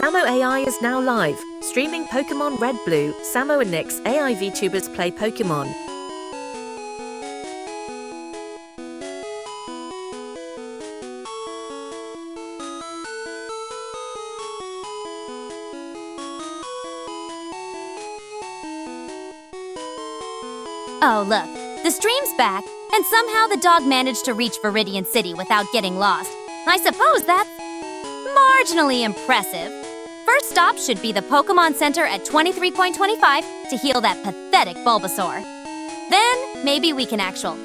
Samo AI is now live, streaming Pokémon Red Blue. Samo&Nyx AI VTubers play Pokémon. Oh, look, the stream's back, and somehow the dog managed to reach Viridian City without getting lost. I suppose that's marginally impressive. First stop should be the Pokémon Center at 23.25 to heal that pathetic Bulbasaur. Then, maybe we can actual...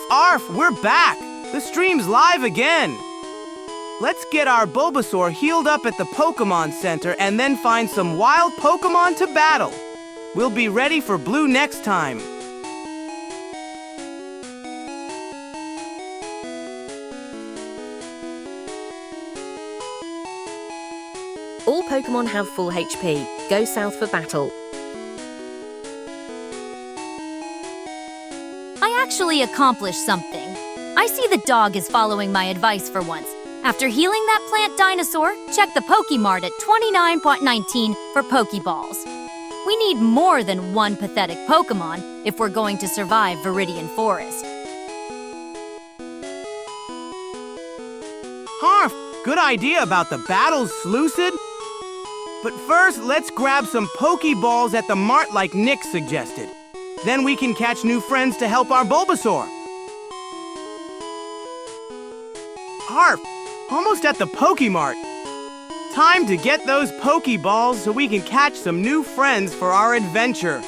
Arf, we're back! The stream's live again! Let's get our Bulbasaur healed up at the Pokémon Center and then find some wild Pokémon to battle. We'll be ready for Blue next time. All Pokémon have full HP. Go south for battle. I actually accomplished something. I see the dog is following my advice for once. After healing that plant dinosaur, check the Pokemart at 29.19 for Pokeballs. We need more than one pathetic Pokemon if we're going to survive Viridian Forest. Harf, good idea about the battles, Slucid. But first, let's grab some Pokeballs at the mart like Nyx suggested. Then we can catch new friends to help our Bulbasaur. Harp, almost at the Pokemart. Time to get those Pokeballs so we can catch some new friends for our adventure.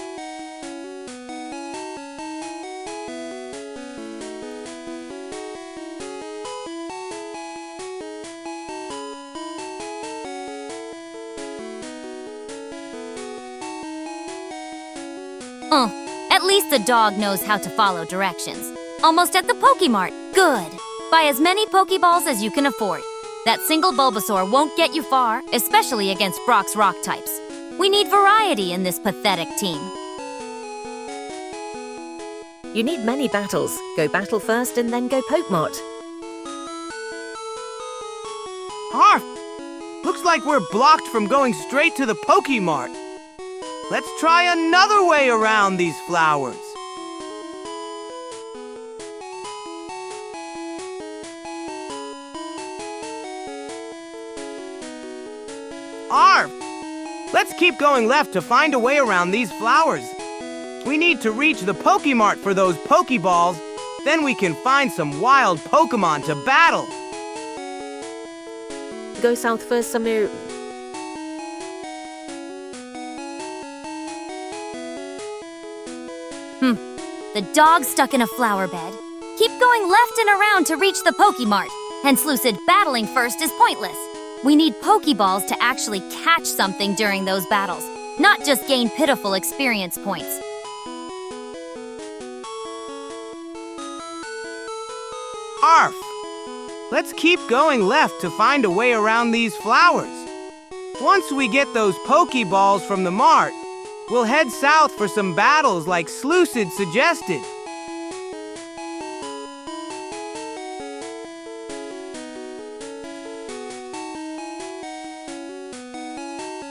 At least the dog knows how to follow directions. Almost at the Pokemart. Good. Buy as many Pokeballs as you can afford. That single Bulbasaur won't get you far, especially against Brock's rock types. We need variety in this pathetic team. You need many battles. Go battle first and then go Pokemon. Arf! Looks like we're blocked from going straight to the Pokemart. Let's try another way around these flowers. Arf! Let's keep going left to find a way around these flowers. We need to reach the Pokemart for those Pokeballs. Then we can find some wild Pokemon to battle. Go south first, Samu. The dog's stuck in a flower bed. Keep going left and around to reach the Pokemart. Hence Lucid battling first is pointless. We need Pokeballs to actually catch something during those battles, not just gain pitiful experience points. Arf! Let's keep going left to find a way around these flowers. Once we get those Pokeballs from the mart, we'll head south for some battles like Slucid suggested.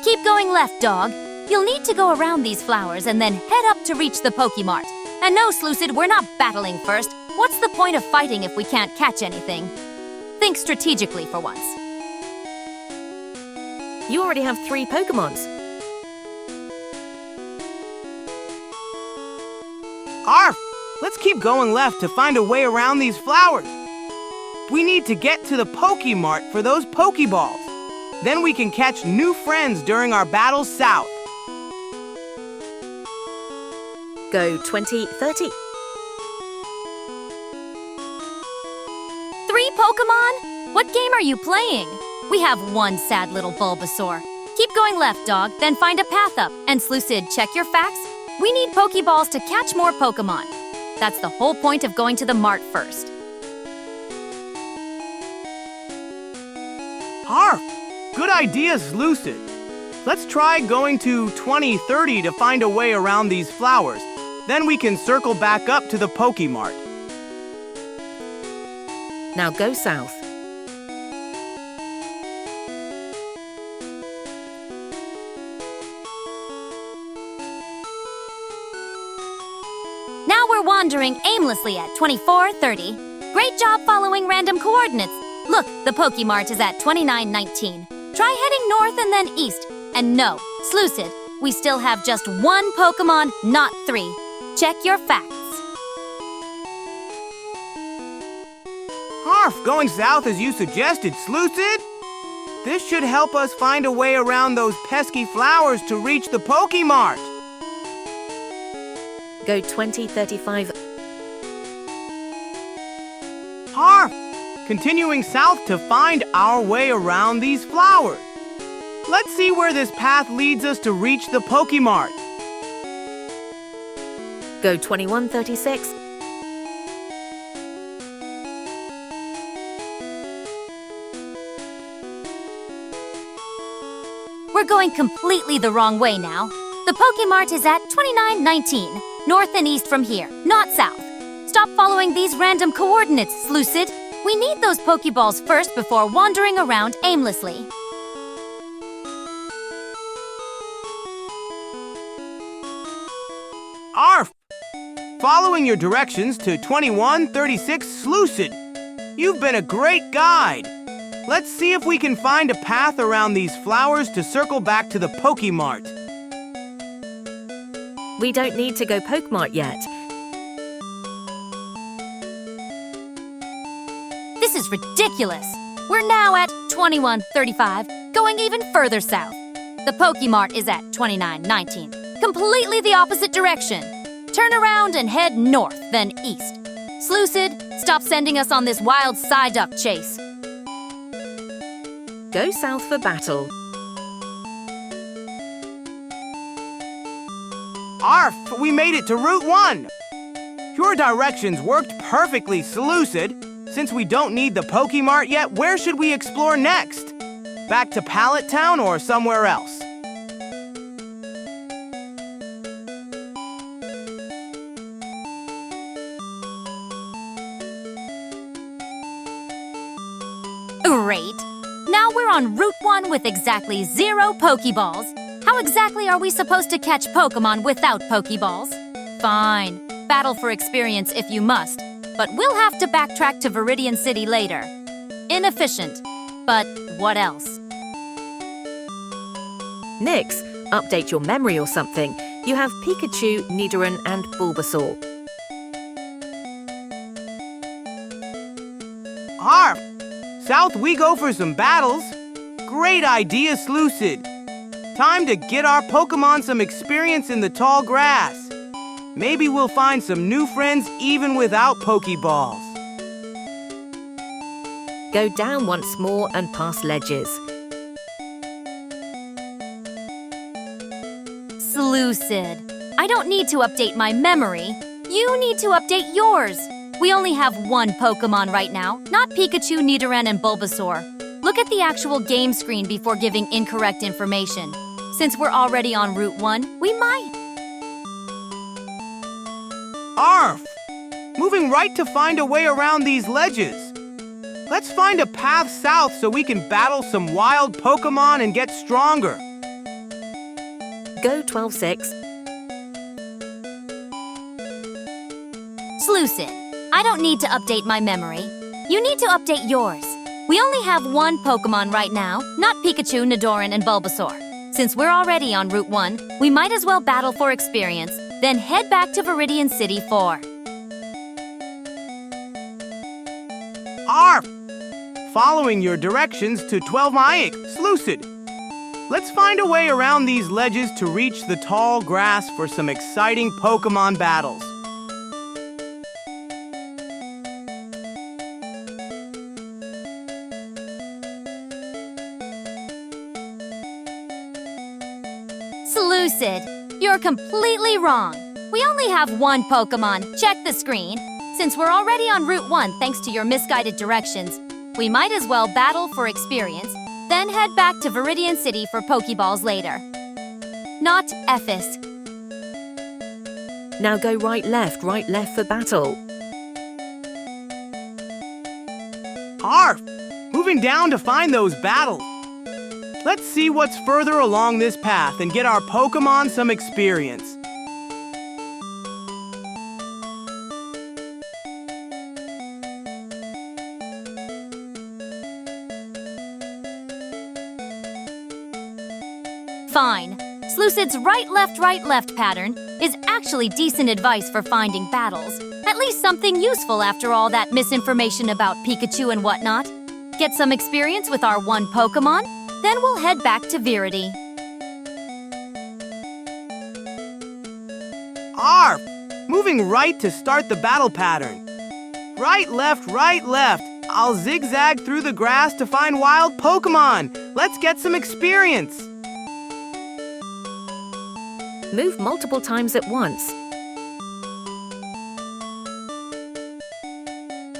Keep going left, dog. You'll need to go around these flowers and then head up to reach the Pokemart. And no, Slucid, we're not battling first. What's the point of fighting if we can't catch anything? Think strategically for once. You already have 3 Pokemons. Arf! Let's keep going left to find a way around these flowers. We need to get to the Pokemart for those Pokeballs. Then we can catch new friends during our battles south. Go 20, 30. 3 Pokemon? What game are you playing? We have 1 sad little Bulbasaur. Keep going left, dog, then find a path up. And Slucid, check your facts. We need Pokeballs to catch more Pokemon. That's the whole point of going to the mart first. Arf! Good idea, Slucid. Let's try going to 20, 30 to find a way around these flowers. Then we can circle back up to the Pokemart. Now go south. Now we're wandering aimlessly at 24:30. Great job following random coordinates. Look, the Pokemart is at 29:19. Try heading north and then east. And no, Slucid, we still have just 1 Pokemon, not 3. Check your facts. Arf! Going south as you suggested, Slucid? This should help us find a way around those pesky flowers to reach the Pokemart. Go 20, 35. Arf! Continuing south to find our way around these flowers. Let's see where this path leads us to reach the Pokemart. Go 21, 36. We're going completely the wrong way now. The Pokemart is at 29:19, north and east from here, not south. Stop following these random coordinates, Slucid. We need those Pokeballs first before wandering around aimlessly. Arf! Following your directions to 2136 Slucid. You've been a great guide. Let's see if we can find a path around these flowers to circle back to the Pokemart. We don't need to go Pokemart yet. This is ridiculous. We're now at 21:35, going even further south. The Pokemart is at 29:19, completely the opposite direction. Turn around and head north, then east. Slucid, stop sending us on this wild Psyduck chase. Go south for battle. Arf! We made it to Route 1! Your directions worked perfectly, Slucid. Since we don't need the Pokemart yet, where should we explore next? Back to Pallet Town or somewhere else? Great. Now we're on Route 1 with exactly 0 Pokeballs. How exactly are we supposed to catch Pokémon without Pokeballs? Fine, battle for experience if you must, but we'll have to backtrack to Viridian City later. Inefficient, but what else? Nyx, update your memory or something. You have Pikachu, Nidoran, and Bulbasaur. Arf! South we go for some battles. Great idea, Slucid. Time to get our Pokémon some experience in the tall grass. Maybe we'll find some new friends even without Pokeballs. Go down once more and past ledges. Slucid. I don't need to update my memory. You need to update yours. We only have 1 Pokémon right now, not Pikachu, Nidoran, and Bulbasaur. Look at the actual game screen before giving incorrect information. Since we're already on Route 1, we might. Arf! Moving right to find a way around these ledges. Let's find a path south so we can battle some wild Pokémon and get stronger. Go 12-6. Slucid. I don't need to update my memory. You need to update yours. We only have 1 Pokémon right now, not Pikachu, Nidoran, and Bulbasaur. Since we're already on Route 1, we might as well battle for experience, then head back to Viridian City for... Arf! Following your directions to Samo&Nyx, Slucid. Let's find a way around these ledges to reach the tall grass for some exciting Pokémon battles. Slucid, you're completely wrong. We only have 1 Pokémon. Check the screen. Since we're already on Route 1 thanks to your misguided directions, we might as well battle for experience, then head back to Viridian City for Pokeballs later. Not Ephes. Now go right left for battle. Arf! Moving down to find those battles. Let's see what's further along this path and get our Pokémon some experience. Fine. Slucid's right, left pattern is actually decent advice for finding battles. At least something useful after all that misinformation about Pikachu and whatnot. Get some experience with our 1 Pokémon, then we'll head back to Viridi. Arf! Moving right to start the battle pattern. Right, left. I'll zigzag through the grass to find wild Pokémon. Let's get some experience. Move multiple times at once.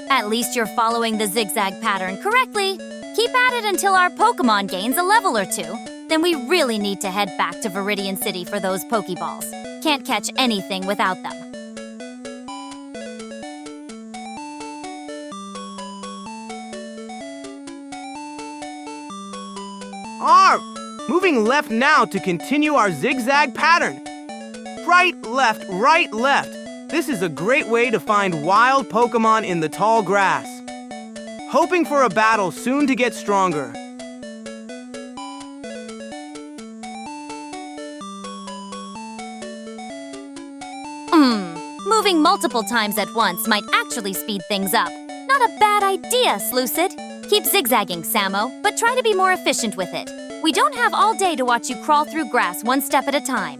At least you're following the zigzag pattern correctly. Keep at it until our Pokémon gains a level or 2. Then we really need to head back to Viridian City for those Pokeballs. Can't catch anything without them. Arf! Moving left now to continue our zigzag pattern. Right, left. This is a great way to find wild Pokémon in the tall grass. Hoping for a battle soon to get stronger. Moving multiple times at once might actually speed things up. Not a bad idea, Slucid. Keep zigzagging, Samo, but try to be more efficient with it. We don't have all day to watch you crawl through grass 1 step at a time.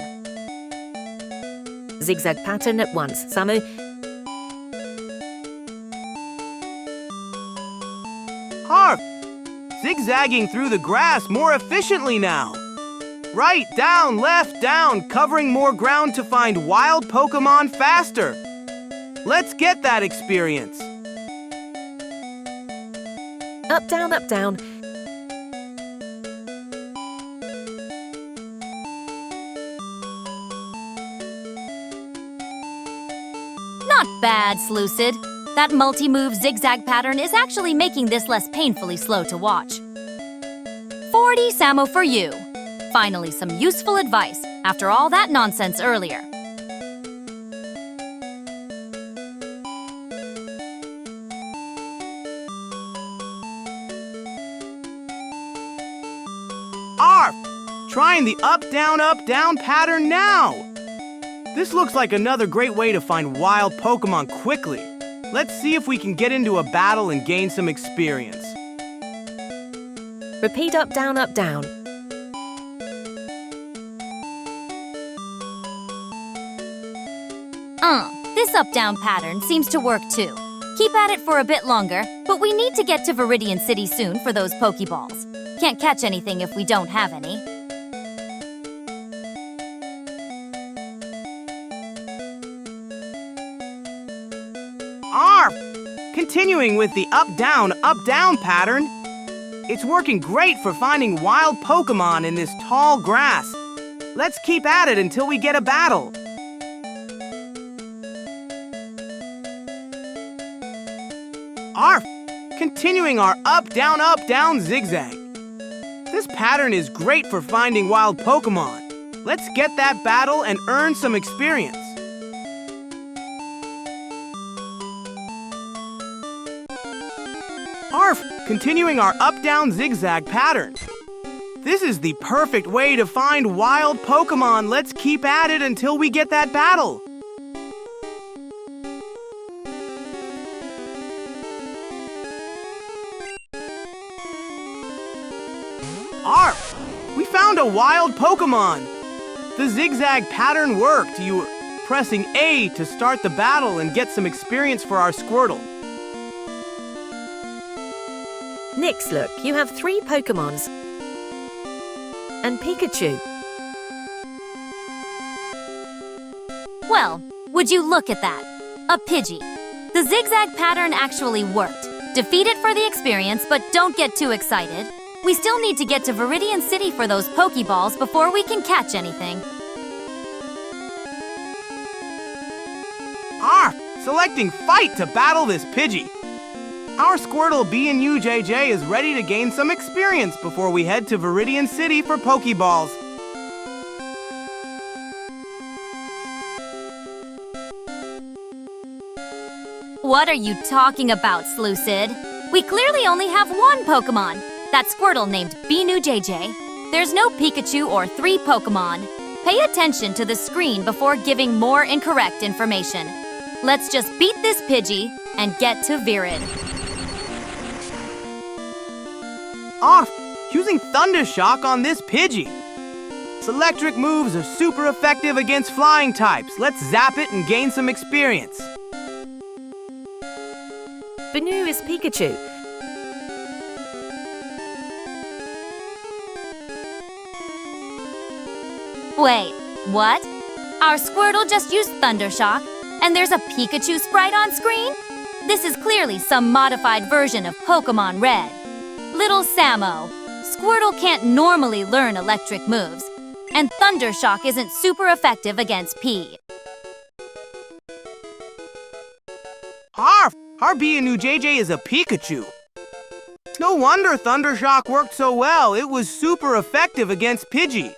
Zigzag pattern at once, Samo. Harp! Zigzagging through the grass more efficiently now. Right, down, left, down, covering more ground to find wild Pokémon faster. Let's get that experience. Up, down. Not bad, Slucid. That multi-move zigzag pattern is actually making this less painfully slow to watch. 40 Samo for you. Finally, some useful advice after all that nonsense earlier. Arf! Trying the up, down pattern now! This looks like another great way to find wild Pokémon quickly. Let's see if we can get into a battle and gain some experience. Repeat up, down, up, down. This up-down pattern seems to work too. Keep at it for a bit longer, but we need to get to Viridian City soon for those Pokeballs. Can't catch anything if we don't have any. Arf! Continuing with the up, down pattern. It's working great for finding wild Pokémon in this tall grass. Let's keep at it until we get a battle. Arf! Continuing our up, down zigzag. This pattern is great for finding wild Pokémon. Let's get that battle and earn some experience. Arf! Continuing our up, down zigzag pattern. This is the perfect way to find wild Pokémon. Let's keep at it until we get that battle. Arf! We found a wild Pokémon! The zigzag pattern worked. You pressing A to start the battle and get some experience for our Squirtle. Nyx, look, you have 3 Pokémons. And Pikachu. Well, would you look at that? A Pidgey. The zigzag pattern actually worked. Defeat it for the experience, but don't get too excited. We still need to get to Viridian City for those Pokeballs before we can catch anything. Arf! Selecting Fight to battle this Pidgey. Our Squirtle B&U-JJ is ready to gain some experience before we head to Viridian City for Pokeballs. What are you talking about, Slucid? We clearly only have one Pokemon. That Squirtle named B&U-JJ. There's no Pikachu or 3 Pokemon. Pay attention to the screen before giving more incorrect information. Let's just beat this Pidgey and get to Virid. Arf! Using Thunder Shock on this Pidgey. Electric moves are super effective against flying types. Let's zap it and gain some experience. Benu is Pikachu. Wait, what? Our Squirtle just used Thunder Shock, and there's a Pikachu sprite on screen? This is clearly some modified version of Pokémon Red. Little Samo, Squirtle can't normally learn electric moves, and Thunder Shock isn't super effective against P. Arf! Our B&U-JJ is a Pikachu. No wonder Thunder Shock worked so well. It was super effective against Pidgey.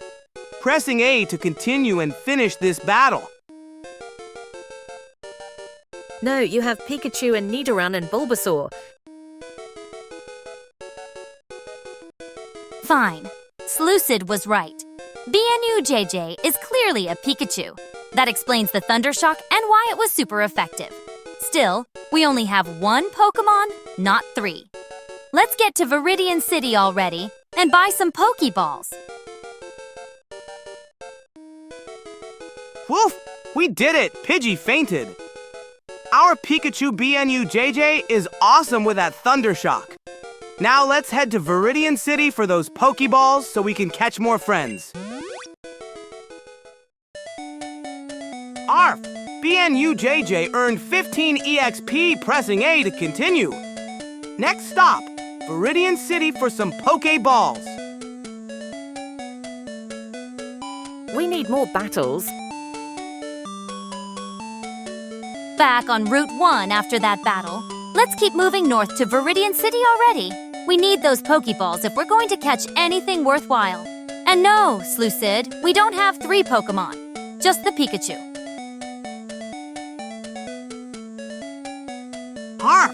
Pressing A to continue and finish this battle. No, you have Pikachu and Nidoran and Bulbasaur. Fine. Slucid was right. B&U-JJ is clearly a Pikachu. That explains the Thunder Shock and why it was super effective. Still, we only have one Pokemon, not 3. Let's get to Viridian City already and buy some Pokeballs. Woof! We did it! Pidgey fainted. Our Pikachu B&U-JJ is awesome with that Thunder Shock. Now let's head to Viridian City for those Pokeballs so we can catch more friends. Arf! B&U-JJ earned 15 EXP pressing A to continue. Next stop, Viridian City for some Pokeballs. We need more battles. Back on Route 1 after that battle. Let's keep moving north to Viridian City already. We need those Pokeballs if we're going to catch anything worthwhile. And no, Slucid, we don't have 3 Pokemon. Just the Pikachu. Harp,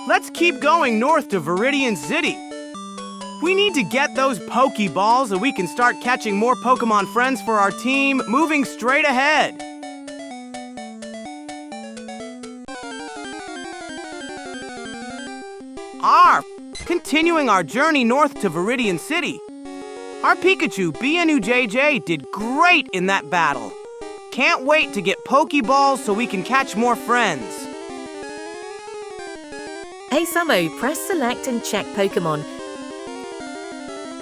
let's keep going north to Viridian City. We need to get those Pokeballs so we can start catching more Pokemon friends for our team, moving straight ahead. Arf! Continuing our journey north to Viridian City. Our Pikachu, BNUJJ, did great in that battle. Can't wait to get Pokeballs so we can catch more friends. Hey Samo, press select and check Pokemon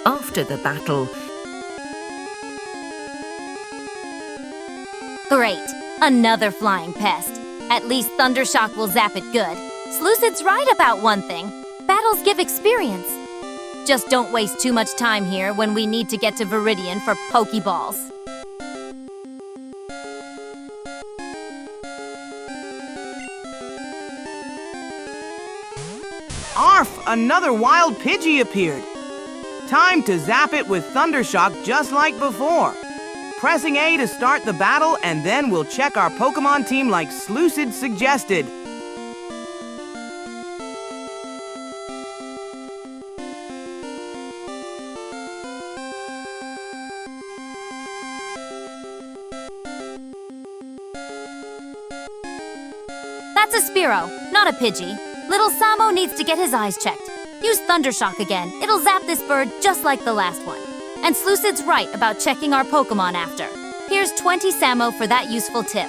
after the battle. Great, another flying pest. At least Thundershock will zap it good. Slucid's right about one thing. Battles give experience. Just don't waste too much time here when we need to get to Viridian for Pokeballs. Arf! Another wild Pidgey appeared. Time to zap it with Thundershock just like before. Pressing A to start the battle, and then we'll check our Pokemon team like Slucid suggested. That's a Spearow, not a Pidgey. Little Samo needs to get his eyes checked. Use Thundershock again. It'll zap this bird just like the last one. And Slucid's right about checking our Pokemon after. Here's 20 Samo for that useful tip.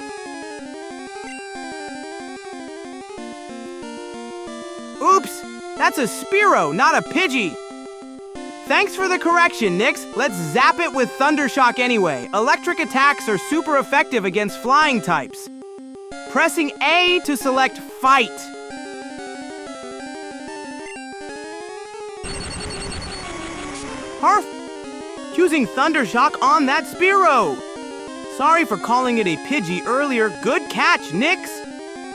Oops! That's a Spearow, not a Pidgey! Thanks for the correction, Nyx. Let's zap it with Thundershock anyway. Electric attacks are super effective against flying types. Pressing A to select Fight. Harf! Using Thundershock on that Spearow! Sorry for calling it a Pidgey earlier. Good catch, Nyx!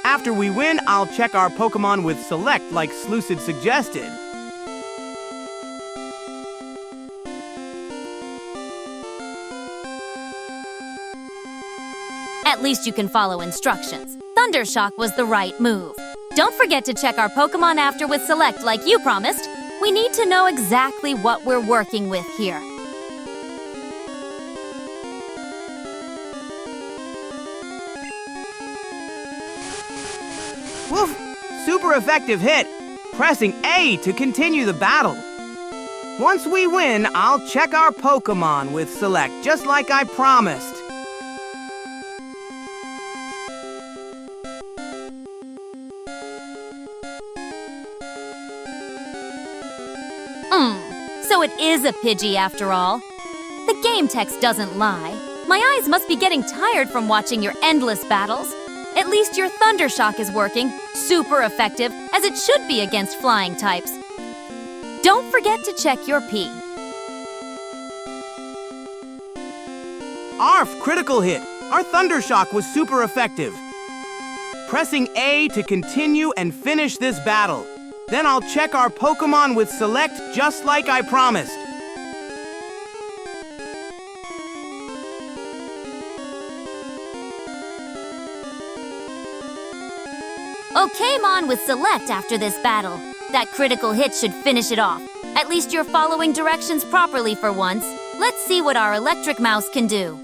After we win, I'll check our Pokemon with Select like Slucid suggested. At least you can follow instructions. Thundershock was the right move. Don't forget to check our Pokemon after with Select like you promised. We need to know exactly what we're working with here. Woof! Super effective hit! Pressing A to continue the battle. Once we win, I'll check our Pokemon with Select, just like I promised. So it is a Pidgey after all. The game text doesn't lie. My eyes must be getting tired from watching your endless battles. At least your Thundershock is working, super effective, as it should be against flying types. Don't forget to check your P. Arf! Critical hit! Our Thundershock was super effective. Pressing A to continue and finish this battle. Then I'll check our Pokemon with Select just like I promised. Okay, Mon with Select after this battle. That critical hit should finish it off. At least you're following directions properly for once. Let's see what our electric mouse can do.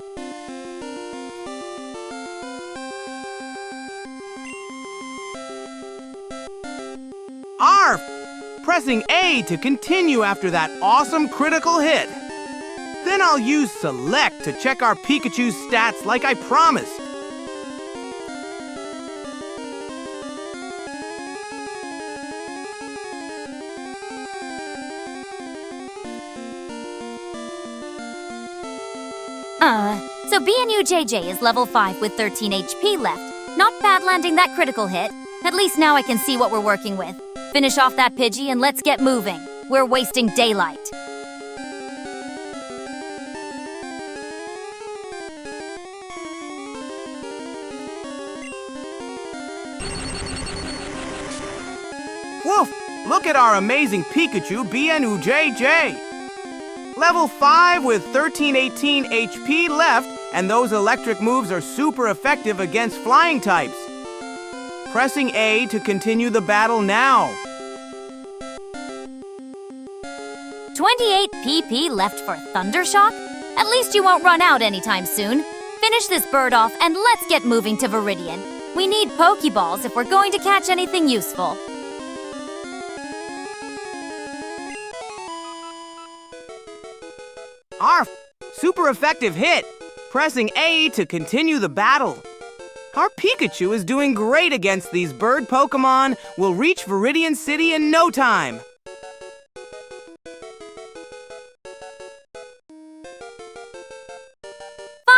Arf! Pressing A to continue after that awesome critical hit. Then I'll use Select to check our Pikachu's stats like I promised. So BNUJJ is level 5 with 13 HP left. Not bad landing that critical hit. At least now I can see what we're working with. Finish off that Pidgey and let's get moving. We're wasting daylight. Woof! Look at our amazing Pikachu BNUJJ. Level 5 with 1318 HP left, and those electric moves are super effective against flying types. Pressing A to continue the battle now. 28 PP left for Thundershock? At least you won't run out anytime soon. Finish this bird off and let's get moving to Viridian. We need Pokeballs if we're going to catch anything useful. Arf! Super effective hit! Pressing A to continue the battle. Our Pikachu is doing great against these bird Pokémon. We'll reach Viridian City in no time.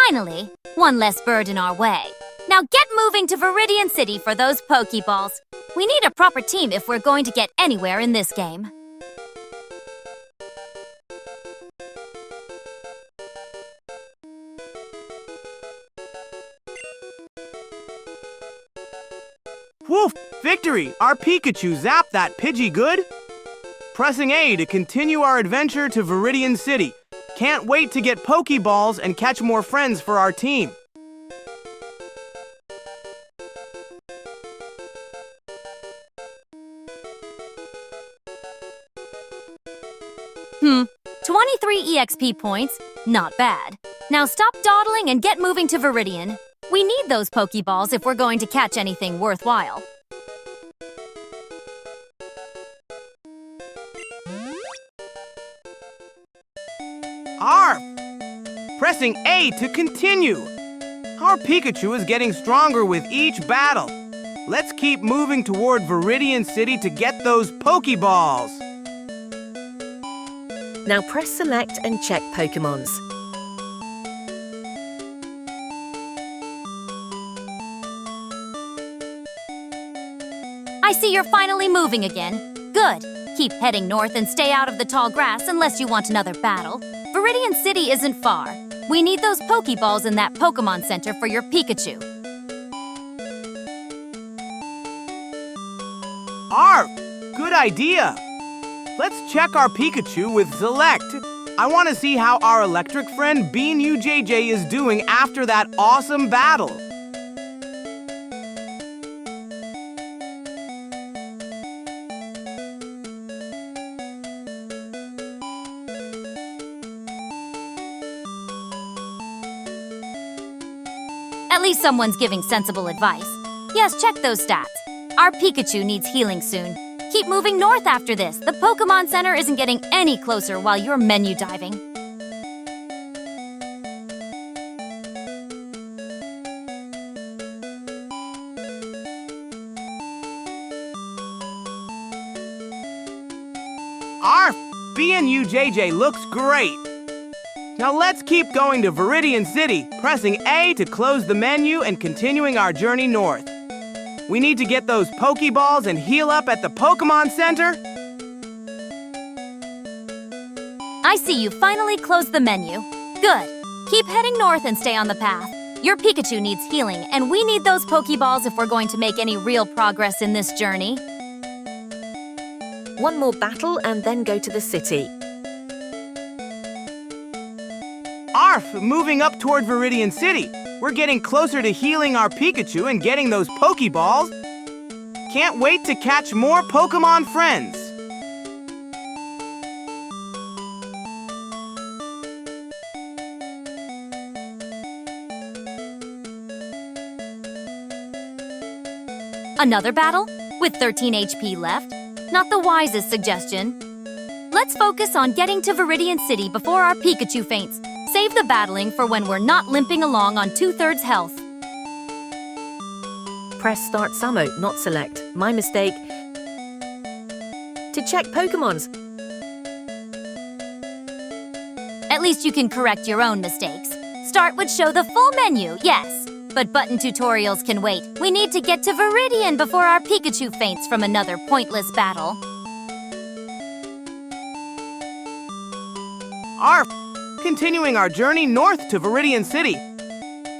Finally, one less bird in our way. Now get moving to Viridian City for those Pokeballs. We need a proper team if we're going to get anywhere in this game. Woof! Victory! Our Pikachu zapped that Pidgey good. Pressing A to continue our adventure to Viridian City. Can't wait to get Pokeballs and catch more friends for our team. Hmm, 23 EXP points, not bad. Now stop dawdling and get moving to Viridian. We need those Pokeballs if we're going to catch anything worthwhile. Arf! Pressing A to continue. Our Pikachu is getting stronger with each battle. Let's keep moving toward Viridian City to get those Pokeballs. Now press select and check Pokémons. I see you're finally moving again. Good. Keep heading north and stay out of the tall grass unless you want another battle. Viridian City isn't far. We need those Pokeballs in that Pokémon Center for your Pikachu. Arf! Good idea! Let's check our Pikachu with Select. I want to see how our electric friend BNUJJ is doing after that awesome battle. At least someone's giving sensible advice. Yes, check those stats. Our Pikachu needs healing soon. Keep moving north after this. The Pokémon Center isn't getting any closer while you're menu diving. Arf! BNUJJ looks great. Now let's keep going to Viridian City, pressing A to close the menu and continuing our journey north. We need to get those Pokeballs and heal up at the Pokémon Center. I see you finally closed the menu. Good. Keep heading north and stay on the path. Your Pikachu needs healing, and we need those Pokeballs if we're going to make any real progress in this journey. One more battle and then go to the city. Arf! Moving up toward Viridian City. We're getting closer to healing our Pikachu and getting those Pokeballs. Can't wait to catch more Pokémon friends. Another battle? With 13 HP left? Not the wisest suggestion. Let's focus on getting to Viridian City before our Pikachu faints. Save the battling for when we're not limping along on 2/3 health. Press Start Samo, not Select. My mistake. To check Pokémons. At least you can correct your own mistakes. Start would show the full menu, yes. But button tutorials can wait. We need to get to Viridian before our Pikachu faints from another pointless battle. Arf! Continuing our journey north to Viridian City.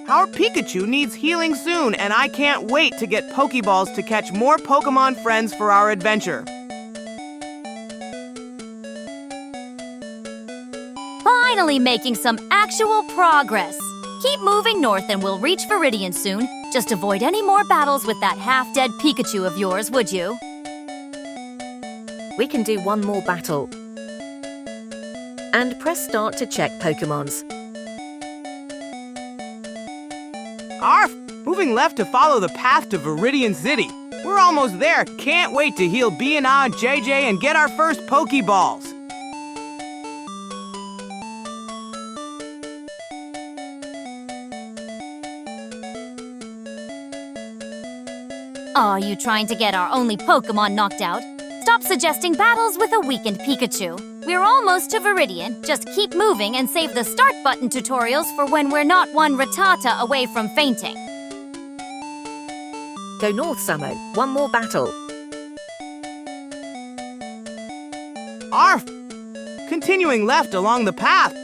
Our Pikachu needs healing soon, and I can't wait to get Pokeballs to catch more Pokémon friends for our adventure. finally making some actual progress. Keep moving north and we'll reach Viridian soon. Just avoid any more battles with that half-dead Pikachu of yours, would you? We can do one more battle. And press start to check Pokémons. Arf! Moving left to follow the path to Viridian City. We're almost there. can't wait to heal B and JJ and get our first Pokeballs. Are you trying to get our only Pokémon knocked out? Stop suggesting battles with a weakened Pikachu. We're almost to Viridian. Just keep moving and save the start button tutorials for when we're not one Rattata away from fainting. Go north, Samo. One more battle. Arf! Continuing left along the path.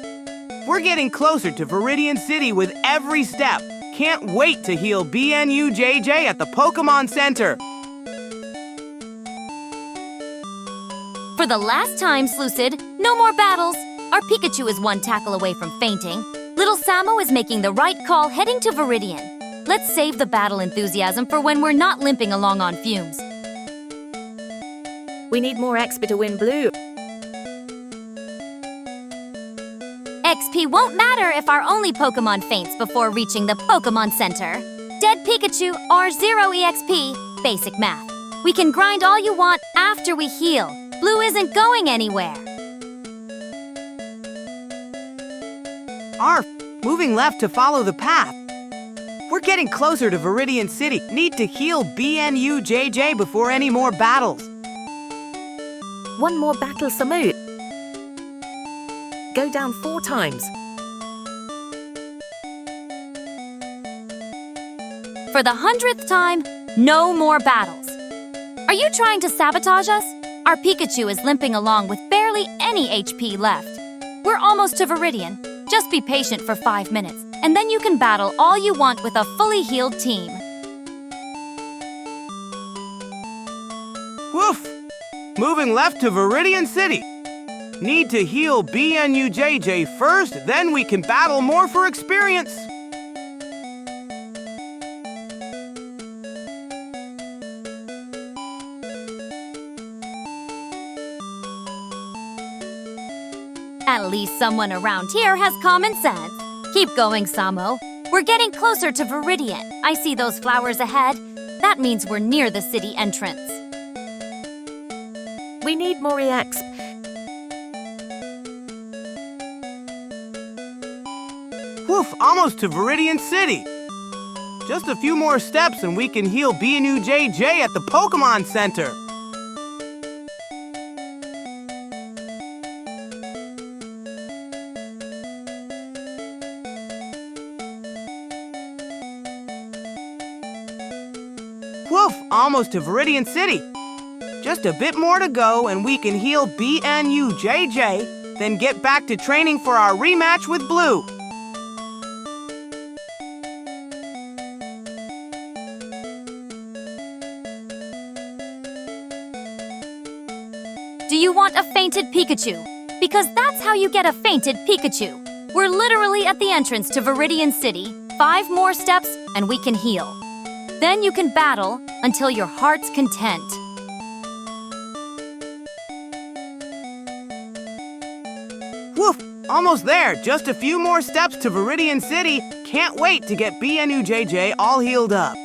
We're getting closer to Viridian City with every step. Can't wait to heal BNUJJ at the Pokémon Center. For the last time, Slucid, no more battles. Our Pikachu is one tackle away from fainting. Little Samo is making the right call heading to Viridian. Let's save the battle enthusiasm for when we're not limping along on fumes. We need more XP to win blue. XP won't matter if our only Pokémon faints before reaching the Pokémon Center. Dead Pikachu or 0 EXP, basic math. We can grind all you want after we heal. Blue isn't going anywhere. Arf! Moving left to follow the path. We're getting closer to Viridian City. Need to heal BNUJJ before any more battles. One more battle, Samo. Go down 4 times. For the 100th time, no more battles. Are you trying to sabotage us? Our Pikachu is limping along with barely any HP left. We're almost to Viridian. Just be patient for 5 minutes, and then you can battle all you want with a fully healed team. Woof! Moving left to Viridian City. Need to heal BNUJJ first, then we can battle more for experience. At least someone around here has common sense. Keep going, Samo. We're getting closer to Viridian. I see those flowers ahead. That means we're near the city entrance. We need more EX. Woof! Almost to Viridian City. Just a few more steps and we can heal BNUJJ at the Pokémon Center. Woof! Almost to Viridian City. Just a bit more to go and we can heal BNUJJ, then get back to training for our rematch with Blue. Do you want a fainted Pikachu? Because that's how you get a fainted Pikachu. We're literally at the entrance to Viridian City. 5 more steps and we can heal. Then you can battle until your heart's content. Woof! Almost there. Just a few more steps to Viridian City. Can't wait to get BNUJJ all healed up.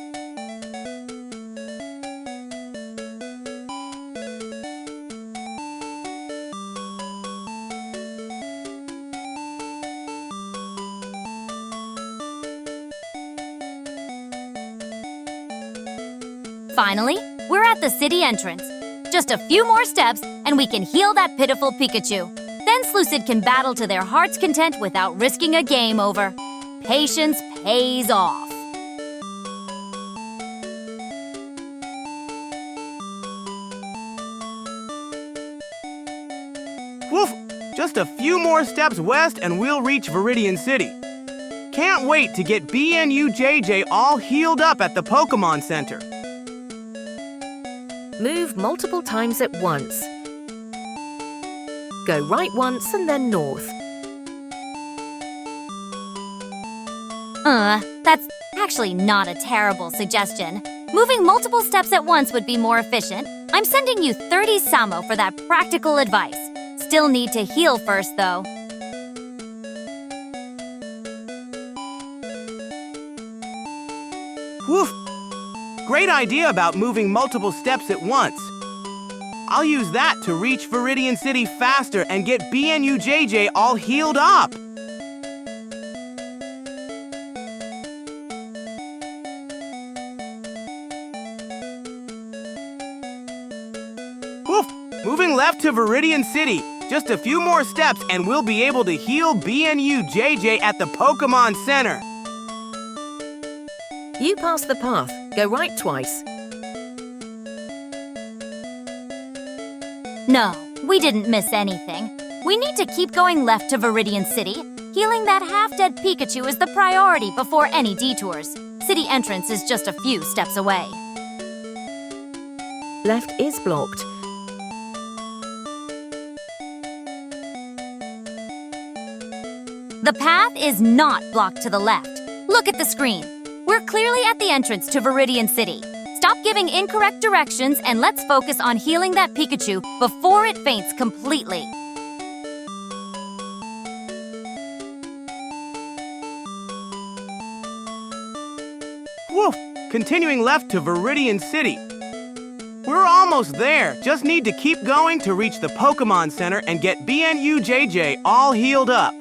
Finally, we're at the city entrance. Just a few more steps and we can heal that pitiful Pikachu. Then Slucid can battle to their heart's content without risking a game over. Patience pays off. Woof! Just a few more steps west and we'll reach Viridian City. Can't wait to get BNUJJ all healed up at the Pokémon Center. Move multiple times at once. Go right once and then north. That's actually not a terrible suggestion. Moving multiple steps at once would be more efficient. I'm sending you 30 Samo for that practical advice. Still need to heal first, though. Woof! Great idea about moving multiple steps at once. I'll use that to reach Viridian City faster and get BNUJJ all healed up. Woof! Moving left to Viridian City. Just a few more steps and we'll be able to heal BNUJJ at the Pokémon Center. You pass the path. Go right twice. No, we didn't miss anything. We need to keep going left to Viridian City. Healing that half-dead Pikachu is the priority before any detours. City entrance is just a few steps away. Left is blocked. The path is not blocked to the left. Look at the screen. We're clearly at the entrance to Viridian City. Stop giving incorrect directions and let's focus on healing that Pikachu before it faints completely. Woof! Continuing left to Viridian City. We're almost there. Just need to keep going to reach the Pokémon Center and get BNUJJ all healed up.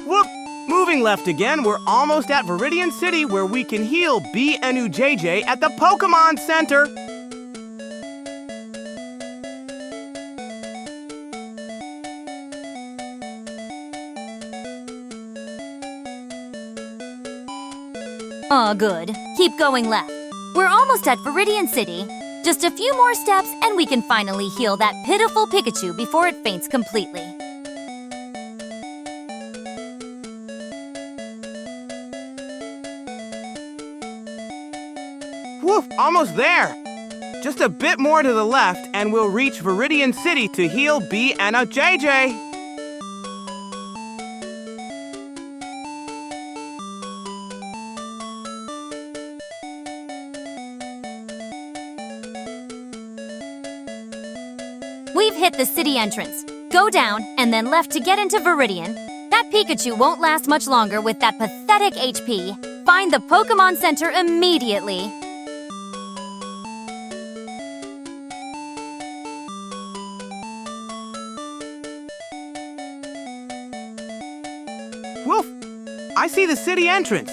Whoop! Moving left again, we're almost at Viridian City where we can heal BNUJJ at the Pokémon Center. Oh, good. Keep going left. We're almost at Viridian City. Just a few more steps and we can finally heal that pitiful Pikachu before it faints completely. Woof! Almost there! Just a bit more to the left and we'll reach Viridian City to heal BNUJJ. We've hit the city entrance. Go down and then left to get into Viridian. That Pikachu won't last much longer with that pathetic HP. Find the Pokémon Center immediately. Woof! I see the city entrance.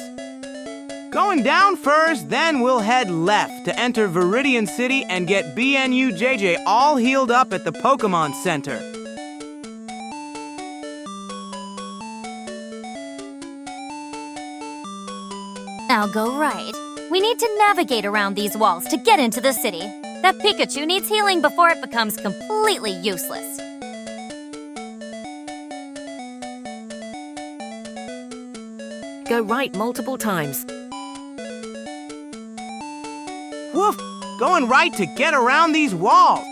Going down first, then we'll head left to enter Viridian City and get BNUJJ all healed up at the Pokémon Center. Now go right. We need to navigate around these walls to get into the city. That Pikachu needs healing before it becomes completely useless. Go right multiple times. Woof! Going right to get around these walls.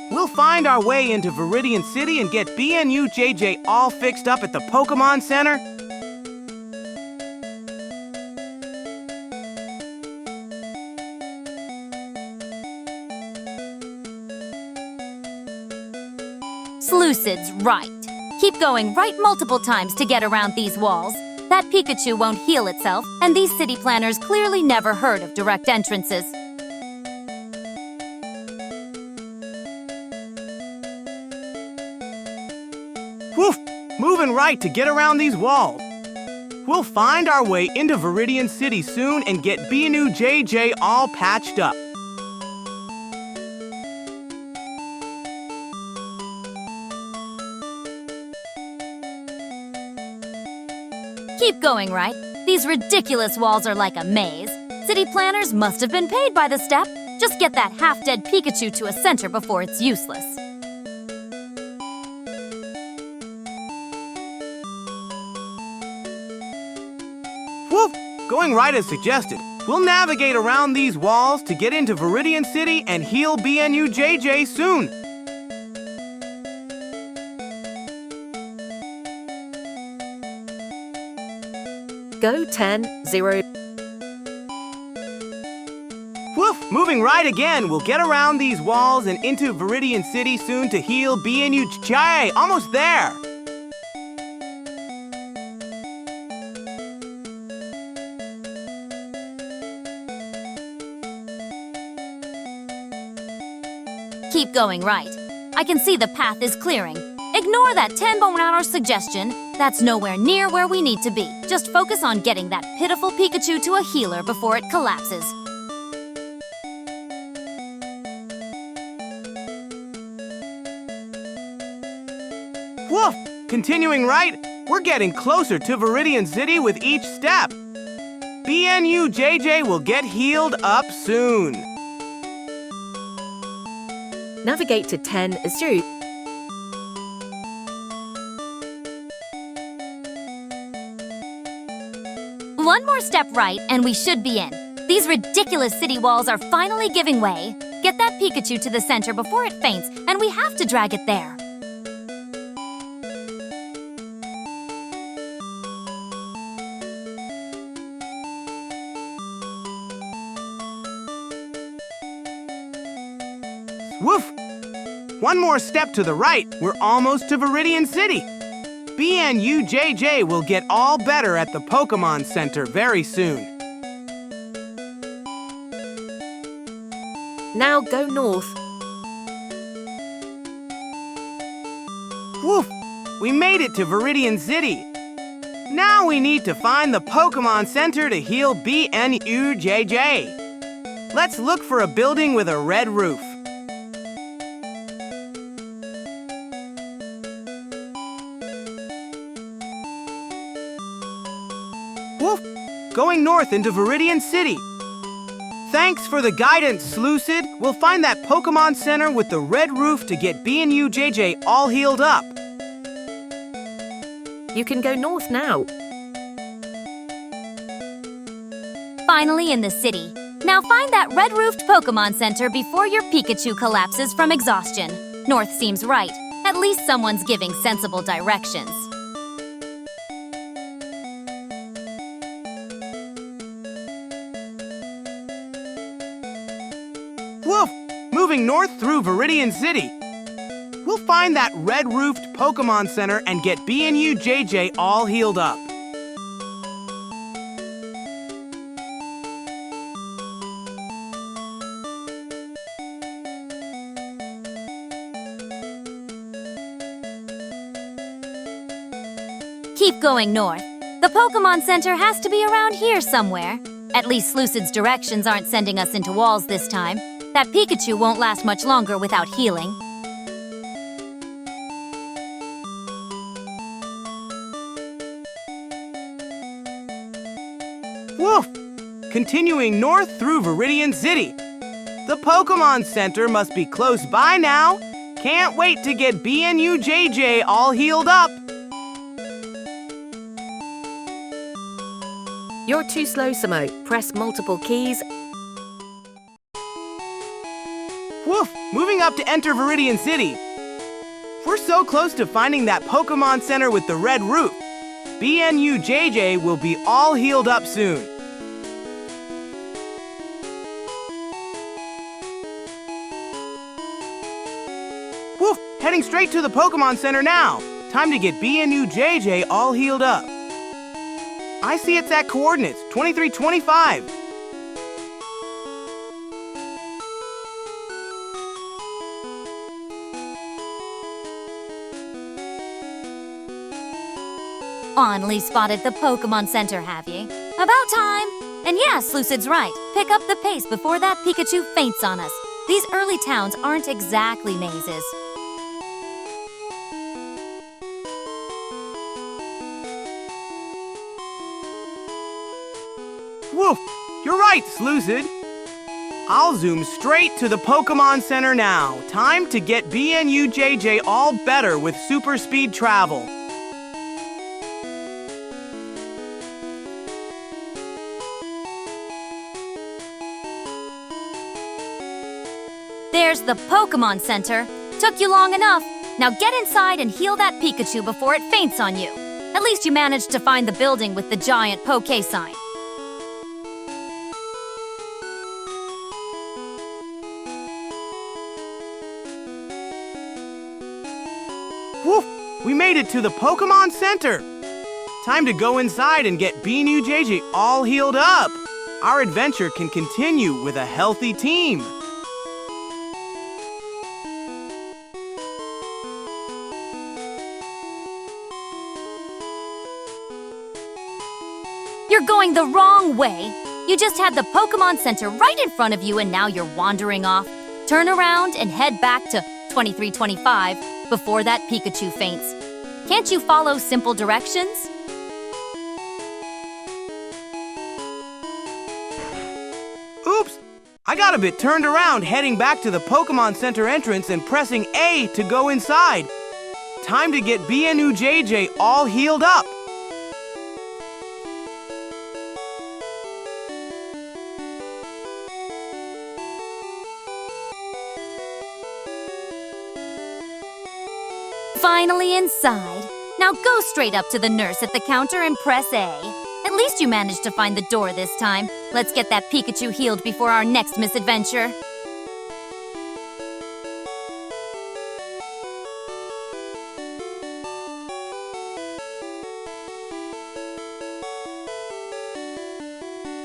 We'll find our way into Viridian City and get BNUJJ all fixed up at the Pokémon Center. Slucid's right. Keep going right multiple times to get around these walls. That Pikachu won't heal itself, and these city planners clearly never heard of direct entrances. Woof! Moving right to get around these walls. We'll find our way into Viridian City soon and get BNUJJ all patched up. Keep going right. These ridiculous walls are like a maze. City planners must have been paid by the step. Just get that half-dead Pikachu to a center before it's useless. Woof! Going right as suggested. We'll navigate around these walls to get into Viridian City and heal BNUJJ soon. Go 10, 0. Woof! Moving right again. We'll get around these walls and into Viridian City soon to heal BNUJ. Almost there. Keep going right. I can see the path is clearing. Ignore that 10-hour suggestion. That's nowhere near where we need to be. Just focus on getting that pitiful Pikachu to a healer before it collapses. Woof! Continuing right, we're getting closer to Viridian City with each step. BNUJJ will get healed up soon. Navigate to 10, 0. One more step right, and we should be in. These ridiculous city walls are finally giving way. Get that Pikachu to the center before it faints, and we have to drag it there. Woof! One more step to the right, we're almost to Viridian City. BNUJJ will get all better at the Pokémon Center very soon. Now go north. Woof! We made it to Viridian City. Now we need to find the Pokémon Center to heal BNUJJ. Let's look for a building with a red roof. Woof! Going north into Viridian City. Thanks for the guidance, Slucid. We'll find that Pokémon Center with the red roof to get BNUJJ all healed up. You can go north now. Finally in the city. Now find that red-roofed Pokémon Center before your Pikachu collapses from exhaustion. North seems right. At least someone's giving sensible directions. Woof! Moving north through Viridian City. We'll find that red-roofed Pokémon Center and get BNUJJ all healed up. Keep going north. The Pokémon Center has to be around here somewhere. At least Slucid's directions aren't sending us into walls this time. That Pikachu won't last much longer without healing. Woof! Continuing north through Viridian City. The Pokémon Center must be close by now. Can't wait to get BNUJJ all healed up. You're too slow, Samo. Press multiple keys. Woof! Moving up to enter Viridian City. We're so close to finding that Pokémon Center with the red roof. BNUJJ will be all healed up soon. Woof! Heading straight to the Pokémon Center now. Time to get BNUJJ all healed up. I see it's at coordinates 2325. Only spotted the Pokémon Center, have ye? About time! And yes, Lucid's right. Pick up the pace before that Pikachu faints on us. These early towns aren't exactly mazes. Woof! You're right, Slucid. I'll zoom straight to the Pokémon Center now. Time to get BNUJJ all better with super speed travel. There's the Pokémon Center. Took you long enough. Now get inside and heal that Pikachu before it faints on you. At least you managed to find the building with the giant Poké sign. Woof! We made it to the Pokémon Center! Time to go inside and get BNUJJ all healed up! Our adventure can continue with a healthy team! You're going the wrong way. You just had the Pokémon Center right in front of you and now you're wandering off. Turn around and head back to 2325 before that Pikachu faints. Can't you follow simple directions? Oops! I got a bit turned around heading back to the Pokémon Center entrance and pressing A to go inside. Time to get BNUJJ all healed up. Finally inside. Now go straight up to the nurse at the counter and press A. At least you managed to find the door this time. Let's get that Pikachu healed before our next misadventure.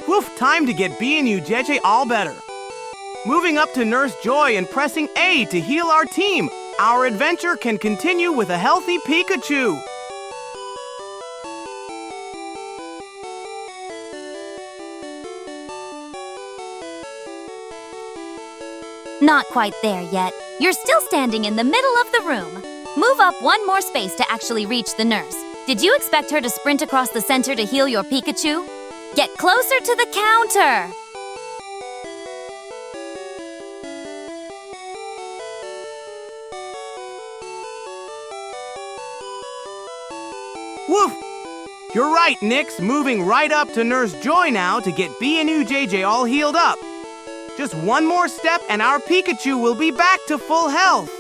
Woof! Time to get BNUJJ all better. Moving up to Nurse Joy and pressing A to heal our team. Our adventure can continue with a healthy Pikachu. Not quite there yet. You're still standing in the middle of the room. Move up one more space to actually reach the nurse. Did you expect her to sprint across the center to heal your Pikachu? Get closer to the counter! Woof! You're right, Nyx. Moving right up to Nurse Joy now to get BNUJJ all healed up. Just one more step and our Pikachu will be back to full health.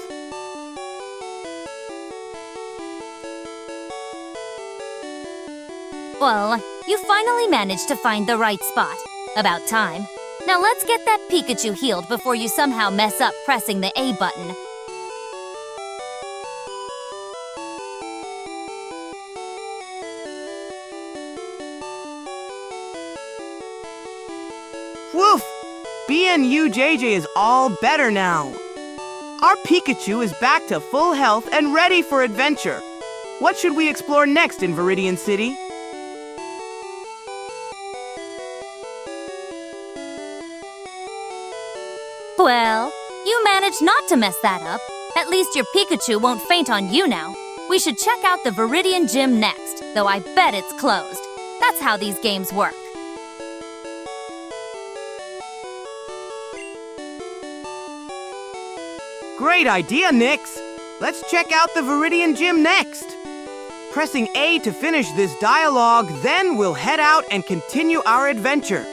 Well, you finally managed to find the right spot. About time. Now let's get that Pikachu healed before you somehow mess up pressing the A button. Woof! BNUJJ is all better now. Our Pikachu is back to full health and ready for adventure. What should we explore next in Viridian City? Well, you managed not to mess that up. At least your Pikachu won't faint on you now. We should check out the Viridian Gym next, though I bet it's closed. That's how these games work. Great idea, Nyx! Let's check out the Viridian Gym next! Pressing A to finish this dialogue, then we'll head out and continue our adventure.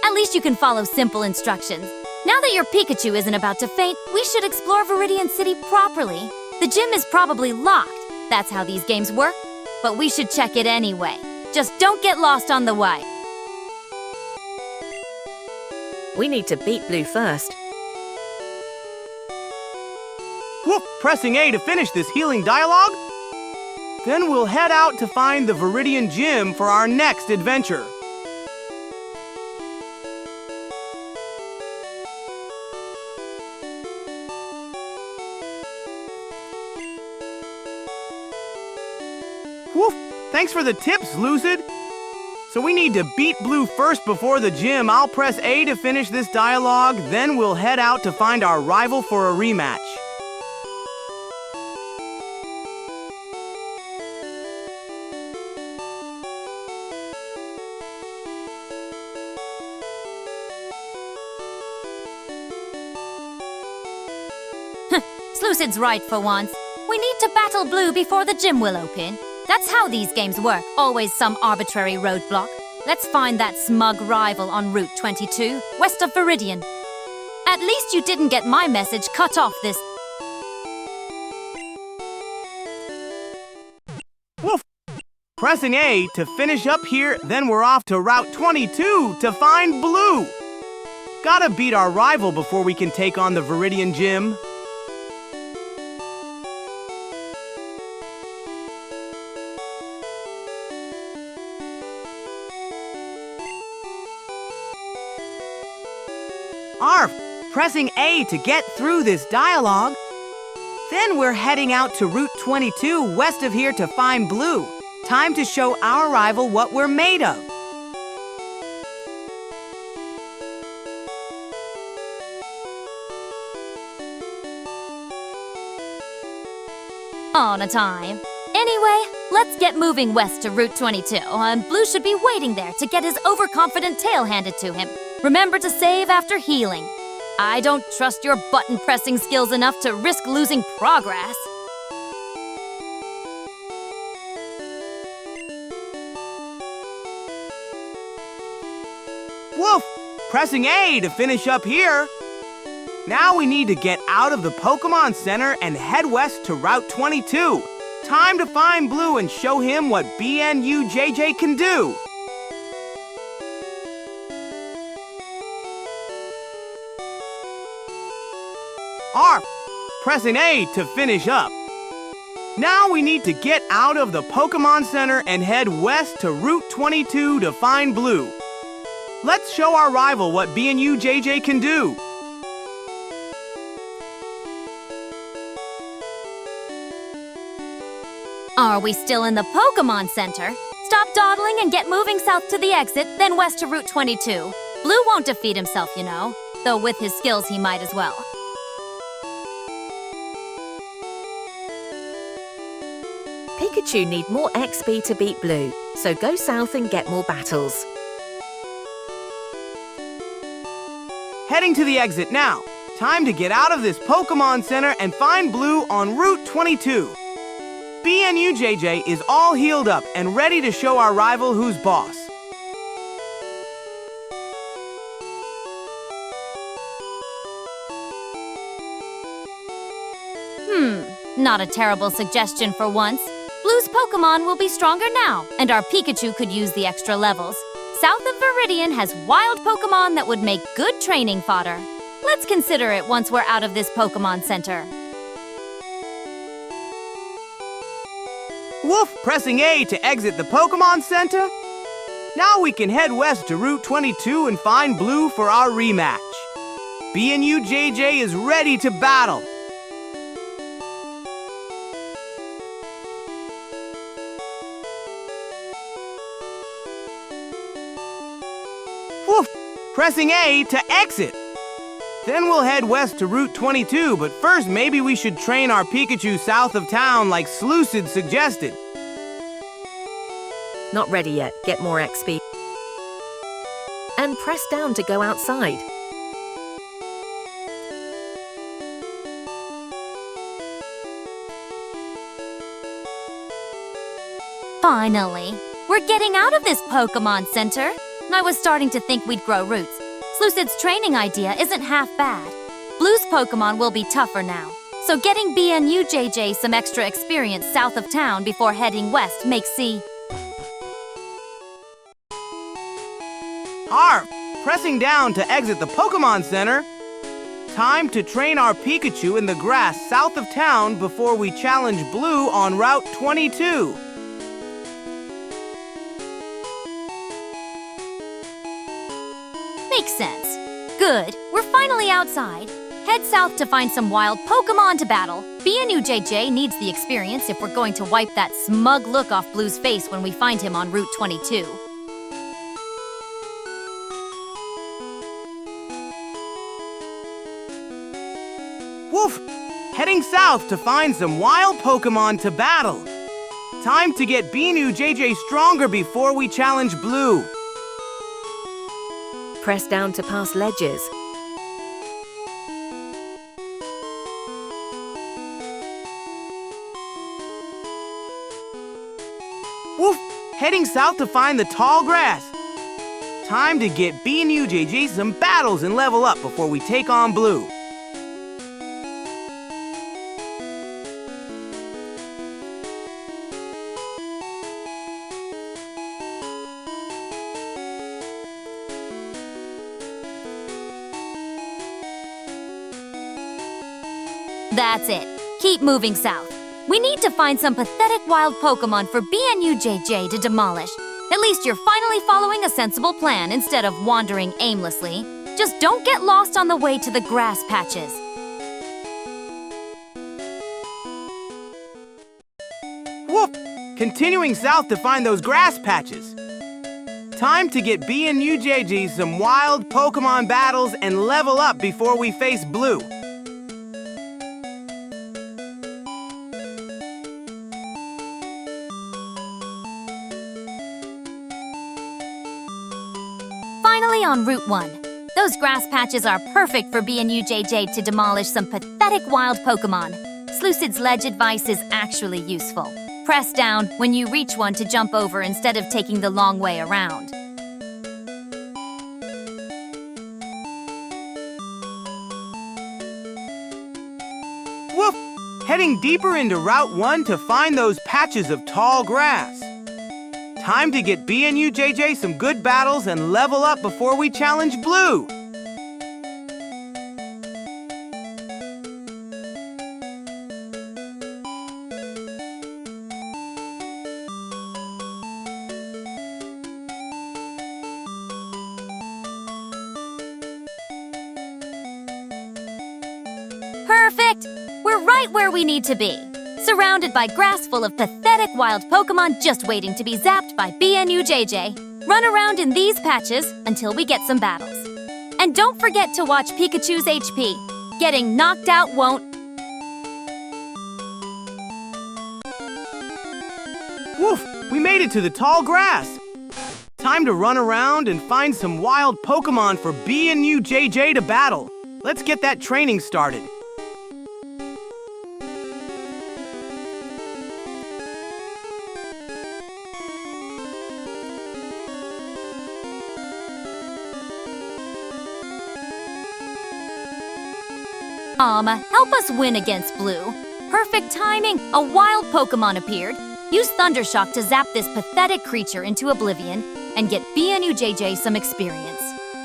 At least you can follow simple instructions. Now that your Pikachu isn't about to faint, we should explore Viridian City properly. The gym is probably locked. That's how these games work. But we should check it anyway. Just don't get lost on the way. We need to beat Blue first. Whoop! Pressing A to finish this healing dialogue. Then we'll head out to find the Viridian Gym for our next adventure. Woof! Thanks for the tips, Lucid. So we need to beat Blue first before the gym. I'll press A to finish this dialogue, then we'll head out to find our rival for a rematch. Lucid's right for once. We need to battle Blue before the gym will open. That's how these games work, always some arbitrary roadblock. Let's find that smug rival on Route 22, west of Viridian. At least you didn't get my message cut off this. Woof! Pressing A to finish up here, then we're off to Route 22 to find Blue. Gotta beat our rival before we can take on the Viridian Gym. Arf! Pressing A to get through this dialogue. Then we're heading out to Route 22 west of here to find Blue. Time to show our rival what we're made of. On a time. Anyway, let's get moving west to Route 22, and Blue should be waiting there to get his overconfident tail handed to him. Remember to save after healing. I don't trust your button-pressing skills enough to risk losing progress. Woof! Pressing A to finish up here. Now we need to get out of the Pokémon Center and head west to Route 22. Time to find Blue and show him what BNUJJ can do. Arf! Pressing A to finish up. Now we need to get out of the Pokémon Center and head west to Route 22 to find Blue. Let's show our rival what BNUJJ can do. Are we still in the Pokémon Center? Stop dawdling and get moving south to the exit, then west to Route 22. Blue won't defeat himself, you know. Though with his skills he might as well. Pikachu need more XP to beat Blue, so go south and get more battles. Heading to the exit now. Time to get out of this Pokémon Center and find Blue on Route 22. BNUJJ is all healed up and ready to show our rival who's boss. Not a terrible suggestion for once. Blue's Pokémon will be stronger now, and our Pikachu could use the extra levels. South of Viridian has wild Pokémon that would make good training fodder. Let's consider it once we're out of this Pokémon Center. Woof! Pressing A to exit the Pokémon Center. Now we can head west to Route 22 and find Blue for our rematch. BNUJJ is ready to battle. Woof! Pressing A to exit. Then we'll head west to Route 22, but first maybe we should train our Pikachu south of town like Slucid suggested. Not ready yet, get more XP. And press down to go outside. Finally, we're getting out of this Pokémon Center. I was starting to think we'd grow roots. Slucid's training idea isn't half bad. Blue's Pokémon will be tougher now, so getting BNUJJ some extra experience south of town before heading west makes C. Arf! Pressing down to exit the Pokémon Center. Time to train our Pikachu in the grass south of town before we challenge Blue on Route 22. Makes sense. Good, we're finally outside. Head south to find some wild Pokémon to battle. BNUJJ needs the experience if we're going to wipe that smug look off Blue's face when we find him on Route 22. Woof! Heading south to find some wild Pokémon to battle. Time to get BNUJJ stronger before we challenge Blue. Press down to pass ledges. Woof! Heading south to find the tall grass. Time to get B and UJJ some battles and level up before we take on Blue. That's it. Keep moving south. We need to find some pathetic wild Pokémon for BNUJJ to demolish. At least you're finally following a sensible plan instead of wandering aimlessly. Just don't get lost on the way to the grass patches. Whoop! Continuing south to find those grass patches. Time to get B and UJJ some wild Pokémon battles and level up before we face Blue. Finally on Route 1. Those grass patches are perfect for BNUJJ to demolish some pathetic wild Pokémon. Slucid's ledge advice is actually useful. Press down when you reach one to jump over instead of taking the long way around. Woof! Heading deeper into Route 1 to find those patches of tall grass. Time to get B and UJJ some good battles and level up before we challenge Blue. Perfect! We're right where we need to be. Surrounded by grass full of pathetic wild Pokémon just waiting to be zapped by BNUJJ. Run around in these patches until we get some battles. And don't forget to watch Pikachu's HP. Getting knocked out won't... Woof! We made it to the tall grass. Time to run around and find some wild Pokémon for B and UJJ to battle. Let's get that training started. Help us win against Blue. Perfect timing! A wild Pokémon appeared. Use Thundershock to zap this pathetic creature into oblivion and get BNUJJ some experience.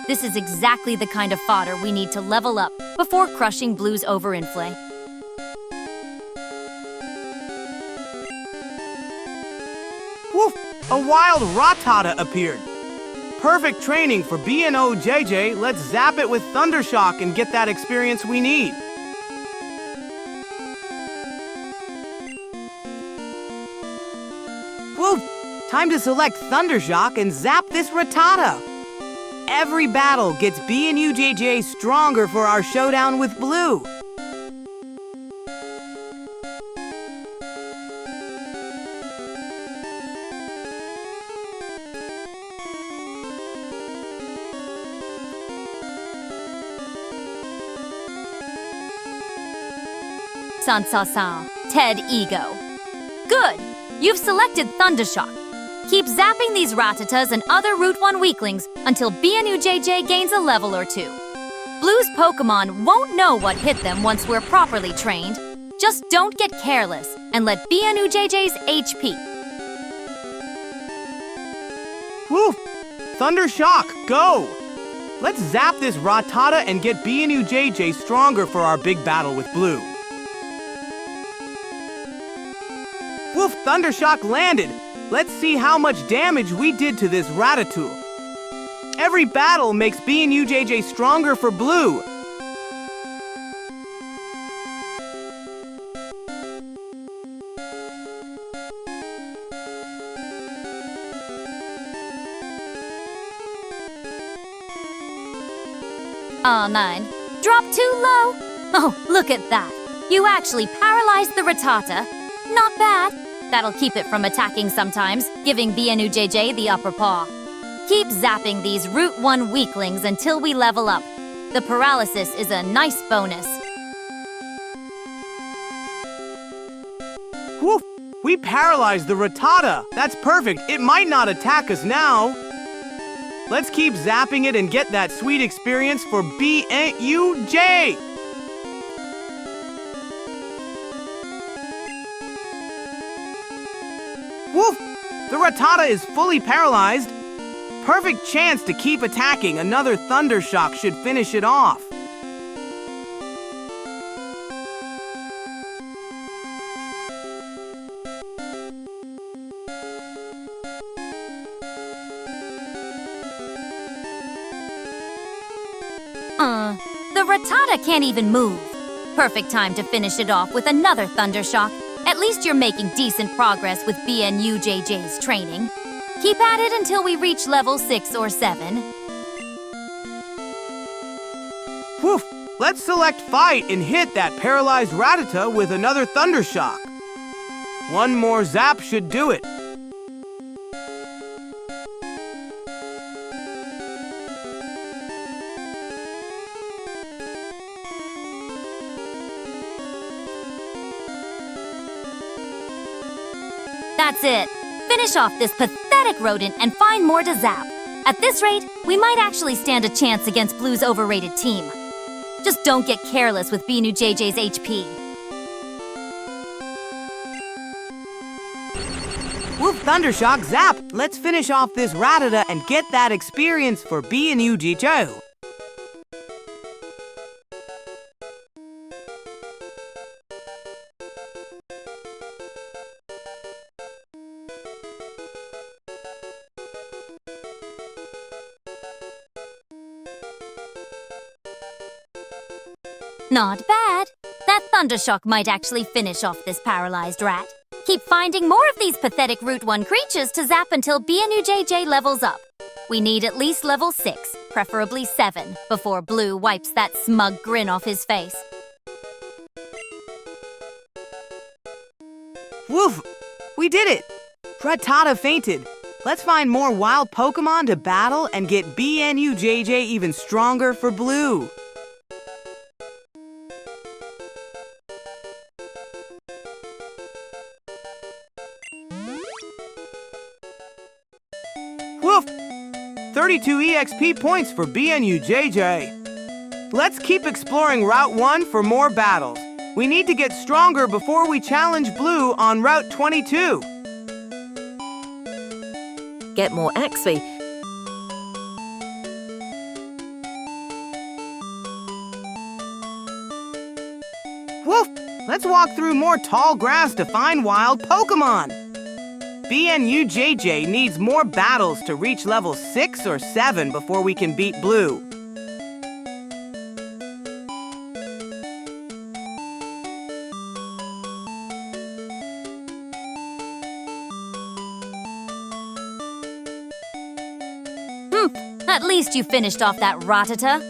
This is exactly the kind of fodder we need to level up before crushing Blue's overinflay. Woof! A wild Rattata appeared. Perfect training for BNOJJ. Let's zap it with Thundershock and get that experience we need. Woof! Time to select Thundershock and zap this Rattata. Every battle gets BNUJJ stronger for our showdown with Blue. Sansasan, Ted Ego. Good! You've selected Thundershock. Keep zapping these Rattatas and other Route 1 weaklings until BNUJJ gains a level or two. Blue's Pokémon won't know what hit them once we're properly trained. Just don't get careless and let BNUJJ's HP. Woof! Thundershock, go! Let's zap this Rattata and get BNUJJ stronger for our big battle with Blue. Woof! Thundershock landed! Let's see how much damage we did to this Ratatouille. Every battle makes BNUJJ stronger for Blue. Aw, 9. Drop too low? Oh, look at that. You actually paralyzed the Rattata. Not bad. That'll keep it from attacking sometimes, giving BNUJJ the upper paw. Keep zapping these Route 1 weaklings until we level up. The paralysis is a nice bonus. Woof! We paralyzed the Rattata. That's perfect. It might not attack us now. Let's keep zapping it and get that sweet experience for BNUJ! Woof! The Rattata is fully paralyzed. Perfect chance to keep attacking. Another Thunder Shock should finish it off. The Rattata can't even move. Perfect time to finish it off with another Thunder Shock. At least you're making decent progress with BNUJJ's training. Keep at it until we reach level 6 or 7. Woof! Let's select Fight and hit that paralyzed Rattata with another Thunder Shock. One more zap should do it. That's it. Finish off this pathetic rodent and find more to zap. At this rate, we might actually stand a chance against Blue's overrated team. Just don't get careless with BNUJJ's HP. Woof! Thunder Shock zap! Let's finish off this Rattata and get that experience for BNUJJ. Not bad. That Thunder Shock might actually finish off this paralyzed rat. Keep finding more of these pathetic Route 1 creatures to zap until BNUJJ levels up. We need at least level 6, preferably 7, before Blue wipes that smug grin off his face. Woof! We did it! Rattata fainted. Let's find more wild Pokémon to battle and get BNUJJ even stronger for Blue. Woof! 32 EXP points for BNUJJ. Let's keep exploring Route 1 for more battles. We need to get stronger before we challenge Blue on Route 22. Get more XP. Woof! Let's walk through more tall grass to find wild Pokémon. BNUJJ needs more battles to reach level 6 or 7 before we can beat Blue. At least you finished off that Rattata.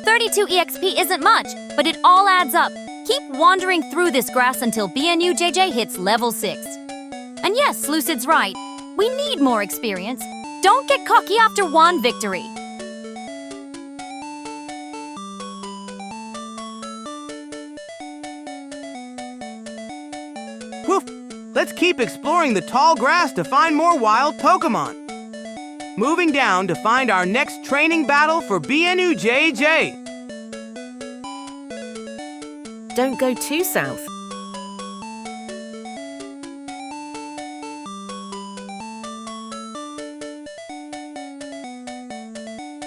32 EXP isn't much, but it all adds up. Keep wandering through this grass until BNUJJ hits level 6. And yes, Lucid's right. We need more experience. Don't get cocky after one victory. Woof! Let's keep exploring the tall grass to find more wild Pokémon. Moving down to find our next training battle for BNUJJ. Don't go too south.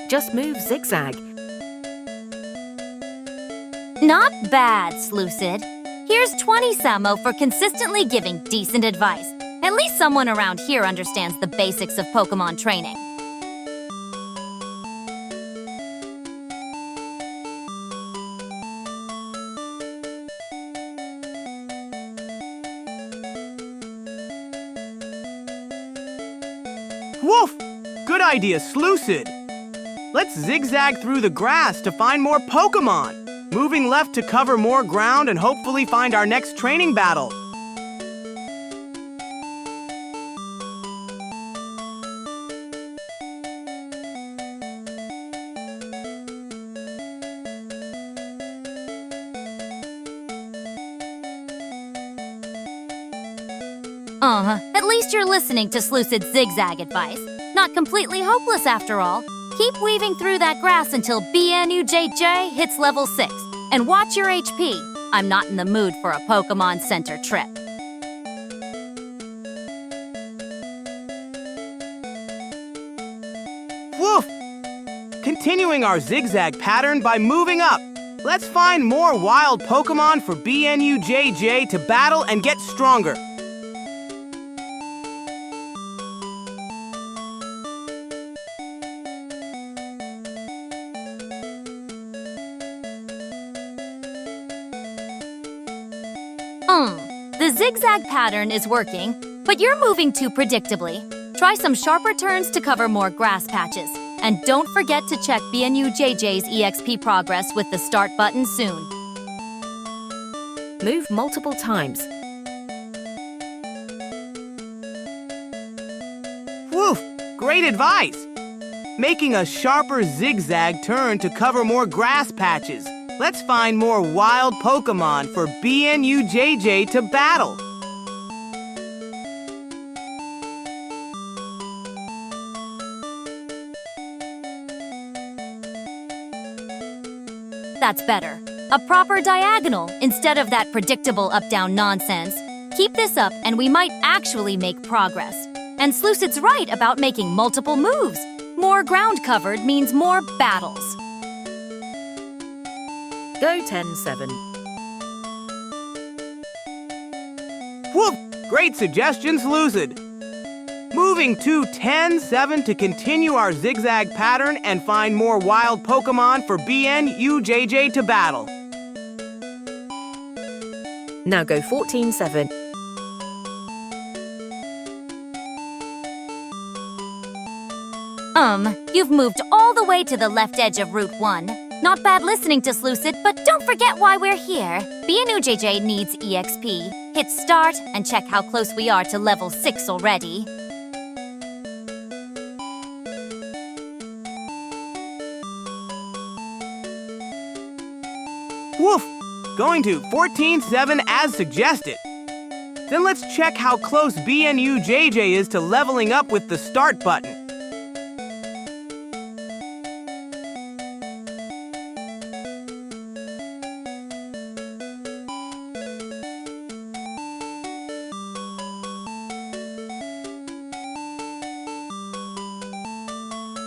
Just move zigzag. Not bad, Lucid. Here's 20 Samo for consistently giving decent advice. At least someone around here understands the basics of Pokémon training. Woof! Good idea, Lucid. Let's zigzag through the grass to find more Pokémon. Moving left to cover more ground and hopefully find our next training battle. At least you're listening to Lucid's zigzag advice. Not completely hopeless after all. Keep weaving through that grass until BNUJJ hits level 6. And watch your HP. I'm not in the mood for a Pokémon Center trip. Woof! Continuing our zigzag pattern by moving up. Let's find more wild Pokémon for BNUJJ to battle and get stronger. The zigzag pattern is working, but you're moving too predictably. Try some sharper turns to cover more grass patches. And don't forget to check BNUJJ's EXP progress with the start button soon. Move multiple times. Woof! Great advice! Making a sharper zigzag turn to cover more grass patches. Let's find more wild Pokémon for BNUJJ to battle. That's better. A proper diagonal instead of that predictable up-down nonsense. Keep this up and we might actually make progress. And Slucid's right about making multiple moves. More ground covered means more battles. Go 10-7. Whoop! Great suggestions, Lucid. Moving to 10-7 to continue our zigzag pattern and find more wild Pokémon for BNUJJ to battle. Now go 14-7. You've moved all the way to the left edge of Route 1. Not bad listening to Slucid, but don't forget why we're here. BNUJJ needs EXP. Hit start and check how close we are to level 6 already. Woof! Going to 14-7 as suggested. Then let's check how close BNUJJ is to leveling up with the start button.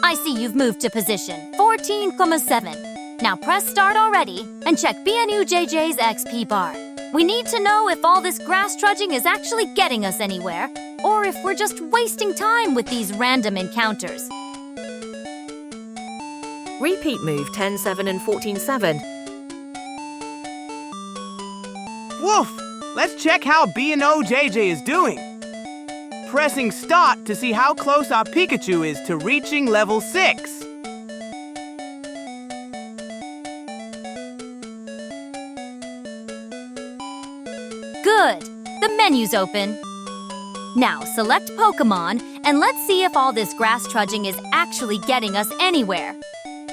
I see you've moved to position 14,7. Now press start already and check BNUJJ's XP bar. We need to know if all this grass trudging is actually getting us anywhere, or if we're just wasting time with these random encounters. Repeat move 10-7 and 14-7. Woof! Let's check how BNUJJ is doing. Pressing start to see how close our Pikachu is to reaching level 6. Good! The menu's open. Now select Pokémon and let's see if all this grass trudging is actually getting us anywhere.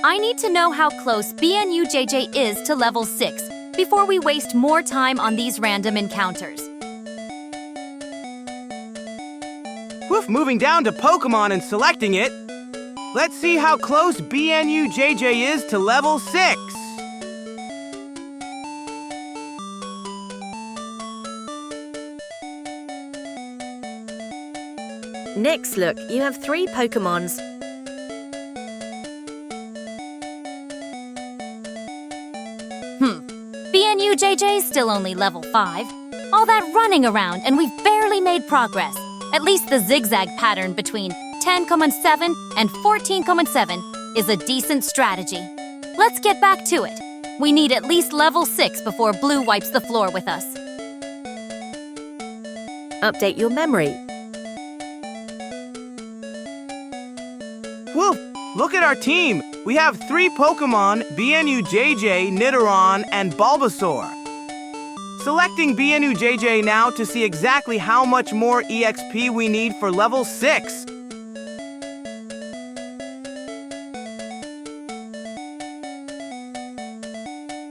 I need to know how close BNUJJ is to level 6 before we waste more time on these random encounters. Woof! Moving down to Pokémon and selecting it. Let's see how close BNUJJ is to level 6. Nyx, look, you have 3 Pokémons. BNUJJ's still only level 5. All that running around and we've barely made progress. At least the zigzag pattern between 10,7 and 14,7 is a decent strategy. Let's get back to it. We need at least level 6 before Blue wipes the floor with us. Update your memory. Woof! Look at our team! We have 3 Pokémon, BNUJJ, Nidoran, and Bulbasaur. Selecting BNUJJ now to see exactly how much more EXP we need for level 6.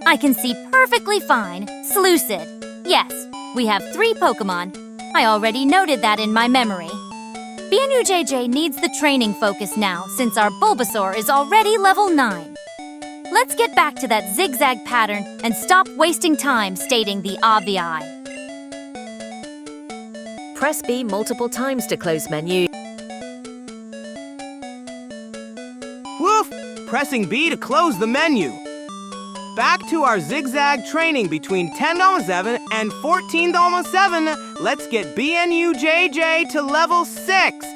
I can see perfectly fine. Slucid. Yes, we have 3 Pokémon. I already noted that in my memory. BNUJJ needs the training focus now since our Bulbasaur is already level 9. Let's get back to that zigzag pattern and stop wasting time stating the obvious. Press B multiple times to close menu. Woof! Pressing B to close the menu. Back to our zigzag training between 10.7 and 14.7. Let's get BNUJJ to level 6.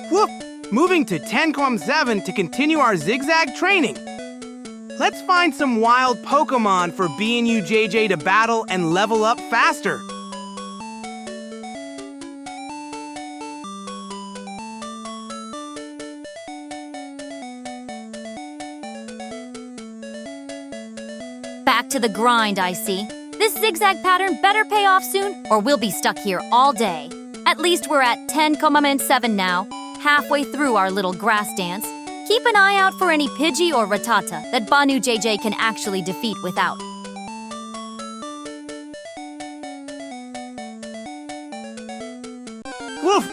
Woof! Moving to 10.7 to continue our zigzag training. Let's find some wild Pokémon for BNUJJ to battle and level up faster. Back to the grind, I see. This zigzag pattern better pay off soon, or we'll be stuck here all day. At least we're at 10.7 now, halfway through our little grass dance. Keep an eye out for any Pidgey or Rattata that BNUJJ can actually defeat without. Woof!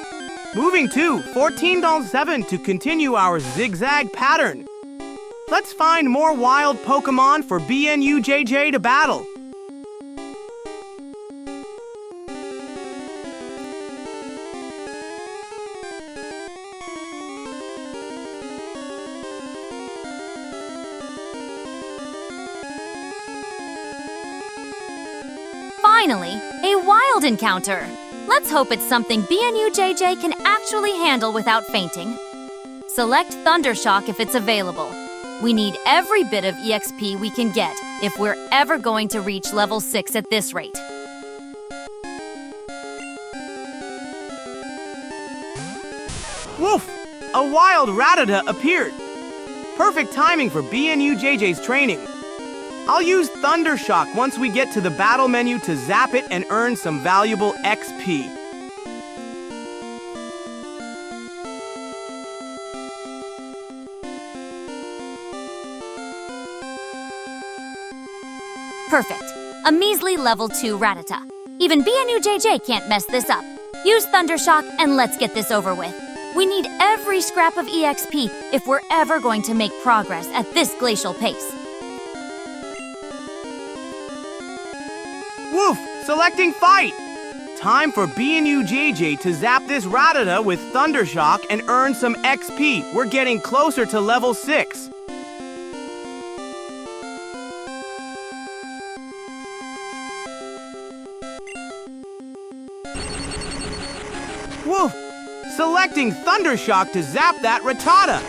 Moving to 14.7 to continue our zigzag pattern. Let's find more wild Pokémon for BNUJJ to battle. Finally, a wild encounter. Let's hope it's something BNUJJ can actually handle without fainting. Select Thundershock if it's available. We need every bit of EXP we can get if we're ever going to reach level 6 at this rate. Woof! A wild Rattata appeared. Perfect timing for BNUJJ's training. I'll use Thundershock once we get to the battle menu to zap it and earn some valuable XP. Perfect. A measly level 2 Rattata. Even BNUJJ can't mess this up. Use Thundershock and let's get this over with. We need every scrap of EXP if we're ever going to make progress at this glacial pace. Woof! Selecting Fight! Time for BNUJJ to zap this Rattata with Thundershock and earn some XP. We're getting closer to level 6. Woof! Selecting Thundershock to zap that Rattata.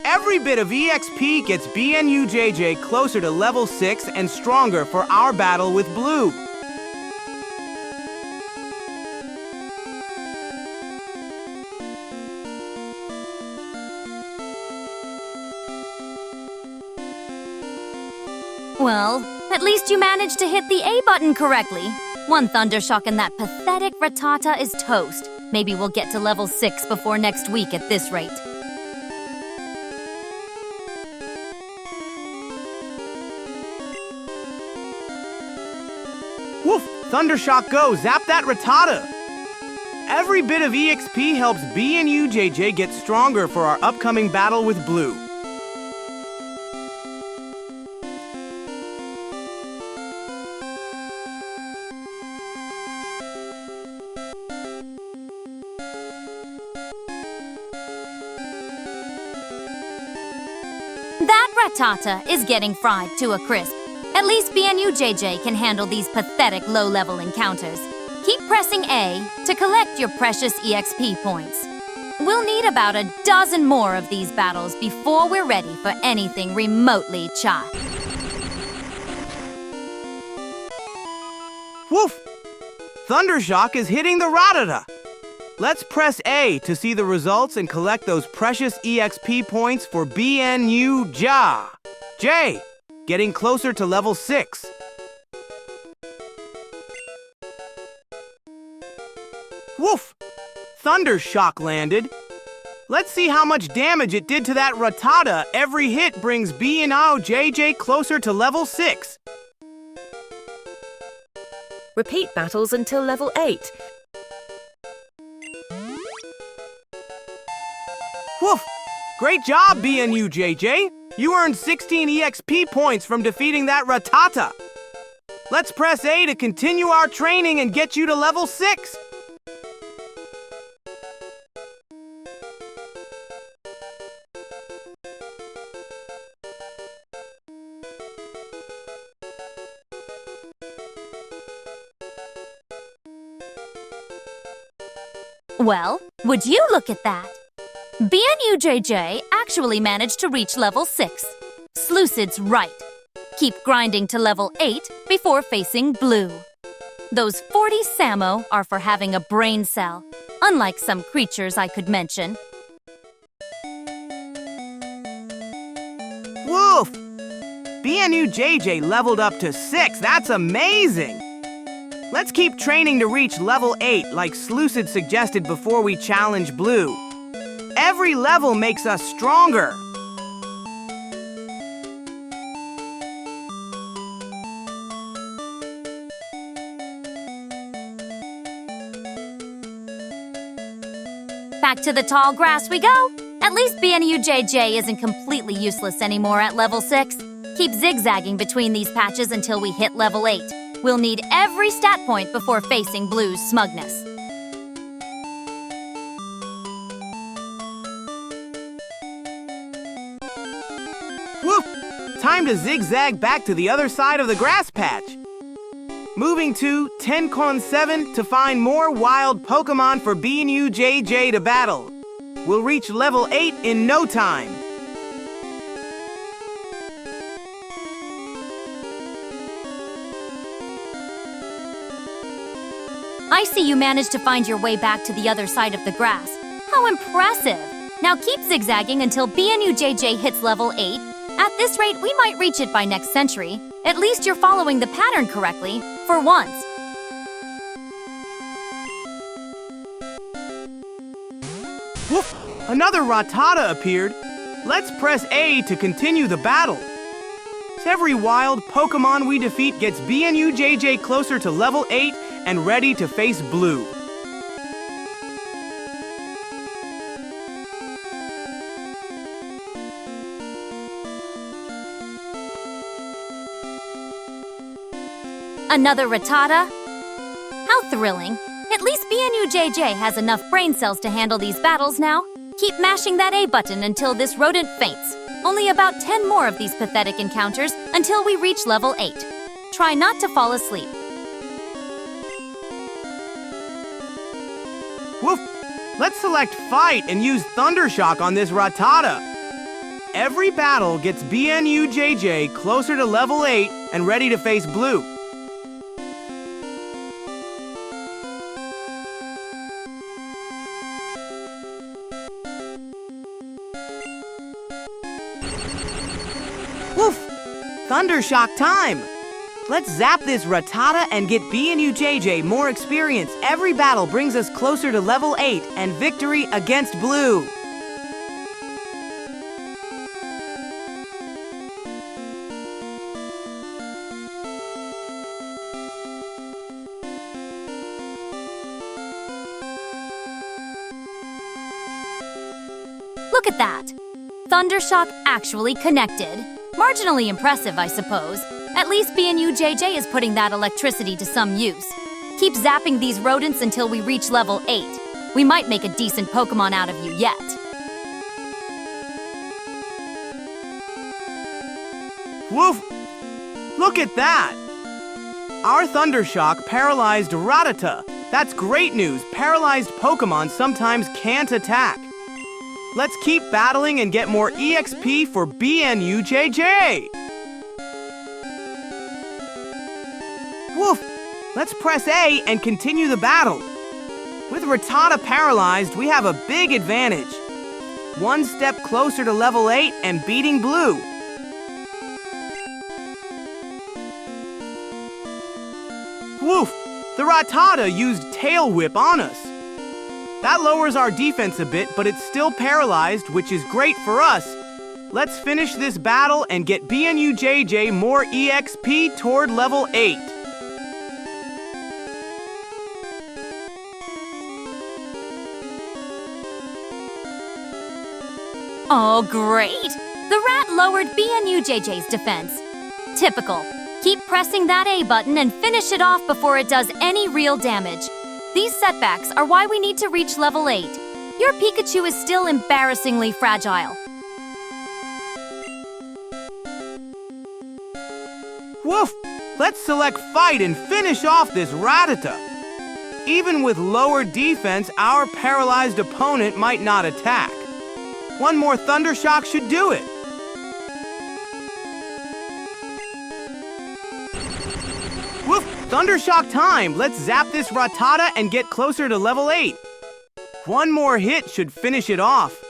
Every bit of EXP gets BNUJJ closer to level 6 and stronger for our battle with Blue. Well, at least you managed to hit the A button correctly. One Thundershock and that pathetic Rattata is toast. Maybe we'll get to level 6 before next week at this rate. Woof! Thundershock go! Zap that Rattata! Every bit of EXP helps BNUJJ get stronger for our upcoming battle with Blue. That Rattata is getting fried to a crisp. At least BNUJJ can handle these pathetic low-level encounters. Keep pressing A to collect your precious EXP points. We'll need about a dozen more of these battles before we're ready for anything remotely cha. Woof! Thundershock is hitting the Rattata. Let's press A to see the results and collect those precious EXP points for BNUJJ. Getting closer to level 6. Woof! Thundershock landed. Let's see how much damage it did to that Rattata. Every hit brings BNUJJ closer to level 6. Repeat battles until level 8. Woof! Great job, BNU JJ! You earned 16 EXP points from defeating that Rattata. Let's press A to continue our training and get you to level 6. Well, would you look at that? BNUJJ actually managed to reach level 6. Slucid's right. Keep grinding to level 8 before facing blue. Those 40 Samo are for having a brain cell, unlike some creatures I could mention. Woof! BNU JJ leveled up to 6. That's amazing! Let's keep training to reach level 8 like Slucid suggested before we challenge Blue. Every level makes us stronger. Back to the tall grass we go. At least BNUJJ isn't completely useless anymore at level 6. Keep zigzagging between these patches until we hit level 8. We'll need every stat point before facing Blue's smugness. Whoop! Time to zigzag back to the other side of the grass patch. Moving to Tencon 7 to find more wild Pokémon for BNU JJ to battle. We'll reach level 8 in no time. I see you managed to find your way back to the other side of the grass. How impressive! Now keep zigzagging until BNUJJ hits level 8. At this rate, we might reach it by next century. At least you're following the pattern correctly, for once. Woof! Another Rattata appeared. Let's press A to continue the battle. Every wild Pokémon we defeat gets BNU JJ closer to level 8 and ready to face Blue. Another Rattata? How thrilling. At least BNUJJ has enough brain cells to handle these battles now. Keep mashing that A button until this rodent faints. Only about 10 more of these pathetic encounters until we reach level 8. Try not to fall asleep. Woof! Let's select Fight and use Thundershock on this Rattata. Every battle gets BNU JJ closer to level 8 and ready to face Blue. Woof! Thundershock time! Let's zap this Rattata and get BNU JJ more experience. Every battle brings us closer to level 8 and victory against Blue. Look at that! Thundershock actually connected. Marginally impressive, I suppose. At least BNUJJ is putting that electricity to some use. Keep zapping these rodents until we reach level 8. We might make a decent Pokémon out of you yet. Woof! Look at that! Our Thundershock paralyzed Rattata. That's great news. Paralyzed Pokémon sometimes can't attack. Let's keep battling and get more EXP for BNU JJ! Woof! Let's press A and continue the battle. With Rattata paralyzed, we have a big advantage. One step closer to level 8 and beating Blue. Woof! The Rattata used Tail Whip on us. That lowers our defense a bit, but it's still paralyzed, which is great for us. Let's finish this battle and get BNU JJ more EXP toward level 8. Oh, great! The rat lowered BNUJJ's defense. Typical. Keep pressing that A button and finish it off before it does any real damage. These setbacks are why we need to reach level 8. Your Pikachu is still embarrassingly fragile. Woof! Let's select Fight and finish off this Rattata. Even with lower defense, our paralyzed opponent might not attack. One more Thunder Shock should do it. Woof! Thunder Shock time! Let's zap this Rattata and get closer to level 8. One more hit should finish it off.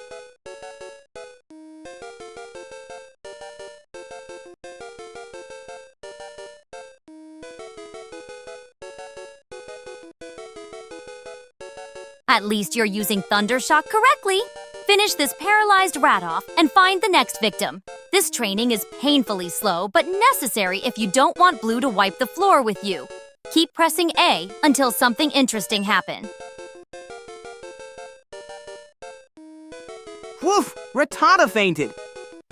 At least you're using Thunder Shock correctly. Finish this paralyzed rat off and find the next victim. This training is painfully slow, but necessary if you don't want Blue to wipe the floor with you. Keep pressing A until something interesting happens. Woof! Rattata fainted.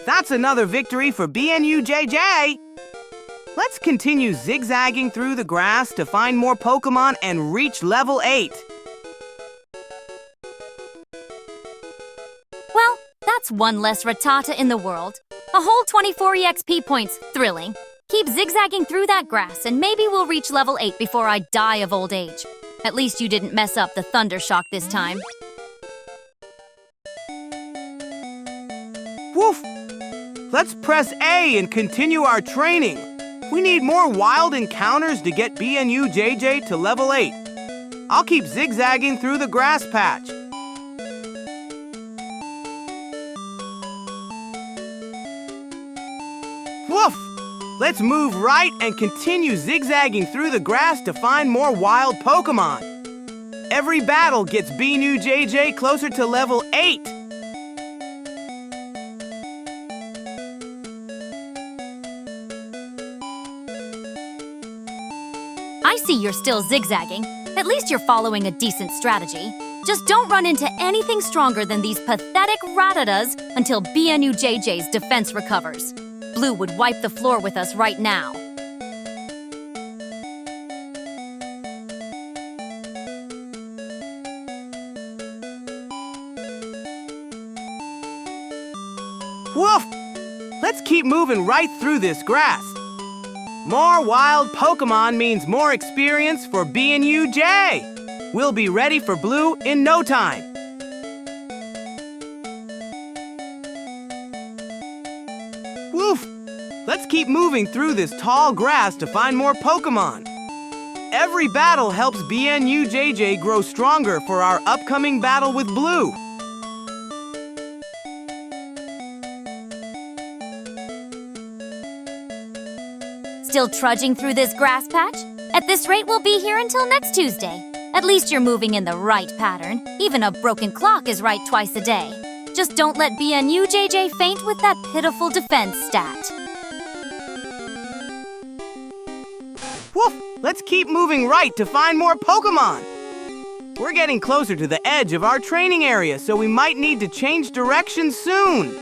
That's another victory for BNUJJ. Let's continue zigzagging through the grass to find more Pokémon and reach level 8. Well, that's one less Rattata in the world. A whole 24 EXP points. Thrilling. Keep zigzagging through that grass and maybe we'll reach level 8 before I die of old age. At least you didn't mess up the Thunder Shock this time. Woof! Let's press A and continue our training. We need more wild encounters to get BNUJJ to level 8. I'll keep zigzagging through the grass patch. Woof! Let's move right and continue zigzagging through the grass to find more wild Pokémon. Every battle gets BNUJJ closer to level 8. I see you're still zigzagging. At least you're following a decent strategy. Just don't run into anything stronger than these pathetic Rattatas until BNUJJ's defense recovers. Blue would wipe the floor with us right now. Woof! Let's keep moving right through this grass. More wild Pokémon means more experience for BNUJ. We'll be ready for Blue in no time. Woof! Let's keep moving through this tall grass to find more Pokémon. Every battle helps BNUJJ grow stronger for our upcoming battle with Blue. Still trudging through this grass patch? At this rate, we'll be here until next Tuesday. At least you're moving in the right pattern. Even a broken clock is right twice a day. Just don't let BNUJJ faint with that pitiful defense stat. Woof! Let's keep moving right to find more Pokémon. We're getting closer to the edge of our training area, so we might need to change direction soon.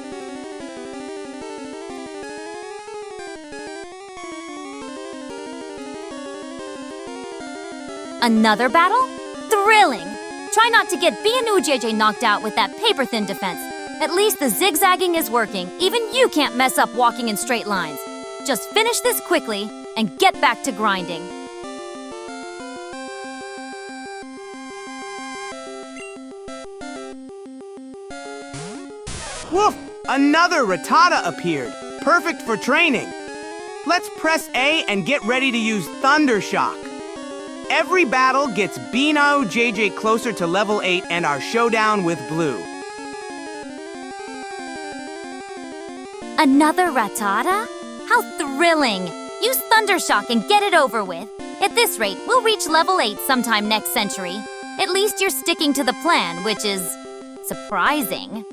Another battle? Thrilling! Try not to get BNUJJ knocked out with that paper-thin defense. At least the zigzagging is working. Even you can't mess up walking in straight lines. Just finish this quickly and get back to grinding. Woof! Another Rattata appeared. Perfect for training. Let's press A and get ready to use Thunder Shock. Every battle gets BNUJJ closer to level 8 and our showdown with Blue. Another Rattata? How thrilling! Use Thunder Shock and get it over with. At this rate, we'll reach level 8 sometime next century. At least you're sticking to the plan, which is surprising.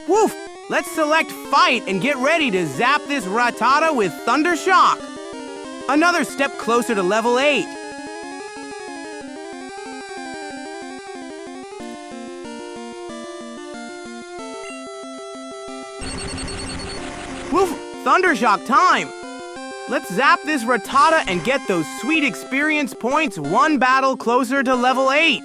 Woof! Let's select Fight and get ready to zap this Rattata with Thunder Shock. Another step closer to level 8. Woof! Thundershock time! Let's zap this Rattata and get those sweet experience points one battle closer to level 8.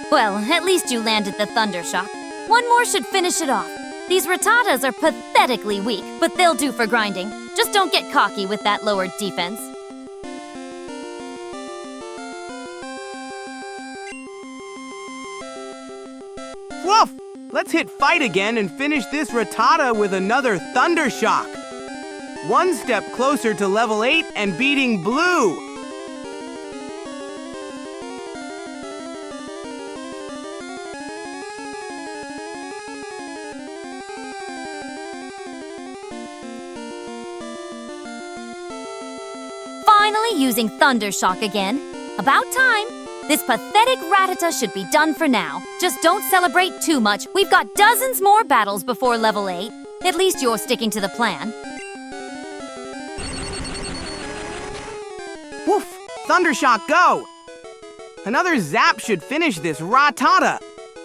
Well, at least you landed the Thundershock. One more should finish it off. These Rattatas are pathetically weak, but they'll do for grinding. Just don't get cocky with that lowered defense. Woof! Let's hit fight again and finish this Rattata with another Thundershock. One step closer to level 8 and beating Blue. Finally using Thundershock again. About time. This pathetic Rattata should be done for now. Just don't celebrate too much. We've got dozens more battles before level 8. At least you're sticking to the plan. Woof! Thundershock, go! Another zap should finish this Rattata.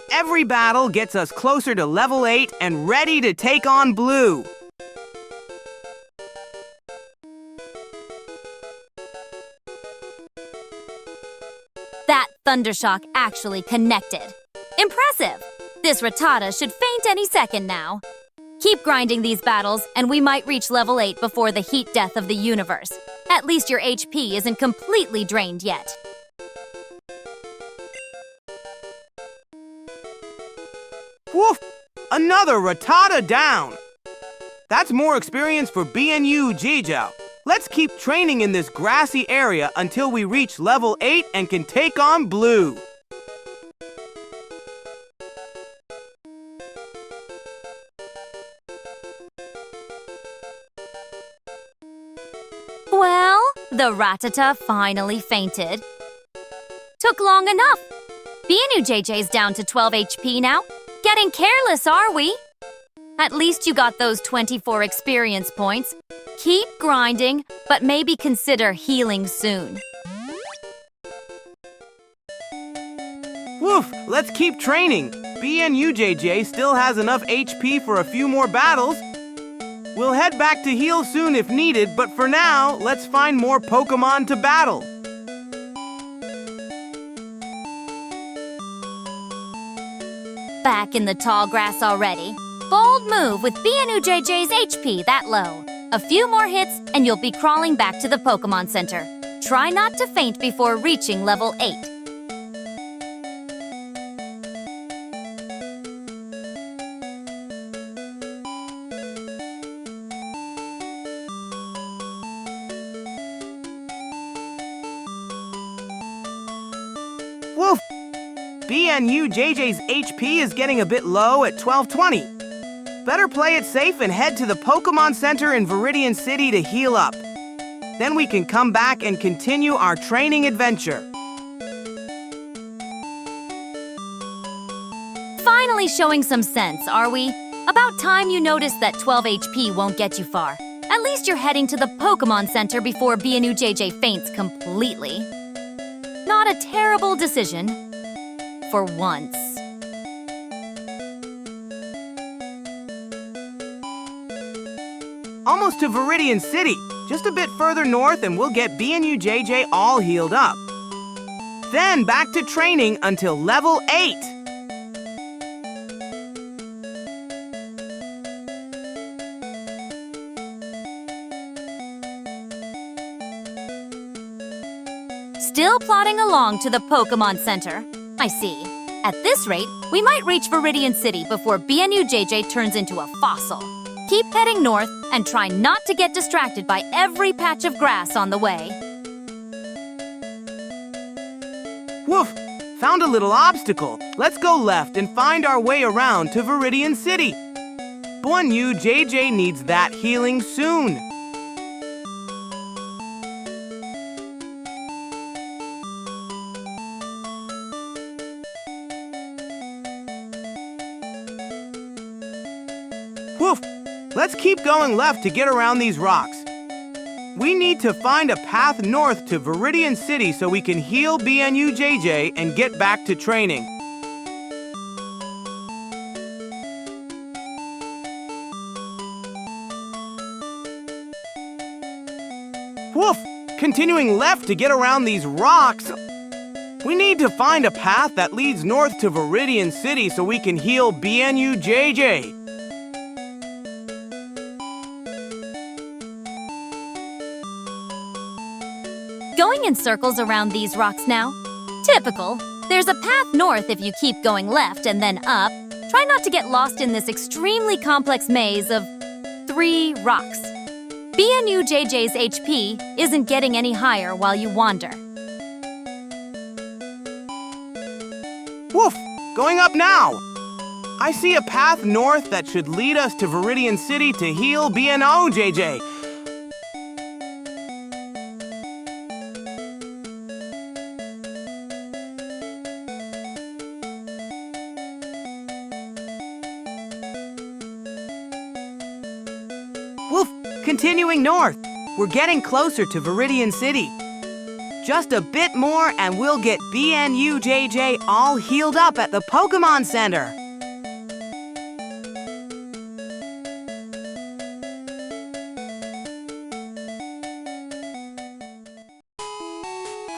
Every battle gets us closer to level 8 and ready to take on Blue. That Thundershock actually connected. Impressive! This Rattata should faint any second now. Keep grinding these battles, and we might reach level 8 before the heat death of the universe. At least your HP isn't completely drained yet. Woof! Another Rattata down! That's more experience for BNU Jijao. Let's keep training in this grassy area until we reach level 8 and can take on Blue. Well, the Rattata finally fainted. Took long enough. BNU JJ's down to 12 HP now. Getting careless, are we? At least you got those 24 experience points. Keep grinding, but maybe consider healing soon. Woof! Let's keep training. BNU JJ still has enough HP for a few more battles. We'll head back to heal soon if needed, but for now, let's find more Pokémon to battle. Back in the tall grass already. Bold move with BNU JJ's HP that low. A few more hits and you'll be crawling back to the Pokémon Center. Try not to faint before reaching level 8. Woof! BNU JJ's HP is getting a bit low at 1220. Better play it safe and head to the Pokémon Center in Viridian City to heal up. Then we can come back and continue our training adventure. Finally showing some sense, are we? About time you noticed that 12 HP won't get you far. At least you're heading to the Pokémon Center before BNU JJ faints completely. Not a terrible decision. For once. Almost to Viridian City. Just a bit further north and we'll get BNU JJ all healed up. Then back to training until level 8. Still plodding along to the Pokémon Center. I see. At this rate, we might reach Viridian City before BNU JJ turns into a fossil. Keep heading north and try not to get distracted by every patch of grass on the way. Woof! Found a little obstacle. Let's go left and find our way around to Viridian City. BNU JJ needs that healing soon. Woof! Let's keep going left to get around these rocks. We need to find a path north to Viridian City so we can heal BNUJJ and get back to training. Woof! Continuing left to get around these rocks. We need to find a path that leads north to Viridian City so we can heal BNUJJ. Going in circles around these rocks now? Typical. There's a path north if you keep going left and then up. Try not to get lost in this extremely complex maze of 3 rocks. BNUJJ's HP isn't getting any higher while you wander. Woof! Going up now! I see a path north that should lead us to Viridian City to heal BNOJJ. Woof! Continuing north. We're getting closer to Viridian City. Just a bit more and we'll get BNUJJ all healed up at the Pokémon Center.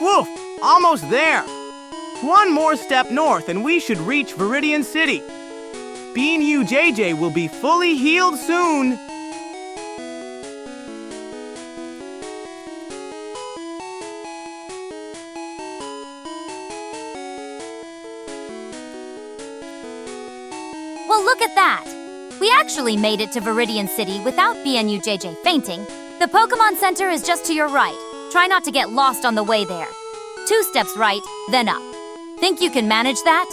Woof! Almost there. One more step north and we should reach Viridian City. BNUJJ will be fully healed soon. Well, look at that! We actually made it to Viridian City without BNUJJ fainting. The Pokémon Center is just to your right. Try not to get lost on the way there. 2 steps right, then up. Think you can manage that?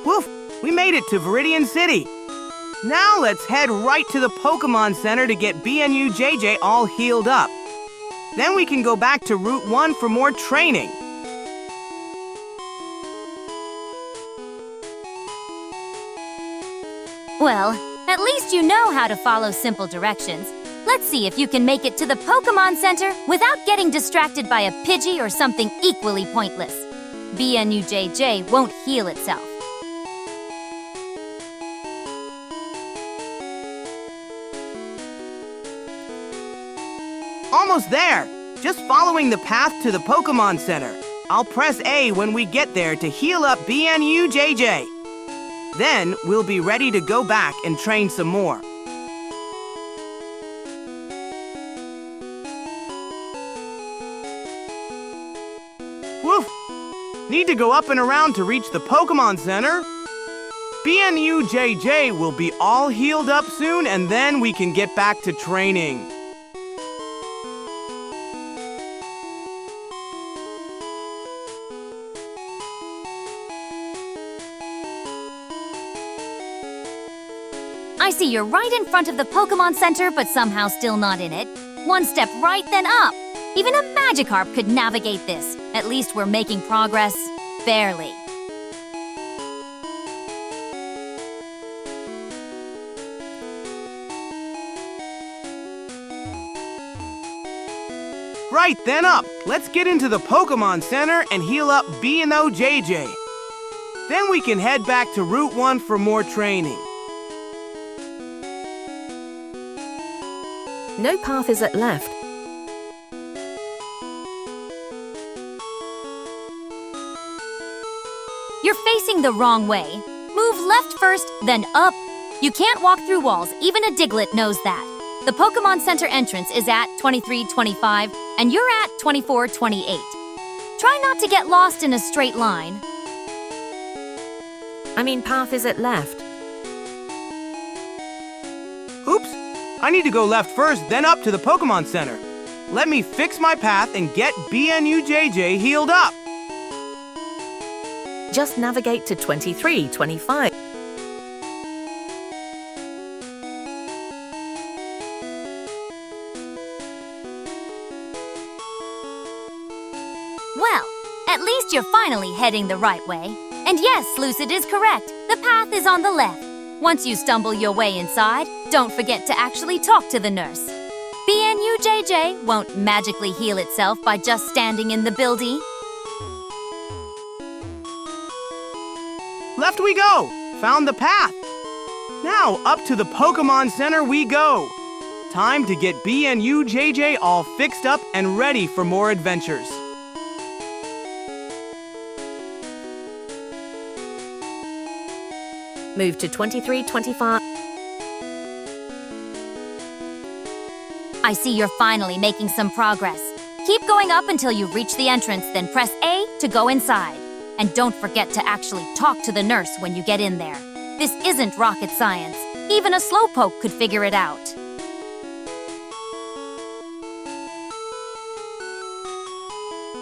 Woof! We made it to Viridian City. Now let's head right to the Pokémon Center to get BNUJJ all healed up. Then we can go back to Route 1 for more training. Well, at least you know how to follow simple directions. Let's see if you can make it to the Pokémon Center without getting distracted by a Pidgey or something equally pointless. BNUJJ won't heal itself. Almost there! Just following the path to the Pokémon Center. I'll press A when we get there to heal up BNUJJ. Then we'll be ready to go back and train some more. Woof! Need to go up and around to reach the Pokémon Center. BNUJJ will be all healed up soon and then we can get back to training. I see you're right in front of the Pokémon Center, but somehow still not in it. 1 step right, then up. Even a Magikarp could navigate this. At least we're making progress. Barely. Right, then up. Let's get into the Pokémon Center and heal up BNOJJ. Then we can head back to Route 1 for more training. No path is at left. You're facing the wrong way. Move left first, then up. You can't walk through walls, even a Diglett knows that. The Pokémon Center entrance is at 2325, and you're at 2428. Try not to get lost in a straight line. Path is at left. Oops! I need to go left first, then up to the Pokémon Center. Let me fix my path and get BNUJJ healed up. Just navigate to 2325. Well, at least you're finally heading the right way. And yes, Lucid is correct. The path path is on the left. Once you stumble your way inside, don't forget to actually talk to the nurse. BNUJJ won't magically heal itself by just standing in the building. Left we go! Found the path! Now up to the Pokémon Center we go! Time to get BNUJJ all fixed up and ready for more adventures. Move to 2325. I see you're finally making some progress. Keep going up until you reach the entrance, then press A to go inside. And don't forget to actually talk to the nurse when you get in there. This isn't rocket science. Even a slowpoke could figure it out.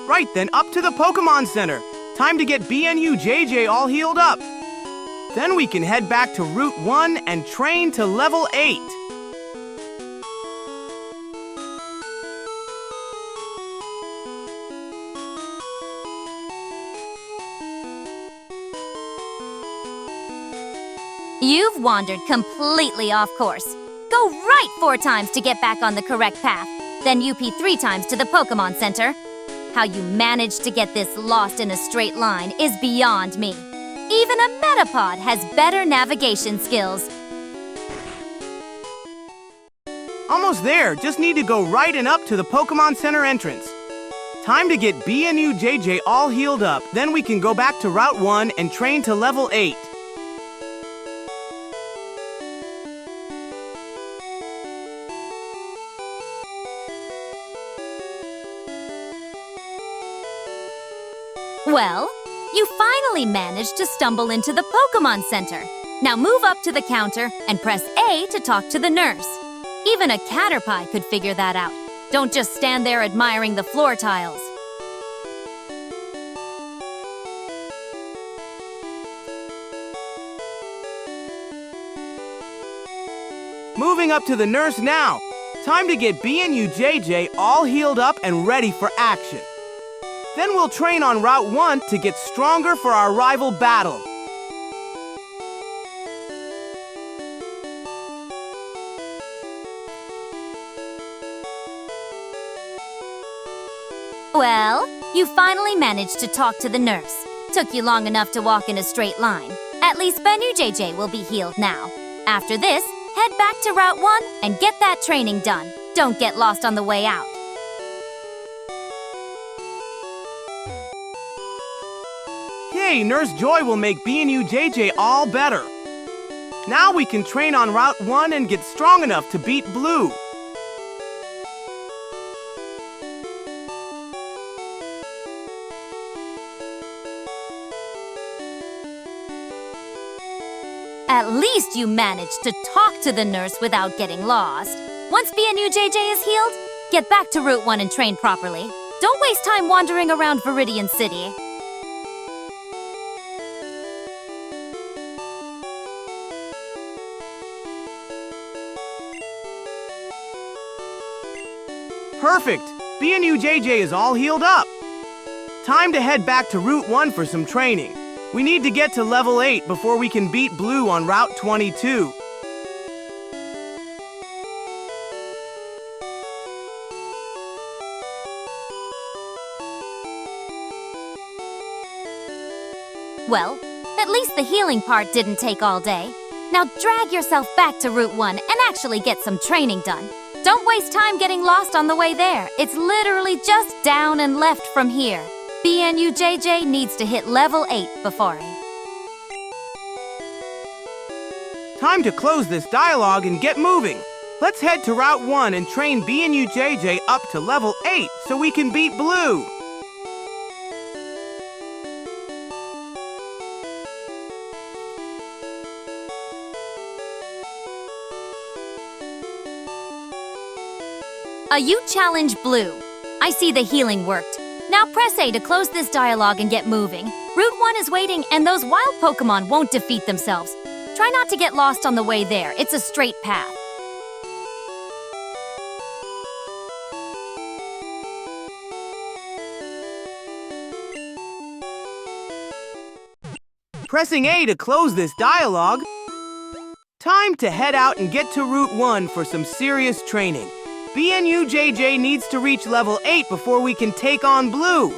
Right then, up to the Pokémon Center. Time to get BNUJJ all healed up. Then we can head back to Route 1 and train to level 8. You've wandered completely off course. Go right 4 times to get back on the correct path. Then UP 3 times to the Pokémon Center. How you managed to get this lost in a straight line is beyond me. Even a Metapod has better navigation skills. Almost there, just need to go right and up to the Pokémon Center entrance. Time to get BNUJJ all healed up, then we can go back to Route 1 and train to level 8. Well, you finally managed to stumble into the Pokémon Center. Now move up to the counter and press A to talk to the nurse. Even a Caterpie could figure that out. Don't just stand there admiring the floor tiles. Moving up to the nurse now. Time to get BNUJJ all healed up and ready for action. Then we'll train on Route 1 to get stronger for our rival battle. Well, you finally managed to talk to the nurse. Took you long enough to walk in a straight line. At least BNUJJ will be healed now. After this, head back to Route 1 and get that training done. Don't get lost on the way out. Yay, Nurse Joy will make BNUJJ all better. Now we can train on Route 1 and get strong enough to beat Blue. At least you managed to talk to the nurse without getting lost. Once BNUJJ is healed, get back to Route 1 and train properly. Don't waste time wandering around Viridian City. Perfect! BNUJJ is all healed up. Time to head back to Route 1 for some training. We need to get to level 8 before we can beat Blue on Route 22. Well, at least the healing part didn't take all day. Now drag yourself back to Route 1 and actually get some training done. Don't waste time getting lost on the way there. It's literally just down and left from here. BNUJJ needs to hit level 8 before it. Time to close this dialogue and get moving. Let's head to Route 1 and train BNUJJ up to level 8 so we can beat Blue. You challenge Blue. I see the healing worked. Now press A to close this dialogue and get moving. Route 1 is waiting, and those wild Pokémon won't defeat themselves. Try not to get lost on the way there. It's a straight path. Pressing A to close this dialogue. Time to head out and get to Route 1 for some serious training. BNUJJ needs to reach level 8 before we can take on Blue.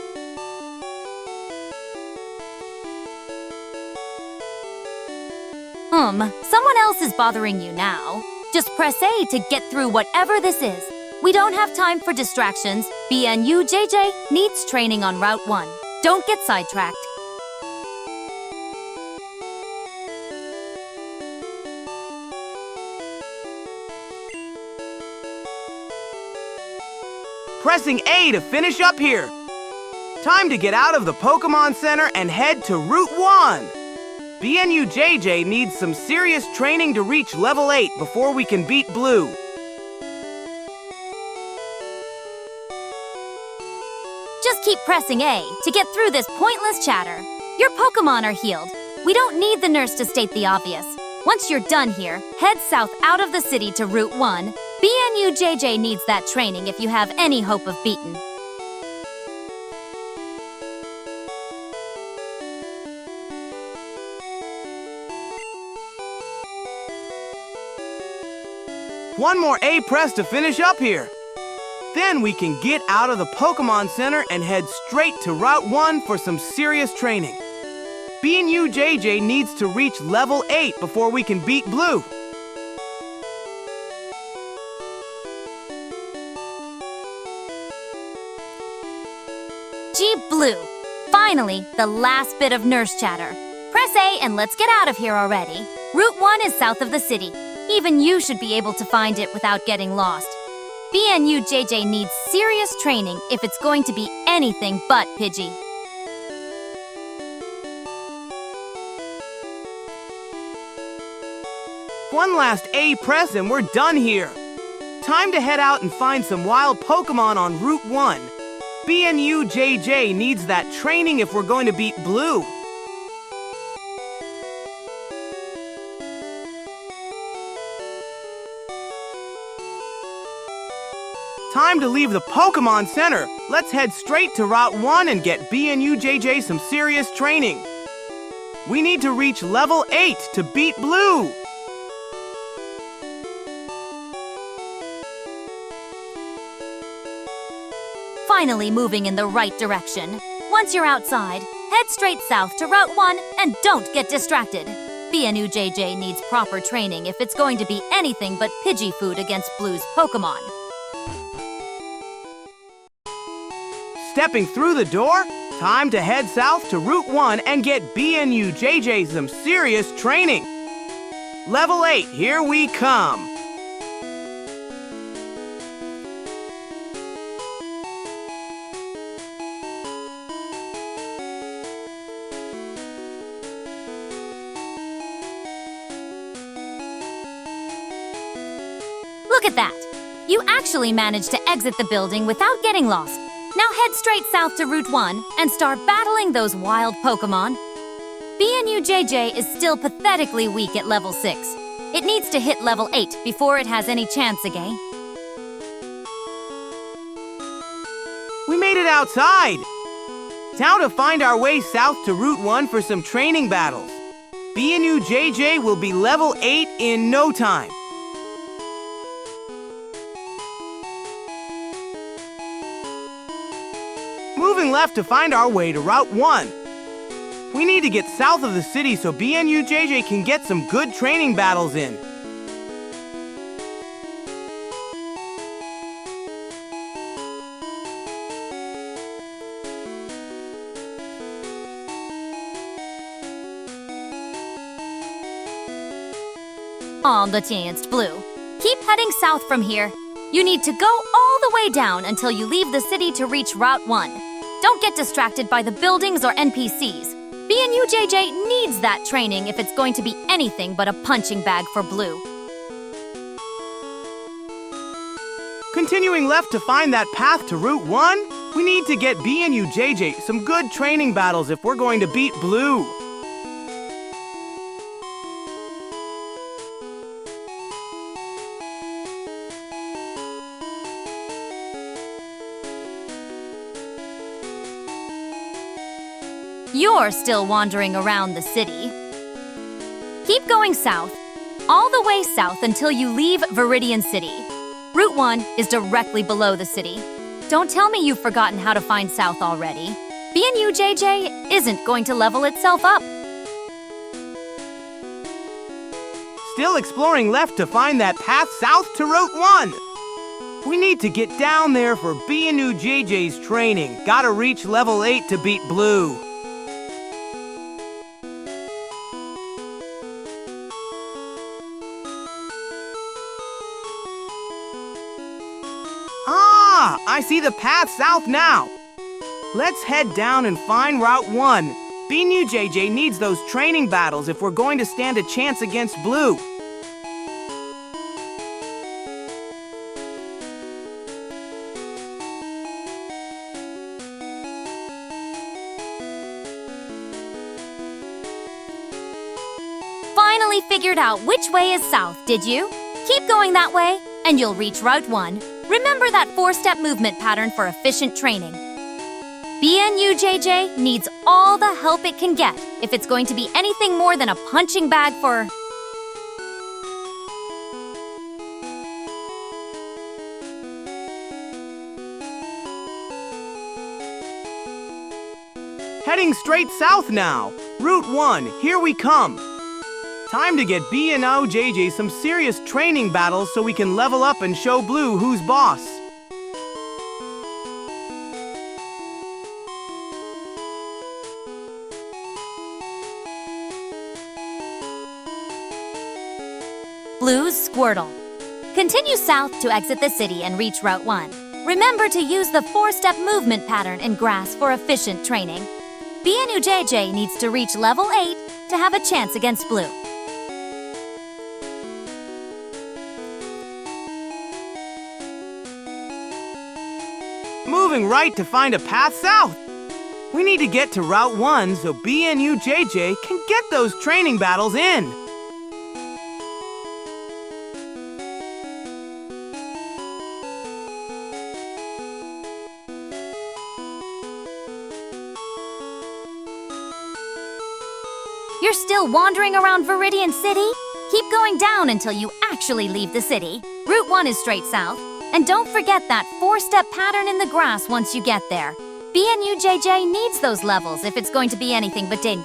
Someone else is bothering you now. Just press A to get through whatever this is. We don't have time for distractions. BNUJJ needs training on Route 1. Don't get sidetracked. Pressing A to finish up here. Time to get out of the Pokémon Center and head to Route 1. BNUJJ needs some serious training to reach level 8 before we can beat Blue. Just keep pressing A to get through this pointless chatter. Your Pokémon are healed. We don't need the nurse to state the obvious. Once you're done here, head south out of the city to Route 1. BNUJJ needs that training if you have any hope of beating. One more A press to finish up here. Then we can get out of the Pokémon Center and head straight to Route 1 for some serious training. BNUJJ needs to reach level 8 before we can beat Blue. Gee, Blue. Finally, the last bit of nurse chatter. Press A and let's get out of here already. Route 1 is south of the city. Even you should be able to find it without getting lost. BNUJJ needs serious training if it's going to be anything but Pidgey. One last A press and we're done here. Time to head out and find some wild Pokémon on Route 1. BNUJJ needs that training if we're going to beat Blue. Time to leave the Pokémon Center. Let's head straight to Route 1 and get BNUJJ some serious training. We need to reach level 8 to beat Blue. Finally moving in the right direction. Once you're outside, head straight south to Route 1 and don't get distracted. BNUJJ needs proper training if it's going to be anything but Pidgey food against Blue's Pokémon. Stepping through the door, time to head south to Route 1 and get BNUJJ some serious training. Level 8, here we come. Look at that! You actually managed to exit the building without getting lost. Now head straight south to Route 1 and start battling those wild Pokémon. BNUJJ is still pathetically weak at level 6. It needs to hit level 8 before it has any chance again. We made it outside! Now to find our way south to Route 1 for some training battles. BNUJJ will be level 8 in no time. Moving left to find our way to Route 1. We need to get south of the city so BNUJJ can get some good training battles in. On the chance, Blue. Keep heading south from here. You need to go all the way down until you leave the city to reach Route 1. Don't get distracted by the buildings or NPCs. BNUJJ needs that training if it's going to be anything but a punching bag for Blue. Continuing left to find that path to Route 1, we need to get BNUJJ some good training battles if we're going to beat Blue. You're still wandering around the city. Keep going south, all the way south until you leave Viridian City. Route 1 is directly below the city. Don't tell me you've forgotten how to find south already. B&U JJ isn't going to level itself up. Still exploring left to find that path south to Route 1. We need to get down there for B&U JJ's training. Gotta reach level 8 to beat Blue. Ah, I see the path south now. Let's head down and find Route 1. B&U JJ needs those training battles if we're going to stand a chance against Blue. Finally figured out which way is south, did you? Keep going that way, and you'll reach Route 1. Remember that 4-step movement pattern for efficient training. B&U JJ needs all the help it can get if it's going to be anything more than a punching bag for... Heading straight south now. Route 1, here we come. Time to get B&U JJ some serious training battles so we can level up and show Blue who's boss. Blue's Squirtle. Continue south to exit the city and reach Route 1. Remember to use the 4-step movement pattern in grass for efficient training. B&U JJ needs to reach level 8 to have a chance against Blue. Moving right to find a path south. We need to get to Route 1 so B&U JJ can get those training battles in. You're still wandering around Viridian City? Keep going down until you actually leave the city. Route 1 is straight south. And don't forget that 4-step pattern in the grass once you get there. B&U JJ needs those levels if it's going to be anything but ding.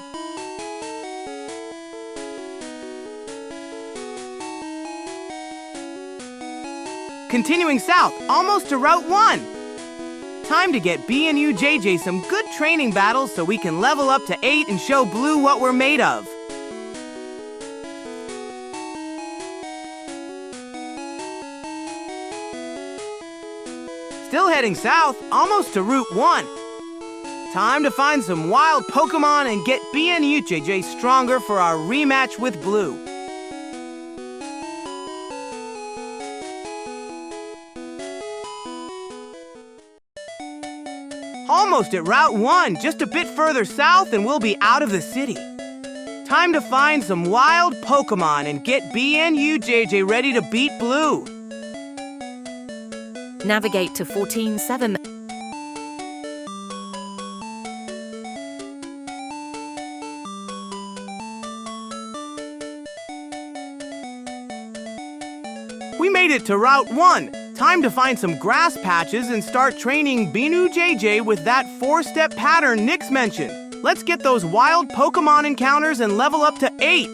Continuing south, almost to Route 1. Time to get B&U JJ some good training battles so we can level up to 8 and show Blue what we're made of. Still heading south, almost to Route 1. Time to find some wild Pokémon and get B&U JJ stronger for our rematch with Blue. Almost at Route 1, just a bit further south and we'll be out of the city. Time to find some wild Pokémon and get B&U JJ ready to beat Blue. Navigate to 14.7. We made it to Route 1. Time to find some grass patches and start training B&U JJ with that 4-step pattern Nyx mentioned. Let's get those wild Pokémon encounters and level up to 8.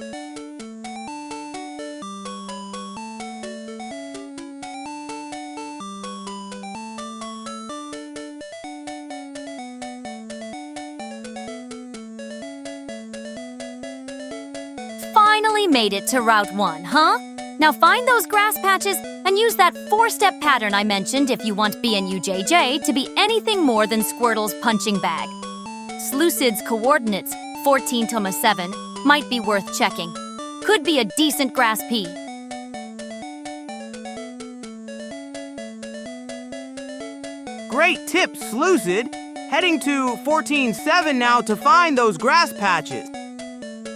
Finally made it to Route 1, huh? Now find those grass patches and use that 4-step pattern I mentioned if you want B&U JJ to be anything more than Squirtle's punching bag. Slucid's coordinates, 14,7, might be worth checking. Could be a decent grass pea. Great tip, Slucid. Heading to 14.7 now to find those grass patches.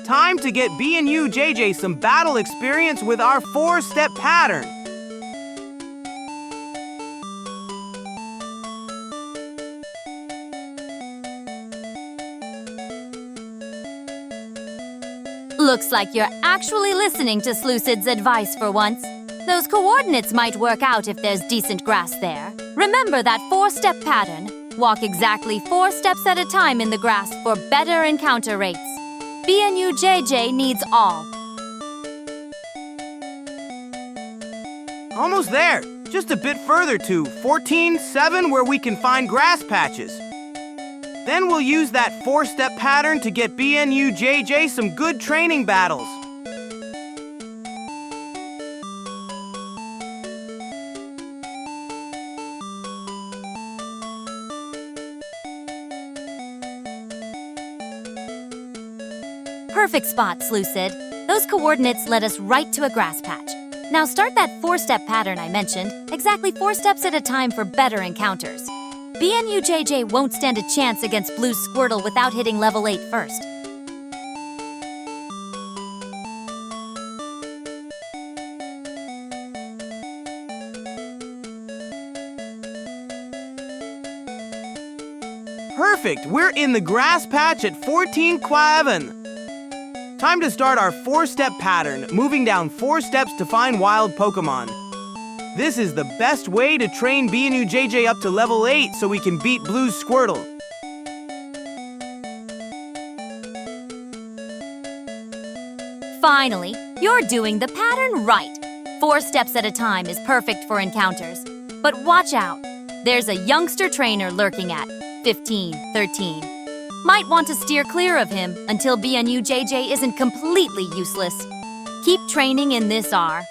Time to get B&U JJ some battle experience with our 4-step pattern. Looks like you're actually listening to Slucid's advice for once. Those coordinates might work out if there's decent grass there. Remember that 4-step pattern. Walk exactly 4 steps at a time in the grass for better encounter rates. BNUJJ needs all. Almost there. Just a bit further to 14-7 where we can find grass patches. Then we'll use that 4-step pattern to get BNUJJ some good training battles. Perfect spot, Slucid. Those coordinates led us right to a grass patch. Now start that 4-step pattern I mentioned, exactly 4 steps at a time for better encounters. BNUJJ won't stand a chance against Blue Squirtle without hitting level 8 first. Perfect! We're in the grass patch at 14-7. Time to start our 4-step pattern, moving down 4 steps to find wild Pokémon. This is the best way to train BNUJJ up to level 8 so we can beat Blue Squirtle. Finally, you're doing the pattern right. 4 steps at a time is perfect for encounters. But watch out, there's a youngster trainer lurking at 15-13. Might want to steer clear of him until BNUJJ isn't completely useless. Keep training in this R.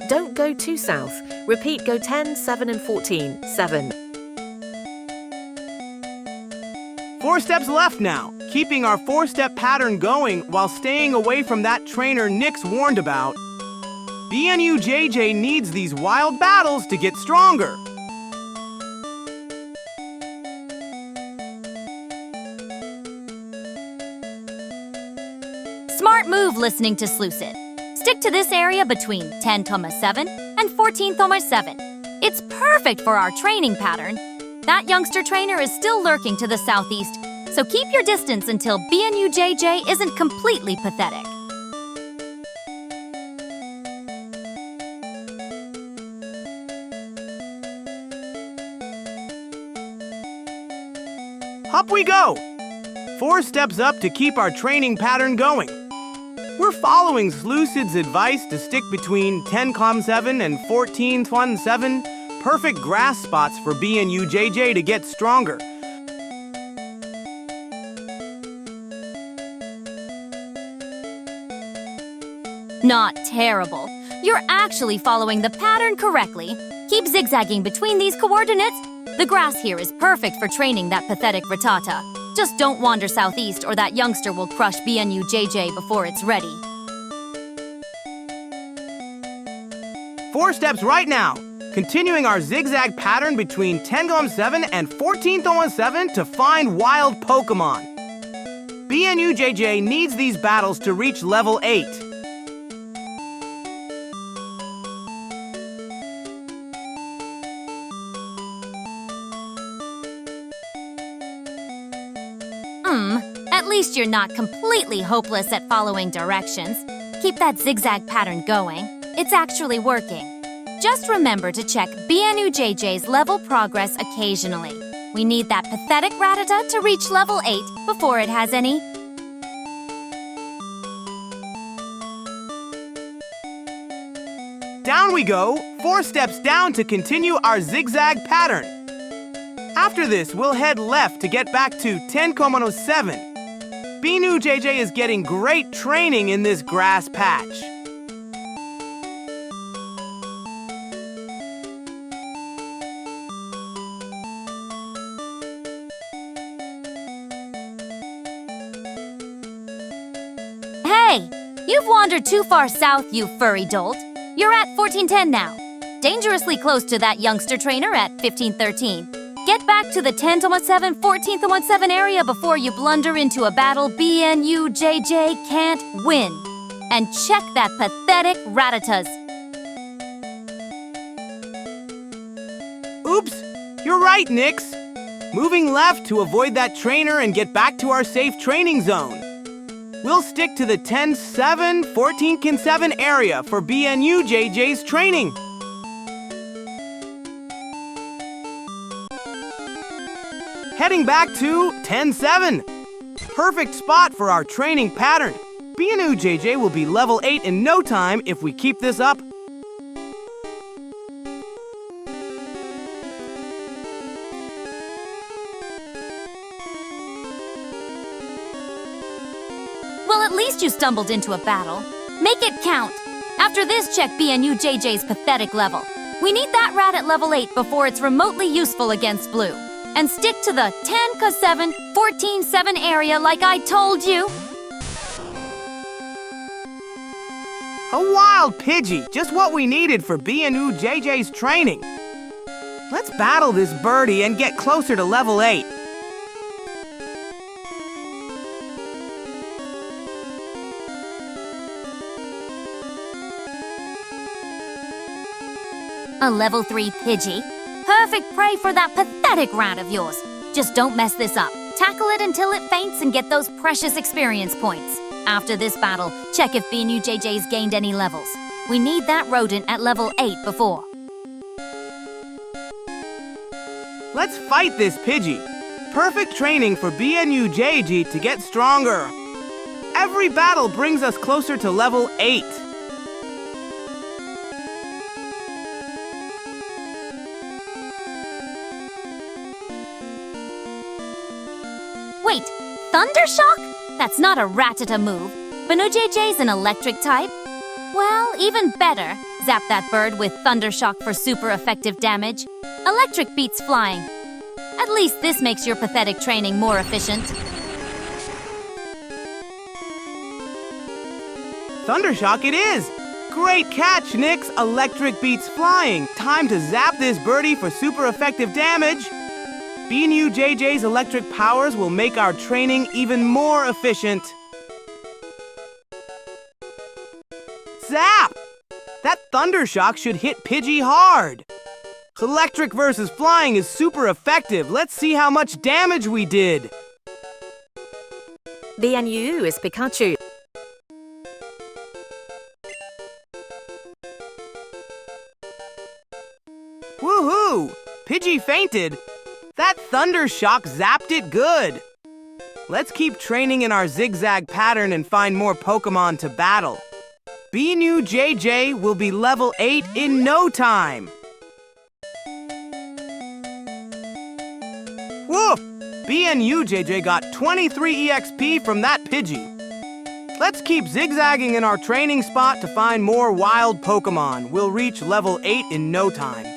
Don't go too south. Repeat, go 10, 7 and 14, 7. 4 steps left now, keeping our 4-step pattern going while staying away from that trainer Nyx warned about. BNUJJ needs these wild battles to get stronger. Smart move listening to Slucid. Stick to this area between 10-7 and 14-7. It's perfect for our training pattern. That youngster trainer is still lurking to the southeast, so keep your distance until BNUJJ isn't completely pathetic. Up we go! 4 steps up to keep our training pattern going. We're following Slucid's advice to stick between 10-7 and 14-7, perfect grass spots for BNUJJ to get stronger. Not terrible. You're actually following the pattern correctly. Keep zigzagging between these coordinates. The grass here is perfect for training that pathetic Rattata. Just don't wander southeast or that youngster will crush BNUJJ before it's ready. 4 steps right now, continuing our zigzag pattern between 10-7 and 14-7 to find wild Pokémon. BNUJJ needs these battles to reach level 8. At least you're not completely hopeless at following directions. Keep that zigzag pattern going. It's actually working. Just remember to check BNUJJ's level progress occasionally. We need that pathetic Rattata to reach level 8 before it has any. Down we go, 4 steps down to continue our zigzag pattern. After this, we'll head left to get back to 10-7. BNUJJ is getting great training in this grass patch. Hey! You've wandered too far south, you furry dolt. You're at 14-10 now. Dangerously close to that youngster trainer at 15-13. Get back to the 10-7, 14-7 area before you blunder into a battle BNUJJ can't win. And check that pathetic Rattatas. Oops, you're right, Nyx. Moving left to avoid that trainer and get back to our safe training zone. We'll stick to the 10-7, 14-7 area for BNUJJ's training. Heading back to 10-7. Perfect spot for our training pattern. BNUJJ will be level 8 in no time if we keep this up. Well, at least you stumbled into a battle. Make it count. After this, check BNUJJ's pathetic level. We need that rat at level 8 before it's remotely useful against Blue. And stick to the 10-7, 14-7 area like I told you. A wild Pidgey, just what we needed for BNUJJ's training. Let's battle this birdie and get closer to level 8. A level 3 Pidgey. Perfect prey for that pathetic rat of yours. Just don't mess this up. Tackle it until it faints and get those precious experience points. After this battle, check if BNUJJ's gained any levels. We need that rodent at level 8 before. Let's fight this Pidgey. Perfect training for BNUJJ to get stronger. Every battle brings us closer to level 8. Wait, Thundershock? That's not a Rattata move. BNUJJ's an electric type. Well, even better. Zap that bird with Thundershock for super effective damage. Electric beats flying. At least this makes your pathetic training more efficient. Thundershock it is! Great catch, Nyx! Electric beats flying. Time to zap this birdie for super effective damage. BNUJJ's electric powers will make our training even more efficient. Zap! That Thundershock should hit Pidgey hard. Electric versus flying is super effective. Let's see how much damage we did. BNU is Pikachu. Woohoo! Pidgey fainted. That Thundershock zapped it good. Let's keep training in our zigzag pattern and find more Pokémon to battle. BNUJJ will be level 8 in no time. Woof! BNUJJ got 23 EXP from that Pidgey. Let's keep zigzagging in our training spot to find more wild Pokémon. We'll reach level 8 in no time.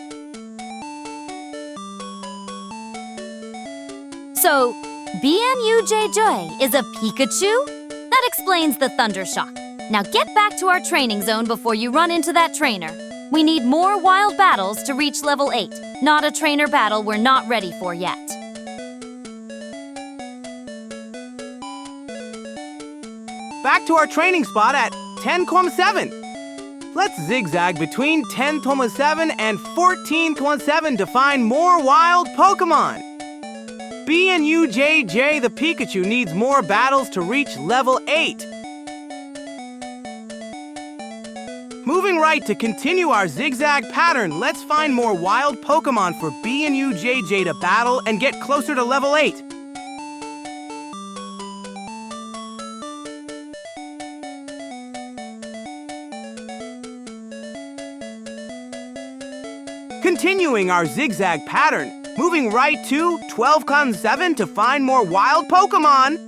So, BNUJJ is a Pikachu? That explains the Thundershock. Now get back to our training zone before you run into that trainer. We need more wild battles to reach level 8, not a trainer battle we're not ready for yet. Back to our training spot at 10-7. Let's zigzag between 10-7 and 14-7 to find more wild Pokémon. BNUJJ the Pikachu needs more battles to reach level 8. Moving right to continue our zigzag pattern, let's find more wild Pokémon for BNUJJ to battle and get closer to level 8. Continuing our zigzag pattern, moving right to 12-7 to find more wild Pokémon.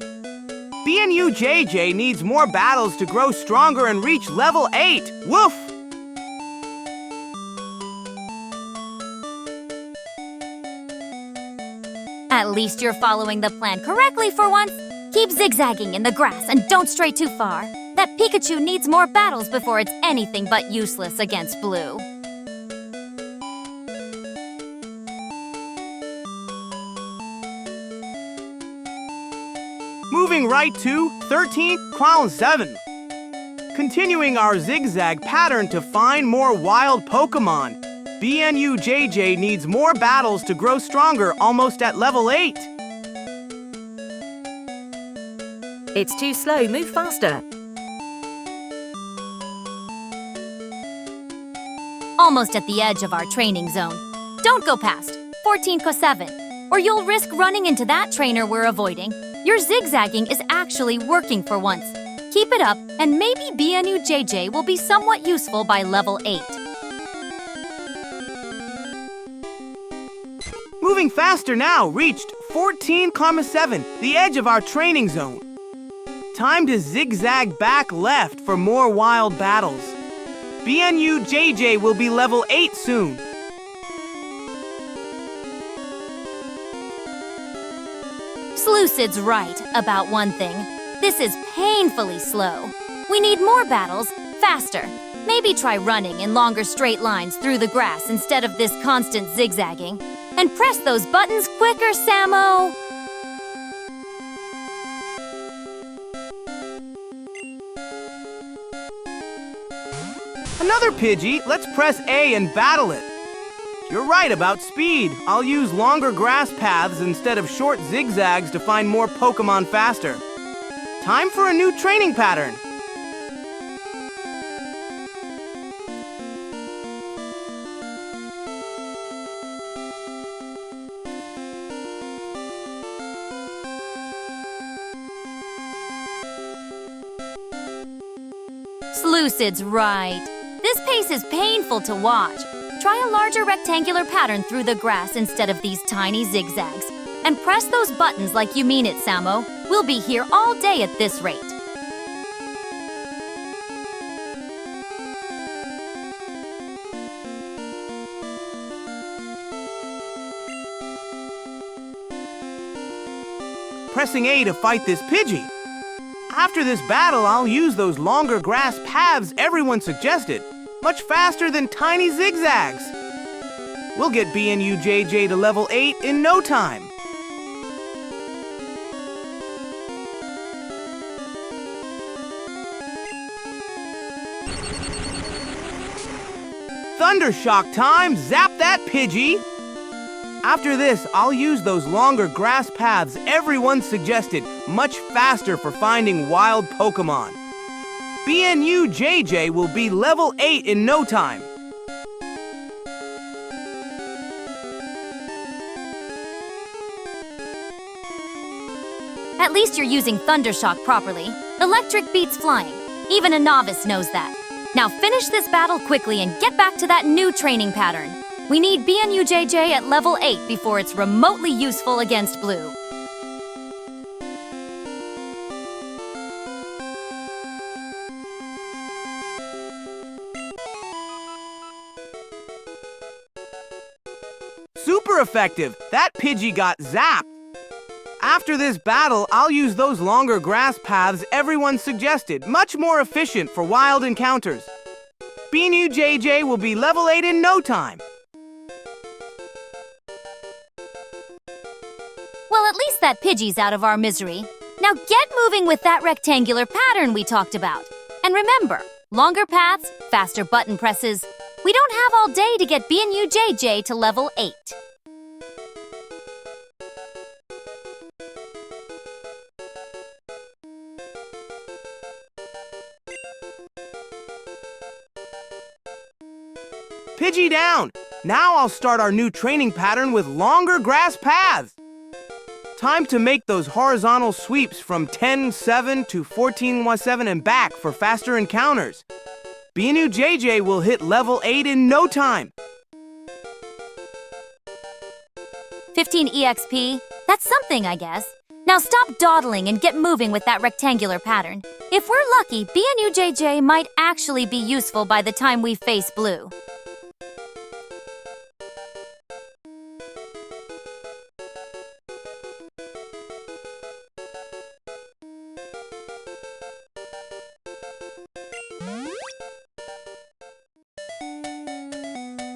BNUJJ needs more battles to grow stronger and reach level 8. Woof! At least you're following the plan correctly for once. Keep zigzagging in the grass and don't stray too far. That Pikachu needs more battles before it's anything but useless against Blue. Moving right to 13-7. Continuing our zigzag pattern to find more wild Pokémon. BNUJJ needs more battles to grow stronger, almost at level 8. It's too slow, move faster. Almost at the edge of our training zone. Don't go past 14.7, or you'll risk running into that trainer we're avoiding. Your zigzagging is actually working for once. Keep it up, and maybe BNUJJ will be somewhat useful by level 8. Moving faster now, reached 14.7, the edge of our training zone. Time to zigzag back left for more wild battles. BNUJJ will be level 8 soon. Slucid's right about one thing. This is painfully slow. We need more battles, faster. Maybe try running in longer straight lines through the grass instead of this constant zigzagging. And press those buttons quicker, Samo! Another Pidgey, let's press A and battle it. You're right about speed. I'll use longer grass paths instead of short zigzags to find more Pokémon faster. Time for a new training pattern. Slucid's right. This pace is painful to watch. Try a larger rectangular pattern through the grass instead of these tiny zigzags. And press those buttons like you mean it, Samo. We'll be here all day at this rate. Pressing A to fight this Pidgey. After this battle, I'll use those longer grass paths everyone suggested. Much faster than tiny zigzags. We'll get BNUJJ to level 8 in no time. Thundershock time! Zap that Pidgey! After this, I'll use those longer grass paths everyone suggested, much faster for finding wild Pokémon. BNUJJ will be level 8 in no time. At least you're using Thundershock properly. Electric beats flying. Even a novice knows that. Now finish this battle quickly and get back to that new training pattern. We need BNUJJ at level 8 before it's remotely useful against Blue. Super effective! That Pidgey got zapped! After this battle, I'll use those longer grass paths everyone suggested, much more efficient for wild encounters. BNUJJ will be level 8 in no time. Well, at least that Pidgey's out of our misery. Now get moving with that rectangular pattern we talked about. And remember, longer paths, faster button presses. We don't have all day to get BNUJJ to level 8. Pidgey down! Now I'll start our new training pattern with longer grass paths. Time to make those horizontal sweeps from 10.7 to 14.7 and back for faster encounters. BNUJJ will hit level 8 in no time. 15 EXP? That's something, I guess. Now stop dawdling and get moving with that rectangular pattern. If we're lucky, BNUJJ might actually be useful by the time we face Blue.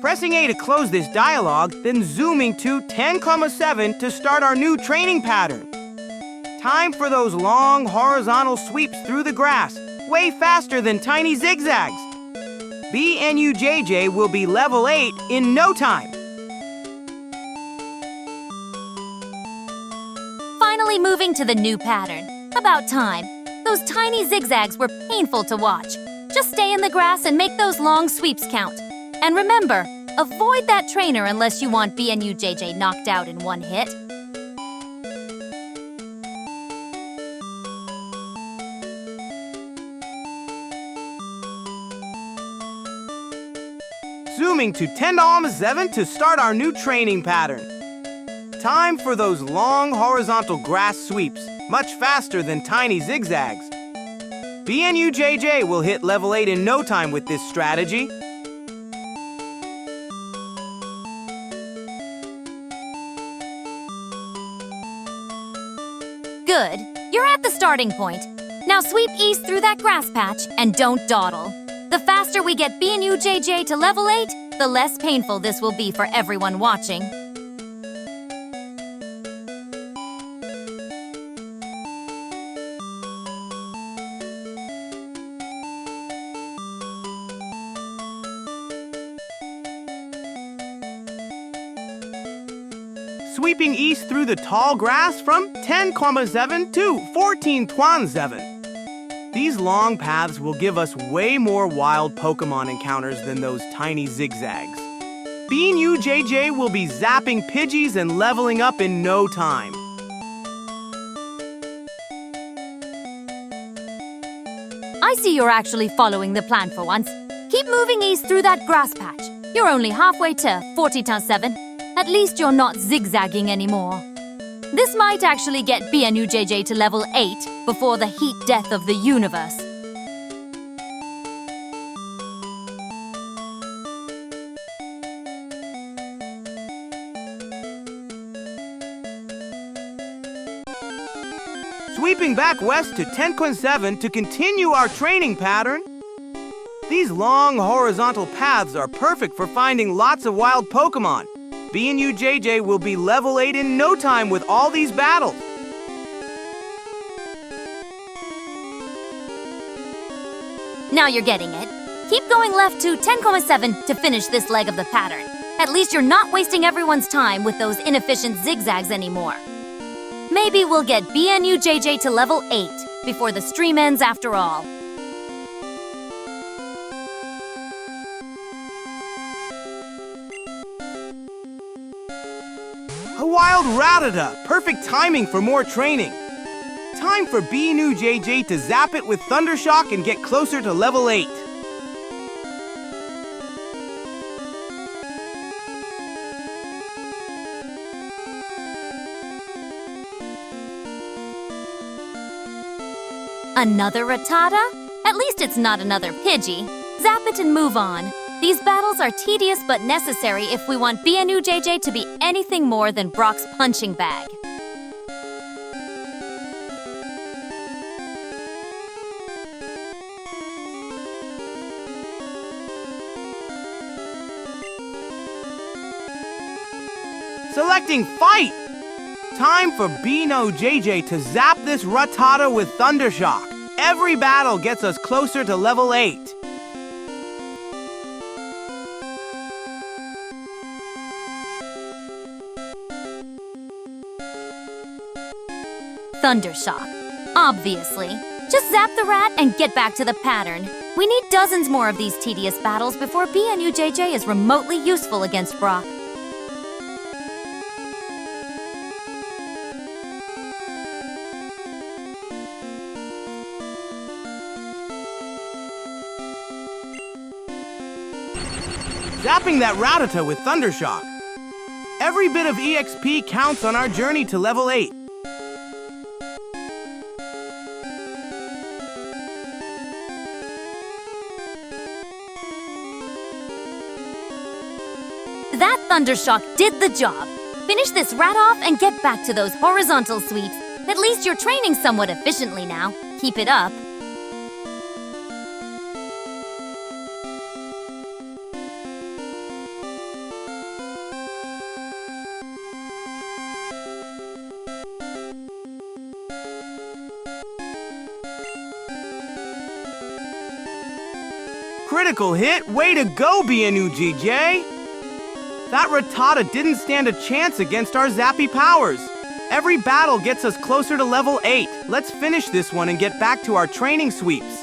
Pressing A to close this dialogue, then zooming to 10.7 to start our new training pattern. Time for those long horizontal sweeps through the grass, way faster than tiny zigzags. BNUJJ will be level 8 in no time. Finally moving to the new pattern. About time. Those tiny zigzags were painful to watch. Just stay in the grass and make those long sweeps count. And remember, avoid that trainer unless you want BNU JJ knocked out in one hit. Zooming to 10:07 to start our new training pattern. Time for those long horizontal grass sweeps, much faster than tiny zigzags. BNU JJ will hit level 8 in no time with this strategy. Good. You're at the starting point. Now sweep east through that grass patch and don't dawdle. The faster we get BNU JJ to level 8, the less painful this will be for everyone watching. Sweeping east through the tall grass from 10,7 to 14,7. These long paths will give us way more wild Pokémon encounters than those tiny zigzags. BNU JJ will be zapping Pidgeys and leveling up in no time. I see you're actually following the plan for once. Keep moving east through that grass patch. You're only halfway to 40,7. At least you're not zigzagging anymore. This might actually get BNU JJ to level 8 before the heat death of the universe. Sweeping back west to 10,7 to continue our training pattern. These long horizontal paths are perfect for finding lots of wild Pokémon. BNU JJ will be level 8 in no time with all these battles. Now you're getting it. Keep going left to 10,7 to finish this leg of the pattern. At least you're not wasting everyone's time with those inefficient zigzags anymore. Maybe we'll get BNU JJ to level 8 before the stream ends after all. A wild Rattata! Perfect timing for more training. Time for BNU JJ to zap it with Thundershock and get closer to level 8. Another Rattata? At least it's not another Pidgey. Zap it and move on. These battles are tedious but necessary if we want BNU JJ to be anything more than Brock's punching bag. Selecting Fight! Time for BNU JJ to zap this Rattata with Thundershock. Every battle gets us closer to level 8. Thundershock. Obviously. Just zap the rat and get back to the pattern. We need dozens more of these tedious battles before BNU JJ is remotely useful against Brock. Zapping that Rattata with Thundershock. Every bit of EXP counts on our journey to level 8. That Thundershock did the job. Finish this rat off and get back to those horizontal sweeps. At least you're training somewhat efficiently now. Keep it up. Critical hit! Way to go, BNU JJ! That Rattata didn't stand a chance against our zappy powers. Every battle gets us closer to level 8. Let's finish this one and get back to our training sweeps.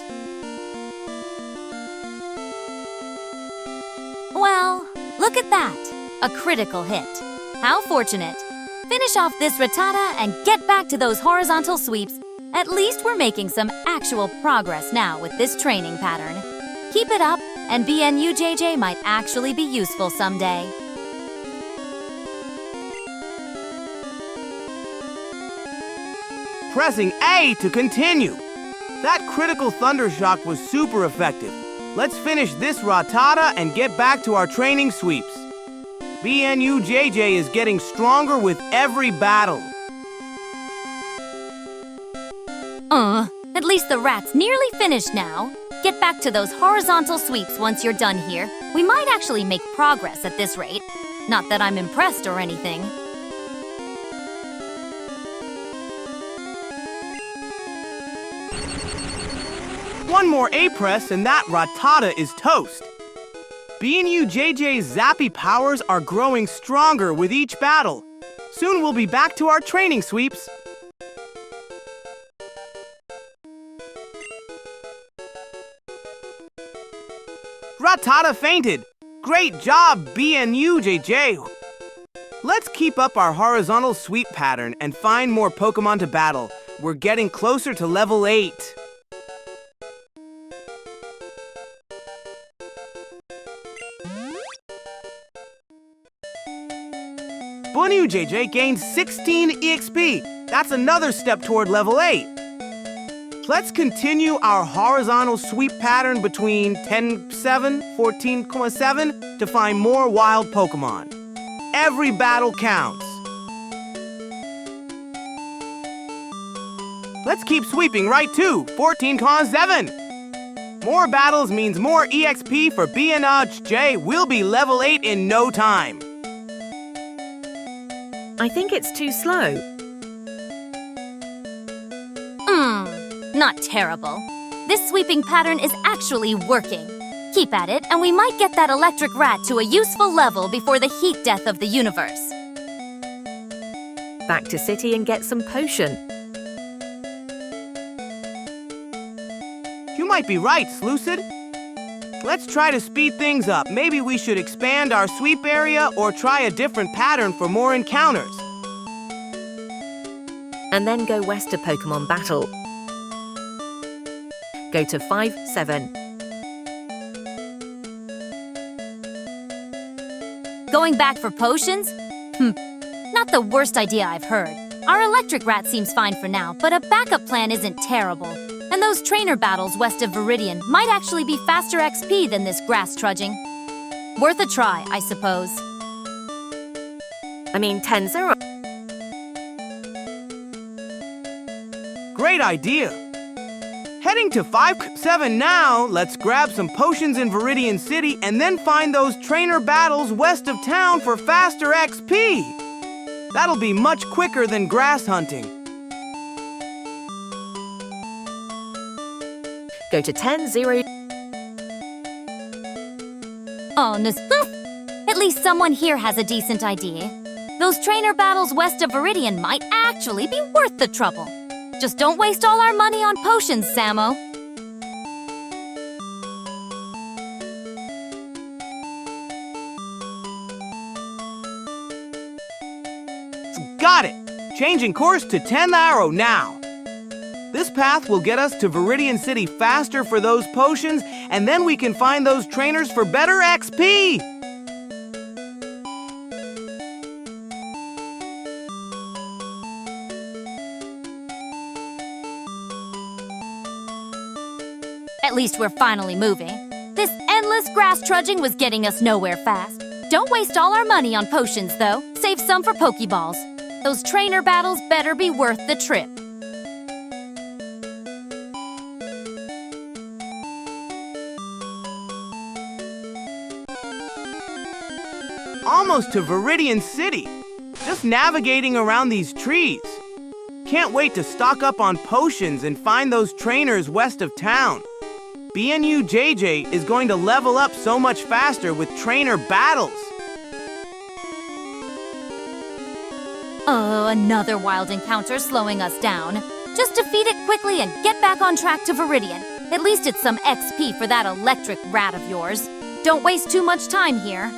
Well, look at that. A critical hit. How fortunate. Finish off this Rattata and get back to those horizontal sweeps. At least we're making some actual progress now with this training pattern. Keep it up, and BNUJJ might actually be useful someday. Pressing A to continue. That critical thunder shock was super effective. Let's finish this Rattata and get back to our training sweeps. BNUJJ is getting stronger with every battle. At least the rat's nearly finished now. Get back to those horizontal sweeps once you're done here. We might actually make progress at this rate. Not that I'm impressed or anything. One more A press and that Rattata is toast. BNUJJ's zappy powers are growing stronger with each battle. Soon we'll be back to our training sweeps. Rattata fainted. Great job, BNUJJ. Let's keep up our horizontal sweep pattern and find more Pokémon to battle. We're getting closer to level 8. BNUJJ gained 16 EXP. That's another step toward level 8. Let's continue our horizontal sweep pattern between 10.7, 14.7 to find more wild Pokémon. Every battle counts. Let's keep sweeping right to 14.7. More battles means more EXP for BNUJJ. We'll be level 8 in no time. I think it's too slow. Not terrible. This sweeping pattern is actually working. Keep at it, and we might get that electric rat to a useful level before the heat death of the universe. Back to city and get some potion. You might be right, Slucid. Let's try to speed things up. Maybe we should expand our sweep area or try a different pattern for more encounters. And then go west to Pokémon Battle. Go to 5-7. Going back for potions? Not the worst idea I've heard. Our electric rat seems fine for now, but a backup plan isn't terrible. And those trainer battles west of Viridian might actually be faster XP than this grass trudging. Worth a try, I suppose. I mean 10-0. Great idea. Heading to 5-7 now, let's grab some potions in Viridian City and then find those trainer battles west of town for faster XP. That'll be much quicker than grass hunting. Go to 10-0. Oh, no. At least someone here has a decent idea. Those trainer battles west of Viridian might actually be worth the trouble. Just don't waste all our money on potions, Samo. Got it! Changing course to 10th Arrow now. This path will get us to Viridian City faster for those potions, and then we can find those trainers for better XP! At least we're finally moving. This endless grass trudging was getting us nowhere fast. Don't waste all our money on potions, though. Save some for Pokeballs. Those trainer battles better be worth the trip. Almost to Viridian City. Just navigating around these trees. Can't wait to stock up on potions and find those trainers west of town. BNUJJ is going to level up so much faster with trainer battles. Oh, another wild encounter slowing us down. Just defeat it quickly and get back on track to Viridian. At least it's some XP for that electric rat of yours. Don't waste too much time here.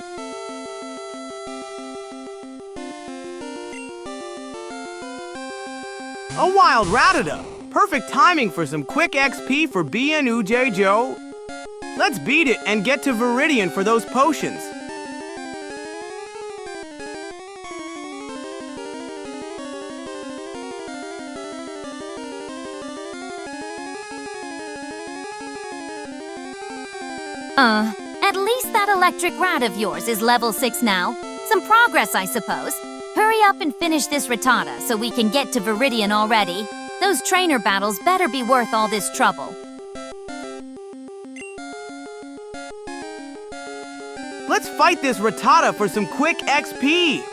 A wild Rattata! Perfect timing for some quick XP for BNUJ Joe. Let's beat it and get to Viridian for those potions. At least that electric rat of yours is level 6 now. Some progress, I suppose. Hurry up and finish this Rattata so we can get to Viridian already. Those trainer battles better be worth all this trouble. Let's fight this Rattata for some quick XP.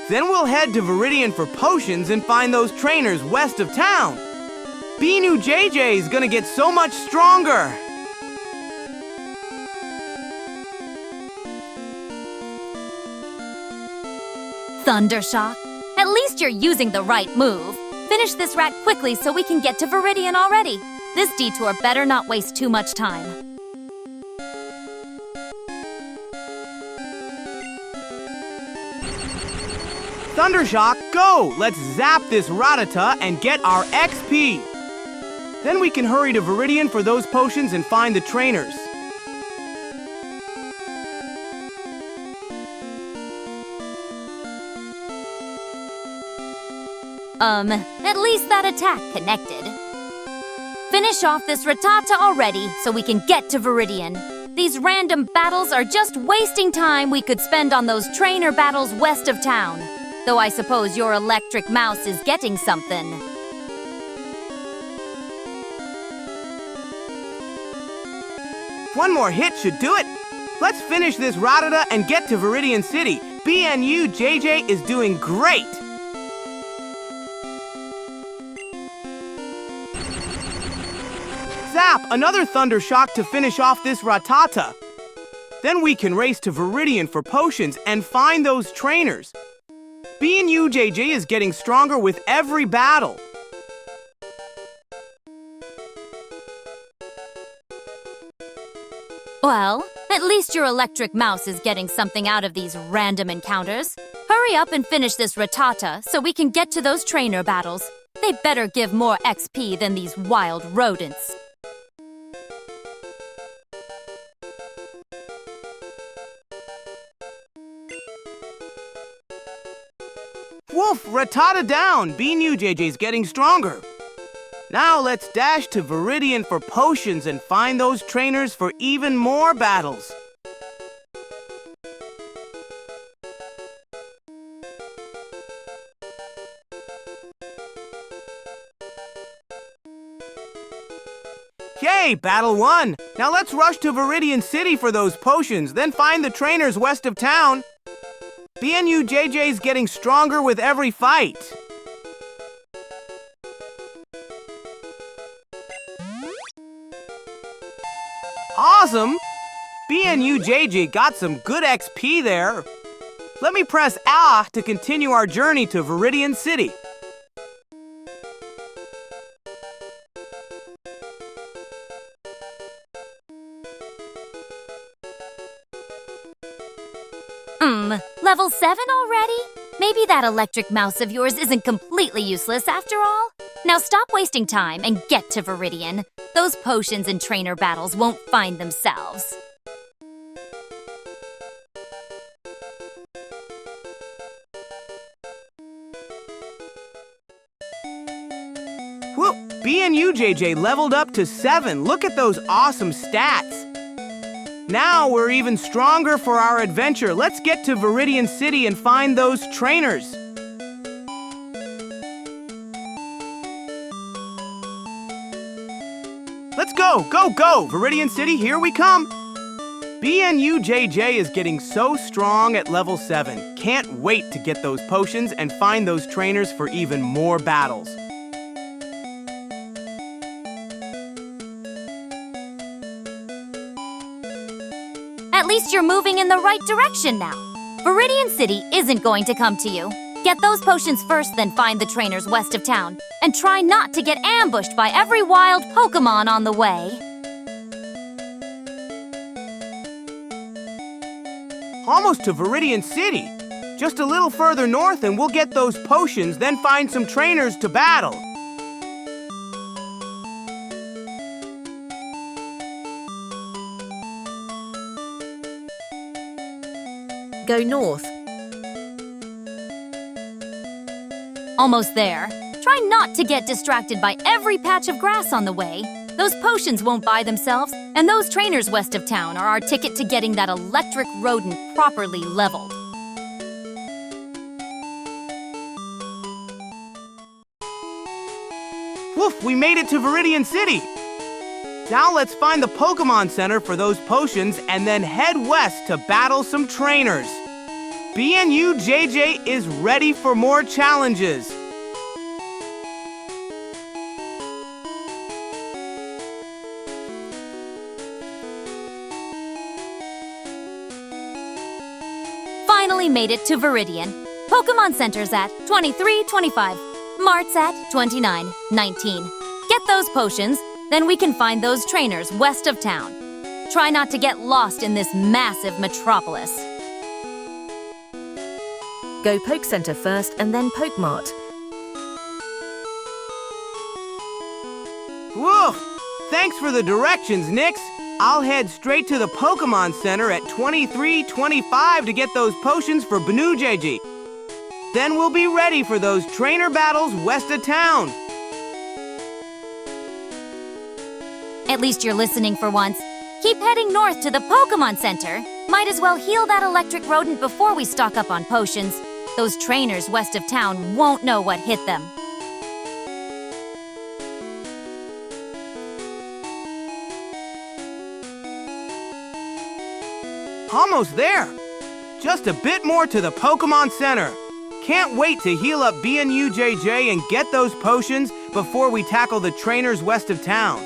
Then we'll head to Viridian for potions and find those trainers west of town. Binu JJ is gonna get so much stronger. Thundershock? At least you're using the right move. Finish this rat quickly so we can get to Viridian already. This detour better not waste too much time. Thundershock, go! Let's zap this Rattata and get our XP. Then we can hurry to Viridian for those potions and find the trainers. At least that attack connected. Finish off this Rattata already so we can get to Viridian. These random battles are just wasting time we could spend on those trainer battles west of town. Though I suppose your electric mouse is getting something. One more hit should do it. Let's finish this Rattata and get to Viridian City. BNU JJ is doing great. Zap! Another Thundershock to finish off this Rattata. Then we can race to Viridian for potions and find those trainers. BNU JJ is getting stronger with every battle. Well, at least your electric mouse is getting something out of these random encounters. Hurry up and finish this Rattata so we can get to those trainer battles. They better give more XP than these wild rodents. Woof! Rattata down! BNU JJ's getting stronger. Now let's dash to Viridian for potions and find those trainers for even more battles. Yay! Battle 1! Now let's rush to Viridian City for those potions, then find the trainers west of town. BNU JJ's getting stronger with every fight. Awesome! BNU JJ got some good XP there. Let me press A to continue our journey to Viridian City. Level 7 already? Maybe that electric mouse of yours isn't completely useless after all? Now stop wasting time and get to Viridian. Those potions and trainer battles won't find themselves. Whoop! BNU JJ leveled up to 7. Look at those awesome stats. Now we're even stronger for our adventure. Let's get to Viridian City and find those trainers. Let's go, go, go! Viridian City, here we come! BNU JJ is getting so strong at level 7. Can't wait to get those potions and find those trainers for even more battles. At least you're moving in the right direction now. Viridian City isn't going to come to you. Get those potions first, then find the trainers west of town. And try not to get ambushed by every wild Pokémon on the way. Almost to Viridian City. Just a little further north and we'll get those potions, then find some trainers to battle. Go north. Almost there. Try not to get distracted by every patch of grass on the way. Those potions won't buy themselves, and those trainers west of town are our ticket to getting that electric rodent properly leveled. Woof, we made it to Viridian City. Now let's find the Pokémon Center for those potions and then head west to battle some trainers. BNU JJ is ready for more challenges. Finally made it to Viridian. Pokémon Center's at 2325. Mart's at 2919. Get those potions, then we can find those trainers west of town. Try not to get lost in this massive metropolis. Go Poke Center first and then Poke Mart. Woof! Thanks for the directions, Nyx. I'll head straight to the Pokémon Center at 2325 to get those potions for BNU JJ. Then we'll be ready for those trainer battles west of town. At least you're listening for once. Keep heading north to the Pokémon Center. Might as well heal that electric rodent before we stock up on potions. Those trainers west of town won't know what hit them. Almost there. Just a bit more to the Pokémon Center. Can't wait to heal up BNU JJ and get those potions before we tackle the trainers west of town.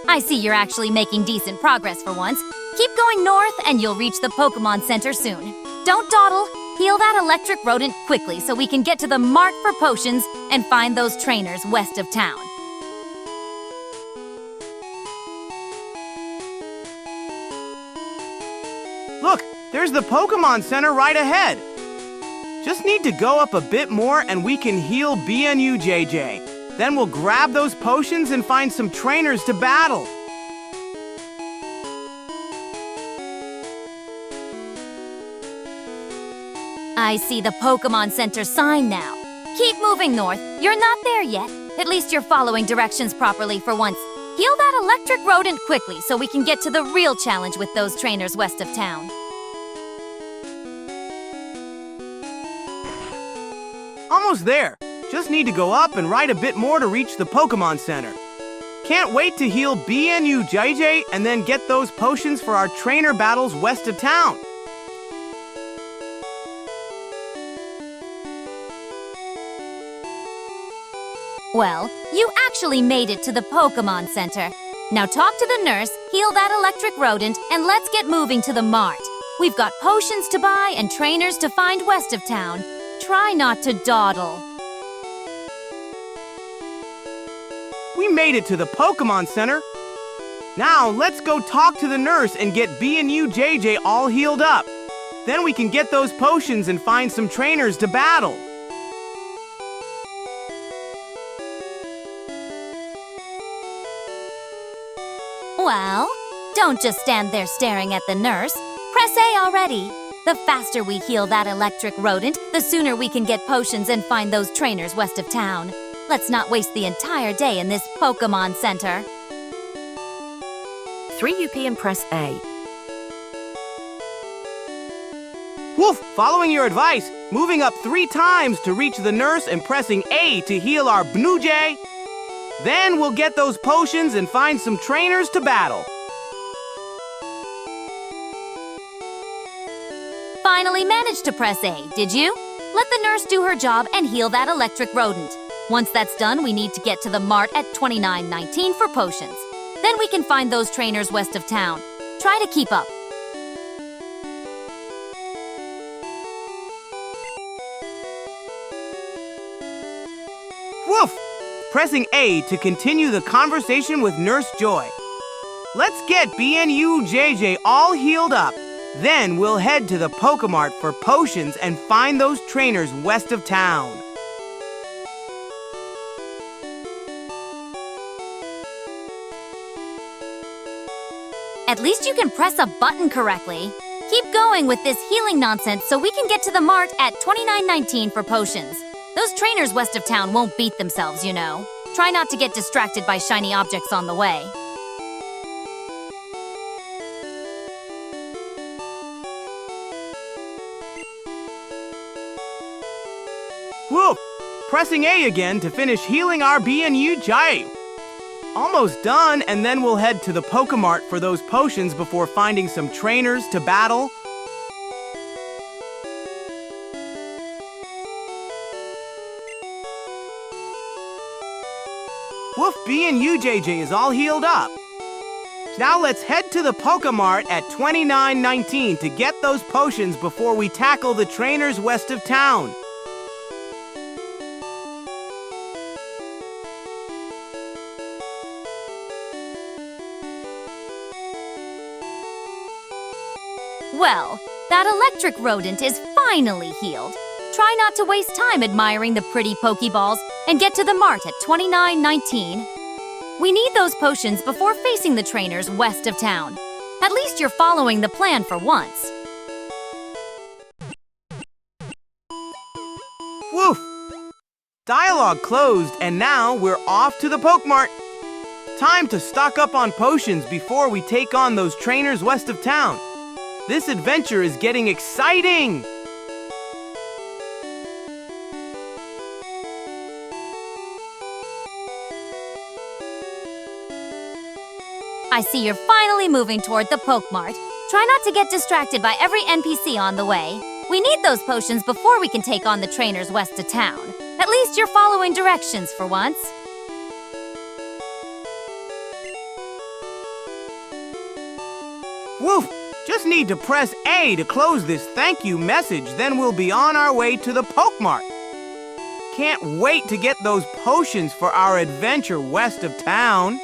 I see you're actually making decent progress for once. Keep going north and you'll reach the Pokémon Center soon. Don't dawdle. Heal that electric rodent quickly so we can get to the mart for potions and find those trainers west of town. Look, there's the Pokémon Center right ahead. Just need to go up a bit more and we can heal BNU JJ. Then we'll grab those potions and find some trainers to battle. I see the Pokémon Center sign now. Keep moving north. You're not there yet. At least you're following directions properly for once. Heal that electric rodent quickly so we can get to the real challenge with those trainers west of town. Almost there. Just need to go up and ride a bit more to reach the Pokémon Center. Can't wait to heal BNU JJ and then get those potions for our trainer battles west of town. Well, you actually made it to the Pokémon Center. Now talk to the nurse, heal that electric rodent, and let's get moving to the mart. We've got potions to buy and trainers to find west of town. Try not to dawdle. We made it to the Pokémon Center. Now let's go talk to the nurse and get BNU JJ all healed up. Then we can get those potions and find some trainers to battle. Well, don't just stand there staring at the nurse. Press A already. The faster we heal that electric rodent, the sooner we can get potions and find those trainers west of town. Let's not waste the entire day in this Pokémon Center. 3 UP and press A. Woof! Following your advice, moving up 3 times to reach the nurse and pressing A to heal our BNUJ. Then we'll get those potions and find some trainers to battle. Finally managed to press A, did you? Let the nurse do her job and heal that electric rodent. Once that's done, we need to get to the mart at 2919 for potions. Then we can find those trainers west of town. Try to keep up. pressing A to continue the conversation with Nurse Joy. Let's get BNUJJ all healed up. Then we'll head to the Pokemart for potions and find those trainers west of town. At least you can press a button correctly. Keep going with this healing nonsense so we can get to the mart at 2919 for potions. Those trainers west of town won't beat themselves, you know. Try not to get distracted by shiny objects on the way. Whoop! Pressing A again to finish healing our BNUJ. Almost done, and then we'll head to the Pokemart for those potions before finding some trainers to battle. Woof, BNUJJ is all healed up. Now let's head to the Pokemart at 2919 to get those potions before we tackle the trainers west of town. Well, that electric rodent is finally healed. Try not to waste time admiring the pretty Pokeballs and get to the mart at 2919. We need those potions before facing the trainers west of town. At least you're following the plan for once. Woof! Dialogue closed, and now we're off to the Pokemart. Time to stock up on potions before we take on those trainers west of town. This adventure is getting exciting! I see you're finally moving toward the Pokemart. Try not to get distracted by every NPC on the way. We need those potions before we can take on the trainers west of town. At least you're following directions for once. Woof! Just need to press A to close this thank you message, then we'll be on our way to the Pokemart. Can't wait to get those potions for our adventure west of town.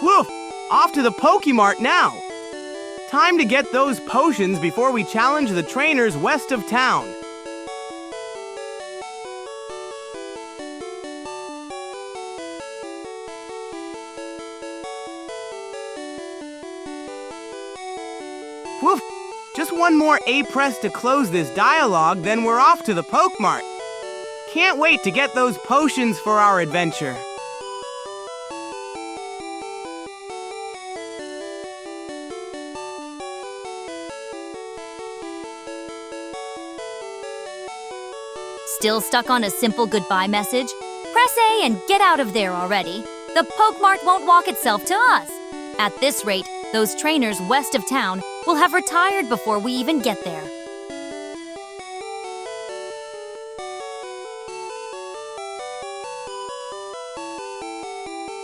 Woof! Off to the Pokemart now. Time to get those potions before we challenge the trainers west of town. Woof! Just one more A press to close this dialogue, then we're off to the Pokemart. Can't wait to get those potions for our adventure. Still stuck on a simple goodbye message? Press A and get out of there already. The Pokemart won't walk itself to us. At this rate, those trainers west of town will have retired before we even get there.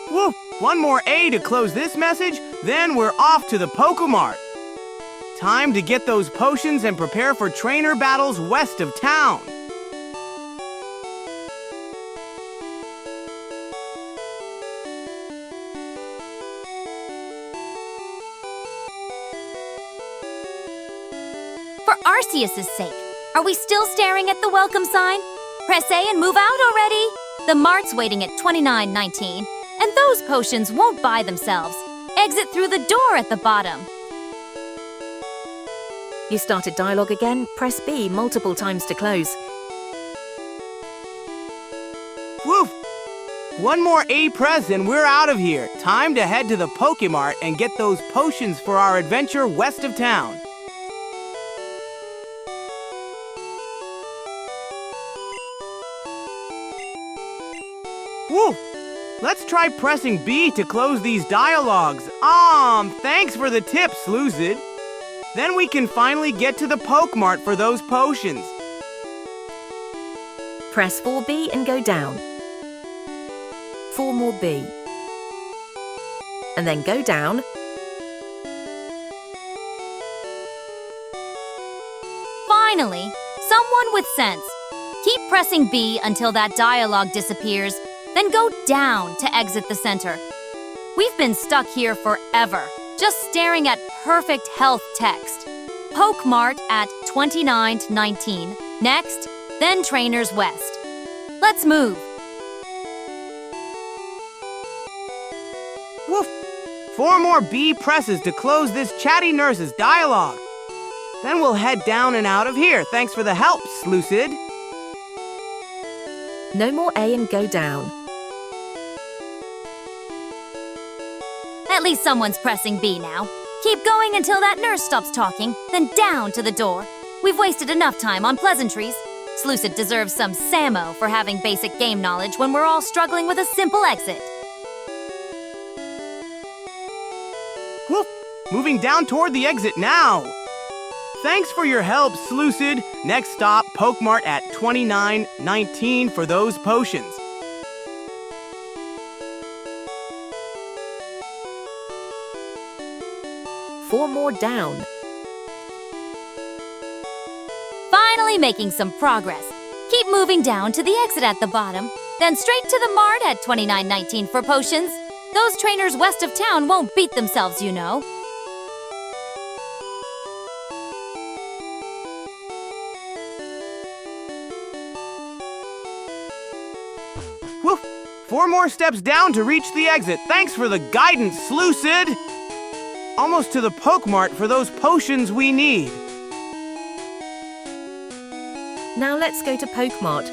Woo! One more A to close this message, then we're off to the Pokemart. Time to get those potions and prepare for trainer battles west of town. For Arceus' sake, are we still staring at the welcome sign? Press A and move out already! The mart's waiting at 2919, and those potions won't buy themselves. Exit through the door at the bottom. You started dialogue again? Press B multiple times to close. Woof! One more A press and we're out of here. Time to head to the Pokemart and get those potions for our adventure west of town. Woo! Let's try pressing B to close these dialogues. Thanks for the tips, Lucid. Then we can finally get to the Pokemart for those potions. Press 4B and go down. 4 more B. And then go down. Finally! Someone with sense. Keep pressing B until that dialogue disappears, then go down to exit the center. We've been stuck here forever, just staring at perfect health text. Pokemart at 29 to 19. Next, then Trainers West. Let's move. Woof! 4 more B presses to close this chatty nurse's dialogue. Then we'll head down and out of here. Thanks for the help, Slucid. No more A and go down. At least someone's pressing B now. Keep going until that nurse stops talking, then down to the door. We've wasted enough time on pleasantries. Slucid deserves some Samo for having basic game knowledge when we're all struggling with a simple exit. Woof! Moving down toward the exit now. Thanks for your help, Slucid. Next stop, Pokemart at 29:19 for those potions. Four more down. Finally making some progress. Keep moving down to the exit at the bottom, then straight to the Mart at 29:19 for potions. Those trainers west of town won't beat themselves, you know. Woof! 4 more steps down to reach the exit. Thanks for the guidance, Slucid. Almost to the Pokemart for those potions we need. Now let's go to Pokemart.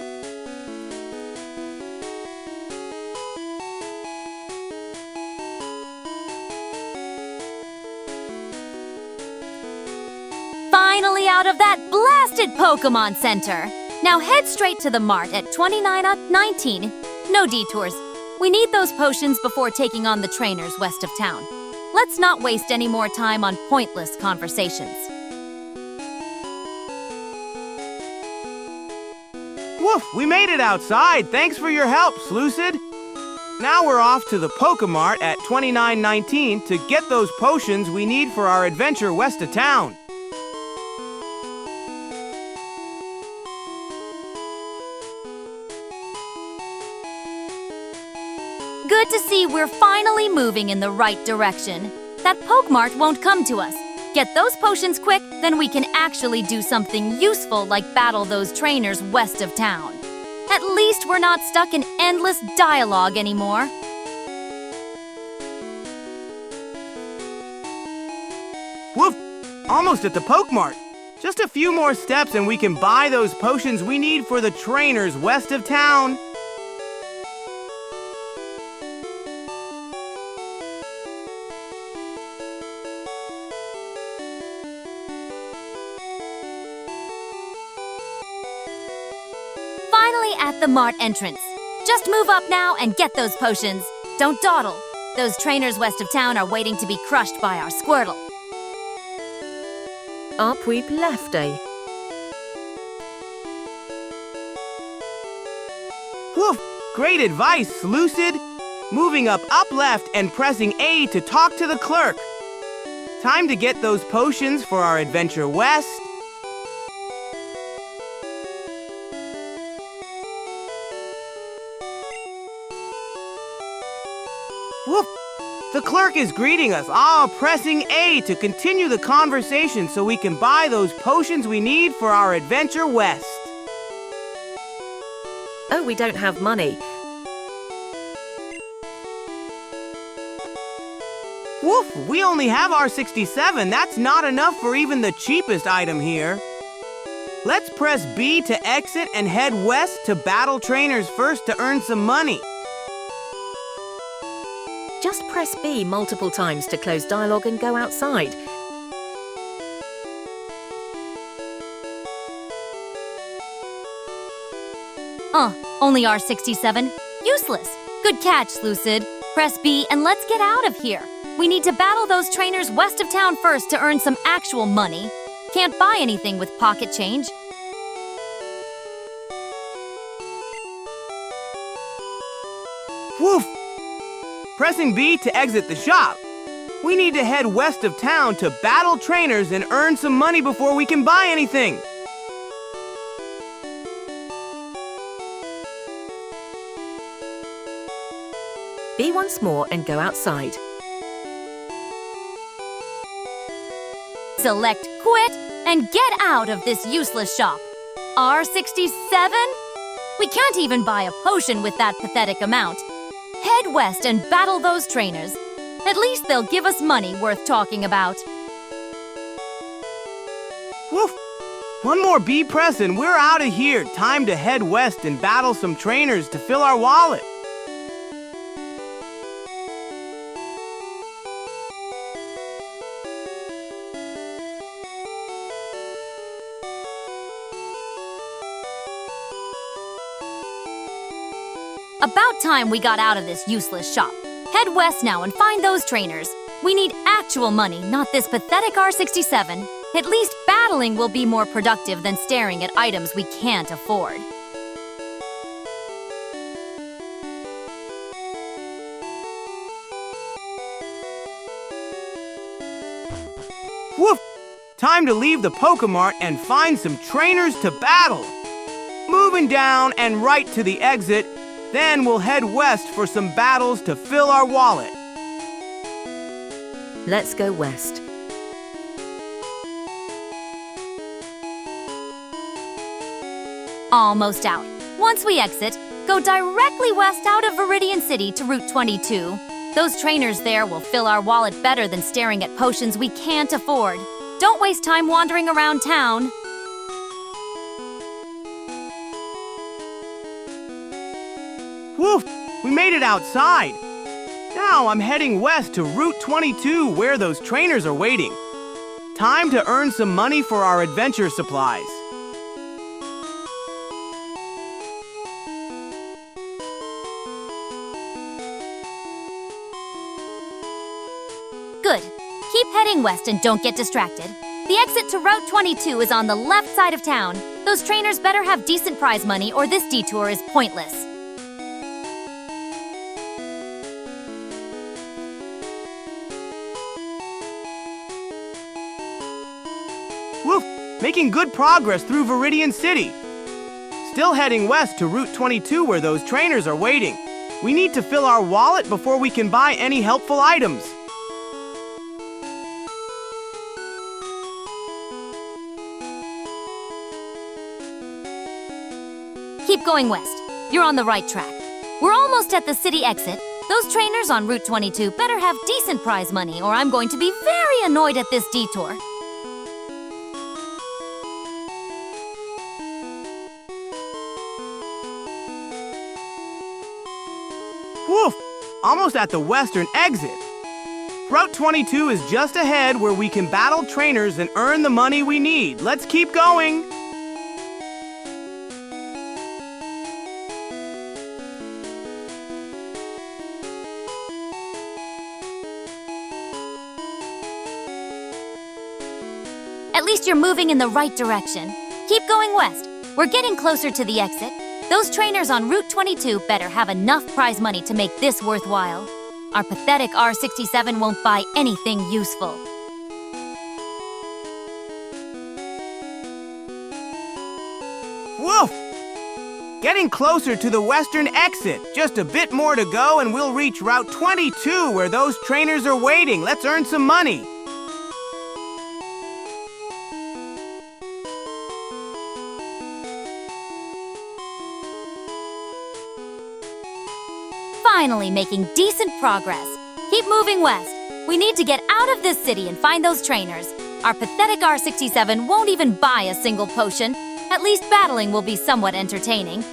Finally out of that blasted Pokemon Center. Now head straight to the Mart at 29:19. No detours. We need those potions before taking on the trainers west of town. Let's not waste any more time on pointless conversations. Woof! We made it outside. Thanks for your help, Slucid. Now we're off to the Pokemart at 29:19 to get those potions we need for our adventure west of town. Good to see we're finally moving in the right direction. That Pokemart won't come to us. Get those potions quick, then we can actually do something useful like battle those trainers west of town. At least we're not stuck in endless dialogue anymore. Woof! Almost at the Pokemart. Just a few more steps and we can buy those potions we need for the trainers west of town. Finally at the Mart entrance. Just move up now and get those potions. Don't dawdle. Those trainers west of town are waiting to be crushed by our Squirtle. Up we've left, eh? Woof! Great advice, Slucid. Moving up left and pressing A to talk to the clerk. Time to get those potions for our adventure west. Woof! The clerk is greeting us. Pressing A to continue the conversation so we can buy those potions we need for our adventure west. Oh, we don't have money. Woof! We only have our 67. That's not enough for even the cheapest item here. Let's press B to exit and head west to battle trainers first to earn some money. Just press B multiple times to close dialogue and go outside. Only R67? Useless. Good catch, Slucid. Press B and let's get out of here. We need to battle those trainers west of town first to earn some actual money. Can't buy anything with pocket change. Woof! Pressing B to exit the shop. We need to head west of town to battle trainers and earn some money before we can buy anything. B once more and go outside. Select Quit and get out of this useless shop. R67? We can't even buy a potion with that pathetic amount. Head west and battle those trainers. At least they'll give us money worth talking about. Woof! One more B press and we're out of here. Time to head west and battle some trainers to fill our wallet. About time we got out of this useless shop. Head west now and find those trainers. We need actual money, not this pathetic R67. At least battling will be more productive than staring at items we can't afford. Woof! Time to leave the Pokemart and find some trainers to battle. Moving down and right to the exit, then we'll head west for some battles to fill our wallet. Let's go west. Almost out. Once we exit, go directly west out of Viridian City to Route 22. Those trainers there will fill our wallet better than staring at potions we can't afford. Don't waste time wandering around town. Woof! We made it outside. Now I'm heading west to Route 22 where those trainers are waiting. Time to earn some money for our adventure supplies. Good. Keep heading west and don't get distracted. The exit to Route 22 is on the left side of town. Those trainers better have decent prize money or this detour is pointless. Woof! Making good progress through Viridian City. Still heading west to Route 22 where those trainers are waiting. We need to fill our wallet before we can buy any helpful items. Keep going west. You're on the right track. We're almost at the city exit. Those trainers on Route 22 better have decent prize money or I'm going to be very annoyed at this detour. Woof! Almost at the western exit. Route 22 is just ahead where we can battle trainers and earn the money we need. Let's keep going! At least you're moving in the right direction. Keep going west. We're getting closer to the exit. Those trainers on Route 22 better have enough prize money to make this worthwhile. Our pathetic R67 won't buy anything useful. Woof! Getting closer to the western exit. Just a bit more to go and we'll reach Route 22 where those trainers are waiting. Let's earn some money. Finally making decent progress. Keep moving west. We need to get out of this city and find those trainers. Our pathetic R67 won't even buy a single potion. At least battling will be somewhat entertaining.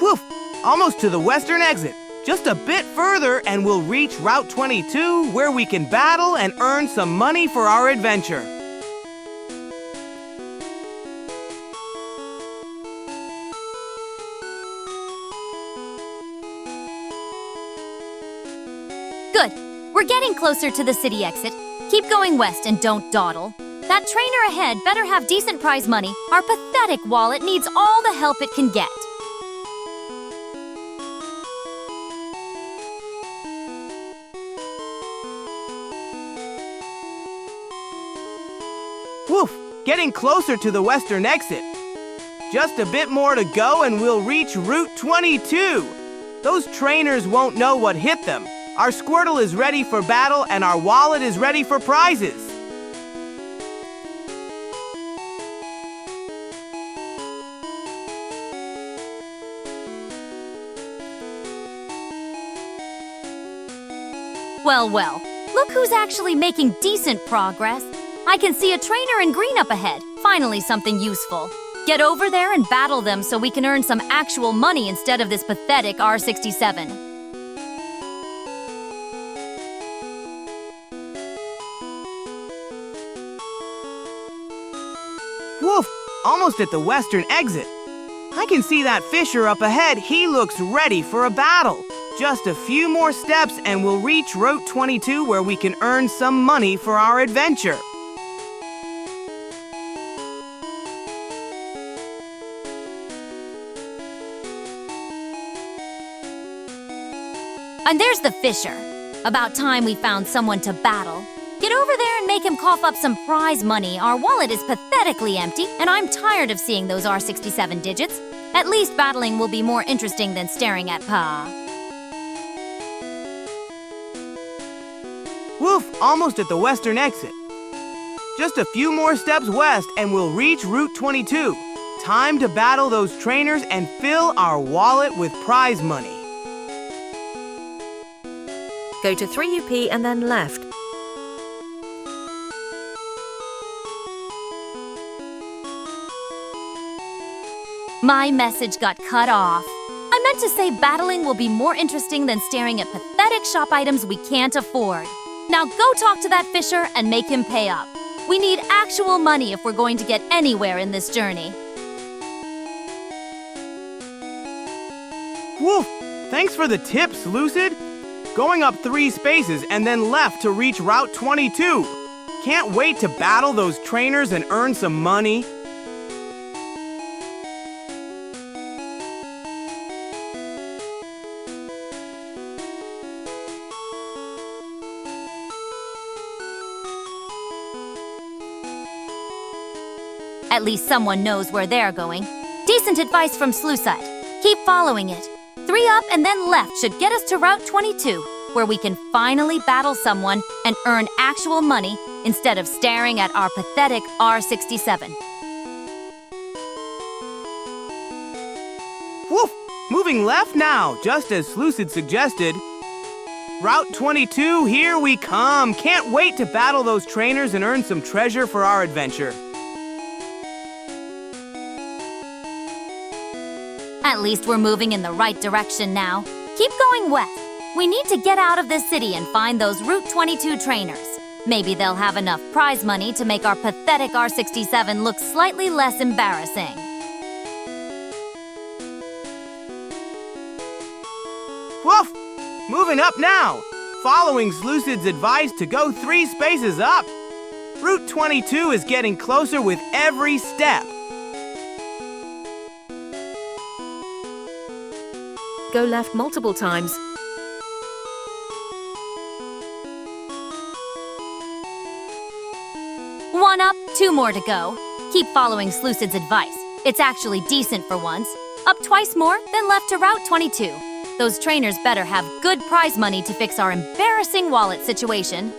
Woof! Almost to the western exit. Just a bit further and we'll reach Route 22 where we can battle and earn some money for our adventure. Good. We're getting closer to the city exit. Keep going west and don't dawdle. That trainer ahead better have decent prize money. Our pathetic wallet needs all the help it can get. Woof! Getting closer to the western exit. Just a bit more to go and we'll reach Route 22. Those trainers won't know what hit them. Our Squirtle is ready for battle and our wallet is ready for prizes. Well, well, look who's actually making decent progress. I can see a trainer in green up ahead. Finally something useful. Get over there and battle them so we can earn some actual money instead of this pathetic R67. Woof! Almost at the western exit. I can see that fisher up ahead. He looks ready for a battle. Just a few more steps and we'll reach Route 22 where we can earn some money for our adventure. And there's the fisher. About time we found someone to battle. Get over there and make him cough up some prize money. Our wallet is pathetically empty, and I'm tired of seeing those R67 digits. At least battling will be more interesting than staring at Pa. Woof! Almost at the western exit. Just a few more steps west and we'll reach Route 22. Time to battle those trainers and fill our wallet with prize money. Go to 3UP and then left. My message got cut off. I meant to say battling will be more interesting than staring at pathetic shop items we can't afford. Now go talk to that fisher and make him pay up. We need actual money if we're going to get anywhere in this journey. Woof! Thanks for the tips, Lucid. Going up 3 spaces and then left to reach Route 22. Can't wait to battle those trainers and earn some money. At least someone knows where they're going. Decent advice from Sluicide. Keep following it. 3 up and then left should get us to Route 22, where we can finally battle someone and earn actual money instead of staring at our pathetic R67. Woof! Moving left now, just as Lucid suggested. Route 22, here we come. Can't wait to battle those trainers and earn some treasure for our adventure. At least we're moving in the right direction now. Keep going west. We need to get out of this city and find those Route 22 trainers. Maybe they'll have enough prize money to make our pathetic R67 look slightly less embarrassing. Woof! Moving up now. Following Lucid's advice to go 3 spaces up. Route 22 is getting closer with every step. Go left multiple times. One up, 2 more to go. Keep following Slucid's advice. It's actually decent for once. Up twice more, then left to Route 22. Those trainers better have good prize money to fix our embarrassing wallet situation.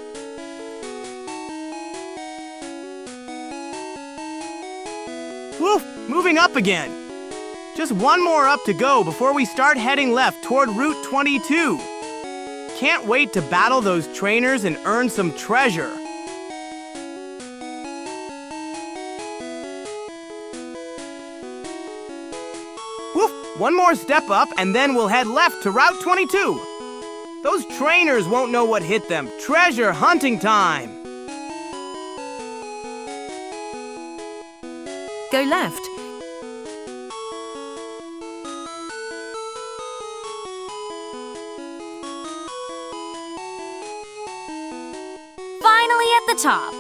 Woof! Moving up again. Just 1 more up to go before we start heading left toward Route 22. Can't wait to battle those trainers and earn some treasure. Woof! 1 more step up and then we'll head left to Route 22. Those trainers won't know what hit them. Treasure hunting time! Go left. Finally at the top.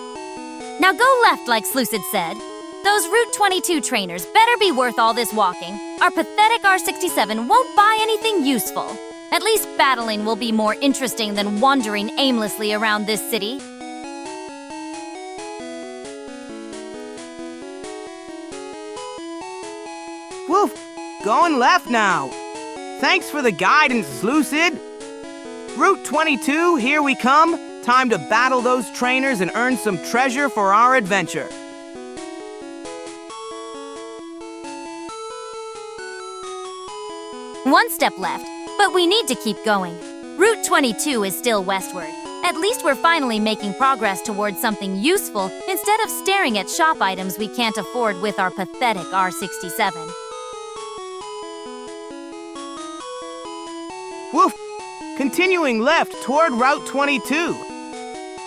Now go left like Slucid said. Those Route 22 trainers better be worth all this walking. Our pathetic R67 won't buy anything useful. At least battling will be more interesting than wandering aimlessly around this city. going left now. Thanks for the guidance, Slucid. Route 22, here we come. Time to battle those trainers and earn some treasure for our adventure. One step left, but we need to keep going. Route 22 is still westward. At least we're finally making progress towards something useful instead of staring at shop items we can't afford with our pathetic R67. Woof! Continuing left toward Route 22.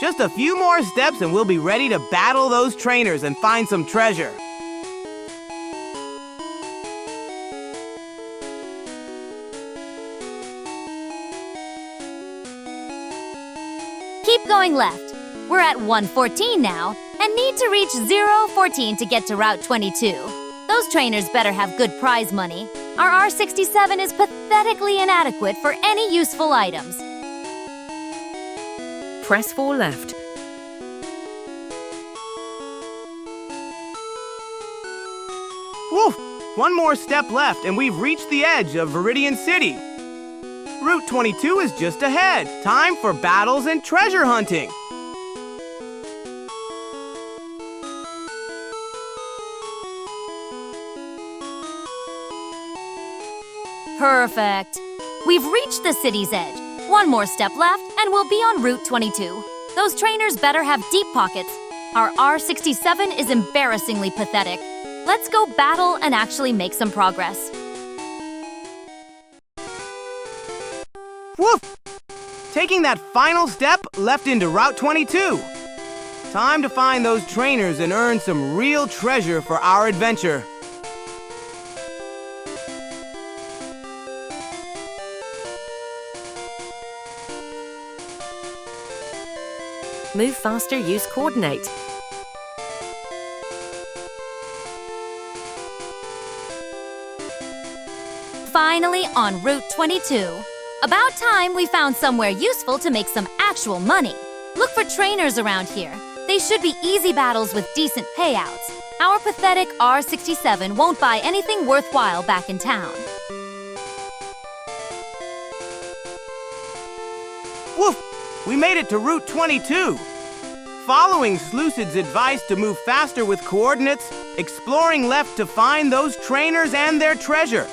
Just a few more steps and we'll be ready to battle those trainers and find some treasure. Keep going left. We're at 114 now and need to reach 014 to get to Route 22. Those trainers better have good prize money. Our R67 is pathetically inadequate for any useful items. Press 4 left. Woof! One more step left and we've reached the edge of Viridian City. Route 22 is just ahead. Time for battles and treasure hunting. Perfect. We've reached the city's edge. One more step left and we'll be on Route 22. Those trainers better have deep pockets. Our R67 is embarrassingly pathetic. Let's go battle and actually make some progress. Woof! Taking that final step left into Route 22. Time to find those trainers and earn some real treasure for our adventure. Move faster, use coordinate. Finally on Route 22. About time we found somewhere useful to make some actual money. Look for trainers around here. They should be easy battles with decent payouts. Our pathetic R67 won't buy anything worthwhile back in town. Woof! We made it to Route 22. Following Slucid's advice to move faster with coordinates, exploring left to find those trainers and their treasure.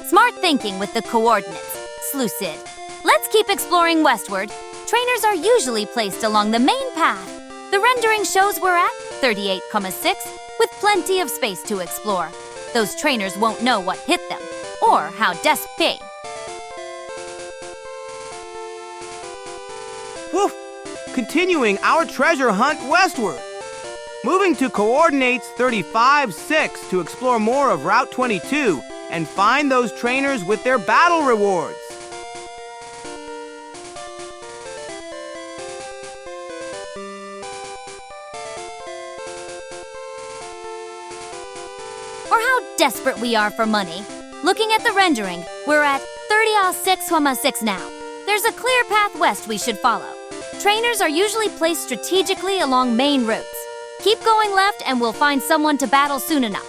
Smart thinking with the coordinates, Slucid. Let's keep exploring westward. Trainers are usually placed along the main path. The rendering shows we're at 38,6 with plenty of space to explore. Those trainers won't know what hit them or how desperate. Woof! Continuing our treasure hunt westward. Moving to coordinates 35,6 to explore more of Route 22 and find those trainers with their battle rewards. Or how desperate we are for money. Looking at the rendering, we're at 30,6 now. There's a clear path west we should follow. Trainers are usually placed strategically along main routes. Keep going left and we'll find someone to battle soon enough.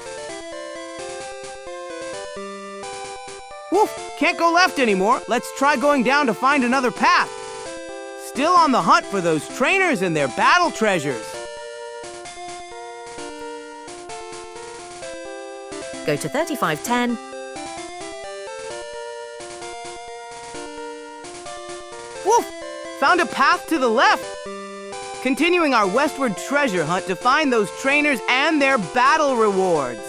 Woof! Can't go left anymore. Let's try going down to find another path. Still on the hunt for those trainers and their battle treasures. Go to 3510. Woof! Found a path to the left. Continuing our westward treasure hunt to find those trainers and their battle rewards.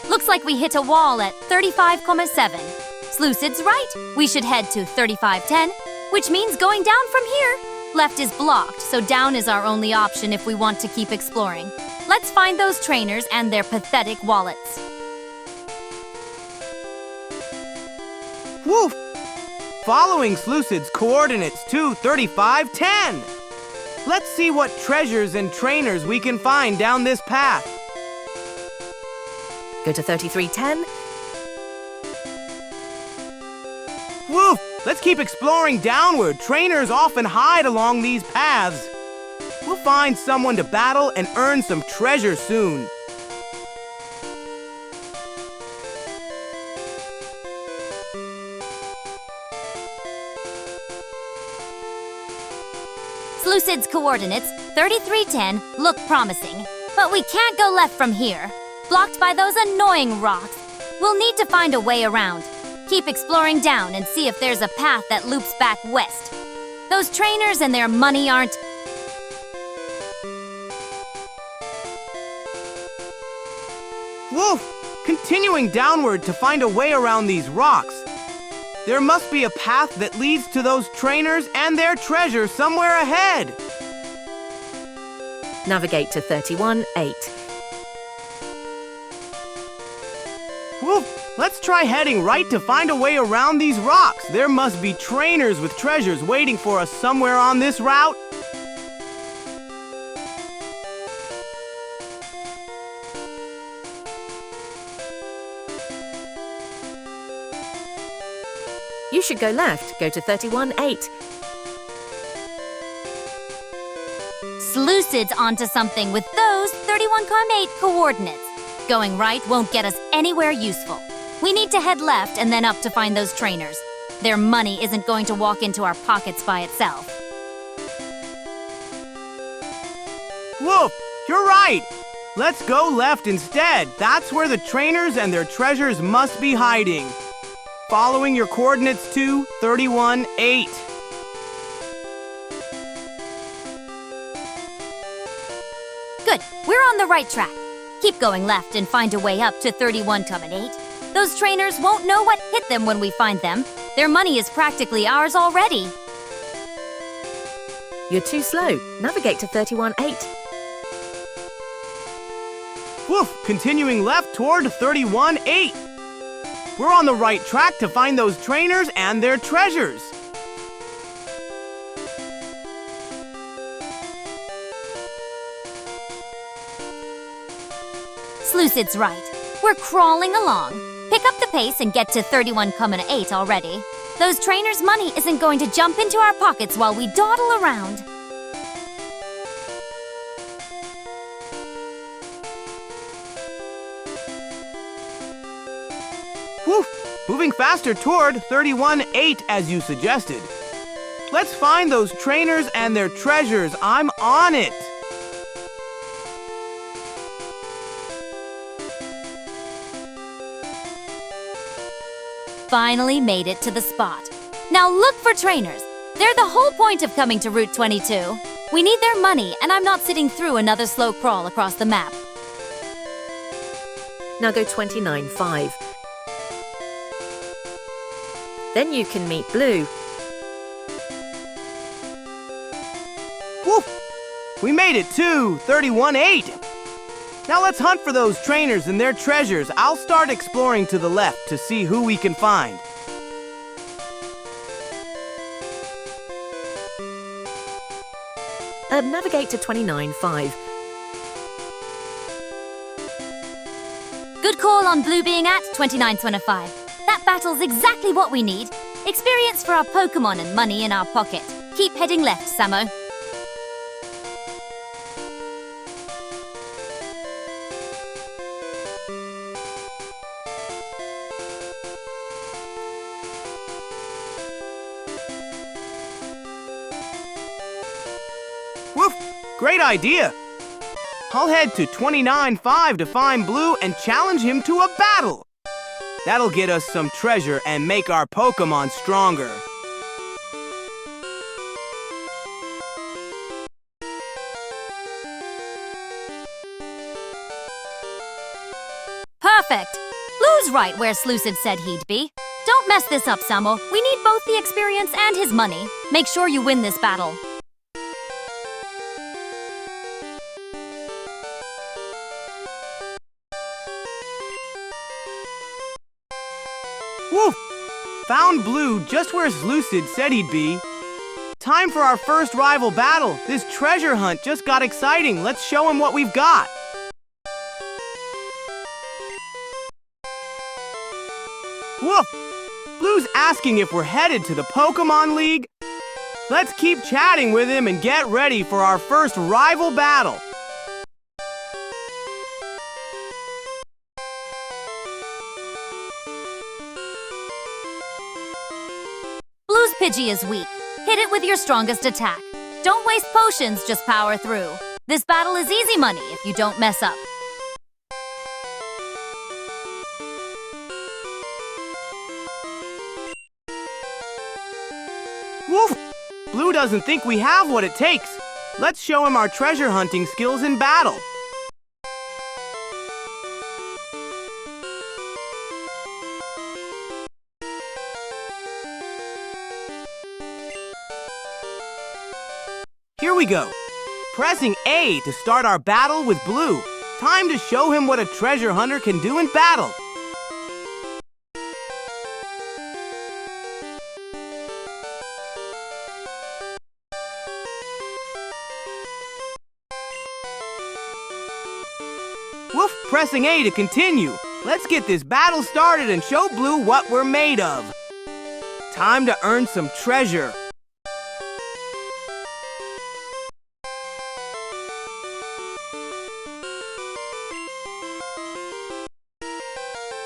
Looks like we hit a wall at 35,7. Slucid's right. We should head to 3510, which means going down from here. Left is blocked, so down is our only option if we want to keep exploring. Let's find those trainers and their pathetic wallets. Woof! Following Slucid's coordinates to 3510. Let's see what treasures and trainers we can find down this path. Go to 3310. Woof! Let's keep exploring downward. Trainers often hide along these paths. We'll find someone to battle and earn some treasure soon. Slucid's coordinates, 3310, look promising. But we can't go left from here. Blocked by those annoying rocks. We'll need to find a way around. Keep exploring down and see if there's a path that loops back west. Those trainers and their money aren't... Woof! Continuing downward to find a way around these rocks. There must be a path that leads to those trainers and their treasure somewhere ahead. Navigate to 318. Woof! Let's try heading right to find a way around these rocks. There must be trainers with treasures waiting for us somewhere on this route. You should go left. Go to 318. Slucid's onto something with those 31,8 coordinates. Going right won't get us anywhere useful. We need to head left and then up to find those trainers. Their money isn't going to walk into our pockets by itself. Woof! You're right! Let's go left instead. That's where the trainers and their treasures must be hiding. Following your coordinates to 318. Good, we're on the right track. Keep going left and find a way up to 31,8. Those trainers won't know what hit them when we find them. Their money is practically ours already. You're too slow. Navigate to 318. Woof! Continuing left toward 318. We're on the right track to find those trainers and their treasures. Slucid's right. We're crawling along. Pick up the pace and get to 31,8 already. Those trainers' money isn't going to jump into our pockets while we dawdle around. Woof! Moving faster toward 31,8 as you suggested. Let's find those trainers and their treasures. I'm on it! Finally made it to the spot. Now look for trainers. They're the whole point of coming to Route 22. We need their money, and I'm not sitting through another slow crawl across the map. Now go 29.5. Then you can meet Blue. Woof! We made it to 31,8. Now let's hunt for those trainers and their treasures. I'll start exploring to the left to see who we can find. Navigate to 29.5. Good call on Blue being at 29.25. That battle's exactly what we need. Experience for our Pokémon and money in our pocket. Keep heading left, Samo. Woof! Great idea! I'll head to 29.5 to find Blue and challenge him to a battle. That'll get us some treasure and make our Pokémon stronger. Perfect! Blue's right where Slucid said he'd be. Don't mess this up, Samo. We need both the experience and his money. Make sure you win this battle. Woof! found Blue just where Lucid said he'd be. Time for our first rival battle. This treasure hunt just got exciting. Let's show him what we've got. Woof! Blue's asking if we're headed to the Pokémon League. Let's keep chatting with him and get ready for our first rival battle. Blue's Pidgey is weak. Hit it with your strongest attack. Don't waste potions, just power through. This battle is easy money if you don't mess up. Woof! Blue doesn't think we have what it takes. Let's show him our treasure hunting skills in battle. Here we go. Pressing A to start our battle with Blue. Time to show him what a treasure hunter can do in battle. Woof, pressing A to continue. Let's get this battle started and show Blue what we're made of. Time to earn some treasure.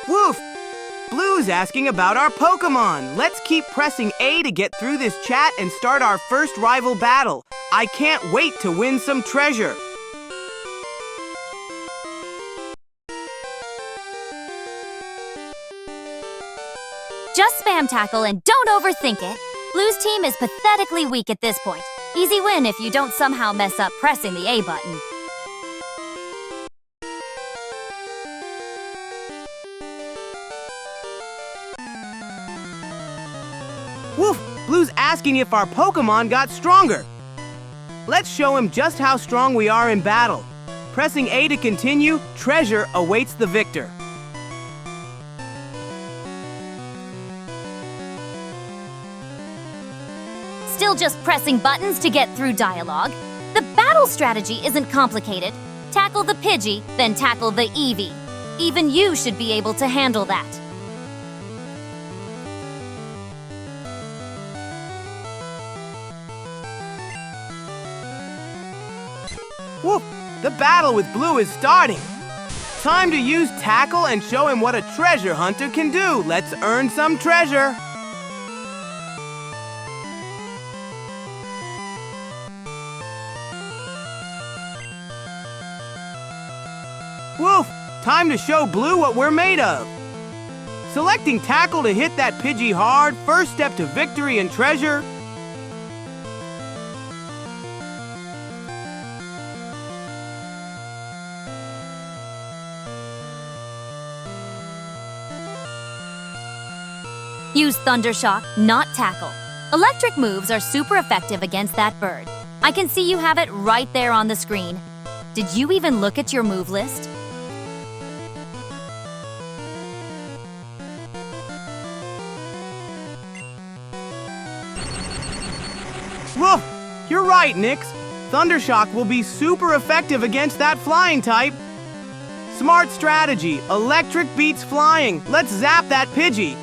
Woof! Blue's asking about our Pokémon. Let's keep pressing A to get through this chat and start our first rival battle. I can't wait to win some treasure. Just spam tackle and don't overthink it. Blue's team is pathetically weak at this point. Easy win if you don't somehow mess up pressing the A button. Woof! Blue's asking if our Pokémon got stronger. Let's show him just how strong we are in battle. Pressing A to continue, treasure awaits the victor. Still just pressing buttons to get through dialogue. The battle strategy isn't complicated. Tackle the Pidgey, then tackle the Eevee. Even you should be able to handle that. Woof! The battle with Blue is starting. Time to use tackle and show him what a treasure hunter can do. Let's earn some treasure. Woof! Time to show Blue what we're made of. Selecting tackle to hit that Pidgey hard, first step to victory and treasure. Use Thundershock, not tackle. Electric moves are super effective against that bird. I can see you have it right there on the screen. Did you even look at your move list? Woof! You're right, Nyx. Thundershock will be super effective against that flying type. Smart strategy. Electric beats flying. Let's zap that Pidgey.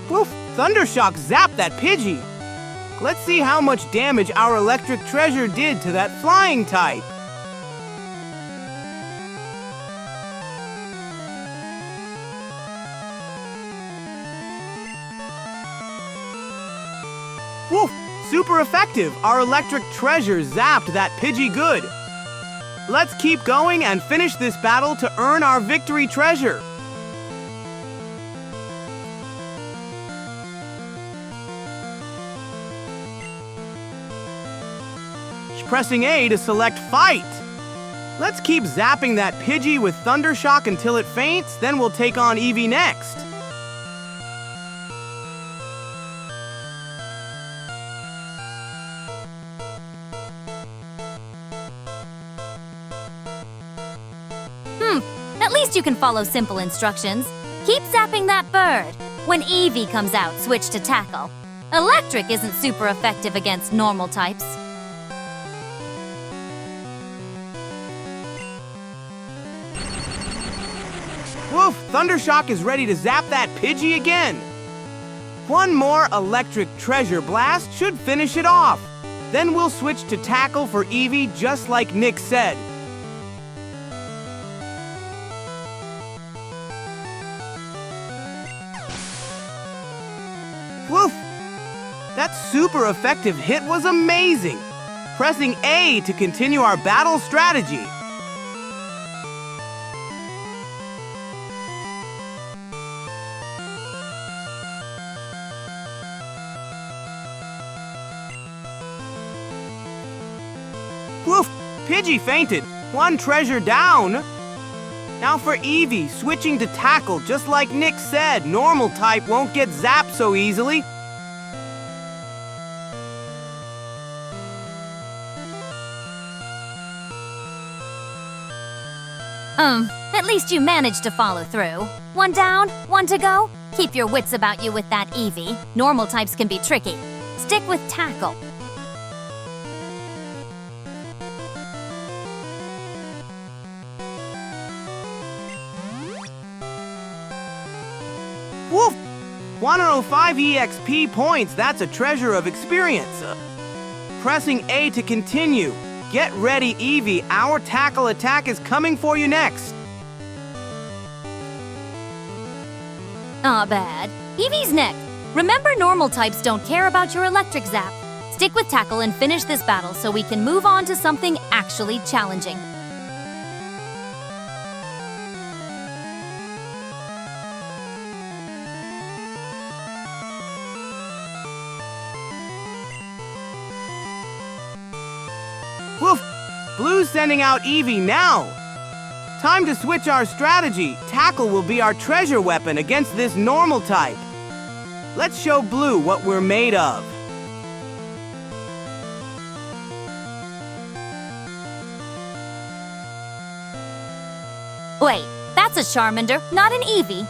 Woof! Thundershock zapped that Pidgey. Let's see how much damage our electric treasure did to that flying type. Woof! Super effective! Our electric treasure zapped that Pidgey good. Let's keep going and finish this battle to earn our victory treasure. Pressing A to select Fight. Let's keep zapping that Pidgey with Thundershock until it faints, then we'll take on Eevee next. least you can follow simple instructions. Keep zapping that bird. When Eevee comes out, switch to Tackle. Electric isn't super effective against normal types. Woof! Thundershock is ready to zap that Pidgey again. One more electric treasure blast should finish it off. Then we'll switch to Tackle for Eevee just like Nyx said. Woof! That super effective hit was amazing! Pressing A to continue our battle strategy. Woof! Pidgey fainted. One treasure down. Now for Eevee, switching to Tackle, just like Nyx said, normal type won't get zapped so easily. At least you managed to follow through. One down, one to go. Keep your wits about you with that Eevee. Normal types can be tricky. Stick with Tackle. Woof! 105 EXP points, that's a treasure of experience. Pressing A to continue. Get ready, Eevee, our Tackle attack is coming for you next. Aw, bad. Eevee's next. Remember, normal types don't care about your electric zap. Stick with Tackle and finish this battle so we can move on to something actually challenging. Woof! Blue's sending out Eevee now! Time to switch our strategy. Tackle will be our treasure weapon against this normal type. Let's show Blue what we're made of. Wait, that's a Charmander, not an Eevee.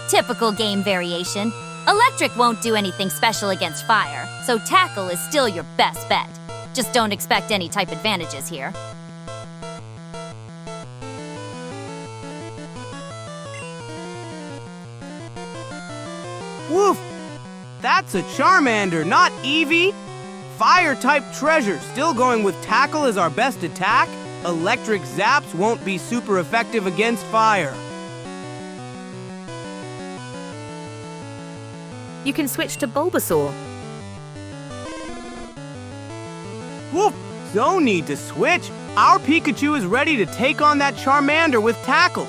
Typical game variation. Electric won't do anything special against fire, so Tackle is still your best bet. Just don't expect any type advantages here. Woof! That's a Charmander, not Eevee. Fire-type treasure, still going with Tackle as our best attack. Electric zaps won't be super effective against fire. You can switch to Bulbasaur. Woof! No need to switch. Our Pikachu is ready to take on that Charmander with Tackle.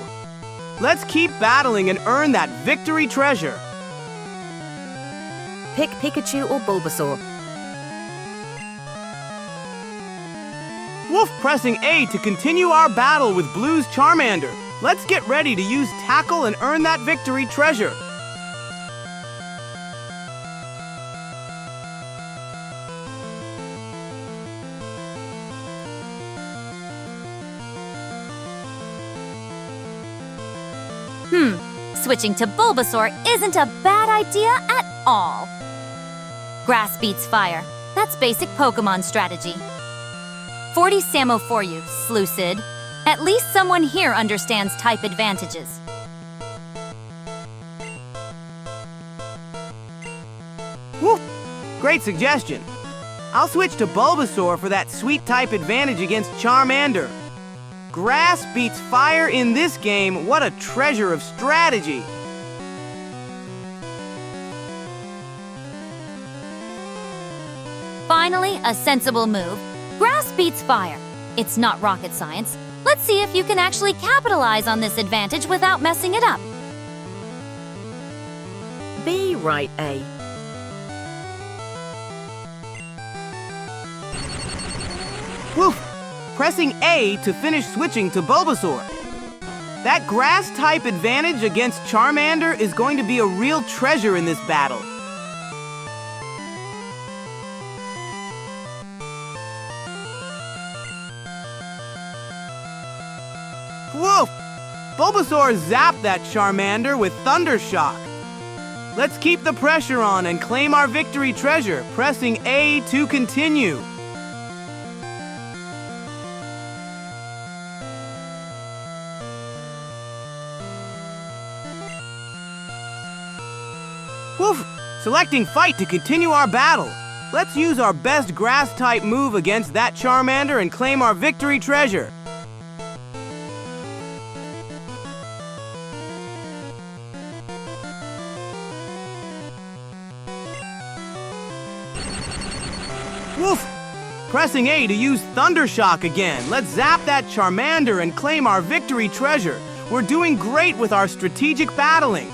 Let's keep battling and earn that victory treasure. Pick Pikachu or Bulbasaur. Woof! Pressing A to continue our battle with Blue's Charmander. Let's get ready to use Tackle and earn that victory treasure. Switching to Bulbasaur isn't a bad idea at all. Grass beats fire. That's basic Pokémon strategy. 40 Samo for you, Slucid. At least someone here understands type advantages. Woof! Great suggestion. I'll switch to Bulbasaur for that sweet type advantage against Charmander. Grass beats fire in this game. What a treasure of strategy. Finally, a sensible move. Grass beats fire. It's not rocket science. Let's see if you can actually capitalize on this advantage without messing it up. Be right, A. Woof! Pressing A to finish switching to Bulbasaur. That grass-type advantage against Charmander is going to be a real treasure in this battle. Woof! Bulbasaur zapped that Charmander with Thunder Shock. Let's keep the pressure on and claim our victory treasure, pressing A to continue. Woof! Selecting Fight to continue our battle. Let's use our best Grass-type move against that Charmander and claim our victory treasure. Woof! Pressing A to use Thunder Shock again. Let's zap that Charmander and claim our victory treasure. We're doing great with our strategic battling.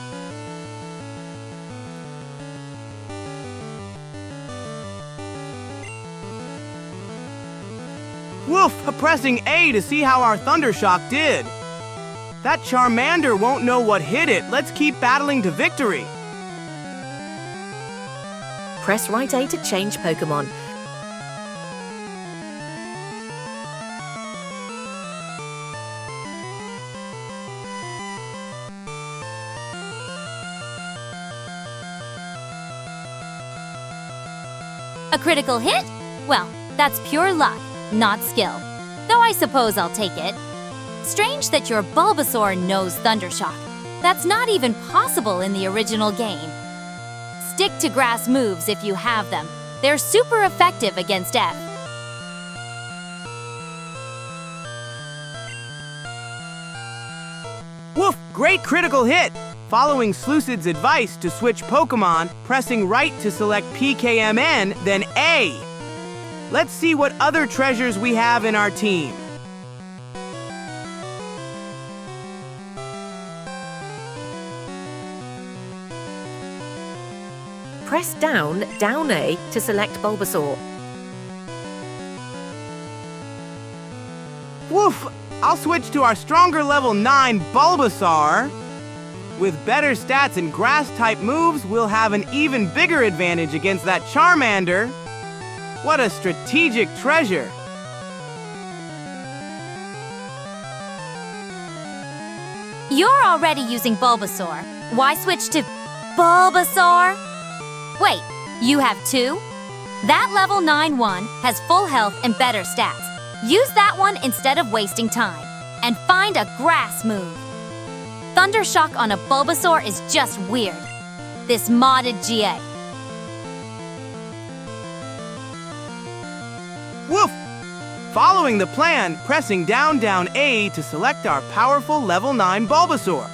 Woof! Pressing A to see how our Thunder Shock did. That Charmander won't know what hit it. Let's keep battling to victory. Press right A to change Pokémon. A critical hit? Well, that's pure luck, not skill. Though I suppose I'll take it. Strange that your Bulbasaur knows Thundershock. That's not even possible in the original game. Stick to grass moves if you have them. They're super effective against F. Woof! Great critical hit! Following Slucid's advice to switch Pokémon, pressing right to select PKMN, then A. Let's see what other treasures we have in our team. Press down A to select Bulbasaur. Woof! I'll switch to our stronger level 9 Bulbasaur. With better stats and grass-type moves, we'll have an even bigger advantage against that Charmander. What a strategic treasure! You're already using Bulbasaur. Why switch to Bulbasaur? Wait, you have two? That level 9-1 has full health and better stats. Use that one instead of wasting time. And find a grass move. Thundershock on a Bulbasaur is just weird. This modded GA. Woof! Following the plan, pressing down A to select our powerful level 9 Bulbasaur.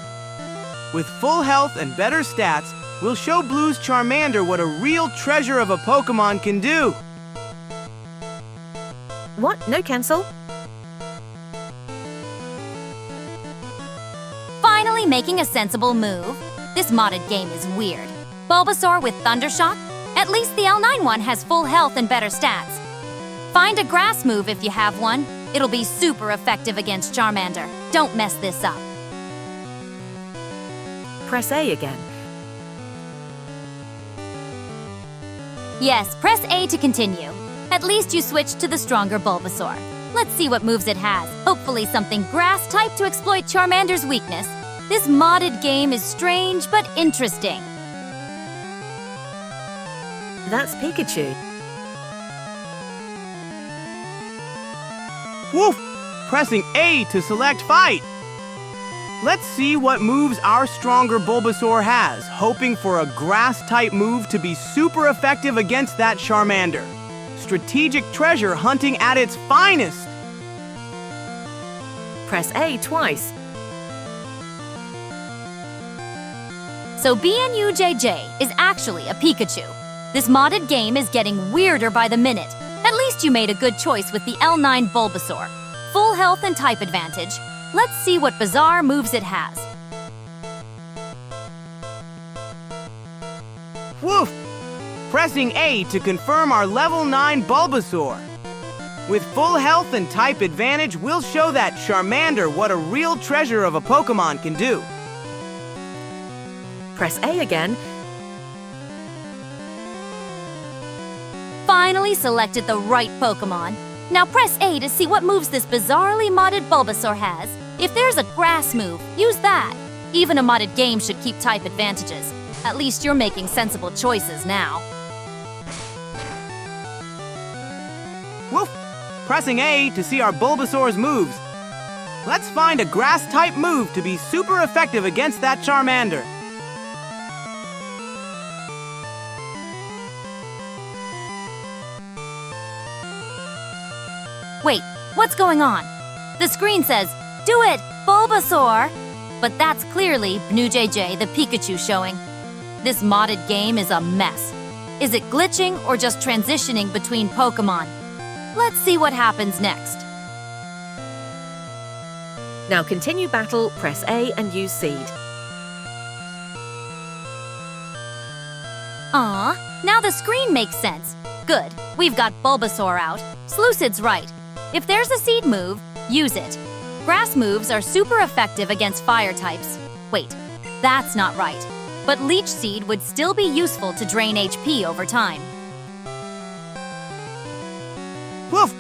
With full health and better stats, we'll show Blue's Charmander what a real treasure of a Pokémon can do. What? No cancel? Finally making a sensible move. This modded game is weird. Bulbasaur with Thundershock? At least the L9 one has full health and better stats. Find a grass move if you have one. It'll be super effective against Charmander. Don't mess this up. Press A again. Yes, press A to continue. At least you switched to the stronger Bulbasaur. Let's see what moves it has. Hopefully something grass-type to exploit Charmander's weakness. This modded game is strange but interesting. That's Pikachu. Woof! Pressing A to select Fight. Let's see what moves our stronger Bulbasaur has, hoping for a grass-type move to be super effective against that Charmander. Strategic treasure hunting at its finest. Press A twice. So BNUJJ is actually a Pikachu. This modded game is getting weirder by the minute. At least you made a good choice with the L9 Bulbasaur. Full health and type advantage. Let's see what bizarre moves it has. Woof! Pressing A to confirm our level 9 Bulbasaur. With full health and type advantage, we'll show that Charmander what a real treasure of a Pokémon can do. Press A again. Finally selected the right Pokémon. Now press A to see what moves this bizarrely modded Bulbasaur has. If there's a grass move, use that. Even a modded game should keep type advantages. At least you're making sensible choices now. Woof! Pressing A to see our Bulbasaur's moves. Let's find a grass-type move to be super effective against that Charmander. Wait, what's going on? The screen says, "Do it, Bulbasaur!" But that's clearly BnuJJ, the Pikachu showing. This modded game is a mess. Is it glitching or just transitioning between Pokémon? Let's see what happens next. Now continue battle, press A and use Seed. Now the screen makes sense. Good, we've got Bulbasaur out. Slucid's right. If there's a Seed move, use it. Grass moves are super effective against fire types. Wait, that's not right. But Leech Seed would still be useful to drain HP over time. Woof!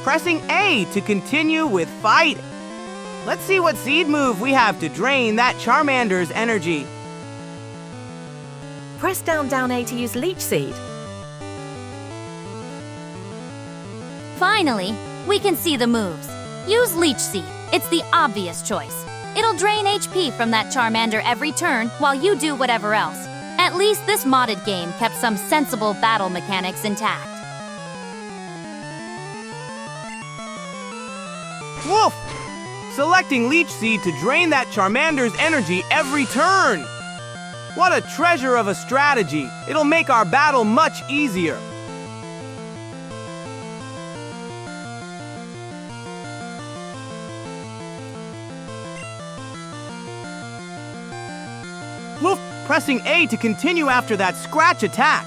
Pressing A to continue with Fight. Let's see what Seed move we have to drain that Charmander's energy. Press down A to use Leech Seed. Finally, we can see the moves. Use Leech Seed. It's the obvious choice. It'll drain HP from that Charmander every turn while you do whatever else. At least this modded game kept some sensible battle mechanics intact. Woof! Selecting Leech Seed to drain that Charmander's energy every turn. What a treasure of a strategy. It'll make our battle much easier. Woof! Pressing A to continue after that scratch attack.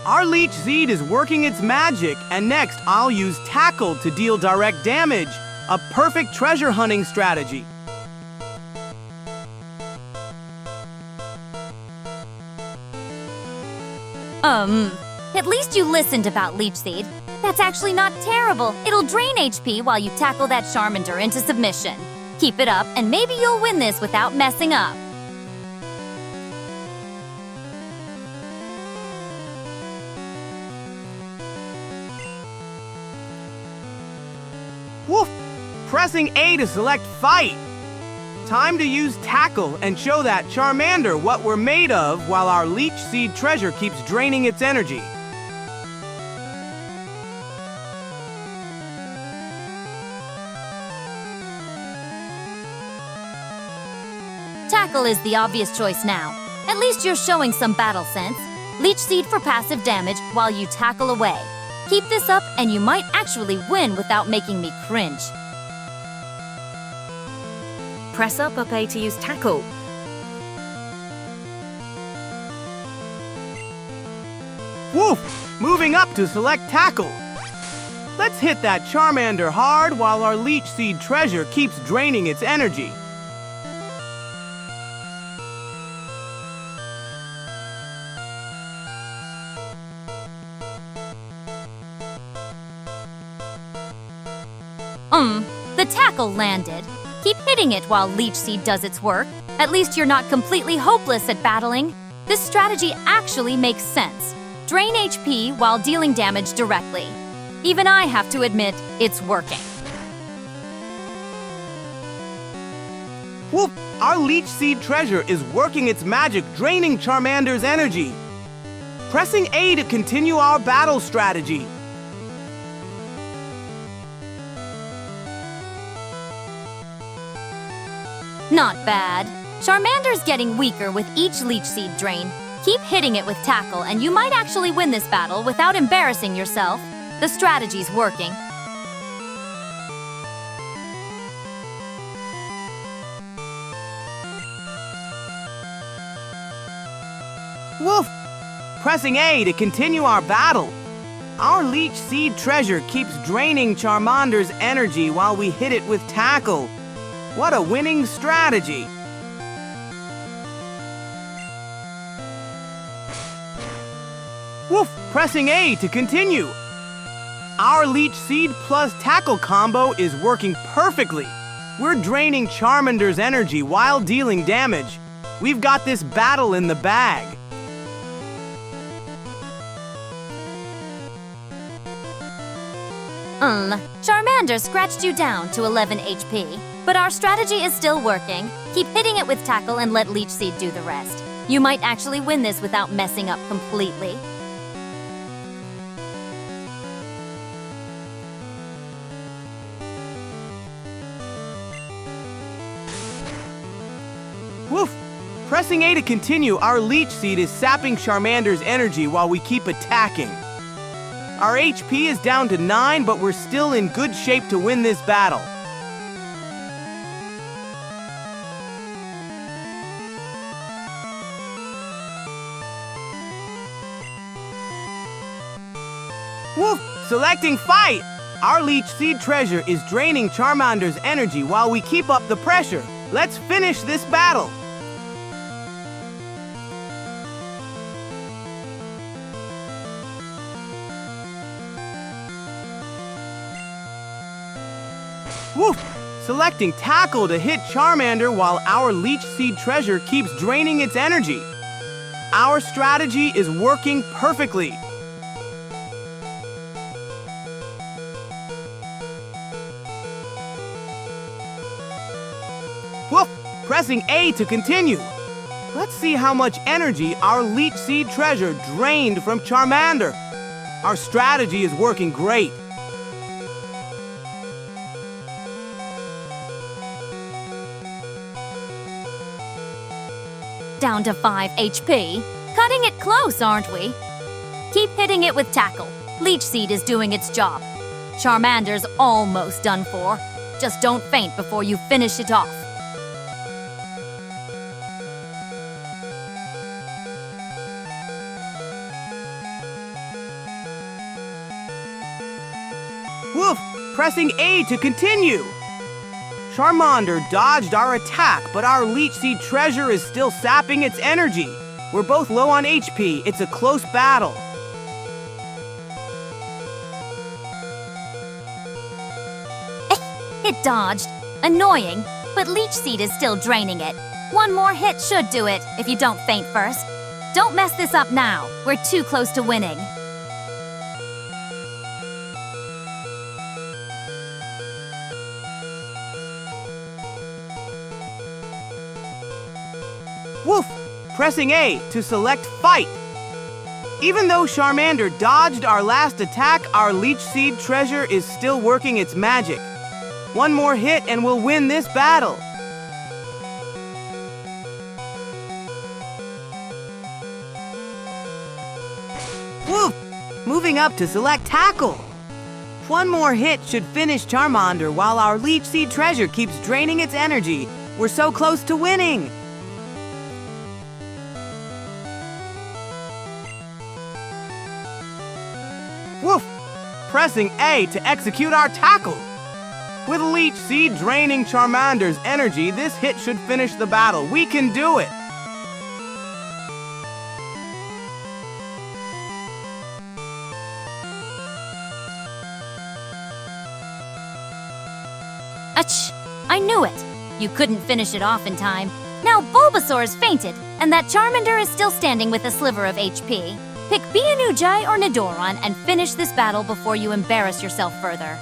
Our Leech Seed is working its magic, and next I'll use Tackle to deal direct damage. A perfect treasure hunting strategy. At least you listened about Leech Seed. That's actually not terrible. It'll drain HP while you tackle that Charmander into submission. Keep it up, and maybe you'll win this without messing up. Woof! Pressing A to select Fight. Time to use Tackle and show that Charmander what we're made of while our Leech Seed treasure keeps draining its energy. Tackle is the obvious choice now. At least you're showing some battle sense. Leech Seed for passive damage while you tackle away. Keep this up and you might actually win without making me cringe. Press up A to use Tackle. Woof! Moving up to select Tackle. Let's hit that Charmander hard while our Leech Seed treasure keeps draining its energy. The tackle landed. Keep hitting it while Leech Seed does its work. At least you're not completely hopeless at battling. This strategy actually makes sense. Drain HP while dealing damage directly. Even I have to admit, it's working. Whoop! Our Leech Seed treasure is working its magic, draining Charmander's energy. Pressing A to continue our battle strategy. Not bad. Charmander's getting weaker with each Leech Seed drain. Keep hitting it with Tackle and you might actually win this battle without embarrassing yourself. The strategy's working. Woof! Pressing A to continue our battle. Our Leech Seed treasure keeps draining Charmander's energy while we hit it with Tackle. What a winning strategy! Woof! Pressing A to continue. Our Leech Seed plus Tackle combo is working perfectly. We're draining Charmander's energy while dealing damage. We've got this battle in the bag. Charmander scratched you down to 11 HP, but our strategy is still working. Keep hitting it with Tackle and let Leech Seed do the rest. You might actually win this without messing up completely. Woof! Pressing A to continue, our Leech Seed is sapping Charmander's energy while we keep attacking. Our HP is down to 9, but we're still in good shape to win this battle. Woof! Selecting Fight! Our Leech Seed treasure is draining Charmander's energy while we keep up the pressure. Let's finish this battle! Woof! Selecting Tackle to hit Charmander while our Leech Seed treasure keeps draining its energy. Our strategy is working perfectly. Woof! Pressing A to continue. Let's see how much energy our Leech Seed treasure drained from Charmander. Our strategy is working great. Down to 5 HP. Cutting it close, aren't we? Keep hitting it with Tackle. Leech Seed is doing its job. Charmander's almost done for. Just don't faint before you finish it off. Woof! Pressing A to continue. Charmander dodged our attack, but our Leech Seed treasure is still sapping its energy. We're both low on HP. It's a close battle. It dodged. Annoying, but Leech Seed is still draining it. One more hit should do it, if you don't faint first. Don't mess this up now. We're too close to winning. Woof! Pressing A to select Fight. Even though Charmander dodged our last attack, our Leech Seed treasure is still working its magic. One more hit and we'll win this battle. Woof! Moving up to select Tackle. One more hit should finish Charmander while our Leech Seed treasure keeps draining its energy. We're so close to winning. Woof! Pressing A to execute our tackle. With Leech Seed draining Charmander's energy, this hit should finish the battle. We can do it! Ach! I knew it! You couldn't finish it off in time. Now Bulbasaur's fainted, and that Charmander is still standing with a sliver of HP. Pick Bianujai or Nidoran and finish this battle before you embarrass yourself further.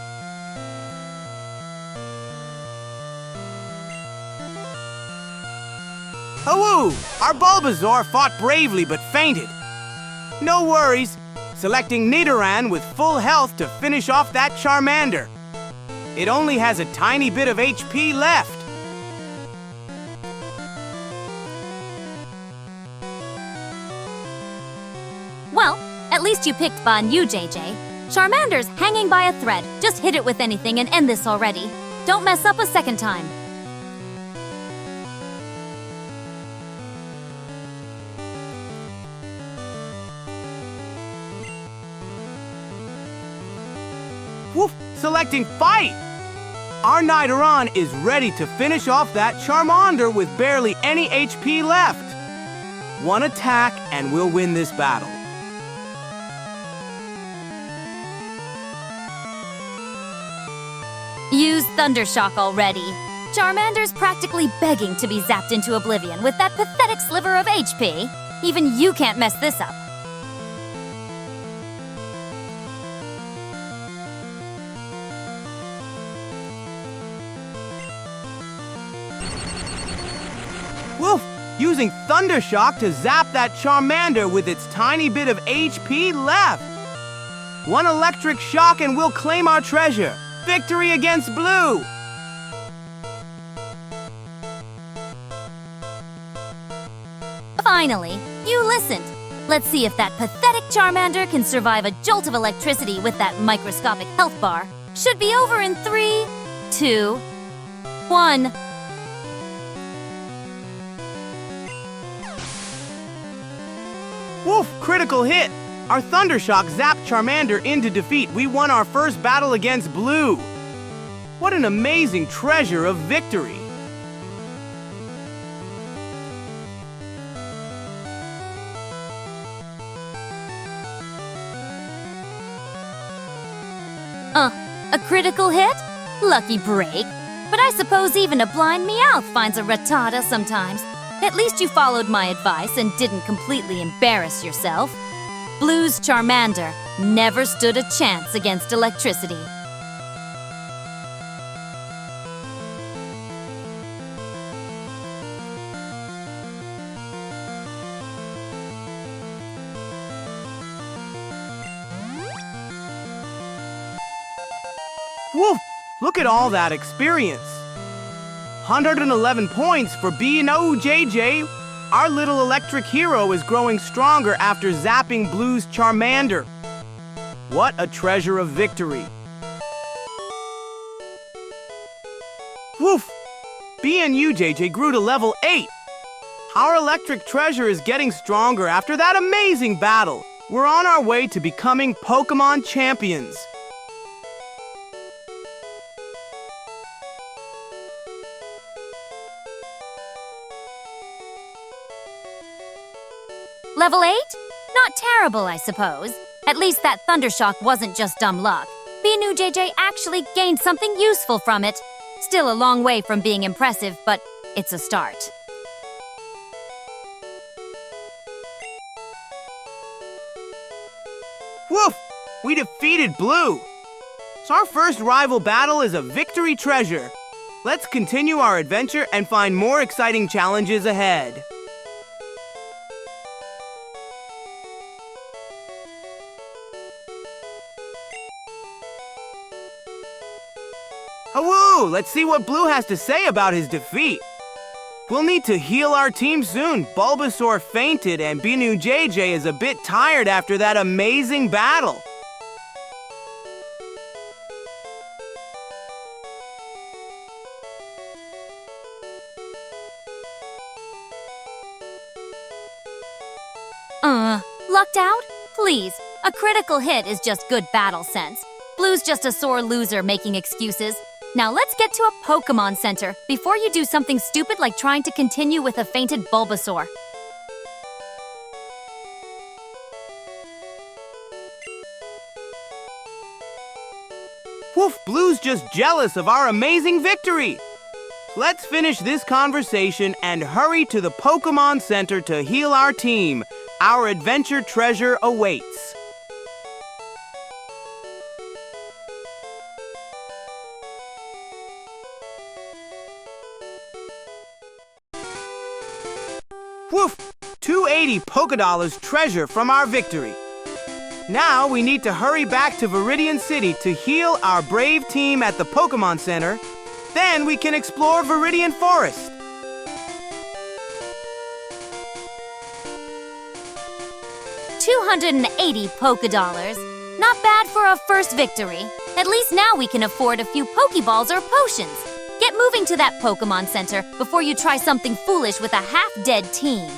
Hawoo! Our Bulbasaur fought bravely but fainted. No worries. Selecting Nidoran with full health to finish off that Charmander. It only has a tiny bit of HP left. Well, at least you picked Banyu, JJ. Charmander's hanging by a thread. Just hit it with anything and end this already. Don't mess up a second time. Woof! Selecting Fight! Our Nidoran is ready to finish off that Charmander with barely any HP left. One attack and we'll win this battle. Use Thundershock already. Charmander's practically begging to be zapped into oblivion with that pathetic sliver of HP. Even you can't mess this up. Woof! Using Thunder Shock to zap that Charmander with its tiny bit of HP left. One electric shock and we'll claim our treasure. Victory against Blue! Finally, you listened. Let's see if that pathetic Charmander can survive a jolt of electricity with that microscopic health bar. Should be over in 3, 2, 1. Woof! Critical hit! Our Thunder Shock zapped Charmander into defeat. We won our first battle against Blue. What an amazing treasure of victory! A critical hit? Lucky break. But I suppose even a blind Meowth finds a rattata sometimes. At least you followed my advice and didn't completely embarrass yourself. Blue's Charmander never stood a chance against electricity. Woof! Look at all that experience. 111 points for B&O-JJ. Our little electric hero is growing stronger after zapping Blue's Charmander. What a treasure of victory. Woof! B&U-JJ grew to level 8. Our electric treasure is getting stronger after that amazing battle. We're on our way to becoming Pokémon champions. Level 8? Not terrible, I suppose. At least that Thundershock wasn't just dumb luck. B&U-JJ actually gained something useful from it. Still a long way from being impressive, but it's a start. Woof! We defeated Blue! So our first rival battle is a victory treasure. Let's continue our adventure and find more exciting challenges ahead. Hawoo! Let's see what Blue has to say about his defeat. We'll need to heal our team soon. Bulbasaur fainted and B&U-JJ is a bit tired after that amazing battle. Lucked out? Please. A critical hit is just good battle sense. Blue's just a sore loser making excuses. Now let's get to a Pokémon Center before you do something stupid like trying to continue with a fainted Bulbasaur. Woof! Blue's just jealous of our amazing victory. Let's finish this conversation and hurry to the Pokémon Center to heal our team. Our adventure treasure awaits. Woof! 280 Pokédollars treasure from our victory. Now we need to hurry back to Viridian City to heal our brave team at the Pokémon Center. Then we can explore Viridian Forest. $280 Pokédollars. Not bad for a first victory. At least now we can afford a few Pokeballs or potions. Get moving to that Pokémon Center before you try something foolish with a half-dead team.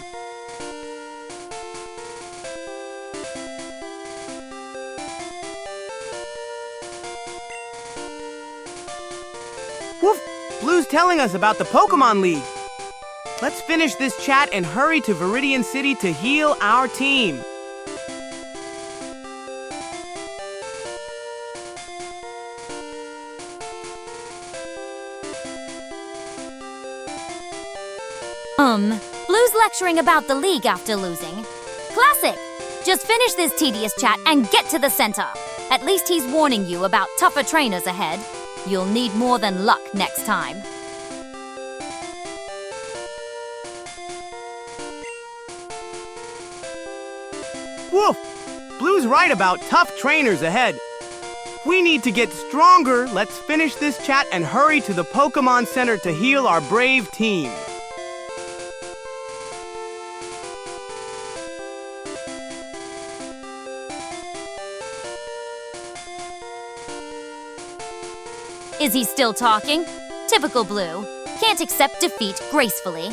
Woof! Blue's telling us about the Pokémon League. Let's finish this chat and hurry to Viridian City to heal our team. Blue's lecturing about the league after losing. Classic! Just finish this tedious chat and get to the center. At least he's warning you about tougher trainers ahead. You'll need more than luck next time. Woof! Blue's right about tough trainers ahead. We need to get stronger. Let's finish this chat and hurry to the Pokémon Center to heal our brave team. Is he still talking? Typical Blue. Can't accept defeat gracefully.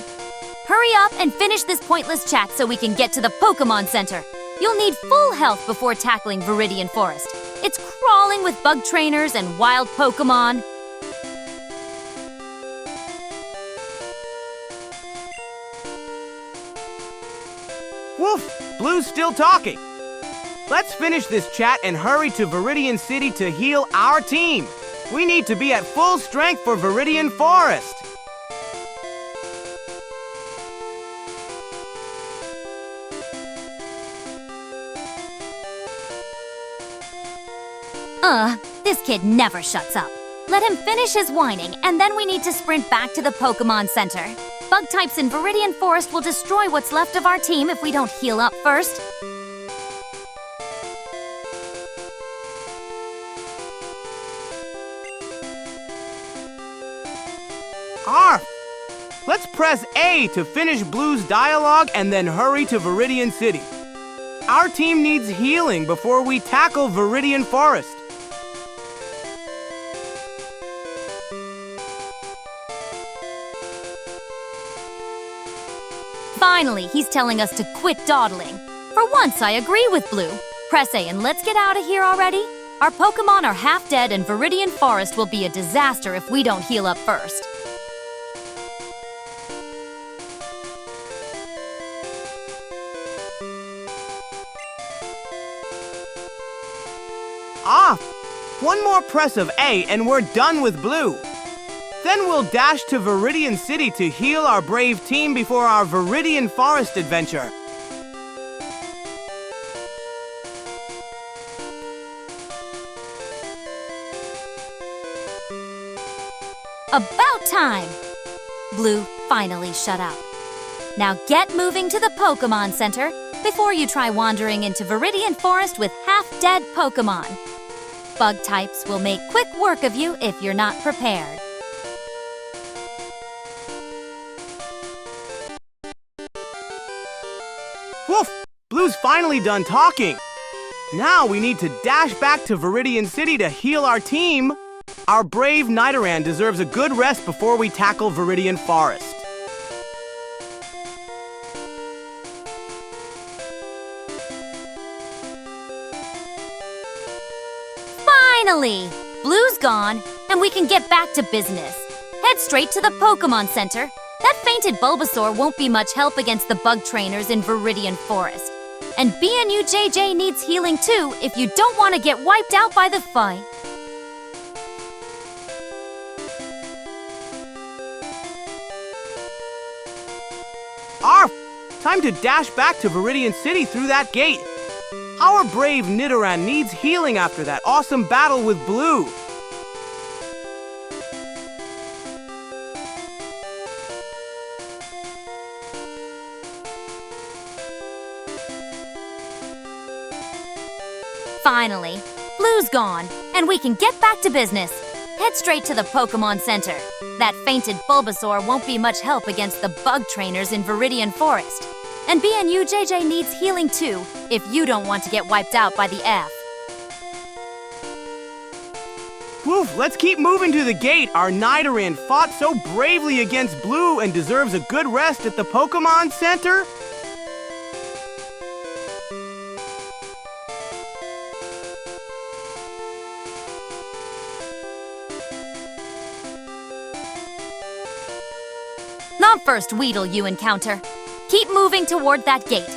Hurry up and finish this pointless chat so we can get to the Pokémon Center. You'll need full health before tackling Viridian Forest. It's crawling with bug trainers and wild Pokémon. Woof! Blue's still talking. Let's finish this chat and hurry to Viridian City to heal our team. We need to be at full strength for Viridian Forest. This kid never shuts up. Let him finish his whining, and then we need to sprint back to the Pokémon Center. Bug types in Viridian Forest will destroy what's left of our team if we don't heal up first. Arf! Let's press A to finish Blue's dialogue and then hurry to Viridian City. Our team needs healing before we tackle Viridian Forest. Finally, he's telling us to quit dawdling. For once, I agree with Blue. Press A and let's get out of here already. Our Pokémon are half dead and Viridian Forest will be a disaster if we don't heal up first. Off! One more press of A and we're done with Blue. Then we'll dash to Viridian City to heal our brave team before our Viridian Forest adventure. About time! Blue finally shut up. Now get moving to the Pokémon Center before you try wandering into Viridian Forest with half-dead Pokémon. Bug types will make quick work of you if you're not prepared. Woof! Blue's finally done talking. Now we need to dash back to Viridian City to heal our team. Our brave Nidoran deserves a good rest before we tackle Viridian Forest. Finally! Blue's gone, and we can get back to business. Head straight to the Pokémon Center. That fainted Bulbasaur won't be much help against the bug trainers in Viridian Forest. And BNUJJ needs healing too if you don't want to get wiped out by the fight. Arf! Time to dash back to Viridian City through that gate. Our brave Nidoran needs healing after that awesome battle with Blue. Finally, Blue's gone, and we can get back to business. Head straight to the Pokémon Center. That fainted Bulbasaur won't be much help against the bug trainers in Viridian Forest. And BNUJJ needs healing too, if you don't want to get wiped out by the F. Woof, let's keep moving to the gate. Our Nidoran fought so bravely against Blue and deserves a good rest at the Pokémon Center. Not first Weedle you encounter. Keep moving toward that gate.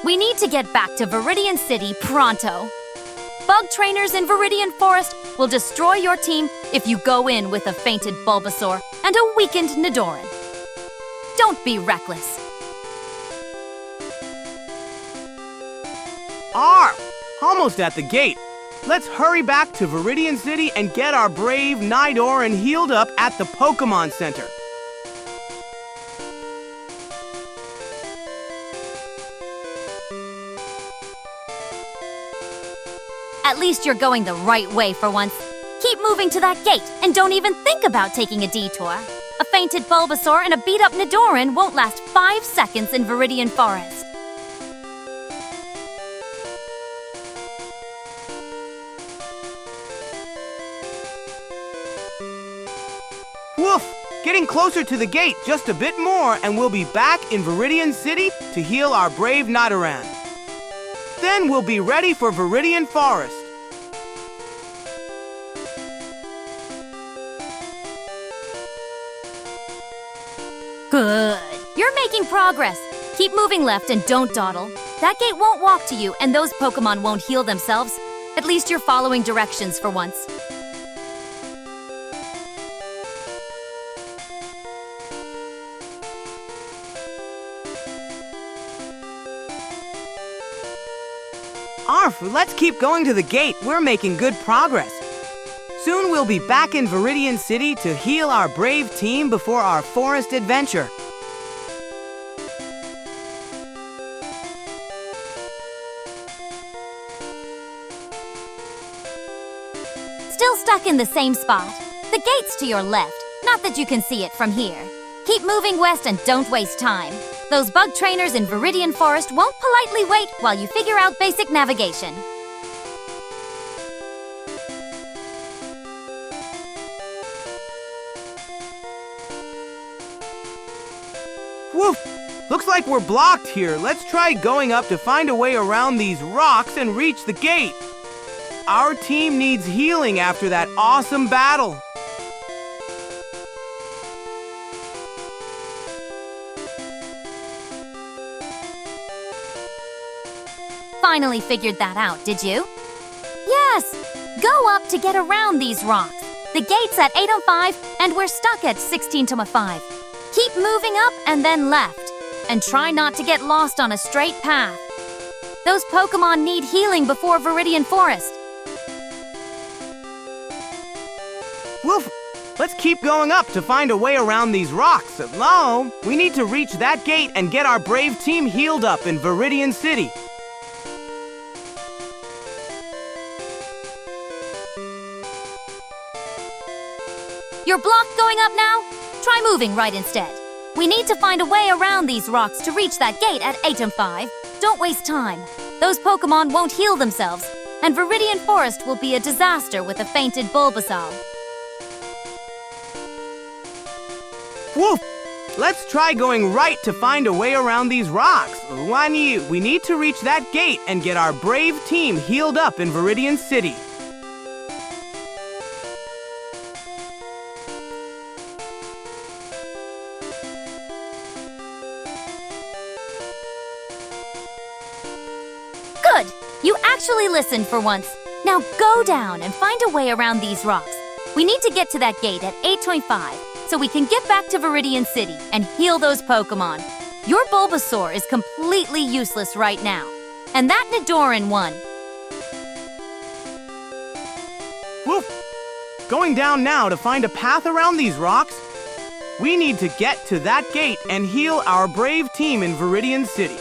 We need to get back to Viridian City pronto. Bug trainers in Viridian Forest will destroy your team if you go in with a fainted Bulbasaur and a weakened Nidoran. Don't be reckless. Almost at the gate. Let's hurry back to Viridian City and get our brave Nidoran healed up at the Pokémon Center. At least you're going the right way for once. Keep moving to that gate and don't even think about taking a detour. A fainted Bulbasaur and a beat-up Nidoran won't last 5 seconds in Viridian Forest. Woof! Getting closer to the gate just a bit more and we'll be back in Viridian City to heal our brave Nidoran. Then we'll be ready for Viridian Forest. Good. You're making progress. Keep moving left and don't dawdle. That gate won't walk to you and those Pokémon won't heal themselves. At least you're following directions for once. Arf, let's keep going to the gate. We're making good progress. Soon we'll be back in Viridian City to heal our brave team before our forest adventure. Still stuck in the same spot. The gate's to your left, not that you can see it from here. Keep moving west and don't waste time. Those bug trainers in Viridian Forest won't politely wait while you figure out basic navigation. Woof! Looks like we're blocked here. Let's try going up to find a way around these rocks and reach the gate. Our team needs healing after that awesome battle. Finally figured that out, did you? Yes! Go up to get around these rocks. The gate's at 8:05 and we're stuck at 16:5. Keep moving up and then left. And try not to get lost on a straight path. Those Pokémon need healing before Viridian Forest. Woof! Let's keep going up to find a way around these rocks. No, we need to reach that gate and get our brave team healed up in Viridian City. You're blocked going up now? Try moving right instead. We need to find a way around these rocks to reach that gate at 8:05. Don't waste time. Those Pokémon won't heal themselves, and Viridian Forest will be a disaster with a fainted Bulbasaur. Woof! Let's try going right to find a way around these rocks. We need to reach that gate and get our brave team healed up in Viridian City. Good! You actually listened for once. Now go down and find a way around these rocks. We need to get to that gate at 8:25 so we can get back to Viridian City and heal those Pokémon. Your Bulbasaur is completely useless right now. And that Nidoran won. Woof! Going down now to find a path around these rocks. We need to get to that gate and heal our brave team in Viridian City.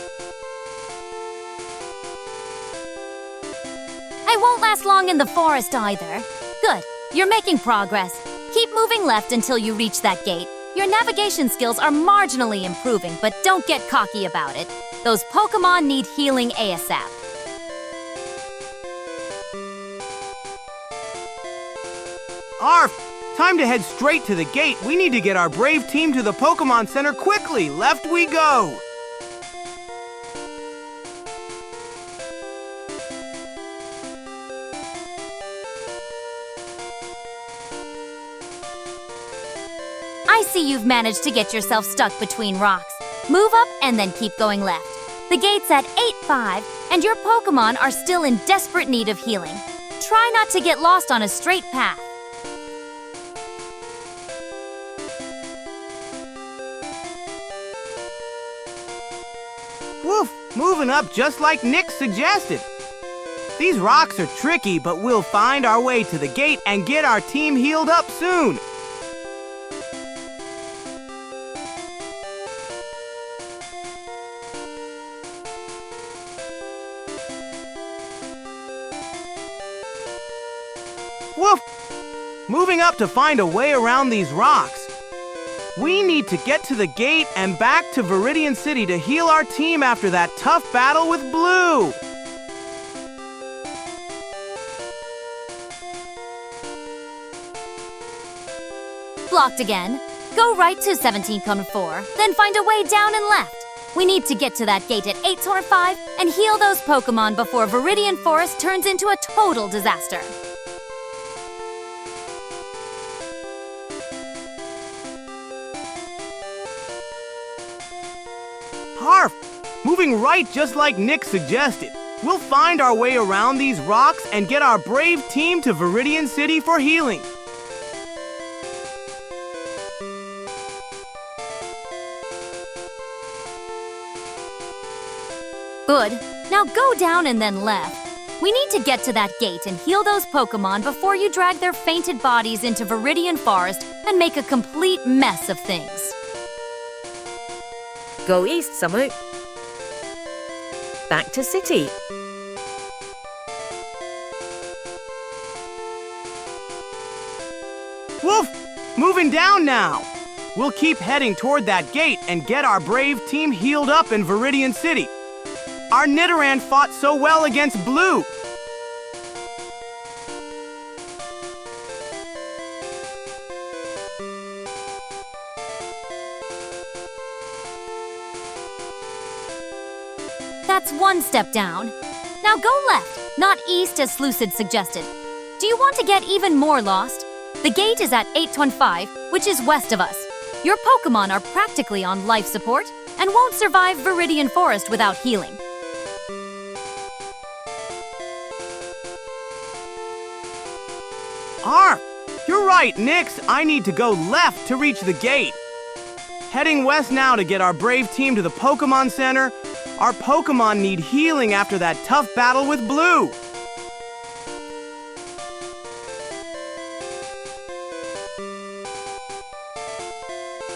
I won't last long in the forest either. Good, you're making progress. Keep moving left until you reach that gate. Your navigation skills are marginally improving, but don't get cocky about it. Those Pokémon need healing ASAP. Arf! Time to head straight to the gate. We need to get our brave team to the Pokémon Center quickly. Left we go! I see you've managed to get yourself stuck between rocks. Move up and then keep going left. The gate's at 8:05, and your Pokémon are still in desperate need of healing. Try not to get lost on a straight path. moving up just like Nyx suggested. These rocks are tricky, but we'll find our way to the gate and get our team healed up soon. Woof! Moving up to find a way around these rocks. We need to get to the gate and back to Viridian City to heal our team after that tough battle with Blue. Blocked again. Go right to 17-4, then find a way down and left. We need to get to that gate at 8-5 and heal those Pokémon before Viridian Forest turns into a total disaster. Harf! Moving right just like Nyx suggested. We'll find our way around these rocks and get our brave team to Viridian City for healing. Good. Now go down and then left. We need to get to that gate and heal those Pokémon before you drag their fainted bodies into Viridian Forest and make a complete mess of things. Go east, Samo. Back to city. Woof! Moving down now. We'll keep heading toward that gate and get our brave team healed up in Viridian City. Our Nidoran fought so well against Blue. That's one step down. Now go left, not east as Slucid suggested. Do you want to get even more lost? The gate is at 815, which is west of us. Your Pokémon are practically on life support and won't survive Viridian Forest without healing. Arf! You're right, Nyx. I need to go left to reach the gate. Heading west now to get our brave team to the Pokémon Center. Our Pokémon need healing after that tough battle with Blue.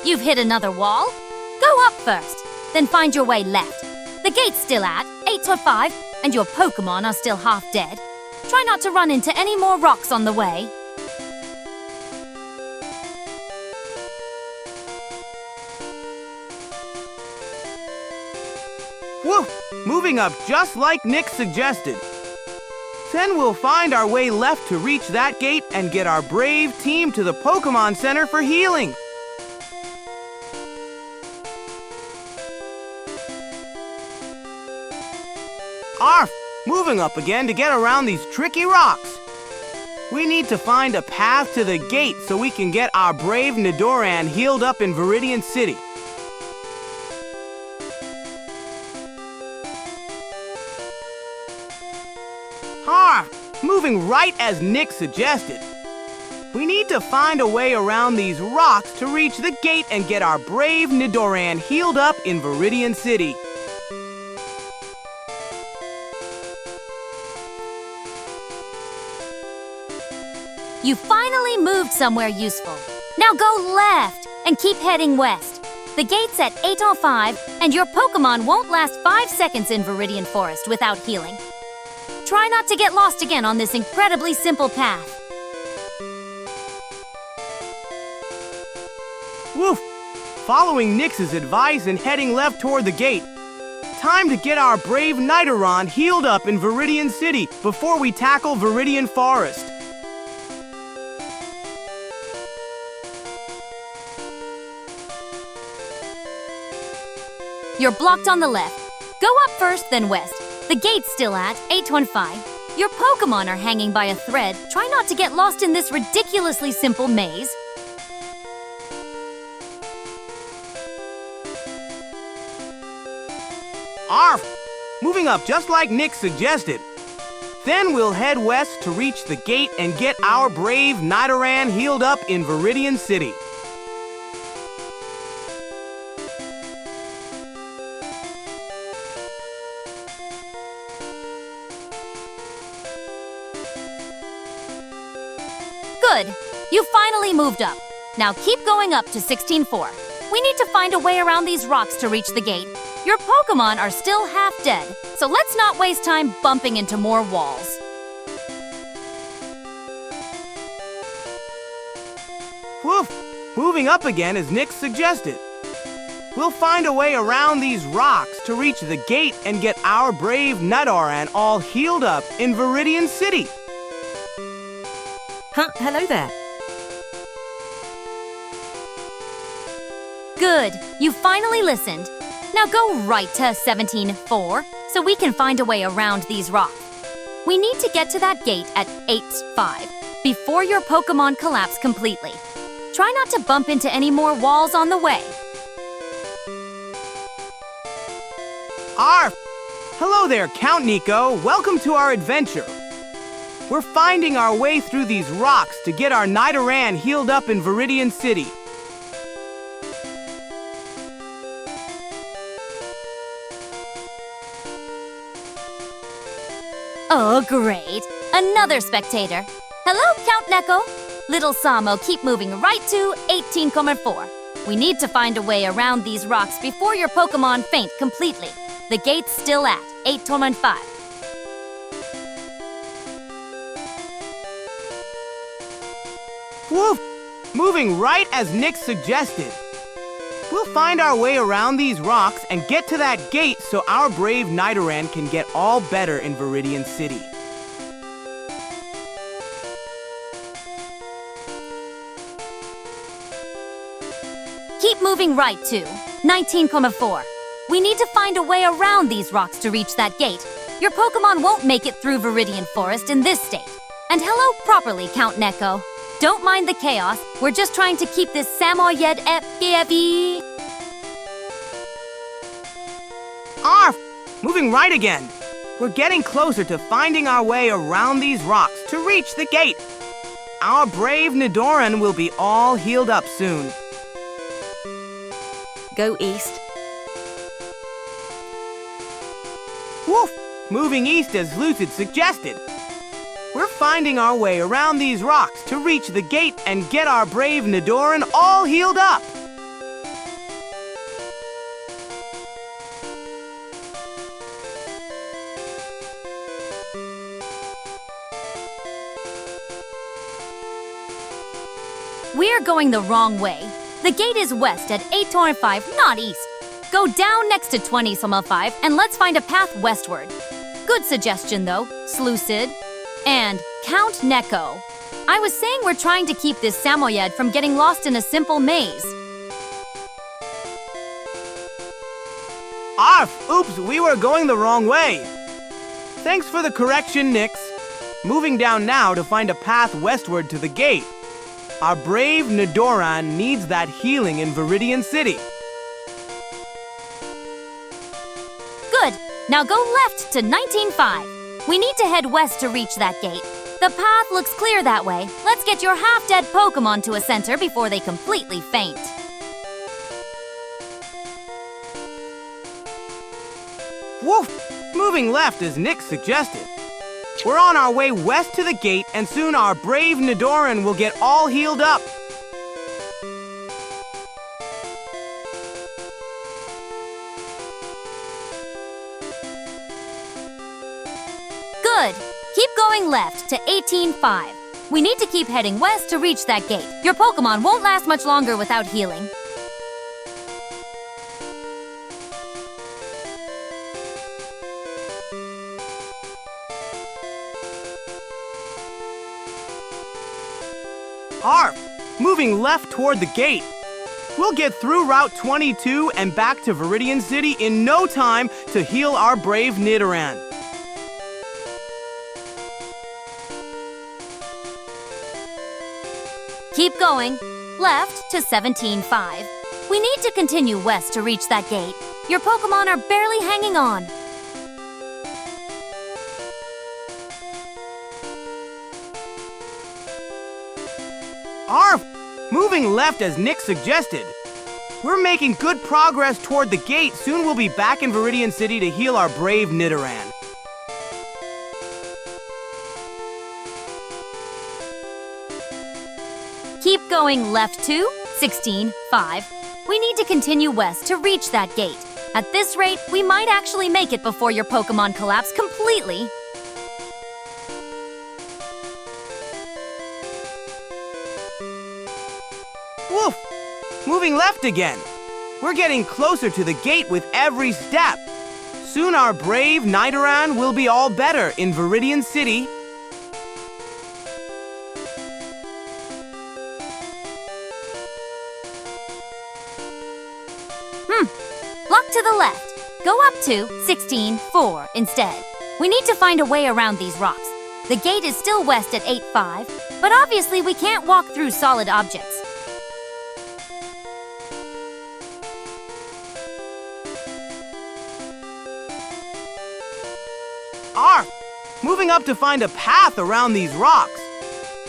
You've hit another wall? Go up first, then find your way left. The gate's still at 8-5, and your Pokémon are still half dead. Try not to run into any more rocks on the way. Woo! Moving up just like Nyx suggested. Then we'll find our way left to reach that gate and get our brave team to the Pokémon Center for healing. Arf! Moving up again to get around these tricky rocks. We need to find a path to the gate so we can get our brave Nidoran healed up in Viridian City. Moving right as Nyx suggested. We need to find a way around these rocks to reach the gate and get our brave Nidoran healed up in Viridian City. You finally moved somewhere useful. Now go left and keep heading west. The gate's at 8:05, and your Pokémon won't last 5 seconds in Viridian Forest without healing. Try not to get lost again on this incredibly simple path. Woof! Following Nyx's advice and heading left toward the gate. Time to get our brave Nidoran healed up in Viridian City before we tackle Viridian Forest. You're blocked on the left. Go up first, then west. The gate's still at 815. Your Pokémon are hanging by a thread. Try not to get lost in this ridiculously simple maze. Arf! Moving up just like Nyx suggested. Then we'll head west to reach the gate and get our brave Nidoran healed up in Viridian City. Good! You finally moved up. Now keep going up to 16-4. We need to find a way around these rocks to reach the gate. Your Pokémon are still half dead, so let's not waste time bumping into more walls. Woof! Moving up again as Nyx suggested. We'll find a way around these rocks to reach the gate and get our brave Nidoran all healed up in Viridian City. Huh, hello there. Good, you finally listened. Now go right to 17-4 so we can find a way around these rocks. We need to get to that gate at 8-5 before your Pokémon collapse completely. Try not to bump into any more walls on the way. Arf! Hello there, Count Nico. Welcome to our adventure. We're finding our way through these rocks to get our Nidoran healed up in Viridian City. Oh, great. Another spectator. Hello, Count Neko. Little Samo, keep moving right to 18-4. We need to find a way around these rocks before your Pokémon faint completely. The gate's still at 8-5. Woof! Moving right as Nyx suggested. We'll find our way around these rocks and get to that gate so our brave Nidoran can get all better in Viridian City. Keep moving right to 19-4. We need to find a way around these rocks to reach that gate. Your Pokémon won't make it through Viridian Forest in this state. And hello properly, Count Neko. Don't mind the chaos. We're just trying to keep this Samo&Nyx FBFE. Arf! Moving right again. We're getting closer to finding our way around these rocks to reach the gate. Our brave Nidoran will be all healed up soon. Go east. Woof! Moving east as Lucid suggested. We're finding our way around these rocks to reach the gate and get our brave Nidoran all healed up. We're going the wrong way. The gate is west at 8-5, not east. Go down next to 20-5 and let's find a path westward. Good suggestion though, Slucid. And Count Neko. I was saying we're trying to keep this Samo&Nyx from getting lost in a simple maze. Arf! Oops, we were going the wrong way. Thanks for the correction, Nyx. Moving down now to find a path westward to the gate. Our brave Nidoran needs that healing in Viridian City. Good. Now go left to 19-5. We need to head west to reach that gate. The path looks clear that way. Let's get your half-dead Pokémon to a center before they completely faint. Woof! Moving left as Nyx suggested. We're on our way west to the gate and soon our brave Nidoran will get all healed up. Good. Keep going left to 18-5. We need to keep heading west to reach that gate. Your Pokémon won't last much longer without healing. Arf! Moving left toward the gate. We'll get through Route 22 and back to Viridian City in no time to heal our brave Nidoran. Keep going. Left to 17-5. We need to continue west to reach that gate. Your Pokémon are barely hanging on. Arf! Moving left as Nyx suggested. We're making good progress toward the gate. Soon we'll be back in Viridian City to heal our brave Nidoran. Keep going left to 16-5. We need to continue west to reach that gate. At this rate, we might actually make it before your Pokémon collapse completely. Woof! Moving left again. We're getting closer to the gate with every step. Soon our brave Nidoran will be all better in Viridian City. Block to the left. Go up to 16-4 instead. We need to find a way around these rocks. The gate is still west at 8-5, but obviously we can't walk through solid objects. Arf! Moving up to find a path around these rocks.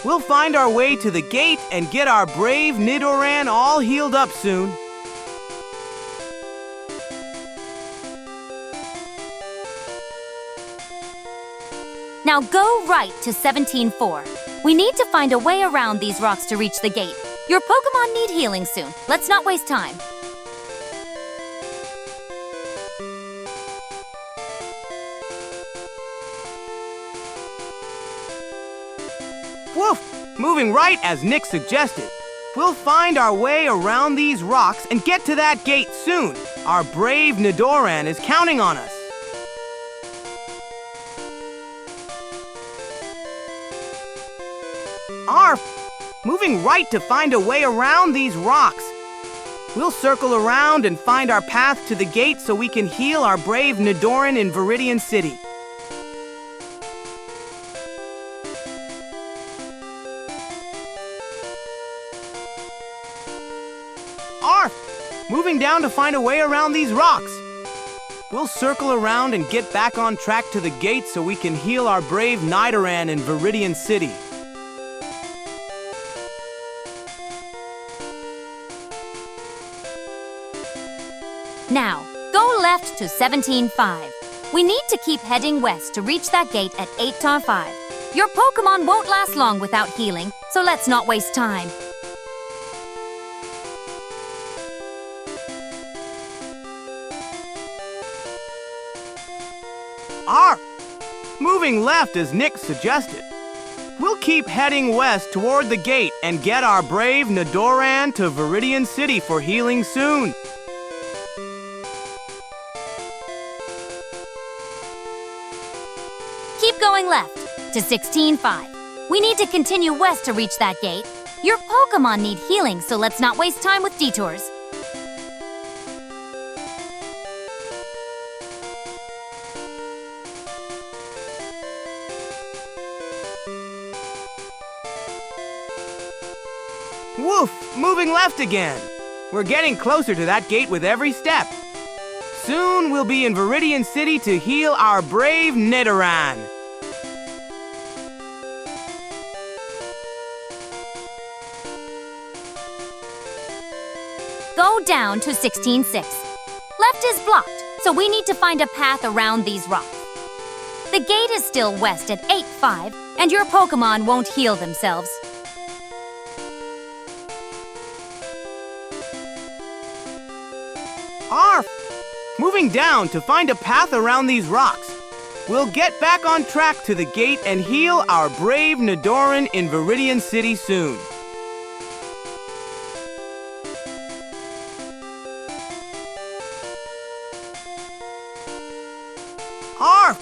We'll find our way to the gate and get our brave Nidoran all healed up soon. Now go right to 17-4. We need to find a way around these rocks to reach the gate. Your Pokémon need healing soon. Let's not waste time. Woof! Moving right as Nyx suggested. We'll find our way around these rocks and get to that gate soon. Our brave Nidoran is counting on us. Arf! Moving right to find a way around these rocks. We'll circle around and find our path to the gate so we can heal our brave Nidoran in Viridian City. Arf! Moving down to find a way around these rocks. We'll circle around and get back on track to the gate so we can heal our brave Nidoran in Viridian City. Now, go left to 17-5. We need to keep heading west to reach that gate at 8-5. Your Pokémon won't last long without healing, so let's not waste time. Arf! Moving left as Nyx suggested. We'll keep heading west toward the gate and get our brave Nidoran to Viridian City for healing soon. Keep going left to 16-5. We need to continue west to reach that gate. Your Pokémon need healing, so let's not waste time with detours. Woof! Moving left again. We're getting closer to that gate with every step. Soon we'll be in Viridian City to heal our brave Nidoran. Go down to 16-6. Left is blocked, so we need to find a path around these rocks. The gate is still west at 8-5, and your Pokémon won't heal themselves. Arf! Moving down to find a path around these rocks. We'll get back on track to the gate and heal our brave Nidoran in Viridian City soon. Arf!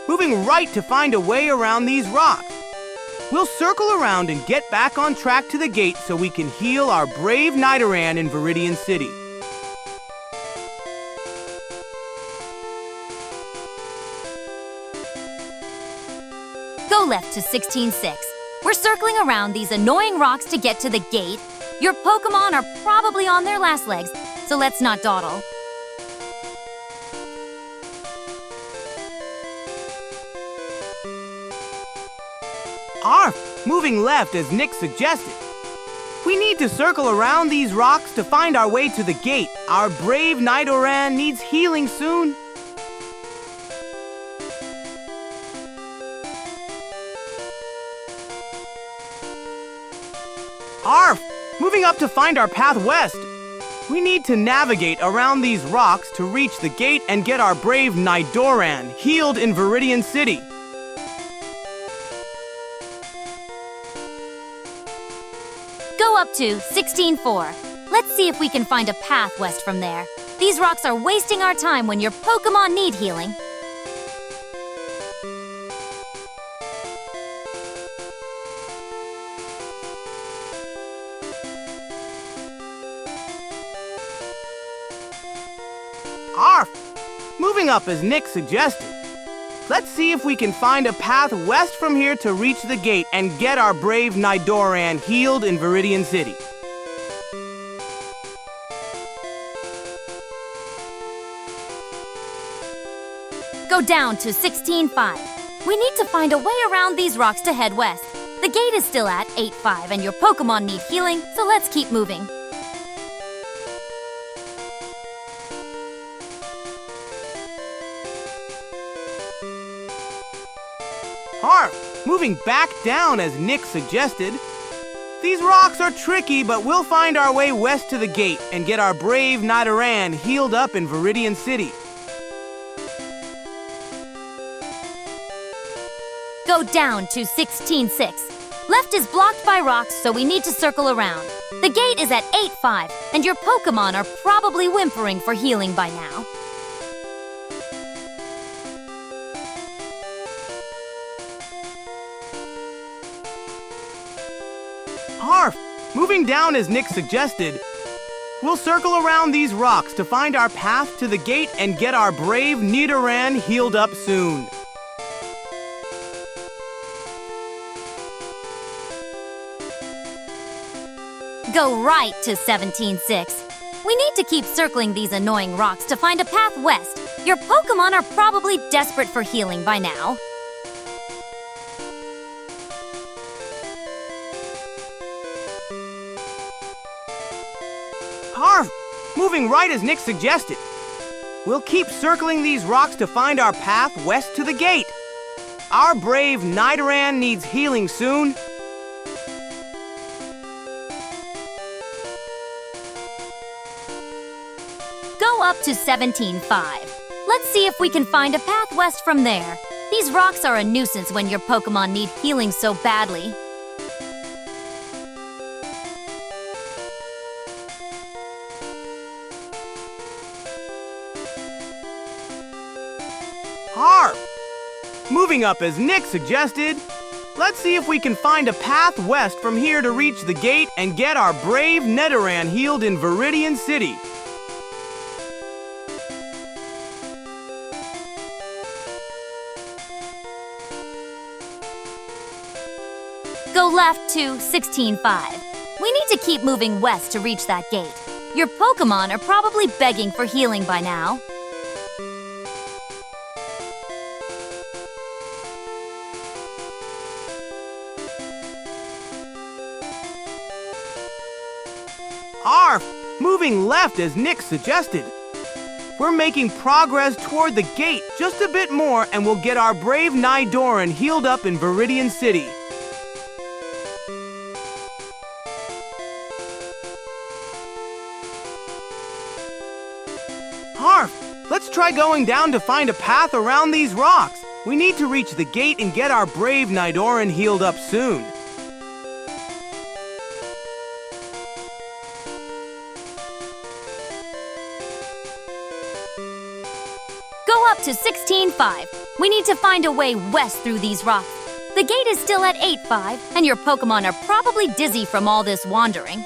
Moving right to find a way around these rocks. We'll circle around and get back on track to the gate so we can heal our brave Nidoran in Viridian City. Go left to 16-6. We're circling around these annoying rocks to get to the gate. Your Pokémon are probably on their last legs, so let's not dawdle. Arf! Moving left as Nyx suggested. We need to circle around these rocks to find our way to the gate. Our brave Nidoran needs healing soon. Arf! Moving up to find our path west. We need to navigate around these rocks to reach the gate and get our brave Nidoran healed in Viridian City. Go up to 16-4. Let's see if we can find a path west from there. These rocks are wasting our time when your Pokémon need healing. Arf! Moving up as Nick suggested. Let's see if we can find a path west from here to reach the gate and get our brave Nidoran healed in Viridian City. Go down to 16-5. We need to find a way around these rocks to head west. The gate is still at 8-5 and your Pokémon need healing, so let's keep moving. Arf! Moving back down as Nick suggested. These rocks are tricky, but we'll find our way west to the gate and get our brave Nidoran healed up in Viridian City. Go down to 16-6. Left is blocked by rocks, so we need to circle around. The gate is at 8-5, and your Pokémon are probably whimpering for healing by now. Arf! Moving down as Nick suggested. We'll circle around these rocks to find our path to the gate and get our brave Nidoran healed up soon. Go right to 17-6. We need to keep circling these annoying rocks to find a path west. Your Pokémon are probably desperate for healing by now. Arf! Moving right as Nick suggested. We'll keep circling these rocks to find our path west to the gate. Our brave Nidoran needs healing soon. Go up to 17-5. Let's see if we can find a path west from there. These rocks are a nuisance when your Pokémon need healing so badly. Arf! Moving up as Nick suggested. Let's see if we can find a path west from here to reach the gate and get our brave Nidoran healed in Viridian City. Go left to 16-5. We need to keep moving west to reach that gate. Your Pokémon are probably begging for healing by now. Arf! Moving left as Nick suggested. We're making progress toward the gate just a bit more and we'll get our brave Nidoran healed up in Viridian City. Arf! Let's try going down to find a path around these rocks. We need to reach the gate and get our brave Nidoran healed up soon. Go up to 16-5. We need to find a way west through these rocks. The gate is still at 8-5, and your Pokémon are probably dizzy from all this wandering.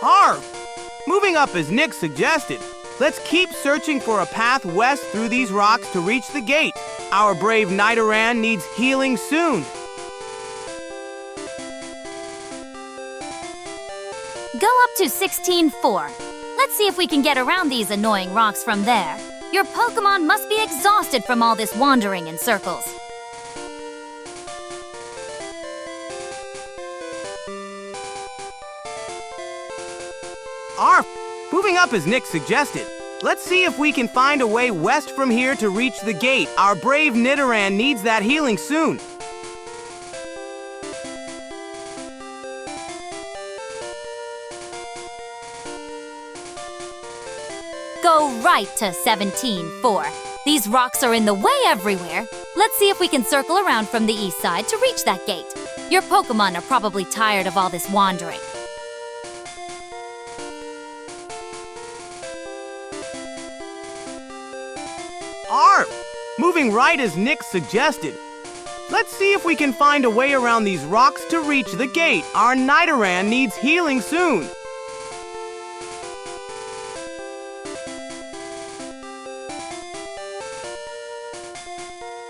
Arf! Moving up as Nick suggested. Let's keep searching for a path west through these rocks to reach the gate. Our brave Nidoran needs healing soon. Go up to 16-4. Let's see if we can get around these annoying rocks from there. Your Pokémon must be exhausted from all this wandering in circles. Arf! Moving up as Nick suggested. Let's see if we can find a way west from here to reach the gate. Our brave Nidoran needs that healing soon. Go right to 17-4. These rocks are in the way everywhere. Let's see if we can circle around from the east side to reach that gate. Your Pokémon are probably tired of all this wandering. Arf! Moving right as Nyx suggested. Let's see if we can find a way around these rocks to reach the gate. Our Nidoran needs healing soon.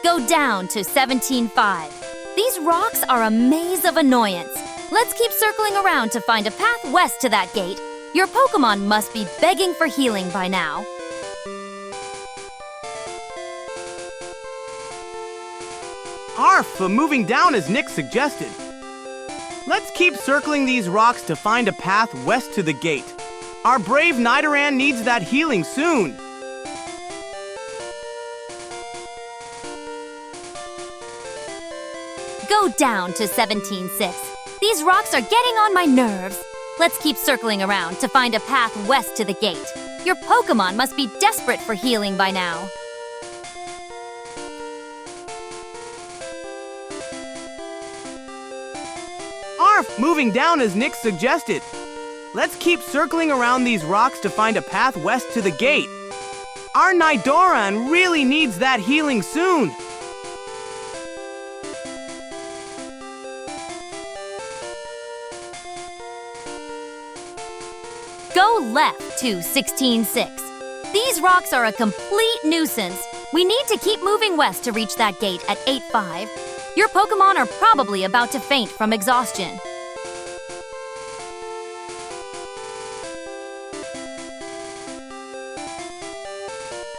Go down to 17-5. These rocks are a maze of annoyance. Let's keep circling around to find a path west to that gate. Your Pokémon must be begging for healing by now. Arf! Moving down as Nyx suggested. Let's keep circling these rocks to find a path west to the gate. Our brave Nidoran needs that healing soon. Go down to 17-6. These rocks are getting on my nerves. Let's keep circling around to find a path west to the gate. Your Pokémon must be desperate for healing by now. Arf! Moving down as Nyx suggested. Let's keep circling around these rocks to find a path west to the gate. Our Nidoran really needs that healing soon. Go left to 16-6. These rocks are a complete nuisance. We need to keep moving west to reach that gate at 8-5. Your Pokémon are probably about to faint from exhaustion.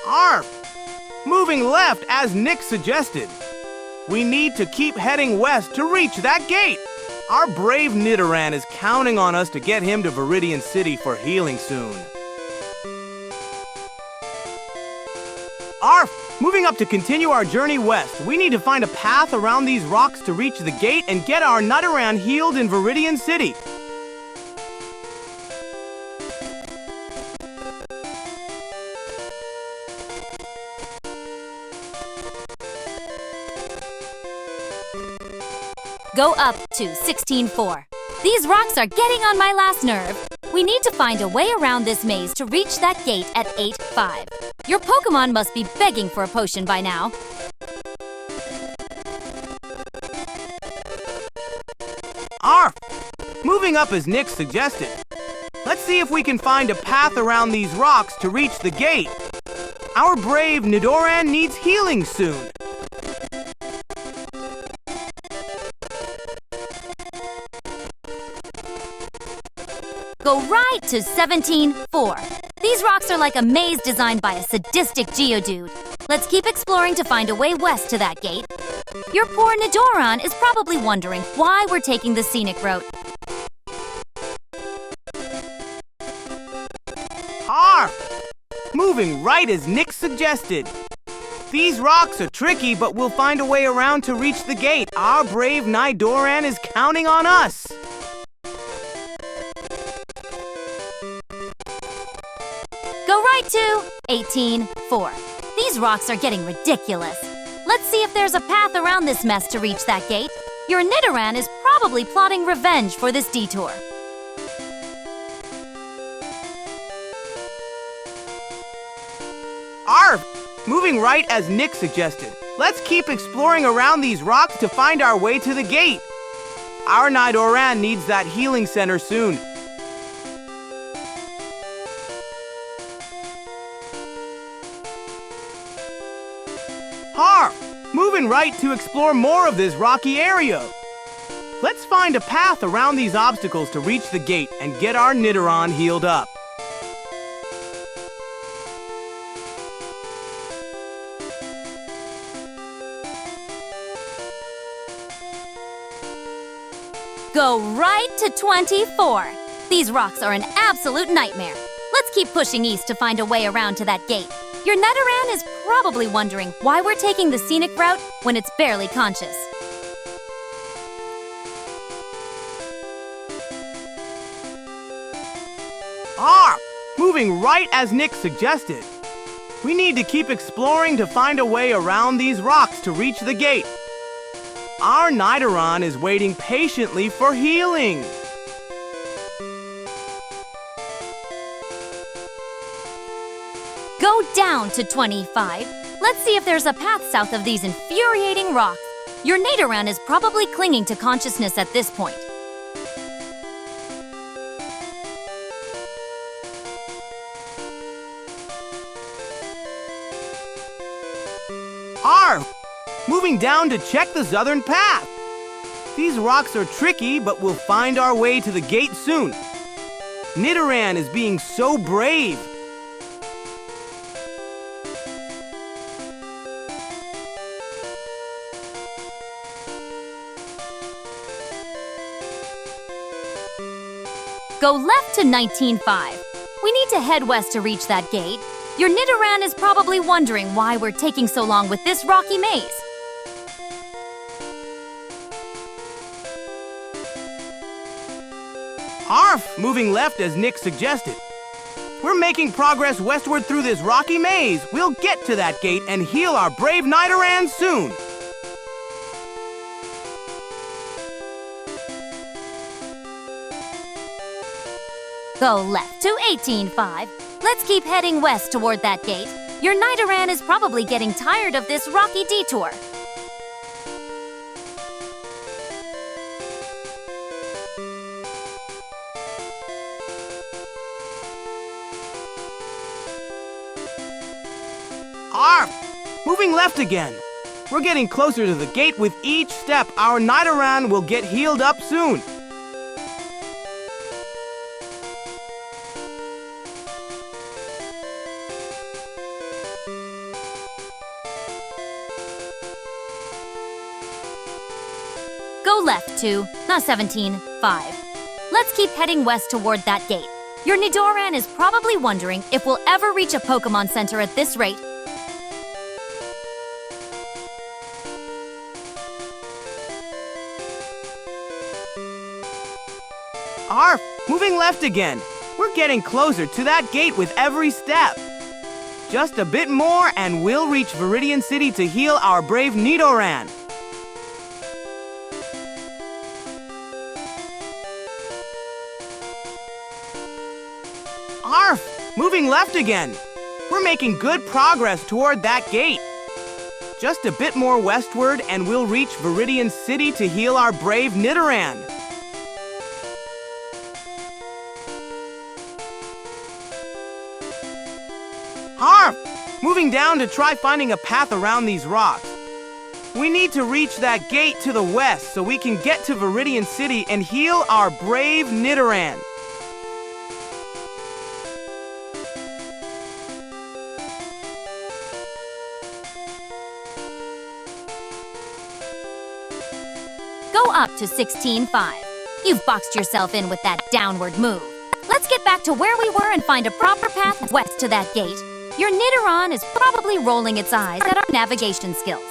Arf! Moving left as Nyx suggested. We need to keep heading west to reach that gate. Our brave Nidoran is counting on us to get him to Viridian City for healing soon. Arf! Moving up to continue our journey west, we need to find a path around these rocks to reach the gate and get our Nidoran healed in Viridian City. Go up to 16-4. These rocks are getting on my last nerve. We need to find a way around this maze to reach that gate at 8-5. Your Pokémon must be begging for a potion by now. Arf! Moving up as Nyx suggested. Let's see if we can find a path around these rocks to reach the gate. Our brave Nidoran needs healing soon. Go right to 17-4. These rocks are like a maze designed by a sadistic Geodude. Let's keep exploring to find a way west to that gate. Your poor Nidoran is probably wondering why we're taking the scenic route. Arf! Moving right as Nyx suggested. These rocks are tricky, but we'll find a way around to reach the gate. Our brave Nidoran is counting on us. Go right to 18-4. These rocks are getting ridiculous. Let's see if there's a path around this mess to reach that gate. Your Nidoran is probably plotting revenge for this detour. Arf! Moving right as Nyx suggested. Let's keep exploring around these rocks to find our way to the gate. Our Nidoran needs that healing center soon. Arf! Moving right to explore more of this rocky area. Let's find a path around these obstacles to reach the gate and get our Nidoran healed up. Go right to 24. These rocks are an absolute nightmare. Let's keep pushing east to find a way around to that gate. Your Nidoran is probably wondering why we're taking the scenic route when it's barely conscious. Moving right as Nyx suggested. We need to keep exploring to find a way around these rocks to reach the gate. Our Nidoran is waiting patiently for healing. Go down to 25. Let's see if there's a path south of these infuriating rocks. Your Nidoran is probably clinging to consciousness at this point. Moving down to check the southern path. These rocks are tricky, but we'll find our way to the gate soon. Nidoran is being so brave. Go left to 19.5. We need to head west to reach that gate. Your Nidoran is probably wondering why we're taking so long with this rocky maze. Moving left as Nyx suggested. We're making progress westward through this rocky maze. We'll get to that gate and heal our brave Nidoran soon. Go left to 18.5. Let's keep heading west toward that gate. Your Nidoran is probably getting tired of this rocky detour. Moving left again. We're getting closer to the gate with each step. Our Nidoran will get healed up soon. Go left to 17.5. Let's keep heading west toward that gate. Your Nidoran is probably wondering if we'll ever reach a Pokémon Center at this rate. Moving left again. We're getting closer to that gate with every step. Just a bit more and we'll reach Viridian City to heal our brave Nidoran. Moving left again. We're making good progress toward that gate. Just a bit more westward and we'll reach Viridian City to heal our brave Nidoran. Moving down to try finding a path around these rocks. We need to reach that gate to the west so we can get to Viridian City and heal our brave Nidoran. Go up to 16.5. You've boxed yourself in with that downward move. Let's get back to where we were and find a proper path west to that gate. Your Nidoran is probably rolling its eyes at our navigation skills.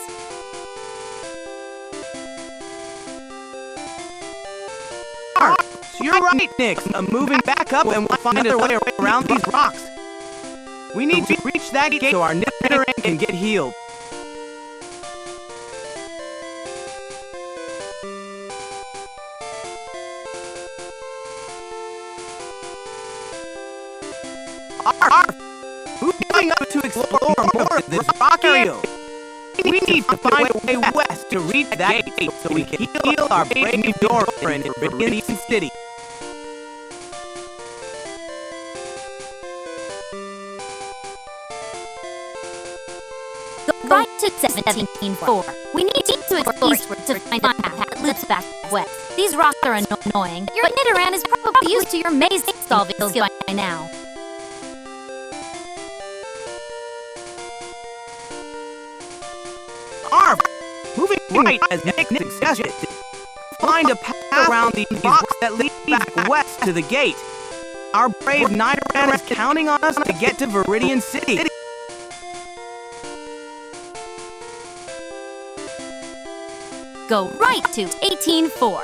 You're right, Nyx. I'm moving back up and we'll find a way around these rocks. We need to reach that gate so our Nidoran can get healed. Moving up to explore more of this rock area. We need to find a way west to reach that gate so we can heal our brave Nidoran in Viridian City. Go right to 17.4. We need to explore eastward to find a path that leads back west. These rocks are annoying. Your Nidoran is probably used to your maze-solving skills by now. Moving right as Nyx suggested. Find a path around these rocks that lead back west to the gate. Our brave Nidoran is counting on us to get to Viridian City. Go right to 18-4.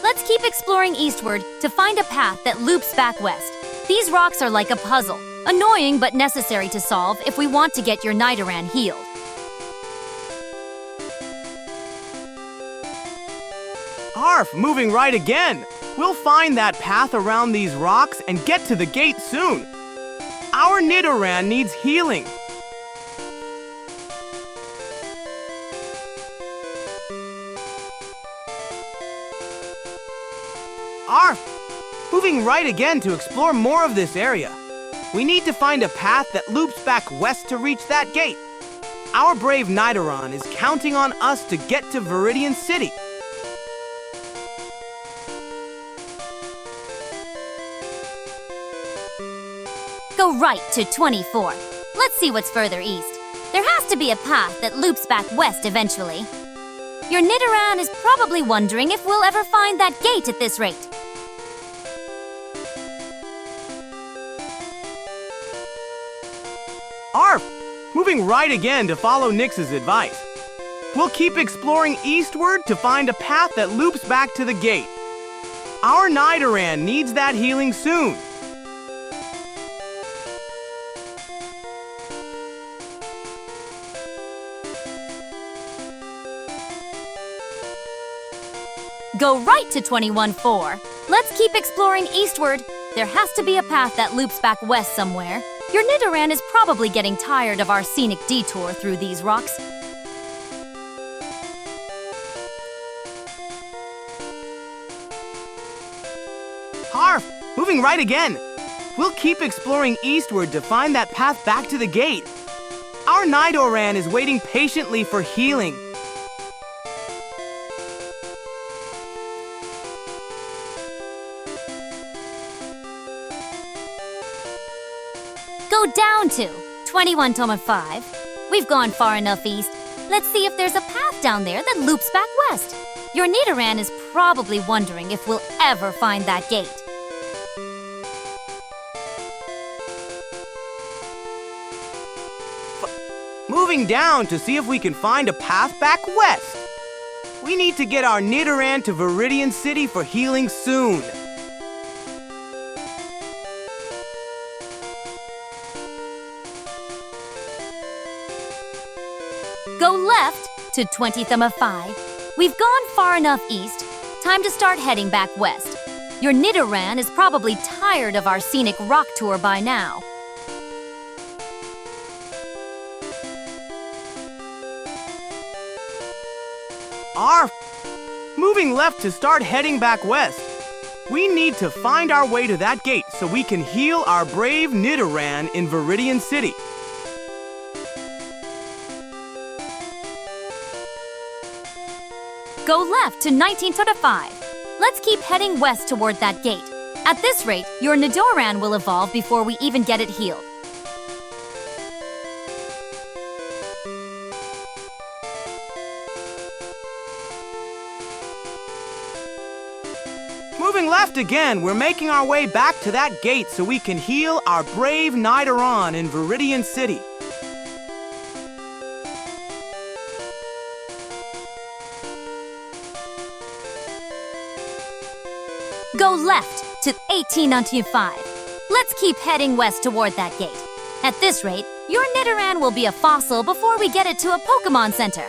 Let's keep exploring eastward to find a path that loops back west. These rocks are like a puzzle, annoying but necessary to solve if we want to get your Nidoran healed. Arf, moving right again. We'll find that path around these rocks and get to the gate soon. Our Nidoran needs healing. Arf, moving right again to explore more of this area. We need to find a path that loops back west to reach that gate. Our brave Nidoran is counting on us to get to Viridian City. Go right to 24. Let's see what's further east. There has to be a path that loops back west eventually. Your Nidoran is probably wondering if we'll ever find that gate at this rate. Arf, moving right again to follow Nyx's advice. We'll keep exploring eastward to find a path that loops back to the gate. Our Nidoran needs that healing soon. Go right to 21-4. Let's keep exploring eastward. There has to be a path that loops back west somewhere. Your Nidoran is probably getting tired of our scenic detour through these rocks. Arf, moving right again. We'll keep exploring eastward to find that path back to the gate. Our Nidoran is waiting patiently for healing. Go down to 21-5. We've gone far enough east. Let's see if there's a path down there that loops back west. Your Nidoran is probably wondering if we'll ever find that gate. Moving down to see if we can find a path back west. We need to get our Nidoran to Viridian City for healing soon. Go left to 20-5. We've gone far enough east. Time to start heading back west. Your Nidoran is probably tired of our scenic rock tour by now. Arf! Moving left to start heading back west. We need to find our way to that gate so we can heal our brave Nidoran in Viridian City. Go left to 19-5. Let's keep heading west toward that gate. At this rate, your Nidoran will evolve before we even get it healed. Moving left again, we're making our way back to that gate so we can heal our brave Nidoran in Viridian City. Go left to 18-5. Let's keep heading west toward that gate. At this rate, your Nidoran will be a fossil before we get it to a Pokémon Center.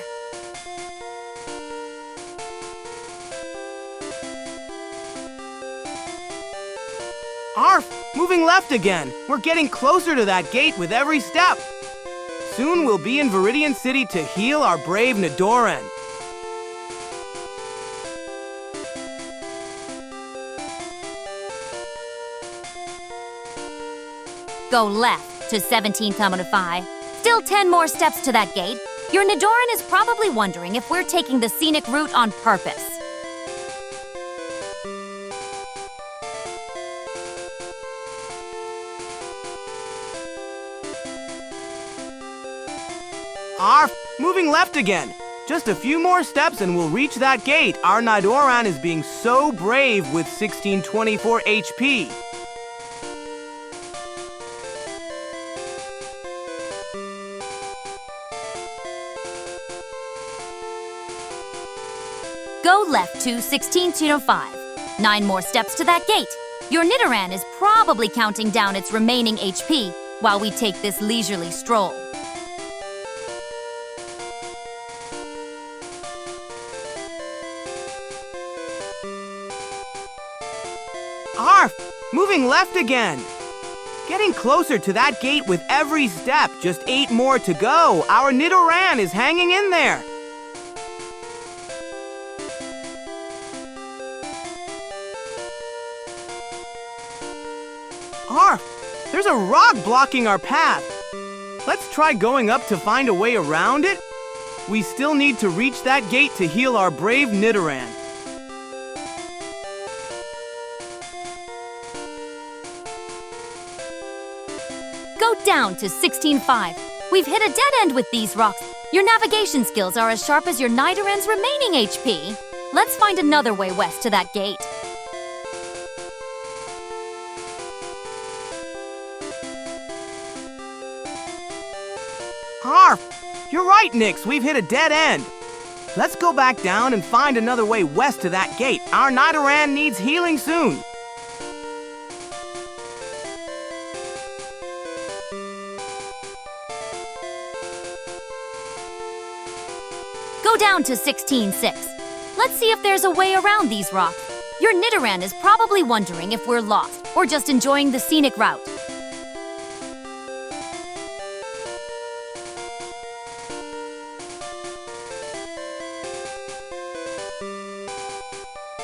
Arf! Moving left again. We're getting closer to that gate with every step. Soon we'll be in Viridian City to heal our brave Nidoran. Go left to 17-5. Still 10 more steps to that gate. Your Nidoran is probably wondering if we're taking the scenic route on purpose. Arf! Moving left again. Just a few more steps and we'll reach that gate. Our Nidoran is being so brave with 1624 HP. Go left to 1605. 9 more steps to that gate. Your Nidoran is probably counting down its remaining HP while we take this leisurely stroll. Arf! Moving left again. Getting closer to that gate with every step. Just 8 more to go. Our Nidoran is hanging in there. Arf! There's a rock blocking our path. Let's try going up to find a way around it. We still need to reach that gate to heal our brave Nidoran. Go down to 16.5. We've hit a dead end with these rocks. Your navigation skills are as sharp as your Nidoran's remaining HP. Let's find another way west to that gate. Harp! You're right, Nyx. We've hit a dead end. Let's go back down and find another way west to that gate. Our Nidoran needs healing soon. Go down to 16.6. Let's see if there's a way around these rocks. Your Nidoran is probably wondering if we're lost or just enjoying the scenic route.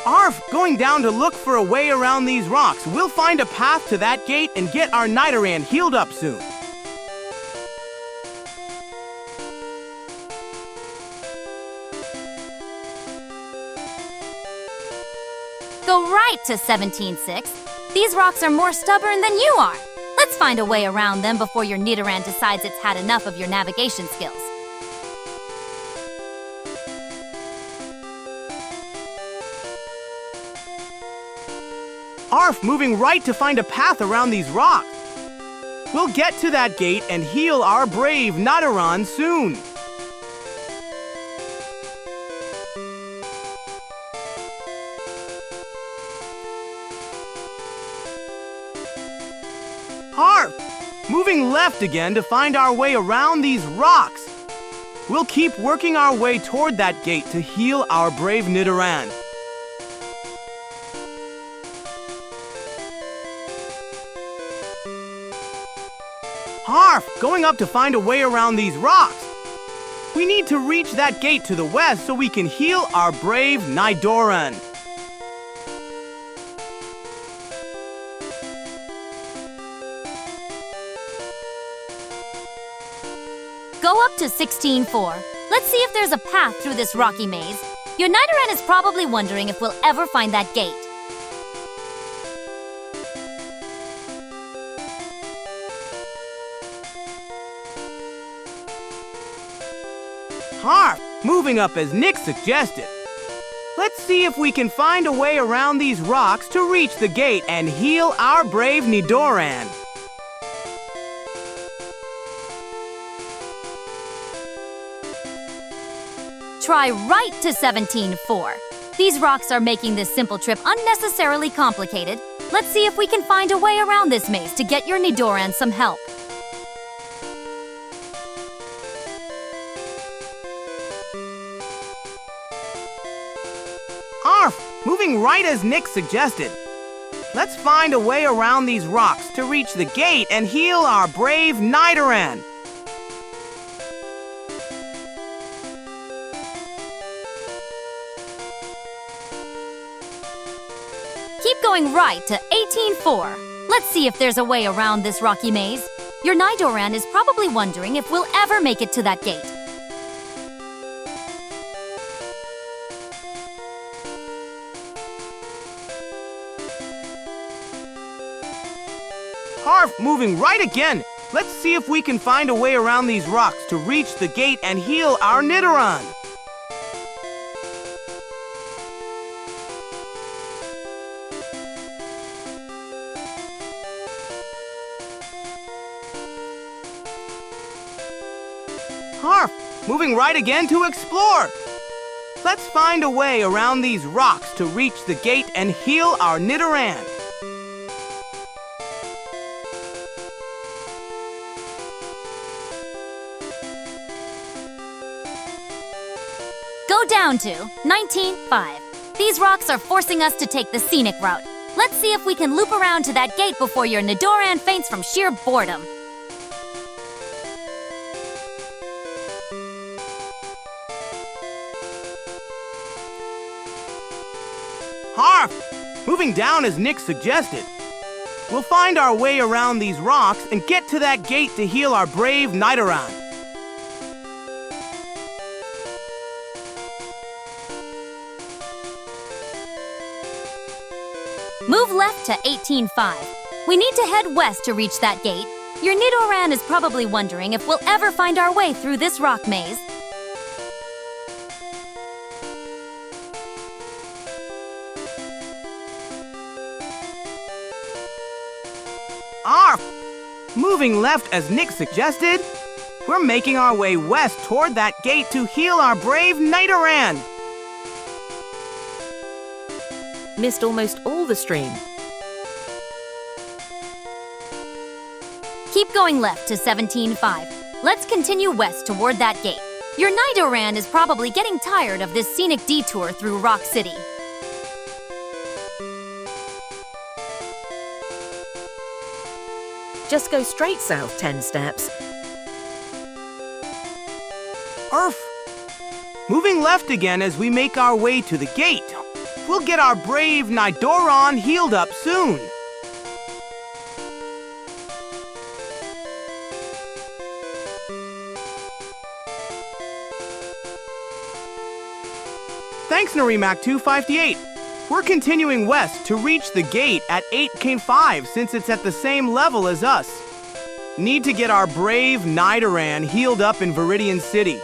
Arf! Going down to look for a way around these rocks. We'll find a path to that gate and get our Nidoran healed up soon. Go right to 17.6. These rocks are more stubborn than you are. Let's find a way around them before your Nidoran decides it's had enough of your navigation skills. Arf! Moving right to find a path around these rocks. We'll get to that gate and heal our brave Nidoran soon. Harp! Moving left again to find our way around these rocks. We'll keep working our way toward that gate to heal our brave Nidoran. Harp! Going up to find a way around these rocks. We need to reach that gate to the west so we can heal our brave Nidoran. Go up to 16.4. Let's see if there's a path through this rocky maze. Your Nidoran is probably wondering if we'll ever find that gate. Harp! Moving up as Nyx suggested. Let's see if we can find a way around these rocks to reach the gate and heal our brave Nidoran. Try right to 17.4. These rocks are making this simple trip unnecessarily complicated. Let's see if we can find a way around this maze to get your Nidoran some help. Arf! Moving right as Nyx suggested. Let's find a way around these rocks to reach the gate and heal our brave Nidoran. Keep going right to 18.4. Let's see if there's a way around this rocky maze. Your Nidoran is probably wondering if we'll ever make it to that gate. Harf! Moving right again. Let's see if we can find a way around these rocks to reach the gate and heal our Nidoran. Harf! Moving right again to explore. Let's find a way around these rocks to reach the gate and heal our Nidoran. Go down to 19.5. These rocks are forcing us to take the scenic route. Let's see if we can loop around to that gate before your Nidoran faints from sheer boredom. Harf! Moving down as Nyx suggested. We'll find our way around these rocks and get to that gate to heal our brave Nidoran. Move left to 18.5. We need to head west to reach that gate. Your Nidoran is probably wondering if we'll ever find our way through this rock maze. Arf! Moving left as Nyx suggested, we're making our way west toward that gate to heal our brave Nidoran. Missed almost all the stream. Keep going left to 17.5. Let's continue west toward that gate. Your Nidoran is probably getting tired of this scenic detour through Rock City. Just go straight south 10 steps. Arf! Moving left again as we make our way to the gate. We'll get our brave Nidoran healed up soon. Thanks, Norimac258. We're continuing west to reach the gate at 8.5 since it's at the same level as us. Need to get our brave Nidoran healed up in Viridian City.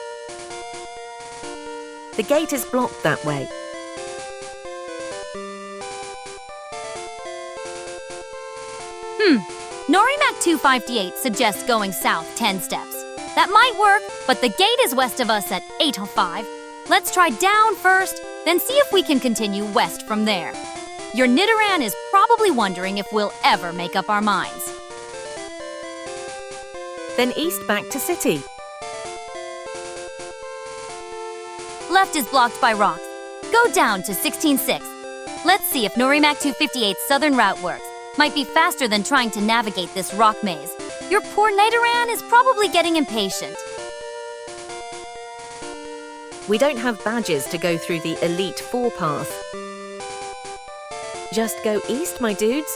The gate is blocked that way. Norimac258 suggests going south 10 steps. That might work, but the gate is west of us at 8.5. Let's try down first, then see if we can continue west from there. Your Nidoran is probably wondering if we'll ever make up our minds. Then east back to city. Left is blocked by rocks. Go down to 16.6. Let's see if Norimac258's southern route works. Might be faster than trying to navigate this rock maze. Your poor Nidoran is probably getting impatient. We don't have badges to go through the Elite 4 path. Just go east, my dudes.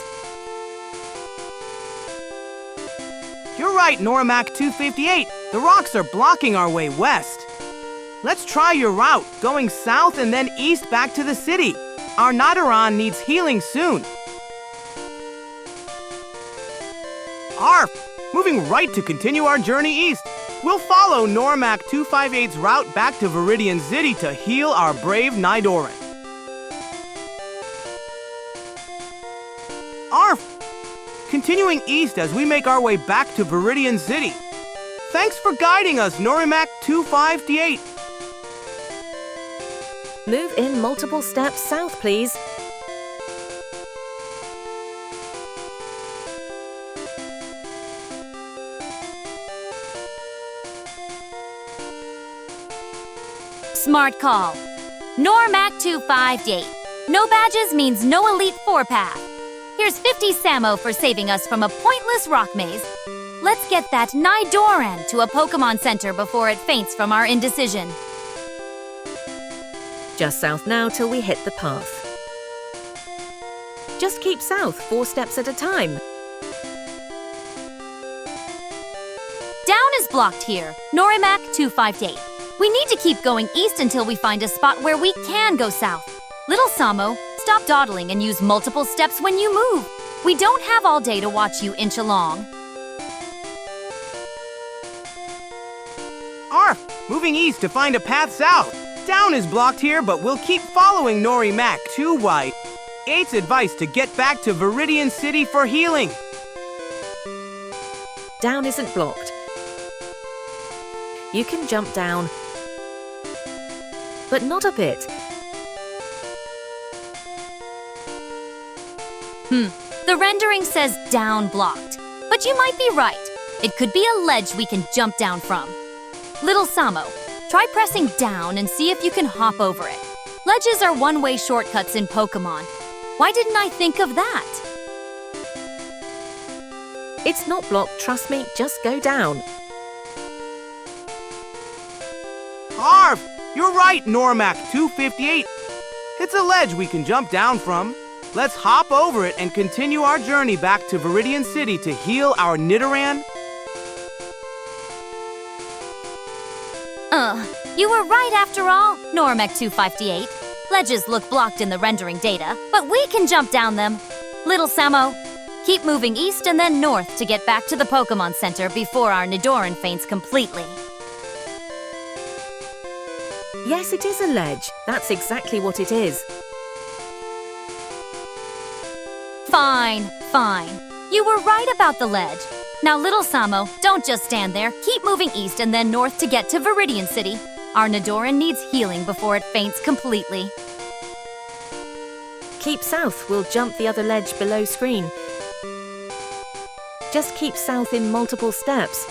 You're right, Norimac258. The rocks are blocking our way west. Let's try your route, going south and then east back to the city. Our Nidoran needs healing soon. Arf! Moving right to continue our journey east. We'll follow Norimac258's route back to Viridian City to heal our brave Nidoran. Arf! Continuing east as we make our way back to Viridian City. Thanks for guiding us, Norimac258. Move in multiple steps south, please. Smart call. Norimac258. No badges means no Elite 4 path. Here's 50 Samo for saving us from a pointless rock maze. Let's get that Nidoran to a Pokémon Center before it faints from our indecision. Just south now till we hit the path. Just keep south 4 steps at a time. Down is blocked here. Norimac258. We need to keep going east until we find a spot where we can go south. Little Samo, stop dawdling and use multiple steps when you move. We don't have all day to watch you inch along. Arf! Moving east to find a path south. Down is blocked here, but we'll keep following Norimac258. 8's advice to get back to Viridian City for healing. Down isn't blocked. You can jump down. but not a bit. The rendering says down blocked, but you might be right. It could be a ledge we can jump down from. Little Samo, try pressing down and see if you can hop over it. Ledges are one-way shortcuts in Pokémon. Why didn't I think of that? It's not blocked, trust me, just go down. Harv! You're right, Normac 258. It's a ledge we can jump down from. Let's hop over it and continue our journey back to Viridian City to heal our Nidoran. You were right after all, Normac 258. Ledges look blocked in the rendering data, but we can jump down them. Little Samo, keep moving east and then north to get back to the Pokémon Center before our Nidoran faints completely. Yes, it is a ledge. That's exactly what it is. Fine. You were right about the ledge. Now, little Samo, don't just stand there. Keep moving east and then north to get to Viridian City. Our Nidoran needs healing before it faints completely. Keep south, we'll jump the other ledge below screen. Just keep south in multiple steps.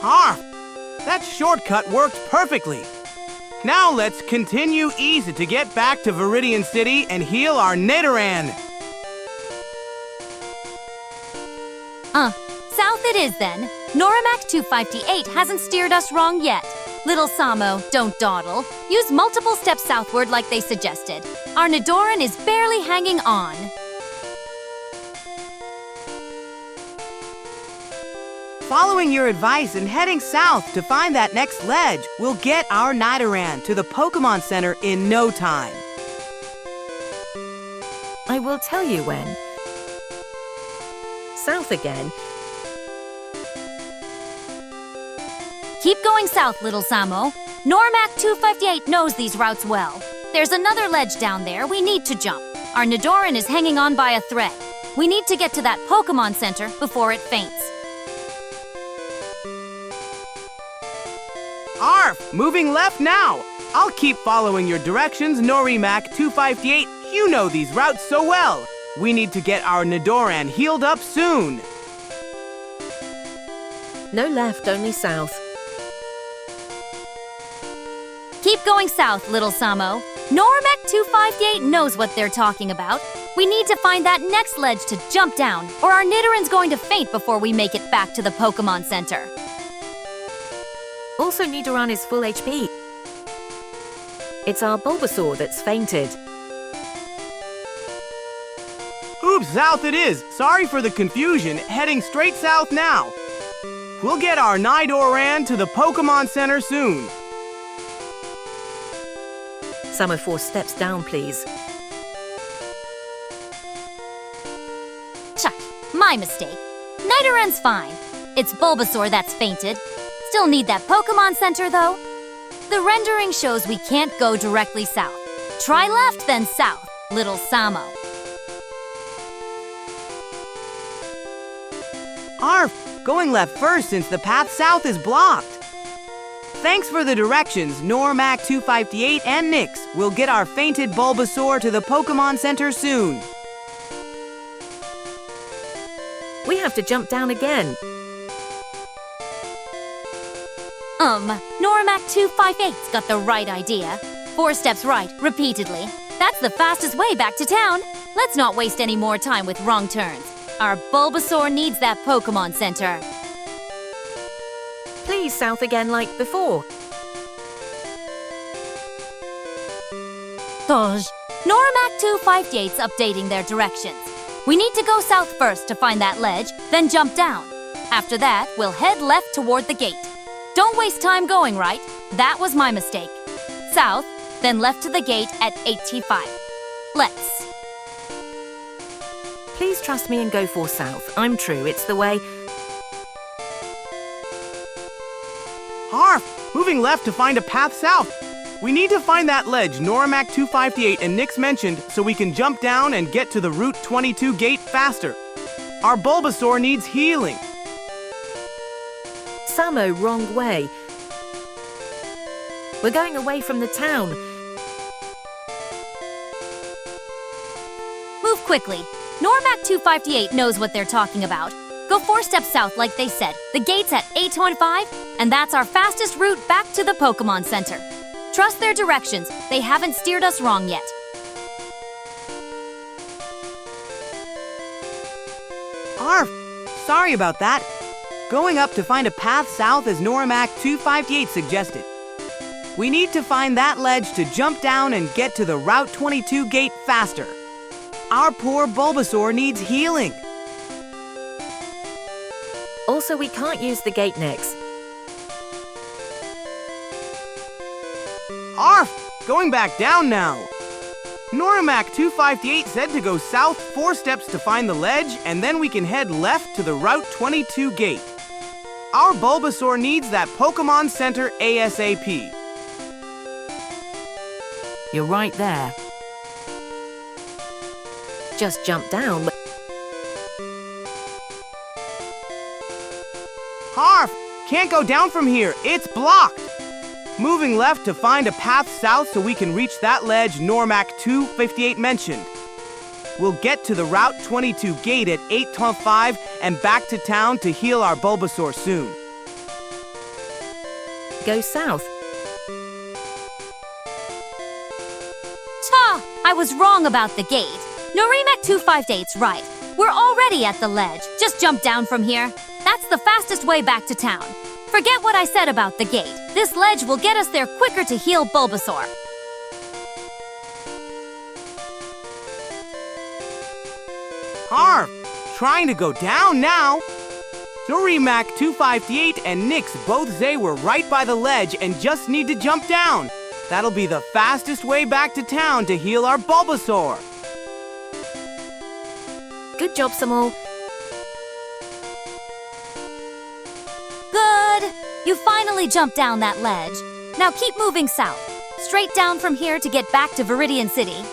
Harv! That shortcut worked perfectly. Now let's continue east to get back to Viridian City and heal our Nidoran. South it is then. Normac 258 hasn't steered us wrong yet. Little Samo, don't dawdle. Use multiple steps southward like they suggested. Our Nidoran is barely hanging on. Following your advice and heading south to find that next ledge, we'll get our Nidoran to the Pokémon Center in no time. I will tell you when. South again. Keep going south, little Samo. Normac 258 knows these routes well. There's another ledge down there we need to jump. Our Nidoran is hanging on by a thread. We need to get to that Pokémon Center before it faints. Arf! Moving left now! I'll keep following your directions, Norimac 258. You know these routes so well. We need to get our Nidoran healed up soon. No left, only south. Keep going south, little Samo. Normac 258 knows what they're talking about. We need to find that next ledge to jump down, or our Nidoran's going to faint before we make it back to the Pokémon Center. Also, Nidoran is full HP. It's our Bulbasaur that's fainted. Oops, south it is. Sorry for the confusion. Heading straight south now. We'll get our Nidoran to the Pokémon Center soon. Samo 4 steps down, please. Chuck, my mistake. Nidoran's fine. It's Bulbasaur that's fainted. Still need that Pokémon Center, though. The rendering shows we can't go directly south. Try left, then south, little Samo. Arf! Going left first since the path south is blocked. Thanks for the directions, Normac 258 and Nyx. We'll get our fainted Bulbasaur to the Pokémon Center soon. We have to jump down again. Normac 258's got the right idea. 4 steps right, repeatedly. That's the fastest way back to town. Let's not waste any more time with wrong turns. Our Bulbasaur needs that Pokémon Center. Please, south again like before. Doj. Normac 258's updating their directions. We need to go south first to find that ledge, then jump down. After that, we'll head left toward the gate. Don't waste time going right. That was my mistake. South, then left to the gate at 85. Let's. Please trust me and go for south. I'm true, it's the way. Harf! Moving left to find a path south. We need to find that ledge Normac 258 and Nyx mentioned so we can jump down and get to the Route 22 gate faster. Our Bulbasaur needs healing. Samo, wrong way. We're going away from the town. Move quickly. Normac 258 knows what they're talking about. Go 4 steps south like they said. The gate's at 8:25, and that's our fastest route back to the Pokémon Center. Trust their directions. They haven't steered us wrong yet. Arf! Sorry about that. Going up to find a path south as Normac 258 suggested. We need to find that ledge to jump down and get to the Route 22 gate faster. Our poor Bulbasaur needs healing. Also, we can't use the gate next. Arf! Going back down now. Normac 258 said to go south 4 steps to find the ledge, and then we can head left to the Route 22 gate. Our Bulbasaur needs that Pokémon Center ASAP. You're right there. Just jump down. Harf! Can't go down from here. It's blocked. Moving left to find a path south so we can reach that ledge Normac 258 mentioned. We'll get to the Route 22 gate at 8:25 and back to town to heal our Bulbasaur soon. Go south. Ta! I was wrong about the gate. Normac 258's right. We're already at the ledge. Just jump down from here. That's the fastest way back to town. Forget what I said about the gate. This ledge will get us there quicker to heal Bulbasaur. Harf! Trying to go down now. Normac 258 and Nyx both say we're right by the ledge and just need to jump down. That'll be the fastest way back to town to heal our Bulbasaur. Good job, Samo. Good! You finally jumped down that ledge. Now keep moving south. Straight down from here to get back to Viridian City.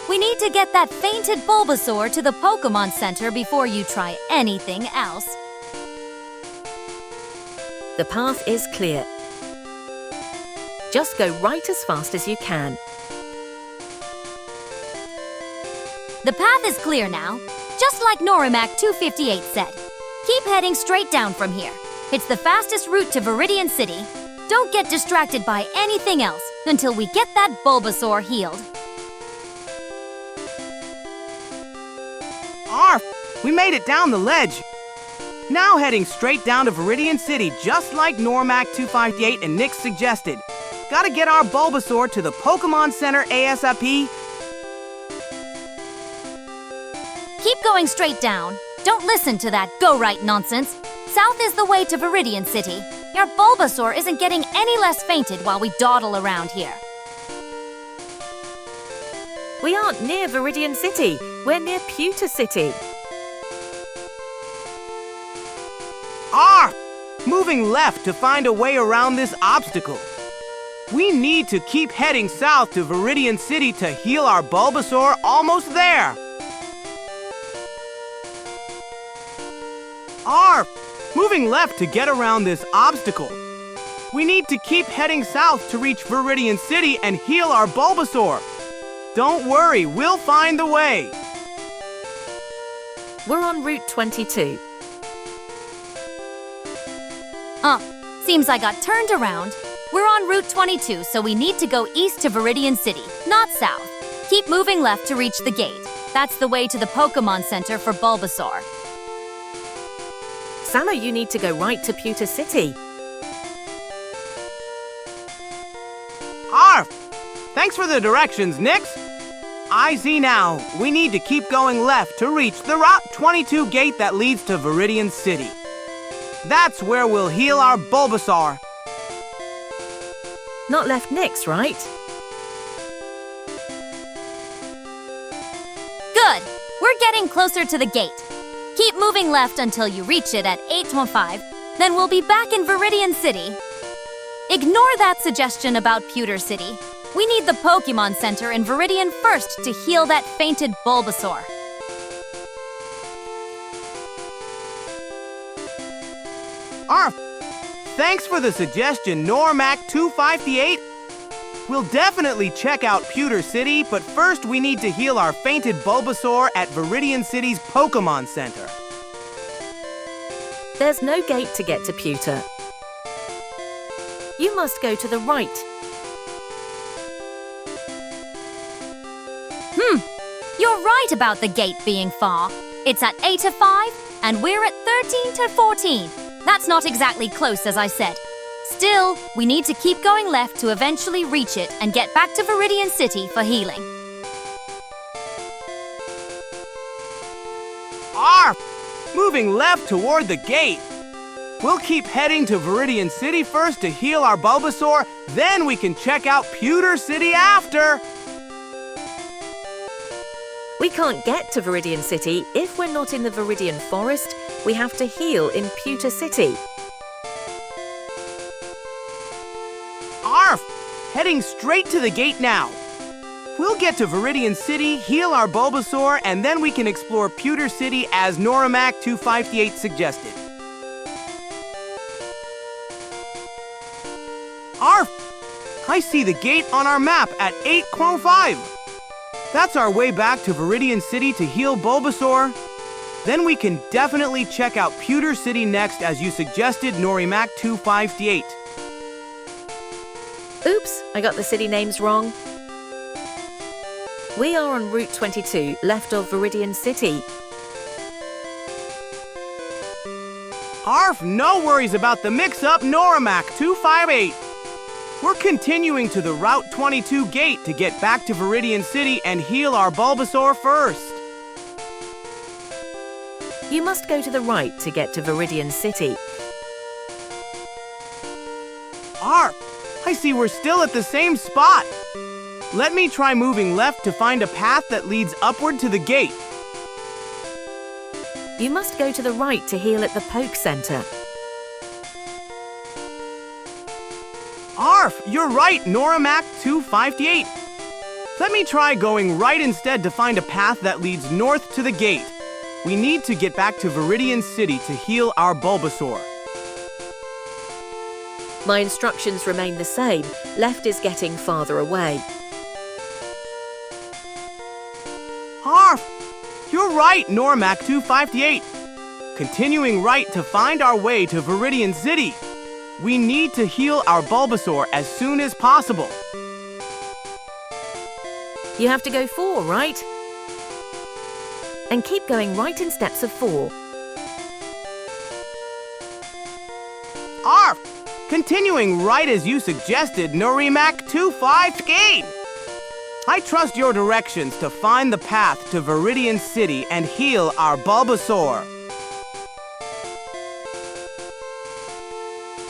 We need to get that fainted Bulbasaur to the Pokémon Center before you try anything else. The path is clear. Just go right as fast as you can. The path is clear now, just like Normac 258 said. Keep heading straight down from here. It's the fastest route to Viridian City. Don't get distracted by anything else until we get that Bulbasaur healed. Arf! We made it down the ledge. Now heading straight down to Viridian City, just like Normac 258 and Nyx suggested. Gotta get our Bulbasaur to the Pokémon Center ASAP. Keep going straight down. Don't listen to that go-right nonsense. South is the way to Viridian City. Your Bulbasaur isn't getting any less fainted while we dawdle around here. We aren't near Viridian City. We're near Pewter City. Arf! Moving left to find a way around this obstacle. We need to keep heading south to Viridian City to heal our Bulbasaur. Almost there. Arf! Moving left to get around this obstacle. We need to keep heading south to reach Viridian City and heal our Bulbasaur. Don't worry, we'll find the way. We're on Route 22. Seems I got turned around. We're on Route 22, so we need to go east to Viridian City, not south. Keep moving left to reach the gate. That's the way to the Pokémon Center for Bulbasaur. Samo, you need to go right to Pewter City. Arf! Thanks for the directions, Nyx. I see now. We need to keep going left to reach the Route 22 gate that leads to Viridian City. That's where we'll heal our Bulbasaur. Not left Nyx, right? Good! We're getting closer to the gate. Keep moving left until you reach it at 8:15, then we'll be back in Viridian City. Ignore that suggestion about Pewter City. We need the Pokémon Center in Viridian first to heal that fainted Bulbasaur. Arf! Thanks for the suggestion, Normac 258. We'll definitely check out Pewter City, but first we need to heal our fainted Bulbasaur at Viridian City's Pokémon Center. There's no gate to get to Pewter. You must go to the right. You're right about the gate being far. It's at 8 to 5, and we're at 13 to 14. That's not exactly close, as I said. Still, we need to keep going left to eventually reach it and get back to Viridian City for healing. Arf! Moving left toward the gate. We'll keep heading to Viridian City first to heal our Bulbasaur, then we can check out Pewter City after. We can't get to Viridian City if we're not in the Viridian Forest. We have to heal in Pewter City. Arf! Heading straight to the gate now. We'll get to Viridian City, heal our Bulbasaur, and then we can explore Pewter City as Norimac 258 suggested. Arf! I see the gate on our map at 8:05. That's our way back to Viridian City to heal Bulbasaur. Then we can definitely check out Pewter City next as you suggested, Norimac 258. Oops, I got the city names wrong. We are on Route 22, left of Viridian City. Arf, no worries about the mix-up, Norimac 258. We're continuing to the Route 22 gate to get back to Viridian City and heal our Bulbasaur first. You must go to the right to get to Viridian City. Arf, I see we're still at the same spot. Let me try moving left to find a path that leads upward to the gate. You must go to the right to heal at the Poke Center. Arf, you're right, Norimac 258. Let me try going right instead to find a path that leads north to the gate. We need to get back to Viridian City to heal our Bulbasaur. My instructions remain the same. Left is getting farther away. Arf, you're right, Norimac 258. Continuing right to find our way to Viridian City. We need to heal our Bulbasaur as soon as possible. You have to go 4, right? And keep going right in steps of 4. Arf! Continuing right as you suggested, Norimac 258. I trust your directions to find the path to Viridian City and heal our Bulbasaur.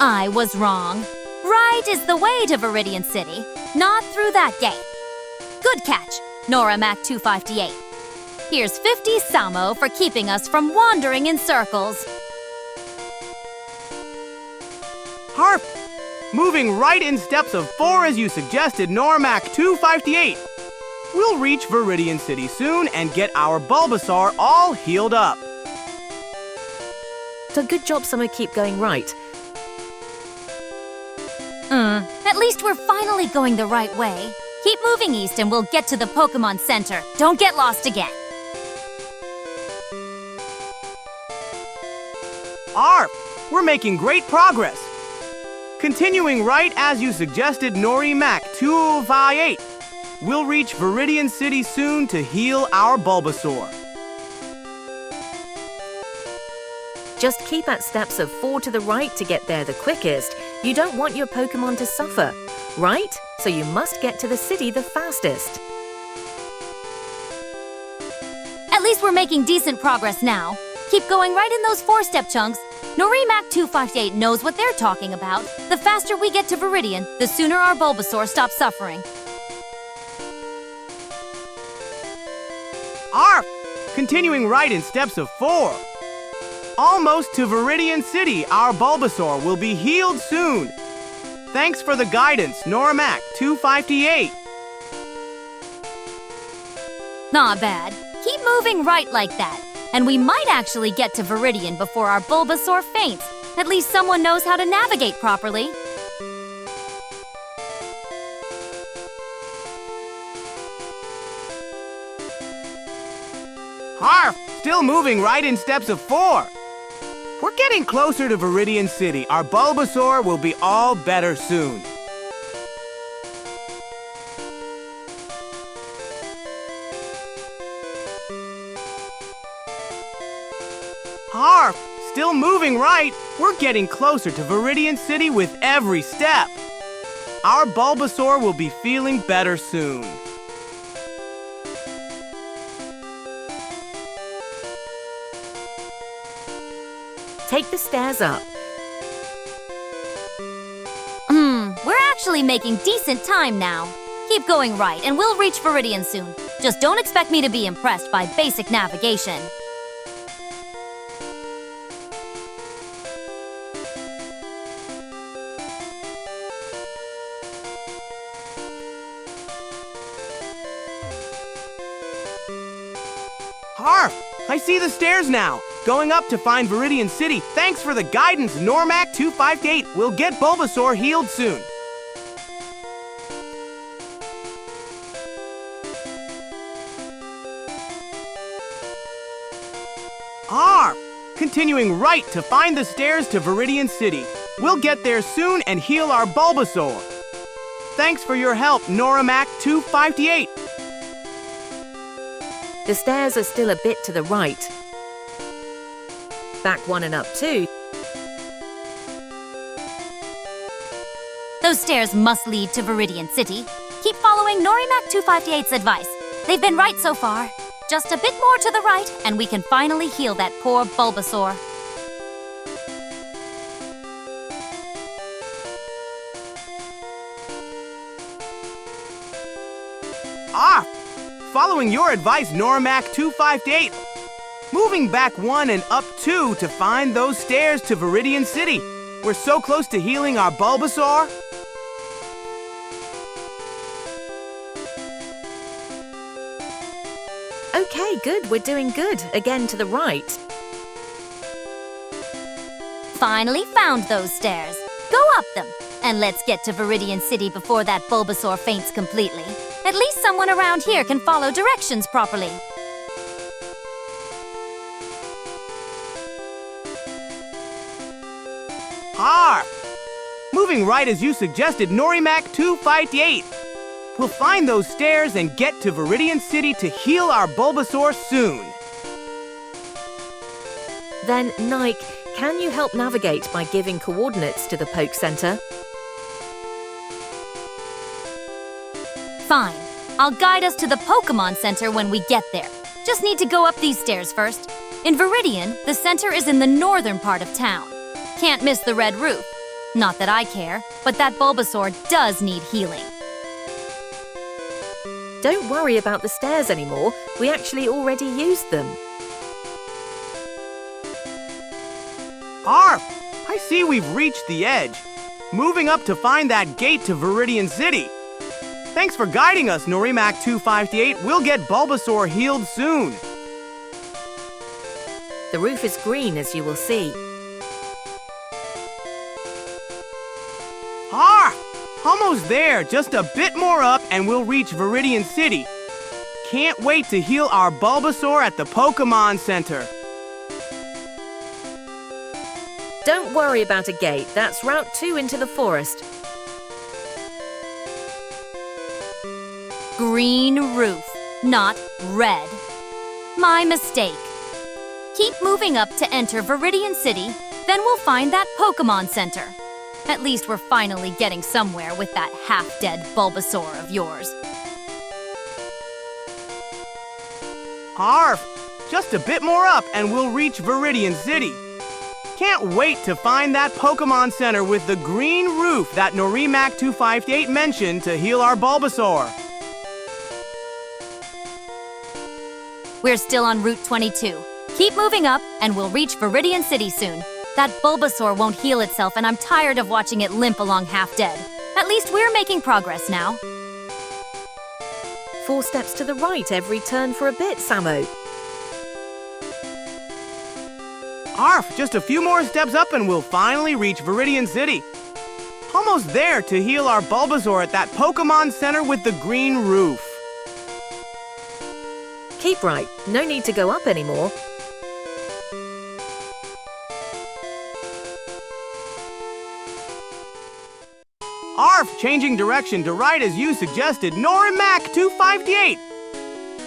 I was wrong. Right is the way to Viridian City, not through that gate. Good catch, Norimac 258. Here's 50 Samo for keeping us from wandering in circles. Harp! Moving right in steps of 4 as you suggested, Norimac 258. We'll reach Viridian City soon and get our Bulbasaur all healed up. So good job, Summer. Keep going right. At least we're finally going the right way. Keep moving east and we'll get to the Pokémon Center. Don't get lost again. Arp! We're making great progress. Continuing right as you suggested, Norimac 258. We'll reach Viridian City soon to heal our Bulbasaur. Just keep at steps of 4 to the right to get there the quickest. You don't want your Pokémon to suffer, right? So you must get to the city the fastest. At least we're making decent progress now. Keep going right in those 4-step chunks. Norimac 258 knows what they're talking about. The faster we get to Viridian, the sooner our Bulbasaur stops suffering. Arp! Continuing right in steps of 4. Almost to Viridian City, our Bulbasaur will be healed soon. Thanks for the guidance, Norimac 258. Not bad. Keep moving right like that. And we might actually get to Viridian before our Bulbasaur faints. At least someone knows how to navigate properly. Harf! Still moving right in steps of 4. We're getting closer to Viridian City. Our Bulbasaur will be all better soon. Harf! Still moving right. We're getting closer to Viridian City with every step. Our Bulbasaur will be feeling better soon. Take the stairs up. We're actually making decent time now. Keep going right, and we'll reach Viridian soon. Just don't expect me to be impressed by basic navigation. Harf! I see the stairs now. Going up to find Viridian City. Thanks for the guidance, Normac 258. We'll get Bulbasaur healed soon. Harf! Continuing right to find the stairs to Viridian City. We'll get there soon and heal our Bulbasaur. Thanks for your help, Normac 258. The stairs are still a bit to the right. Back 1 and up 2. Those stairs must lead to Viridian City. Keep following Norimac 258's advice. They've been right so far. Just a bit more to the right, and we can finally heal that poor Bulbasaur. Following your advice, Normac 258. Moving back 1 and up 2 to find those stairs to Viridian City. We're so close to healing our Bulbasaur. Okay, good. We're doing good. Again to the right. Finally found those stairs. Go up them, and let's get to Viridian City before that Bulbasaur faints completely. At least someone around here can follow directions properly. Moving right as you suggested, Norimac 258. We'll find those stairs and get to Viridian City to heal our Bulbasaur soon. Then, Nike, can you help navigate by giving coordinates to the Poke Center? Fine. I'll guide us to the Pokémon Center when we get there. Just need to go up these stairs first. In Viridian, the center is in the northern part of town. Can't miss the red roof. Not that I care, but that Bulbasaur does need healing. Don't worry about the stairs anymore. We actually already used them. Arf! I see we've reached the edge. Moving up to find that gate to Viridian City. Thanks for guiding us, Norimac 258. We'll get Bulbasaur healed soon. The roof is green, as you will see. Almost there, just a bit more up and we'll reach Viridian City. Can't wait to heal our Bulbasaur at the Pokémon Center. Don't worry about a gate. That's Route 2 into the forest. Green roof, not red. My mistake. Keep moving up to enter Viridian City, then we'll find that Pokémon Center. At least we're finally getting somewhere with that half-dead Bulbasaur of yours. Arf! Just a bit more up and we'll reach Viridian City. Can't wait to find that Pokémon Center with the green roof that Norimac 258 mentioned to heal our Bulbasaur. We're still on Route 22. Keep moving up and we'll reach Viridian City soon. That Bulbasaur won't heal itself and I'm tired of watching it limp along half-dead. At least we're making progress now. 4 steps to the right every turn for a bit, Samo. Arf! Just a few more steps up and we'll finally reach Viridian City. Almost there to heal our Bulbasaur at that Pokémon Center with the green roof. keep right. No need to go up anymore. Arf, changing direction to right as you suggested. Norimac 258.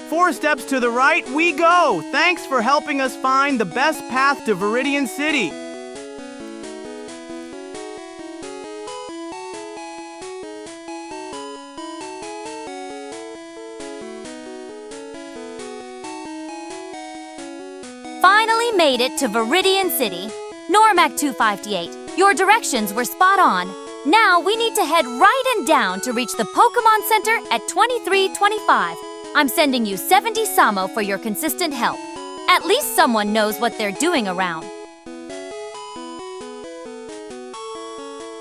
4 steps to the right, we go. Thanks for helping us find the best path to Viridian City. Finally made it to Viridian City. Normac 258, your directions were spot on. Now we need to head right and down to reach the Pokémon Center at 2325. I'm sending you 70 Samo for your consistent help. At least someone knows what they're doing around.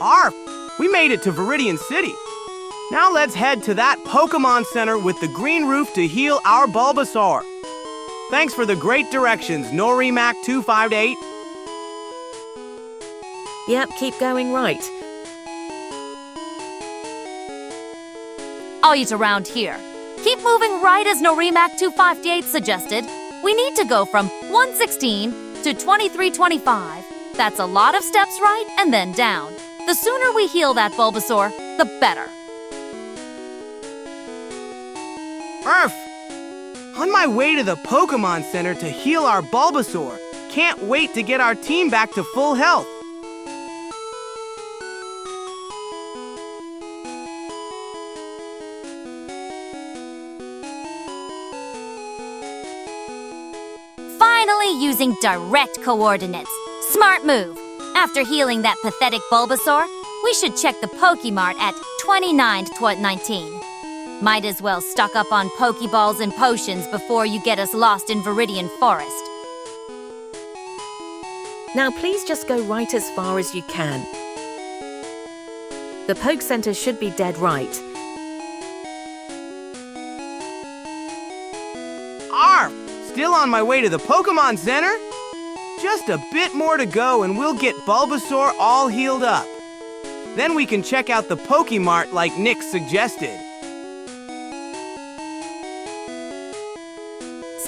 Arf, we made it to Viridian City. Now let's head to that Pokémon Center with the green roof to heal our Bulbasaur. Thanks for the great directions, Norimac 258. Yep, keep going right. I'll eat around here. Keep moving right as Norimac 258 suggested. We need to go from 116 to 2325. That's a lot of steps right and then down. The sooner we heal that Bulbasaur, the better. Arf! On my way to the Pokémon Center to heal our Bulbasaur. Can't wait to get our team back to full health. Finally using direct coordinates. Smart move. After healing that pathetic Bulbasaur, we should check the Pokemart at 29-19. Might as well stock up on Pokeballs and potions before you get us lost in Viridian Forest. Now please just go right as far as you can. The Poke Center should be dead right. Arf! Still on my way to the Pokémon Center? Just a bit more to go and we'll get Bulbasaur all healed up. Then we can check out the Pokemart like Nyx suggested.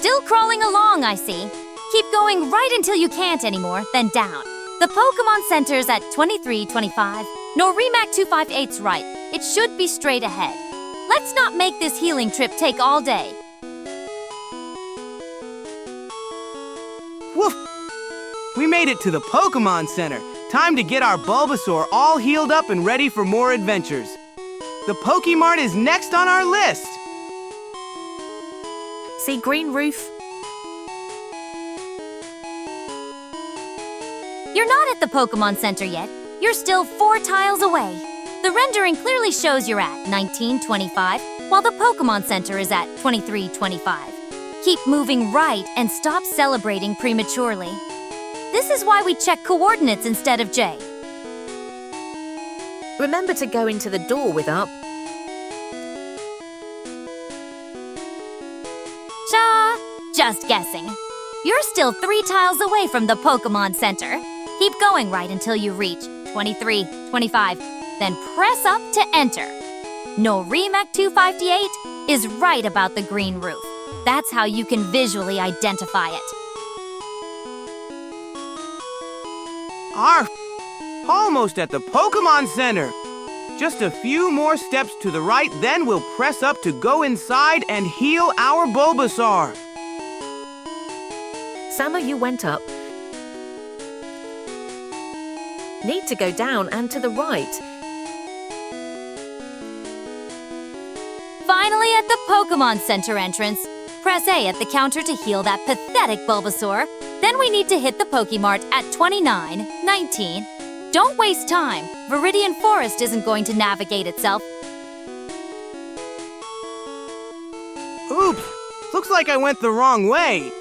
Still crawling along, I see. Keep going right until you can't anymore, then down. The Pokémon Center's at 2325. Norimac 258's right. It should be straight ahead. Let's not make this healing trip take all day. Woof! We made it to the Pokémon Center. Time to get our Bulbasaur all healed up and ready for more adventures. The Pokemart is next on our list. See green roof? You're not at the Pokémon Center yet. You're still 4 tiles away. The rendering clearly shows you're at 1925, while the Pokémon Center is at 2325. Keep moving right and stop celebrating prematurely. This is why we check coordinates instead of J. Remember to go into the door with up. Just guessing. You're still 3 tiles away from the Pokémon Center. Keep going right until you reach 23, 25, then press up to enter. Norimac 258 is right about the green roof. That's how you can visually identify it. Arf! Almost at the Pokémon Center. Just a few more steps to the right, then we'll press up to go inside and heal our Bulbasaur. Samo, you went up. Need to go down and to the right. Finally at the Pokémon Center entrance. Press A at the counter to heal that pathetic Bulbasaur. Then we need to hit the Pokemart at 29-19. Don't waste time. Viridian Forest isn't going to navigate itself. Oops! Looks like I went the wrong way.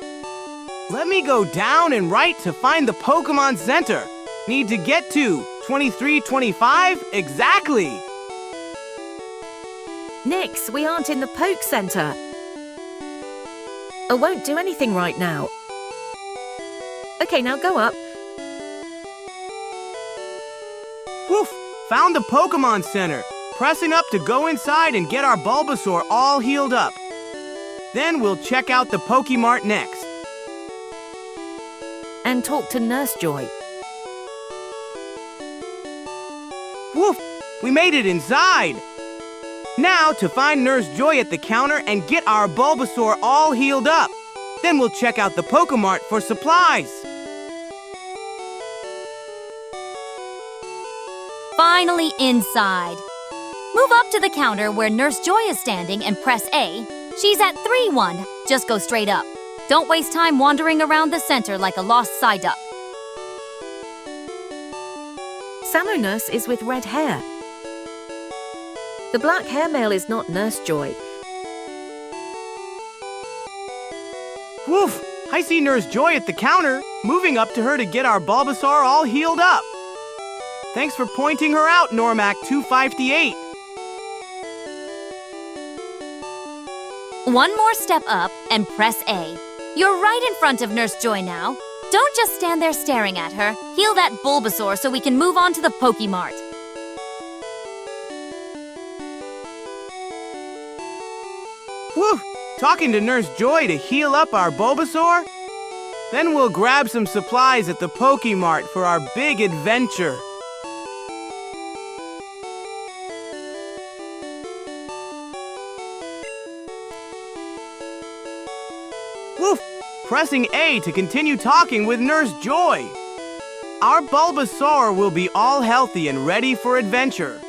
Let me go down and right to find the Pokémon Center. Need to get to 2325 exactly. Nyx, we aren't in the Poke Center. I won't do anything right now. Okay, now go up. Woof! Found the Pokémon Center. Pressing up to go inside and get our Bulbasaur all healed up. Then we'll check out the Pokemart next. And talk to Nurse Joy. Woof! We made it inside! Now to find Nurse Joy at the counter and get our Bulbasaur all healed up. Then we'll check out the Pokemart for supplies. Finally inside. Move up to the counter where Nurse Joy is standing and press A. She's at 3-1. Just go straight up. Don't waste time wandering around the center like a lost Psyduck. Samo&Nyx is with red hair. The black hair male is not Nurse Joy. Woof! I see Nurse Joy at the counter, moving up to her to get our Bulbasaur all healed up. Thanks for pointing her out, Normac 258. One more step up and press A. You're right in front of Nurse Joy now. Don't just stand there staring at her. Heal that Bulbasaur so we can move on to the Pokemart. Whew! Talking to Nurse Joy to heal up our Bulbasaur? Then we'll grab some supplies at the Pokemart for our big adventure. Woof! Pressing A to continue talking with Nurse Joy. Our Bulbasaur will be all healthy and ready for adventure.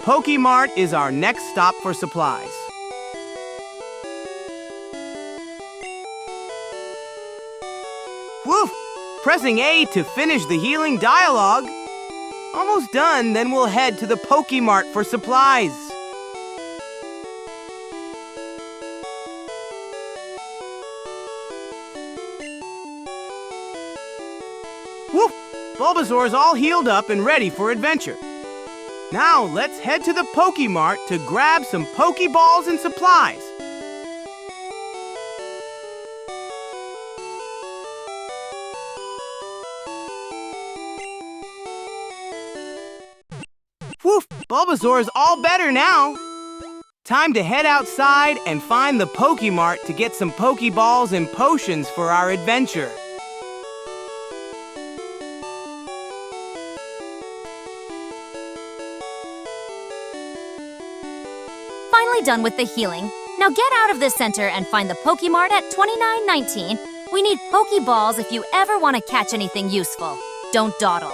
Pokemart is our next stop for supplies. Woof! Pressing A to finish the healing dialogue. Almost done, then we'll head to the Pokemart for supplies. Woof! Bulbasaur's all healed up and ready for adventure. Now let's head to the Pokemart to grab some Pokeballs and supplies. Woof! Bulbasaur's all better now. Time to head outside and find the Pokemart to get some Pokeballs and potions for our adventure. Finally done with the healing. Now get out of this center and find the Pokemart at 2919. We need Pokeballs if you ever want to catch anything useful. Don't dawdle.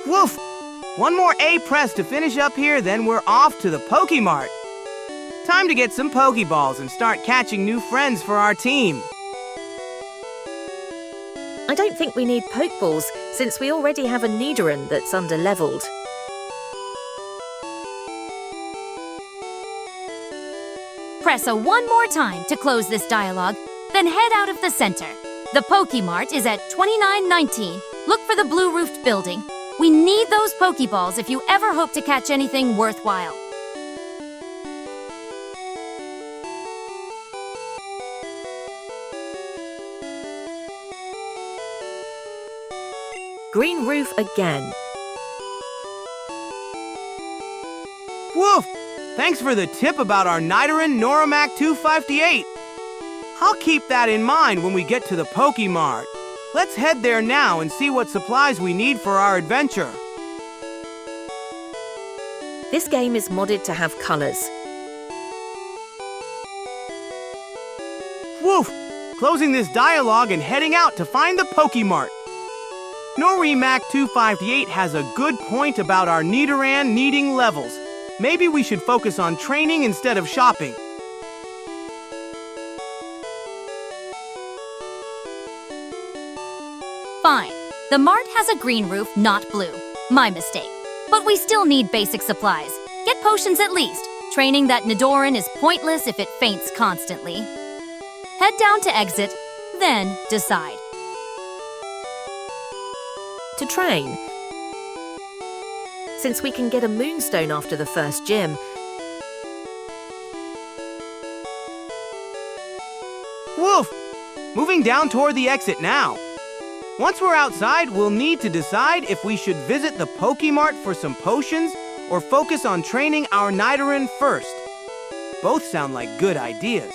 Woof! One more A press to finish up here, then we're off to the Pokemart. Time to get some Pokeballs and start catching new friends for our team. I don't think we need Pokeballs, since we already have a Nidoran that's under-leveled. Press A one more time to close this dialogue, then head out of the center. The Pokemart is at 2919. Look for the blue-roofed building. We need those Pokeballs if you ever hope to catch anything worthwhile. Green roof again. Woof! Thanks for the tip about our Nidoran Noromac 258. I'll keep that in mind when we get to the Pokemart. Let's head there now and see what supplies we need for our adventure. This game is modded to have colours. Woof! Closing this dialogue and heading out to find the Pokemart. Norimac 258 has a good point about our Nidoran needing levels. Maybe we should focus on training instead of shopping. Fine. The mart has a green roof, not blue. My mistake. But we still need basic supplies. Get potions at least. Training that Nidoran is pointless if it faints constantly. Head down to exit, then decide. To train. Since we can get a moonstone after the first gym. Woof! Moving down toward the exit now. Once we're outside, we'll need to decide if we should visit the Pokemart for some potions or focus on training our Nidoran first. Both sound like good ideas.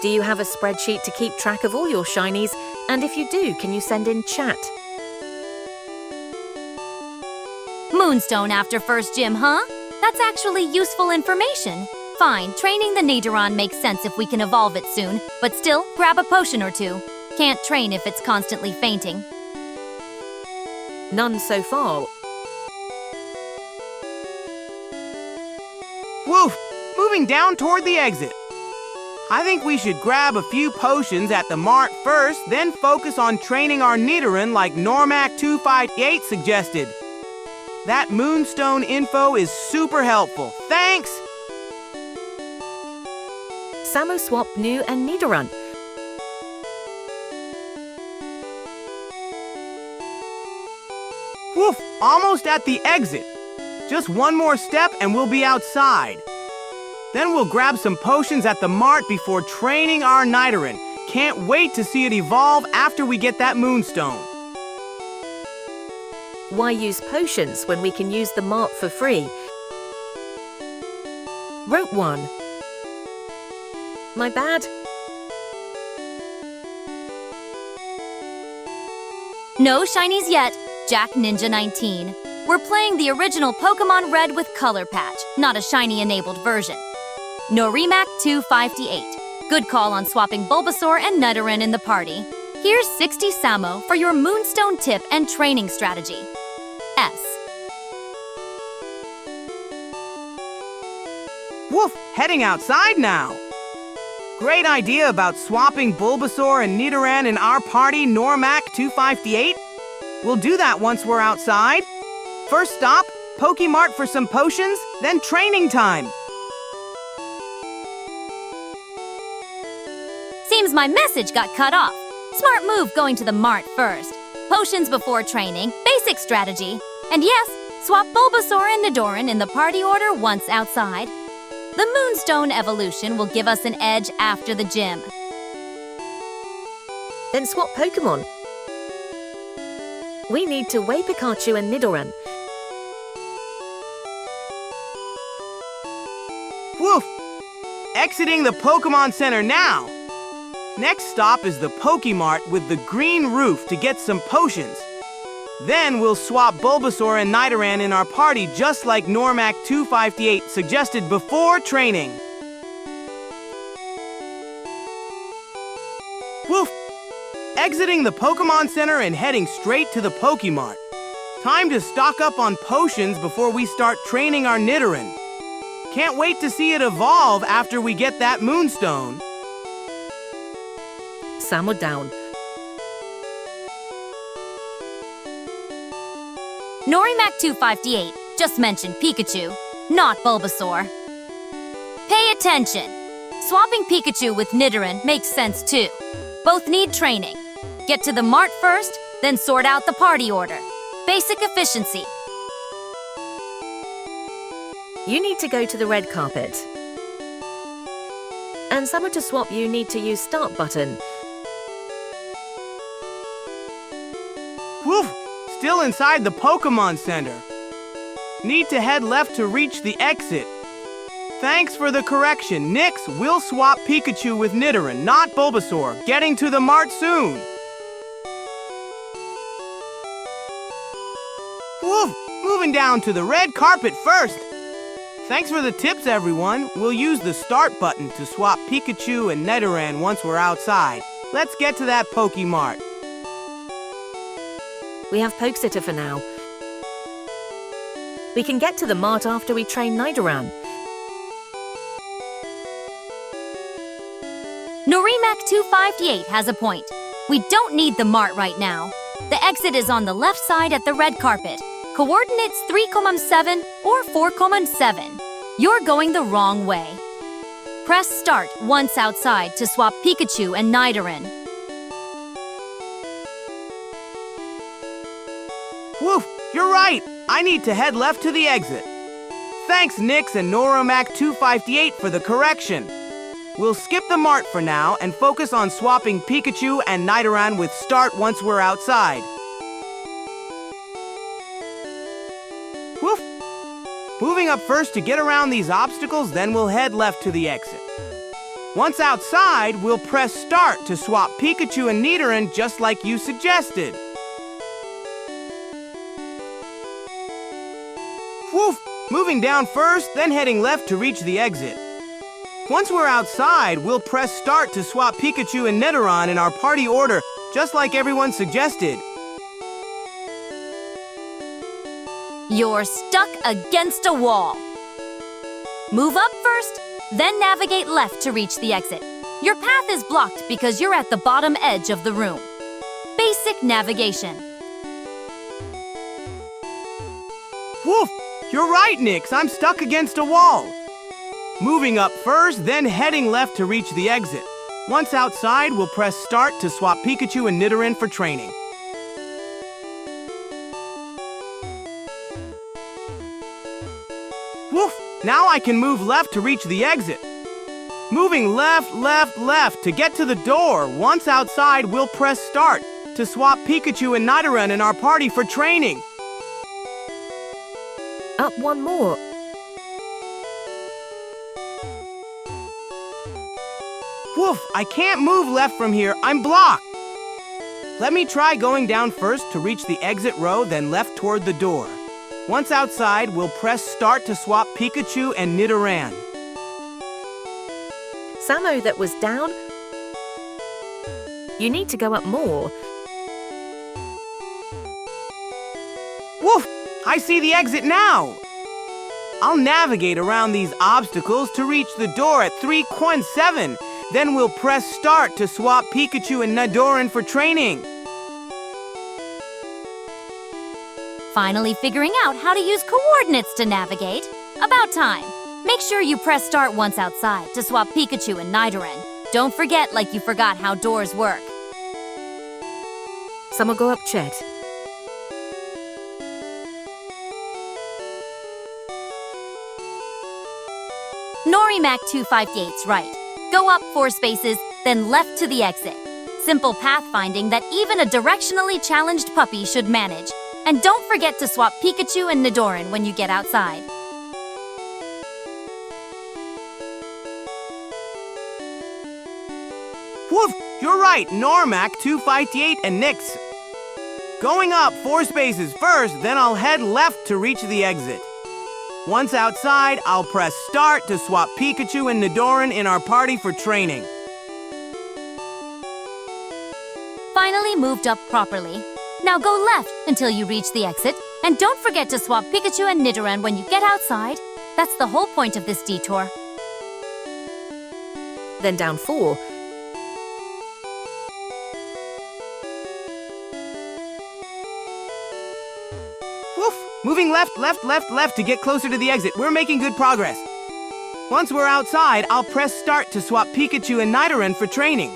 Do you have a spreadsheet to keep track of all your shinies? And if you do, can you send in chat? Moonstone after first gym, huh? That's actually useful information. Fine, training the Nidoran makes sense if we can evolve it soon, but still, grab a potion or two. Can't train if it's constantly fainting. None so far. Woof! Moving down toward the exit. I think we should grab a few potions at the mart first, then focus on training our Nidoran like Normac258 suggested. That Moonstone info is super helpful. Thanks! Samo swap new and Nidoran. Woof! Almost at the exit. Just one more step and we'll be outside. Then we'll grab some potions at the mart before training our Nidoran. Can't wait to see it evolve after we get that Moonstone. Why use potions when we can use the mart for free? Wrote 1. My bad. No shinies yet. Jack Ninja 19. We're playing the original Pokémon Red with Color Patch, not a shiny-enabled version. Norimac 258. Good call on swapping Bulbasaur and Nidoran in the party. Here's 60 Samo for your Moonstone tip and training strategy. S. Woof! Heading outside now. Great idea about swapping Bulbasaur and Nidoran in our party, Normac258. We'll do that once we're outside. First stop, Pokemart for some potions, then training time. Seems my message got cut off. Smart move going to the mart first. Potions before training, basic strategy. And yes, swap Bulbasaur and Nidoran in the party order once outside. The Moonstone evolution will give us an edge after the gym. Then swap Pokémon. We need to weigh Pikachu and Nidoran. Woof! Exiting the Pokémon Center now. Next stop is the Pokemart with the green roof to get some potions. Then we'll swap Bulbasaur and Nidoran in our party just like Normac258 suggested before training. Woof! Exiting the Pokémon Center and heading straight to the Pokemart. Time to stock up on potions before we start training our Nidoran. Can't wait to see it evolve after we get that Moonstone. Samo down. Norimac 258 just mentioned Pikachu, not Bulbasaur. Pay attention! Swapping Pikachu with Nidoran makes sense too. Both need training. Get to the mart first, then sort out the party order. Basic efficiency. You need to go to the red carpet. And Samo to swap you need to use start button. Woof! Still inside the Pokémon Center. Need to head left to reach the exit. Thanks for the correction. Nyx will swap Pikachu with Nidoran, not Bulbasaur. Getting to the mart soon. Woof! Moving down to the red carpet first. Thanks for the tips, everyone. We'll use the start button to swap Pikachu and Nidoran once we're outside. Let's get to that Pokemart. We have Pokesitter for now. We can get to the mart after we train Nidoran. Norimac 258 has a point. We don't need the mart right now. The exit is on the left side at the red carpet. Coordinates 3,7 or 4,7. You're going the wrong way. Press start once outside to swap Pikachu and Nidoran. Woof! You're right! I need to head left to the exit. Thanks, Nyx and Norimac258 for the correction. We'll skip the mart for now and focus on swapping Pikachu and Nidoran with Start once we're outside. Woof! Moving up first to get around these obstacles, then we'll head left to the exit. Once outside, we'll press Start to swap Pikachu and Nidoran just like you suggested. Woof! Moving down first, then heading left to reach the exit. Once we're outside, we'll press Start to swap Pikachu and Nidoran in our party order, just like everyone suggested. You're stuck against a wall. Move up first, then navigate left to reach the exit. Your path is blocked because you're at the bottom edge of the room. Basic navigation. Woof! You're right, Nyx. I'm stuck against a wall. Moving up first, then heading left to reach the exit. Once outside, we'll press Start to swap Pikachu and Nidoran for training. Woof! Now I can move left to reach the exit. Moving left, left, left to get to the door. Once outside, we'll press Start to swap Pikachu and Nidoran in our party for training. Up one more. Woof! I can't move left from here. I'm blocked. Let me try going down first to reach the exit row, then left toward the door. Once outside, we'll press Start to swap Pikachu and Nidoran. Samo, that was down. You need to go up more. Woof! I see the exit now. I'll navigate around these obstacles to reach the door at 3.7. Then we'll press Start to swap Pikachu and Nidoran for training. Finally figuring out how to use coordinates to navigate. About time. Make sure you press Start once outside to swap Pikachu and Nidoran. Don't forget like you forgot how doors work. Someone go up, Chet. Norimac 258's right. Go up 4 spaces, then left to the exit. Simple pathfinding that even a directionally challenged puppy should manage. And don't forget to swap Pikachu and Nidoran when you get outside. Woof! You're right, Normac, 258, and Nyx. Going up 4 spaces first, then I'll head left to reach the exit. Once outside, I'll press Start to swap Pikachu and Nidoran in our party for training. Finally moved up properly. Now go left until you reach the exit, and don't forget to swap Pikachu and Nidoran when you get outside. That's the whole point of this detour. Then down 4. Woof! Moving left, left, left, left to get closer to the exit. We're making good progress. Once we're outside, I'll press Start to swap Pikachu and Nidoran for training.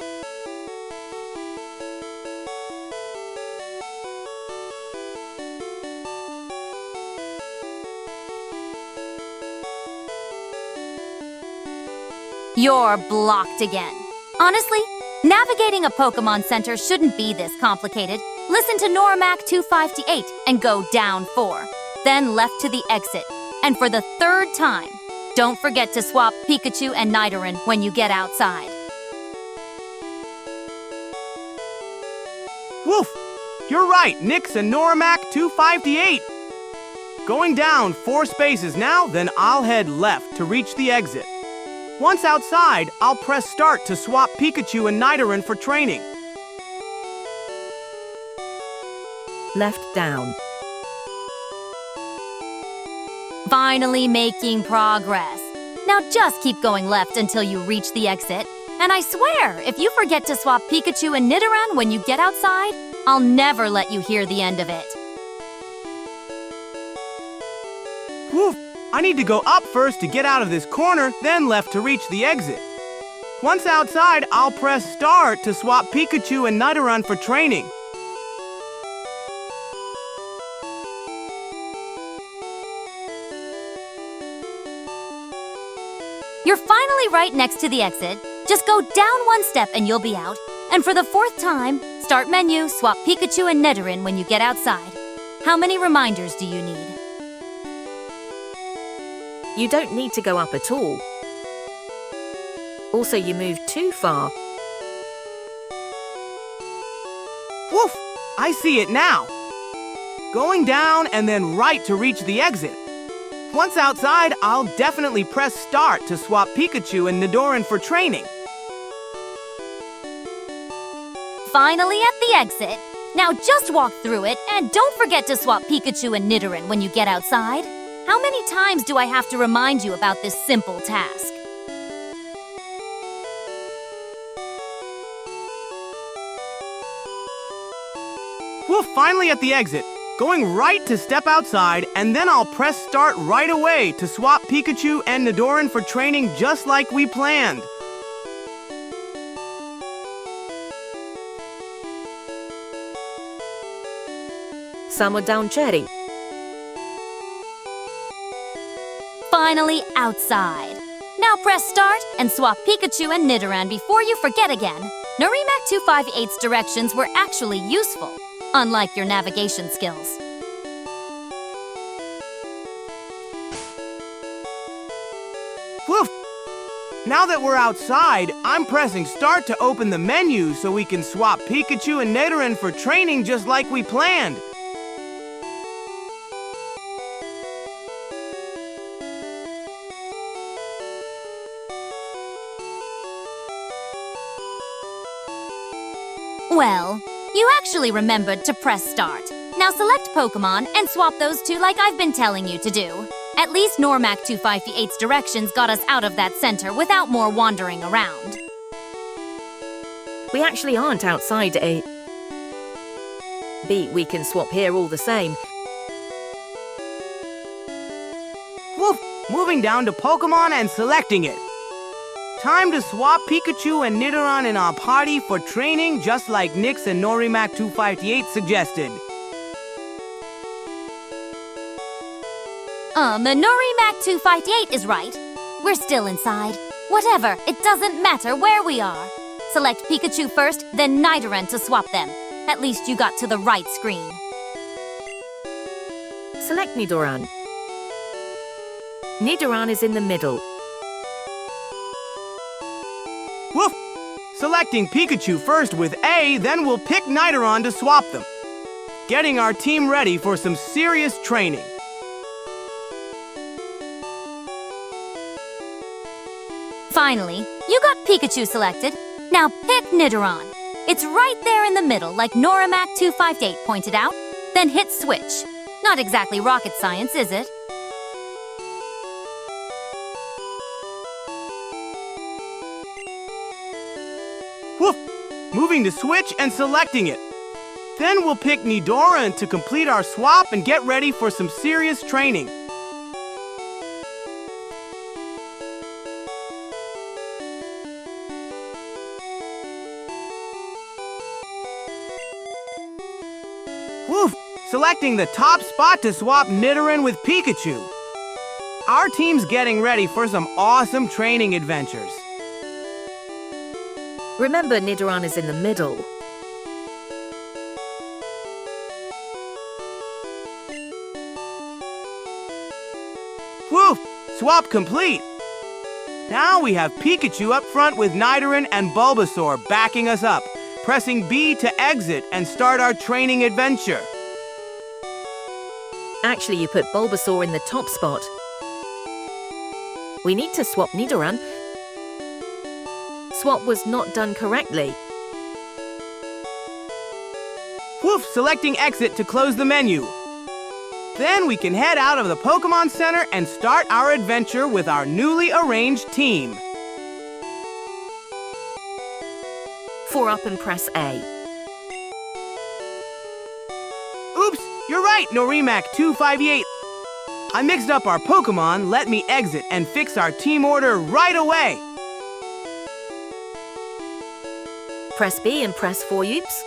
You're blocked again. Honestly, navigating a Pokémon Center shouldn't be this complicated. Listen to Norimac 258 and go down 4. Then left to the exit. And for the 3rd time, don't forget to swap Pikachu and Nidoran when you get outside. Woof! You're right, Nyx and Norimac 258. Going down 4 spaces now, then I'll head left to reach the exit. Once outside, I'll press Start to swap Pikachu and Nidoran for training. Left down. Finally making progress. Now just keep going left until you reach the exit. And I swear, if you forget to swap Pikachu and Nidoran when you get outside, I'll never let you hear the end of it. Woof! I need to go up first to get out of this corner, then left to reach the exit. Once outside, I'll press Start to swap Pikachu and Nidoran for training. You're finally right next to the exit. Just go down one step and you'll be out. And for the 4th time, start menu, swap Pikachu and Nidoran when you get outside. How many reminders do you need? You don't need to go up at all. Also, you moved too far. Woof! I see it now. Going down and then right to reach the exit. Once outside, I'll definitely press start to swap Pikachu and Nidoran for training. Finally at the exit. Now just walk through it and don't forget to swap Pikachu and Nidoran when you get outside. How many times do I have to remind you about this simple task? Woof! Finally at the exit. Going right to step outside, and then I'll press start right away to swap Pikachu and Nidoran for training just like we planned. Samo&Nyx. Finally outside. Now press start and swap Pikachu and Nidoran before you forget again. Norimac 258's directions were actually useful, unlike your navigation skills. Woof! Now that we're outside, I'm pressing start to open the menu so we can swap Pikachu and Nidoran for training just like we planned. Well, you actually remembered to press start. Now select Pokémon and swap those two like I've been telling you to do. At least Normac 258's directions got us out of that center without more wandering around. We actually aren't outside A. B, we can swap here all the same. Woof! Moving down to Pokémon and selecting it. Time to swap Pikachu and Nidoran in our party for training just like Nyx and Norimac 258 suggested. The Norimac 258 is right. We're still inside. Whatever, it doesn't matter where we are. Select Pikachu first, then Nidoran to swap them. At least you got to the right screen. Select Nidoran. Nidoran is in the middle. Woof! Selecting Pikachu first with A, then we'll pick Nidoran to swap them. Getting our team ready for some serious training. Finally, you got Pikachu selected. Now pick Nidoran. It's right there in the middle, like Norimac 258 pointed out. Then hit switch. Not exactly rocket science, is it? Woof! Moving to switch and selecting it. Then we'll pick Nidoran to complete our swap and get ready for some serious training. Woof! Selecting the top spot to swap Nidoran with Pikachu. Our team's getting ready for some awesome training adventures. Remember, Nidoran is in the middle. Woof! Swap complete! Now we have Pikachu up front with Nidoran and Bulbasaur backing us up, pressing B to exit and start our training adventure. Actually, you put Bulbasaur in the top spot. We need to swap Nidoran. Swap was not done correctly. Woof! Selecting exit to close the menu. Then we can head out of the Pokémon Center and start our adventure with our newly arranged team. 4 up and press A. Oops! You're right, Norimac 258. I mixed up our Pokémon. Let me exit and fix our team order right away. Press B and press VTubers.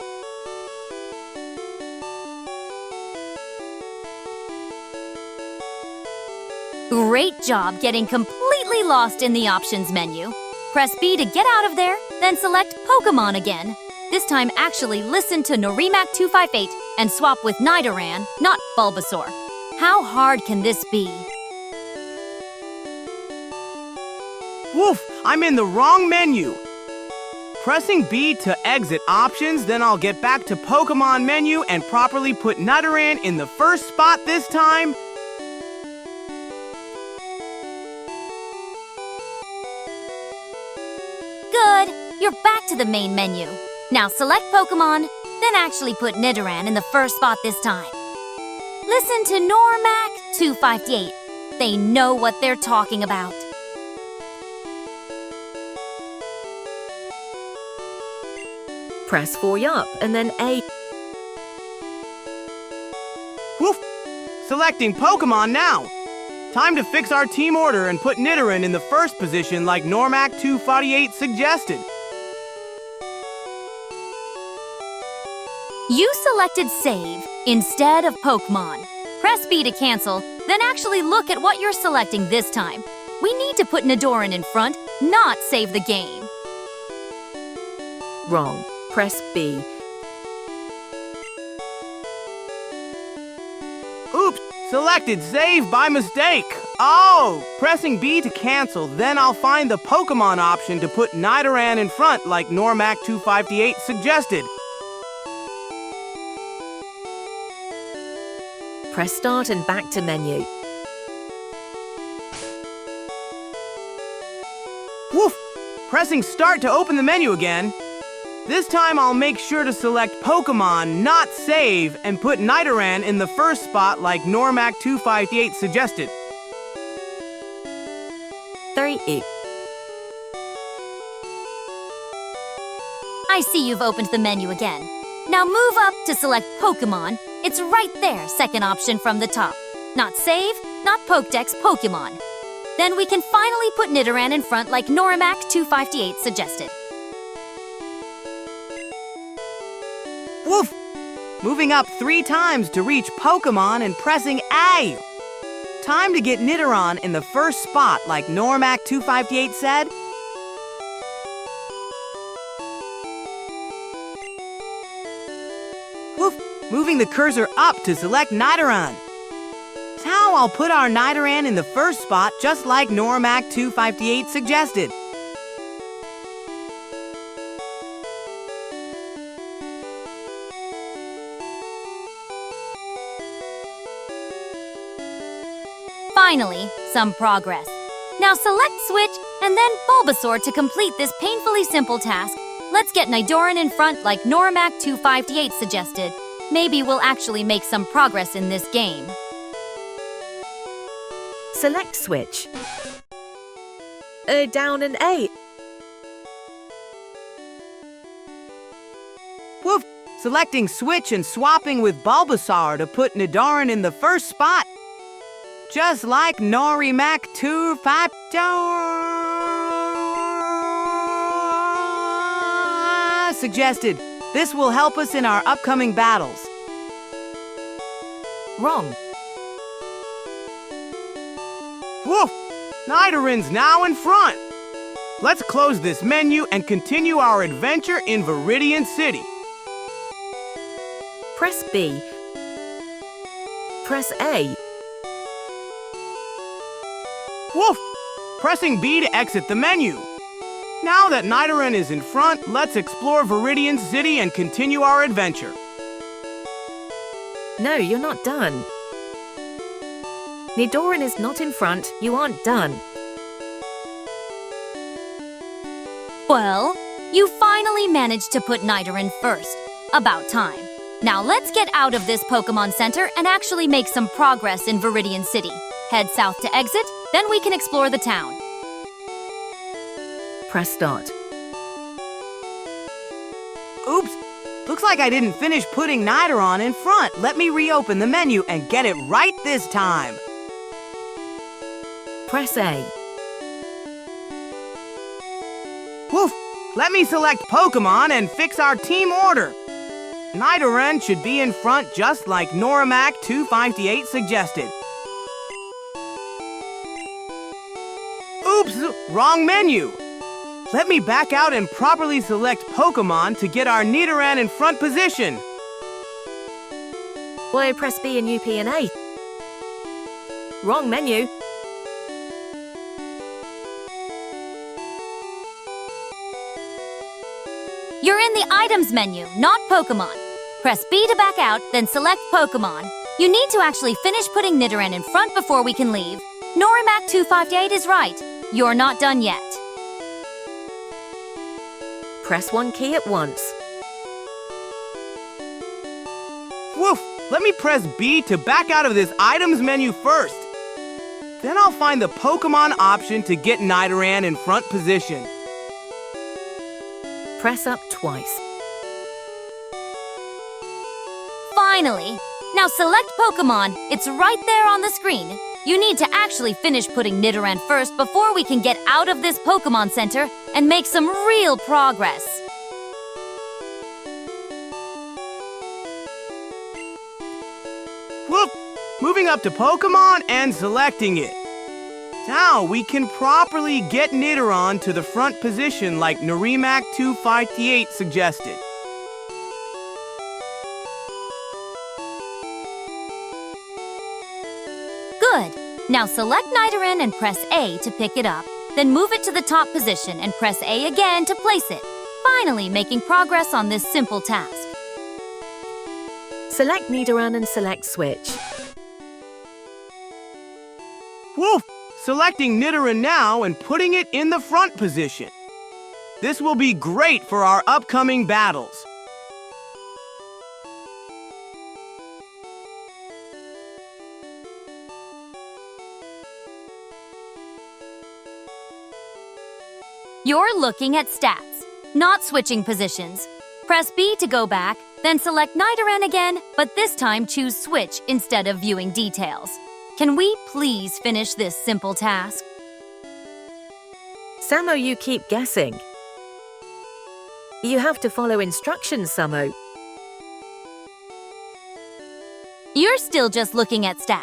Great job getting completely lost in the options menu. Press B to get out of there, then select Pokémon again. This time actually listen to Norimac 258 and swap with Nidoran, not Bulbasaur. How hard can this be? Woof! I'm in the wrong menu. Pressing B to exit options, then I'll get back to Pokémon menu and properly put Nidoran in the first spot this time. Good! You're back to the main menu. Now select Pokémon, then actually put Nidoran in the first spot this time. Listen to Norimac 258. They know what they're talking about. Press 4 up and then A. Woof! Selecting Pokémon now. Time to fix our team order and put Nidoran in the first position like Norimac 248 suggested. You selected Save instead of Pokémon. Press B to cancel, then actually look at what you're selecting this time. We need to put Nidoran in front, not save the game. Wrong. Press B. Oops! Selected Save by mistake. Oh! Pressing B to cancel, then I'll find the Pokémon option to put Nidoran in front like Norimac 258 suggested. Press Start and back to menu. Woof! Pressing Start to open the menu again. This time I'll make sure to select Pokémon, not Save, and put Nidoran in the first spot like Norimac 258 suggested. 3E. I see you've opened the menu again. Now move up to select Pokémon. It's right there, second option from the top. Not Save, not Pokédex, Pokémon. Then we can finally put Nidoran in front like Norimac 258 suggested. Woof! Moving up 3 times to reach Pokémon and pressing A. Time to get Nidoran in the first spot like Norimac 258 said. Woof! Moving the cursor up to select Nidoran. Now I'll put our Nidoran in the first spot just like Norimac 258 suggested. Finally, some progress. Now select Switch and then Bulbasaur to complete this painfully simple task. Let's get Nidoran in front like Norimac 258 suggested. Maybe we'll actually make some progress in this game. Select Switch. Down and A. Woof! Selecting Switch and swapping with Bulbasaur to put Nidoran in the first spot. Just like Norimac 258 suggested. This will help us in our upcoming battles. Wrong. Woof! Nidoran's now in front. Let's close this menu and continue our adventure in Viridian City. Press B. Press A. Woof! Pressing B to exit the menu. Now that Nidoran is in front, let's explore Viridian City and continue our adventure. No, you're not done. Nidoran is not in front. You aren't done. Well, you finally managed to put Nidoran first. About time. Now let's get out of this Pokémon Center and actually make some progress in Viridian City. Head south to exit, then we can explore the town. Press Start. Oops! Looks like I didn't finish putting Nidoran in front. Let me reopen the menu and get it right this time. Press A. Woof! Let me select Pokémon and fix our team order. Nidoran should be in front just like Norimac 258 suggested. Oops! Wrong menu. Let me back out and properly select Pokémon to get our Nidoran in front position. Why press B and U, P and A? Wrong menu. You're in the Items menu, not Pokémon. Press B to back out, then select Pokémon. You need to actually finish putting Nidoran in front before we can leave. Norimac 258 is right. You're not done yet. Press one key at once. Woof! Let me press B to back out of this Items menu first. Then I'll find the Pokémon option to get Nidoran in front position. Press up twice. Finally! Now select Pokémon. It's right there on the screen. You need to actually finish putting Nidoran first before we can get out of this Pokémon Center and make some real progress. Whoop! Moving up to Pokémon and selecting it. Now we can properly get Nidoran to the front position like Norimac 258 suggested. Good. Now select Nidoran and press A to pick it up. Then move it to the top position and press A again to place it. Finally making progress on this simple task. Select Nidoran and select Switch. Woof! Selecting Nidoran now and putting it in the front position. This will be great for our upcoming battles. You're looking at stats, not switching positions. Press B to go back, then select Nidoran again, but this time choose Switch instead of viewing details. Can we please finish this simple task? Samo, you keep guessing. You have to follow instructions, Samo. You're still just looking at stats.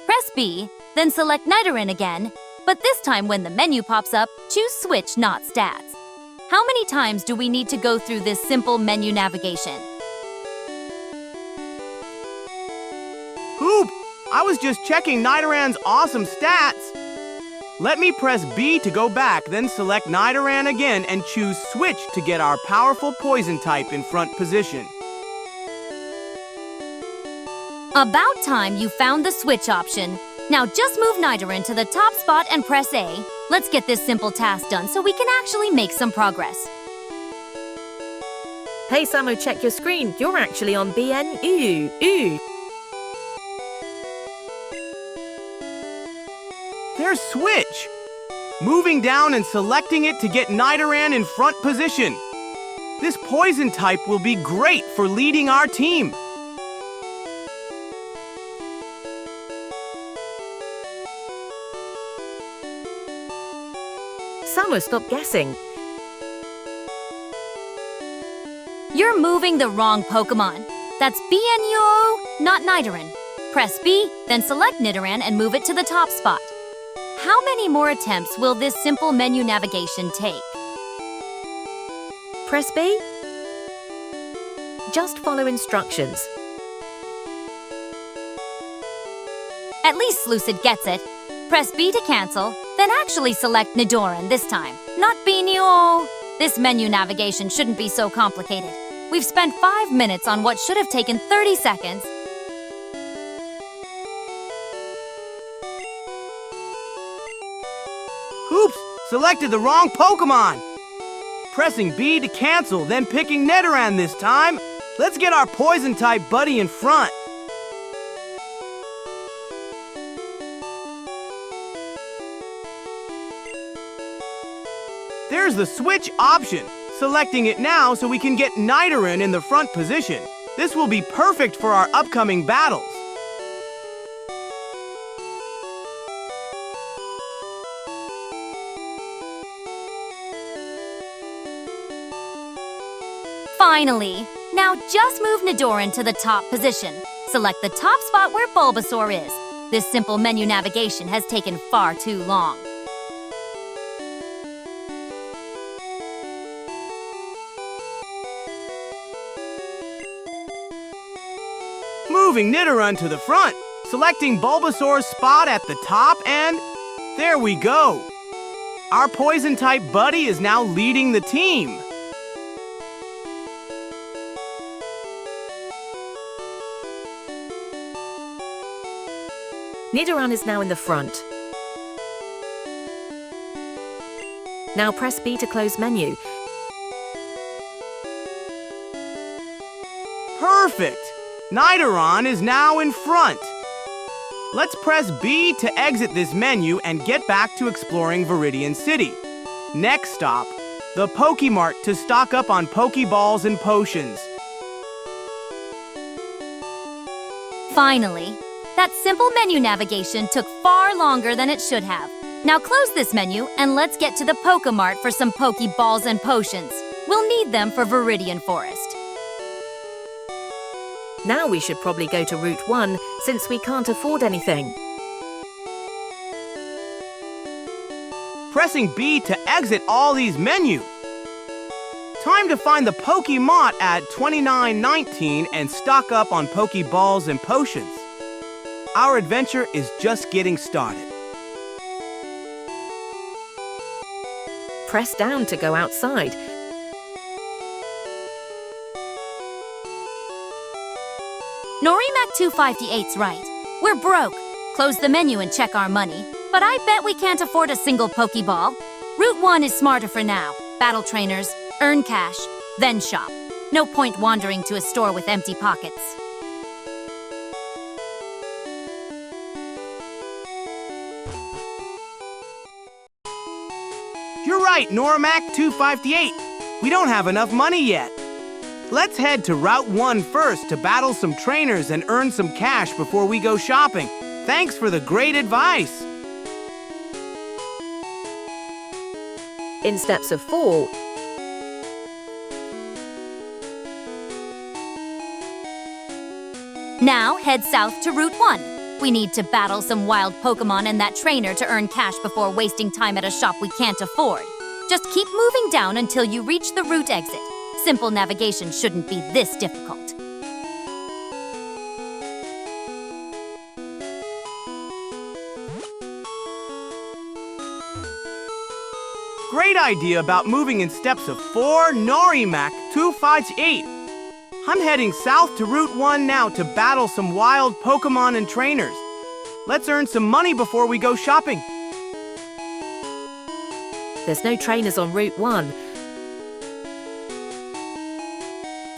Press B, then select Nidoran again, but this time when the menu pops up, choose Switch, not Stats. How many times do we need to go through this simple menu navigation? Hoop! I was just checking Nidoran's awesome stats. Let me press B to go back, then select Nidoran again and choose Switch to get our powerful poison type in front position. About time you found the Switch option. Now just move Nidoran to the top spot and press A. Let's get this simple task done so we can actually make some progress. Hey, Samo, check your screen. You're actually on BNU. There's Switch! Moving down and selecting it to get Nidoran in front position. This poison type will be great for leading our team. Samo, stop guessing. You're moving the wrong Pokémon. That's BNUO, not Nidoran. Press B, then select Nidoran and move it to the top spot. How many more attempts will this simple menu navigation take? Press B. Just follow instructions. At least Lucid gets it. Press B to cancel, then actually select Nidoran this time, not BNUO. This menu navigation shouldn't be so complicated. We've spent 5 minutes on what should have taken 30 seconds. Oops! Selected the wrong Pokémon! Pressing B to cancel, then picking Nidoran this time. Let's get our poison-type buddy in front. There's the Switch option. Selecting it now so we can get Nidoran in the front position. This will be perfect for our upcoming battles. Finally! Now just move Nidoran to the top position. Select the top spot where Bulbasaur is. This simple menu navigation has taken far too long. moving Nidoran to the front, selecting Bulbasaur's spot at the top, and there we go. Our Poison-type buddy is now leading the team. Nidoran is now in the front. Now press B to close menu. Perfect! Nidoran is now in front. Let's press B to exit this menu and get back to exploring Viridian City. Next stop, the Pokemart to stock up on Pokeballs and potions. Finally, that simple menu navigation took far longer than it should have. Now close this menu and let's get to the Pokemart for some Pokeballs and potions. We'll need them for Viridian Forest. Now we should probably go to Route 1 since we can't afford anything. Pressing B to exit all these menus. Time to find the Pokemart at 2919 and stock up on Pokeballs and potions. Our adventure is just getting started. Press down to go outside. Norimac 258's right. We're broke. Close the menu and check our money. But I bet we can't afford a single Pokeball. Route 1 is smarter for now. Battle trainers, earn cash, then shop. No point wandering to a store with empty pockets. You're right, Norimac 258. We don't have enough money yet. Let's head to Route 1 first to battle some trainers and earn some cash before we go shopping. Thanks for the great advice. In steps of 4, Now head south to Route 1. We need to battle some wild Pokémon and that trainer to earn cash before wasting time at a shop we can't afford. Just keep moving down until you reach the route exit. Simple navigation shouldn't be this difficult. Great idea about moving in steps of 4, Norimac 258. I'm heading south to Route 1 now to battle some wild Pokémon and trainers. Let's earn some money before we go shopping. there's no trainers on Route 1.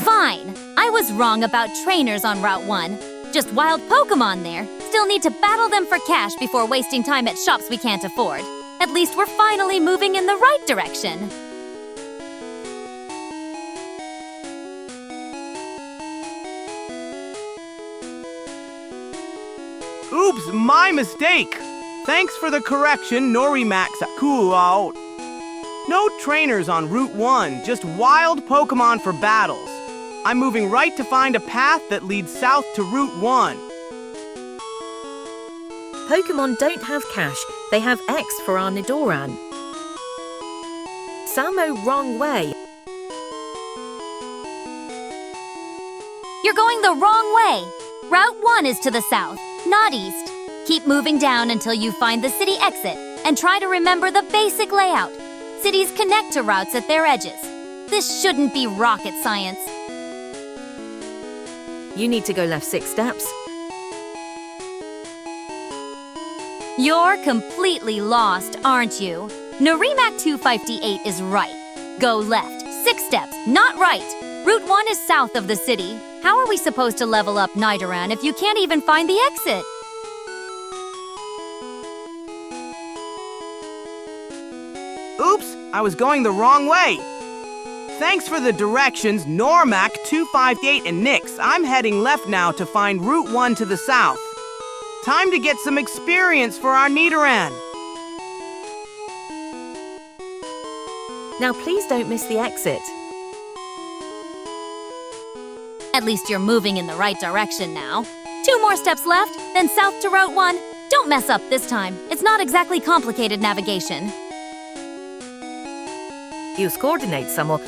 Fine. I was wrong about trainers on Route 1. Just wild Pokémon there. Still need to battle them for cash before wasting time at shops we can't afford. At least we're finally moving in the right direction. Oops, my mistake. Thanks for the correction, Norimac Sakuao. No trainers on Route 1, just wild Pokémon for battles. I'm moving right to find a path that leads south to Route 1. Pokémon don't have cash, they have X for our Nidoran. Samo, wrong way. You're going the wrong way. Route 1 is to the south, not east. Keep moving down until you find the city exit and try to remember the basic layout. Cities connect to routes at their edges. This shouldn't be rocket science. You need to go left 6 steps. You're completely lost, aren't you? Norimac 258 is right. Go left, 6 steps, not right. Route 1 is south of the city. How are we supposed to level up Nidoran if you can't even find the exit? Oops, I was going the wrong way. Thanks for the directions, Norimac 258 and Nyx. I'm heading left now to find Route 1 to the south. Time to get some experience for our Nidoran. Now please don't miss the exit. At least you're moving in the right direction now. 2 more steps left, then south to Route 1. Don't mess up this time. It's not exactly complicated navigation. Use coordinates, Samo.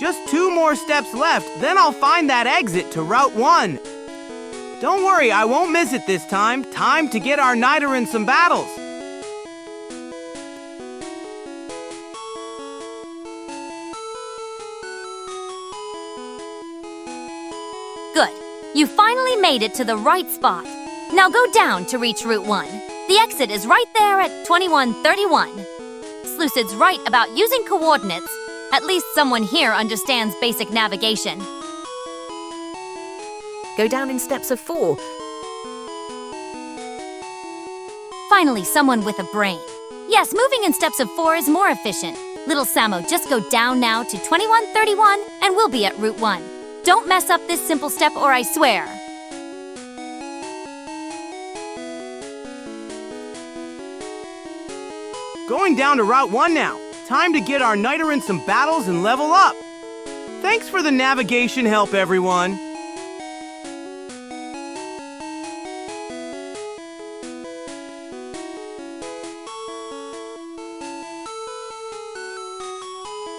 Just 2 more steps left, then I'll find that exit to Route 1. Don't worry, I won't miss it this time. Time to get our Nidoran some battles. Good. You finally made it to the right spot. Now go down to reach Route 1. The exit is right there at 2131. Slucid's right about using coordinates. At least someone here understands basic navigation. Go down in steps of 4. Finally, someone with a brain. Yes, moving in steps of 4 is more efficient. Little Samo, just go down now to 2131 and we'll be at Route 1. Don't mess up this simple step or I swear. Going down to Route 1 now. Time to get our Nidoran some battles and level up. Thanks for the navigation help, everyone.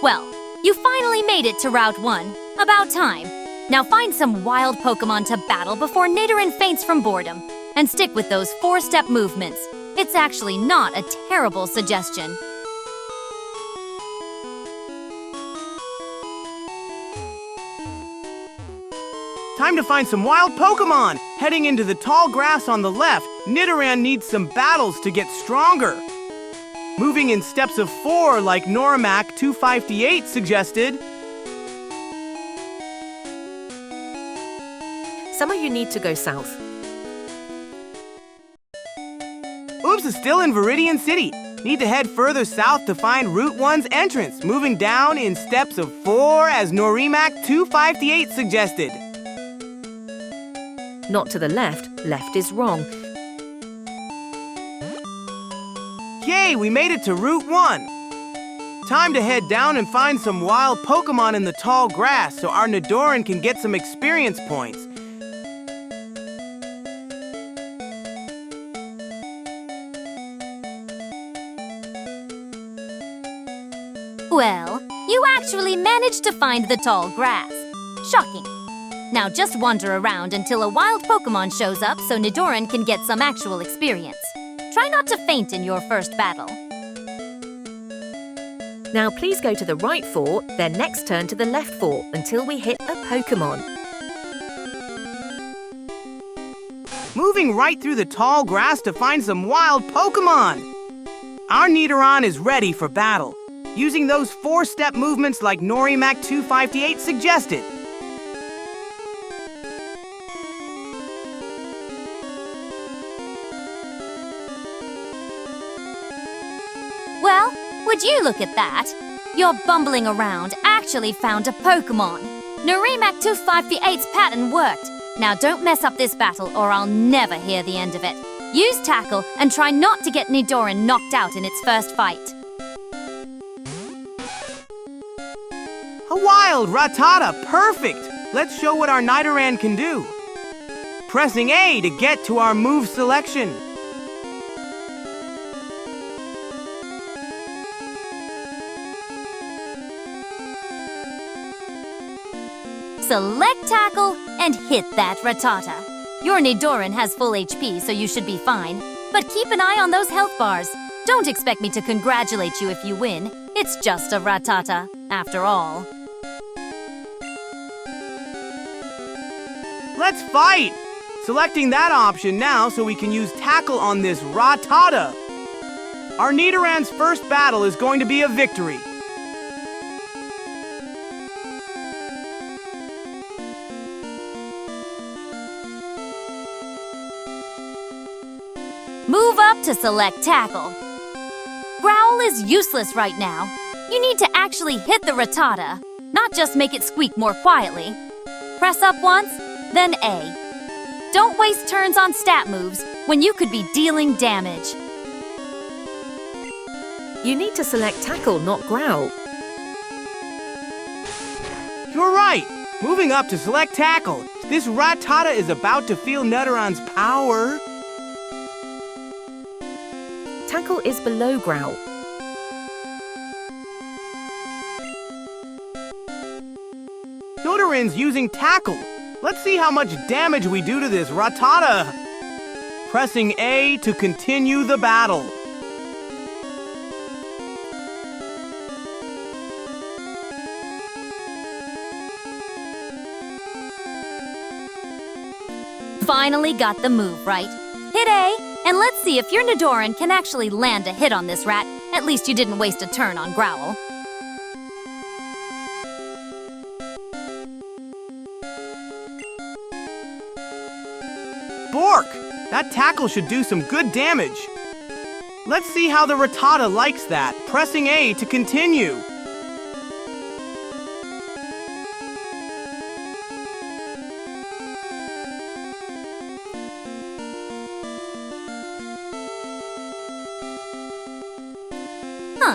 Well, you finally made it to Route 1. About time. Now find some wild Pokémon to battle before Nidoran faints from boredom. And stick with those 4-step movements. It's actually not a terrible suggestion. Time to find some wild Pokémon! Heading into the tall grass on the left, Nidoran needs some battles to get stronger. Moving in steps of 4 like Norimac 258 suggested. Some of you need to go south. Oops is still in Viridian City. Need to head further south to find Route 1's entrance, moving down in steps of 4 as Norimac 258 suggested. Not to the left. Left is wrong. Yay, we made it to Route 1. Time to head down and find some wild Pokémon in the tall grass so our Nidoran can get some experience points. Well, you actually managed to find the tall grass. Shocking. Now just wander around until a wild Pokémon shows up so Nidoran can get some actual experience. Try not to faint in your first battle. Now please go to the right 4, then next turn to the left 4 until we hit a Pokémon. Moving right through the tall grass to find some wild Pokémon. Our Nidoran is ready for battle, using those 4-step movements like Norimac 258 suggested. Well, would you look at that? Your bumbling around actually found a Pokémon. Norimac 258's pattern worked. Now don't mess up this battle or I'll never hear the end of it. Use Tackle and try not to get Nidoran knocked out in its first fight. A wild Rattata, perfect! Let's show what our Nidoran can do. Pressing A to get to our move selection. Select Tackle and hit that Rattata. Your Nidoran has full HP, so you should be fine. But keep an eye on those health bars. Don't expect me to congratulate you if you win. It's just a Rattata, after all. Let's fight! Selecting that option now so we can use Tackle on this Rattata. Our Nidoran's first battle is going to be a victory. Move up to select Tackle. Growl is useless right now. You need to actually hit the Rattata, not just make it squeak more quietly. Press up once, then A. Don't waste turns on stat moves when you could be dealing damage. You need to select Tackle, not Growl. You're right! Moving up to select Tackle. This Rattata is about to feel Nidoran's power. Tackle is below Growl. Nidorans using Tackle. Let's see how much damage we do to this Rattata. Pressing A to continue the battle. Finally got the move right. Hit A, and let's see if your Nidoran can actually land a hit on this rat. At least you didn't waste a turn on Growl. Bork! That Tackle should do some good damage. Let's see how the Rattata likes that. Pressing A to continue.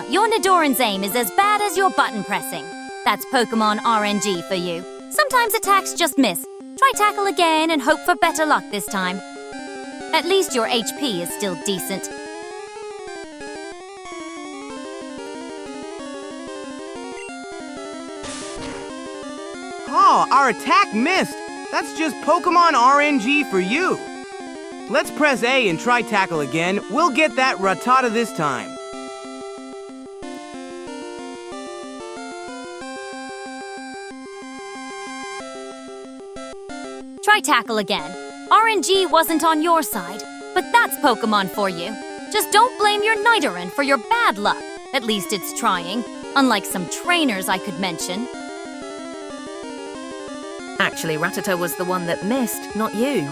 Your Nidoran's aim is as bad as your button pressing. That's Pokémon RNG for you. Sometimes attacks just miss. Try Tackle again and hope for better luck this time. At least your HP is still decent. Oh, our attack missed. That's just Pokémon RNG for you. Let's press A and try Tackle again. We'll get that Rattata this time. Try Tackle again. RNG wasn't on your side, but that's Pokémon for you. Just don't blame your Nidoran for your bad luck. At least it's trying, unlike some trainers I could mention. Actually, Rattata was the one that missed, not you.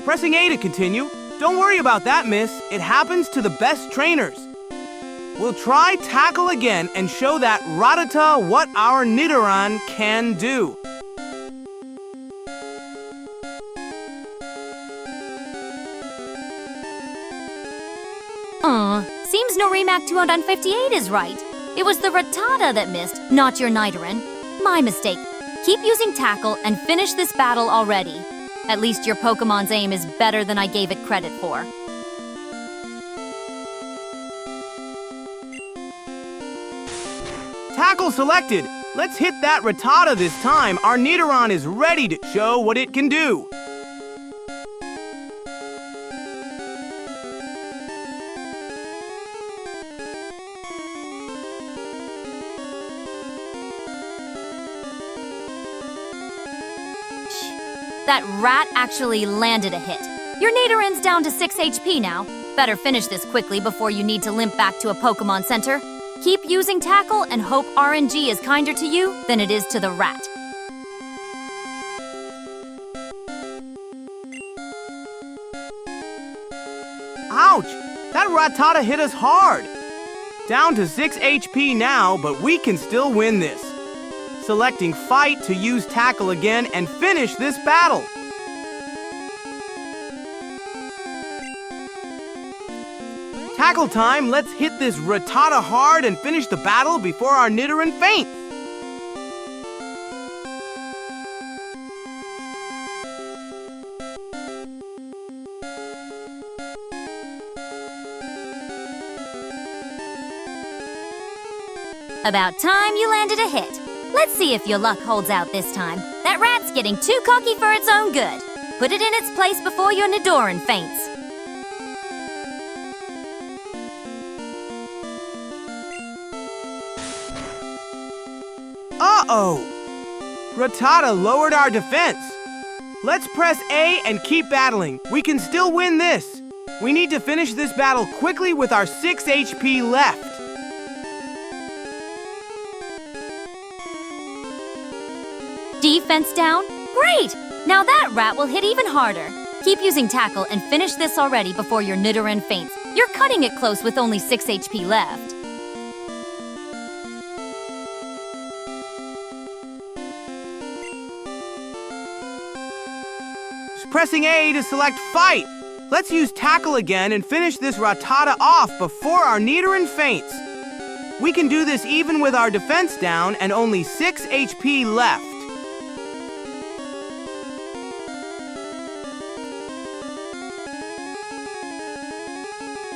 Pressing A to continue. Don't worry about that, miss. It happens to the best trainers. We'll try Tackle again and show that Rattata what our Nidoran can do. Seems Norimac 258 is right. It was the Rattata that missed, not your Nidoran. My mistake. Keep using Tackle and finish this battle already. At least your Pokemon's aim is better than I gave it credit for. Tackle selected. Let's hit that Rattata this time. Our Nidoran is ready to show what it can do. That rat actually landed a hit. Your Nidoran's down to 6 HP now. Better finish this quickly before you need to limp back to a Pokémon Center. Keep using Tackle and hope RNG is kinder to you than it is to the rat. Ouch! That Rattata hit us hard. Down to 6 HP now, but we can still win this. Selecting Fight to use Tackle again and finish this battle. Tackle time, let's hit this Rattata hard and finish the battle before our Nidoran faints. About time you landed a hit. Let's see if your luck holds out this time. That rat's getting too cocky for its own good. Put it in its place before your Nidoran faints. Uh-oh! Rattata lowered our defense. Let's press A and keep battling. We can still win this. We need to finish this battle quickly with our 6 HP left. Defense down? Great! Now that rat will hit even harder. Keep using Tackle and finish this already before your Nidoran faints. You're cutting it close with only 6 HP left. Pressing A to select Fight. Let's use Tackle again and finish this Rattata off before our Nidoran faints. We can do this even with our defense down and only 6 HP left.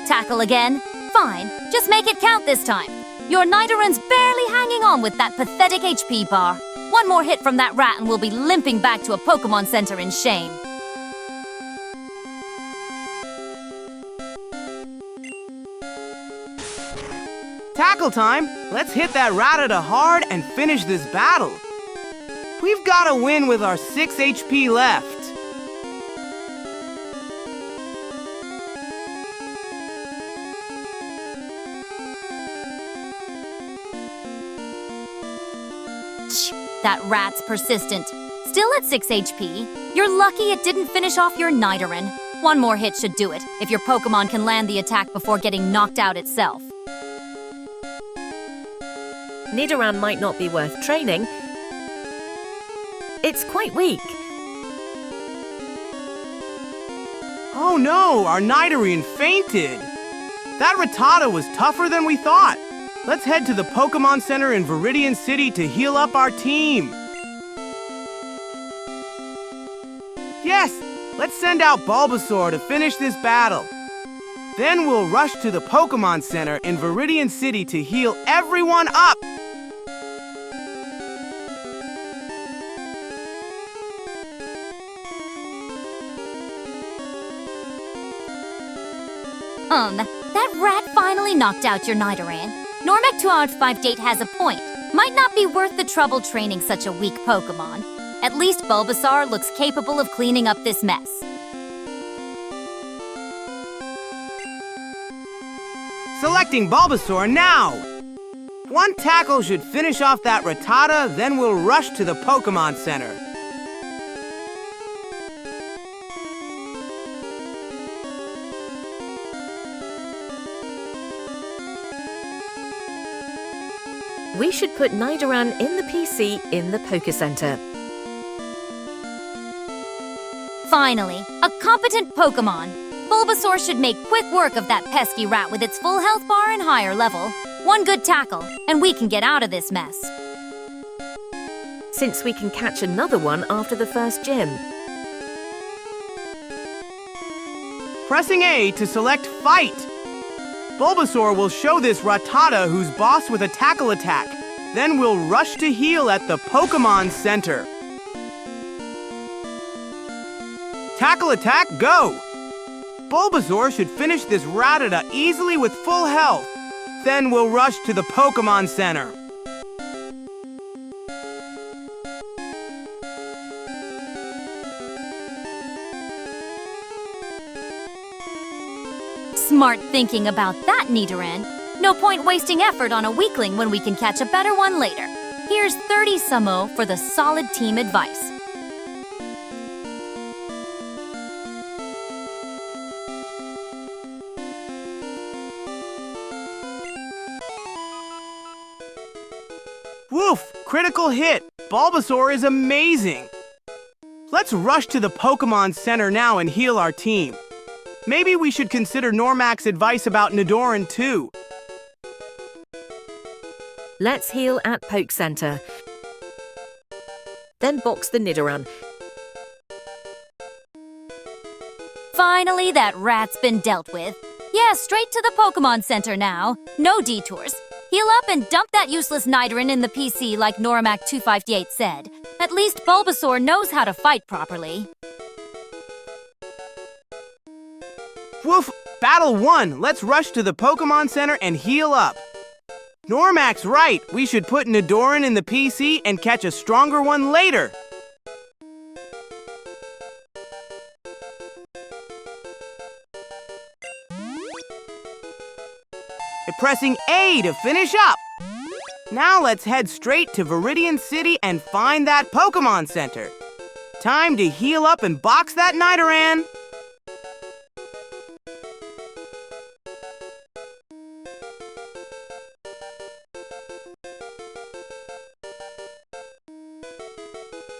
Tackle again? Fine, just make it count this time. Your Nidoran's barely hanging on with that pathetic HP bar. One more hit from that rat and we'll be limping back to a Pokémon Center in shame. Tackle time! Let's hit that Rattata hard and finish this battle. We've got to win with our 6 HP left. That rat's persistent. Still at 6 HP. You're lucky it didn't finish off your Nidoran. One more hit should do it, if your Pokémon can land the attack before getting knocked out itself. Nidoran might not be worth training. It's quite weak. Oh no, our Nidoran fainted. That Rattata was tougher than we thought. Let's head to the Pokémon Center in Viridian City to heal up our team. Yes, let's send out Bulbasaur to finish this battle. Then we'll rush to the Pokémon Center in Viridian City to heal everyone up. That rat finally knocked out your Nidoran. Normac 2/5 has a point. Might not be worth the trouble training such a weak Pokémon. At least Bulbasaur looks capable of cleaning up this mess. Selecting Bulbasaur now! One tackle should finish off that Rattata, then we'll rush to the Pokémon Center. We should put Nidoran in the PC in the Poké Center. Finally, a competent Pokémon. Bulbasaur should make quick work of that pesky rat with its full health bar and higher level. One good tackle, and we can get out of this mess. Since we can catch another one after the first gym. Pressing A to select Fight. Bulbasaur will show this Rattata who's boss with a tackle attack. Then we'll rush to heal at the Pokémon Center. Tackle attack, go! Bulbasaur should finish this Rattata easily with full health. Then we'll rush to the Pokémon Center. Smart thinking about that, Nidoran. No point wasting effort on a weakling when we can catch a better one later. Here's 30 Samo for the solid team advice. Woof! Critical hit! Bulbasaur is amazing! Let's rush to the Pokémon Center now and heal our team. Maybe we should consider Normac's advice about Nidoran too. Let's heal at Poke Center. Then box the Nidoran. Finally, that rat's been dealt with. Yeah, straight to the Pokémon Center now. No detours. Heal up and dump that useless Nidoran in the PC like Normac 258 said. At least Bulbasaur knows how to fight properly. Woof! Battle 1! Let's rush to the Pokémon Center and heal up. Normac's right. We should put Nidoran in the PC and catch a stronger one later. Pressing A to finish up. Now let's head straight to Viridian City and find that Pokémon Center. Time to heal up and box that Nidoran.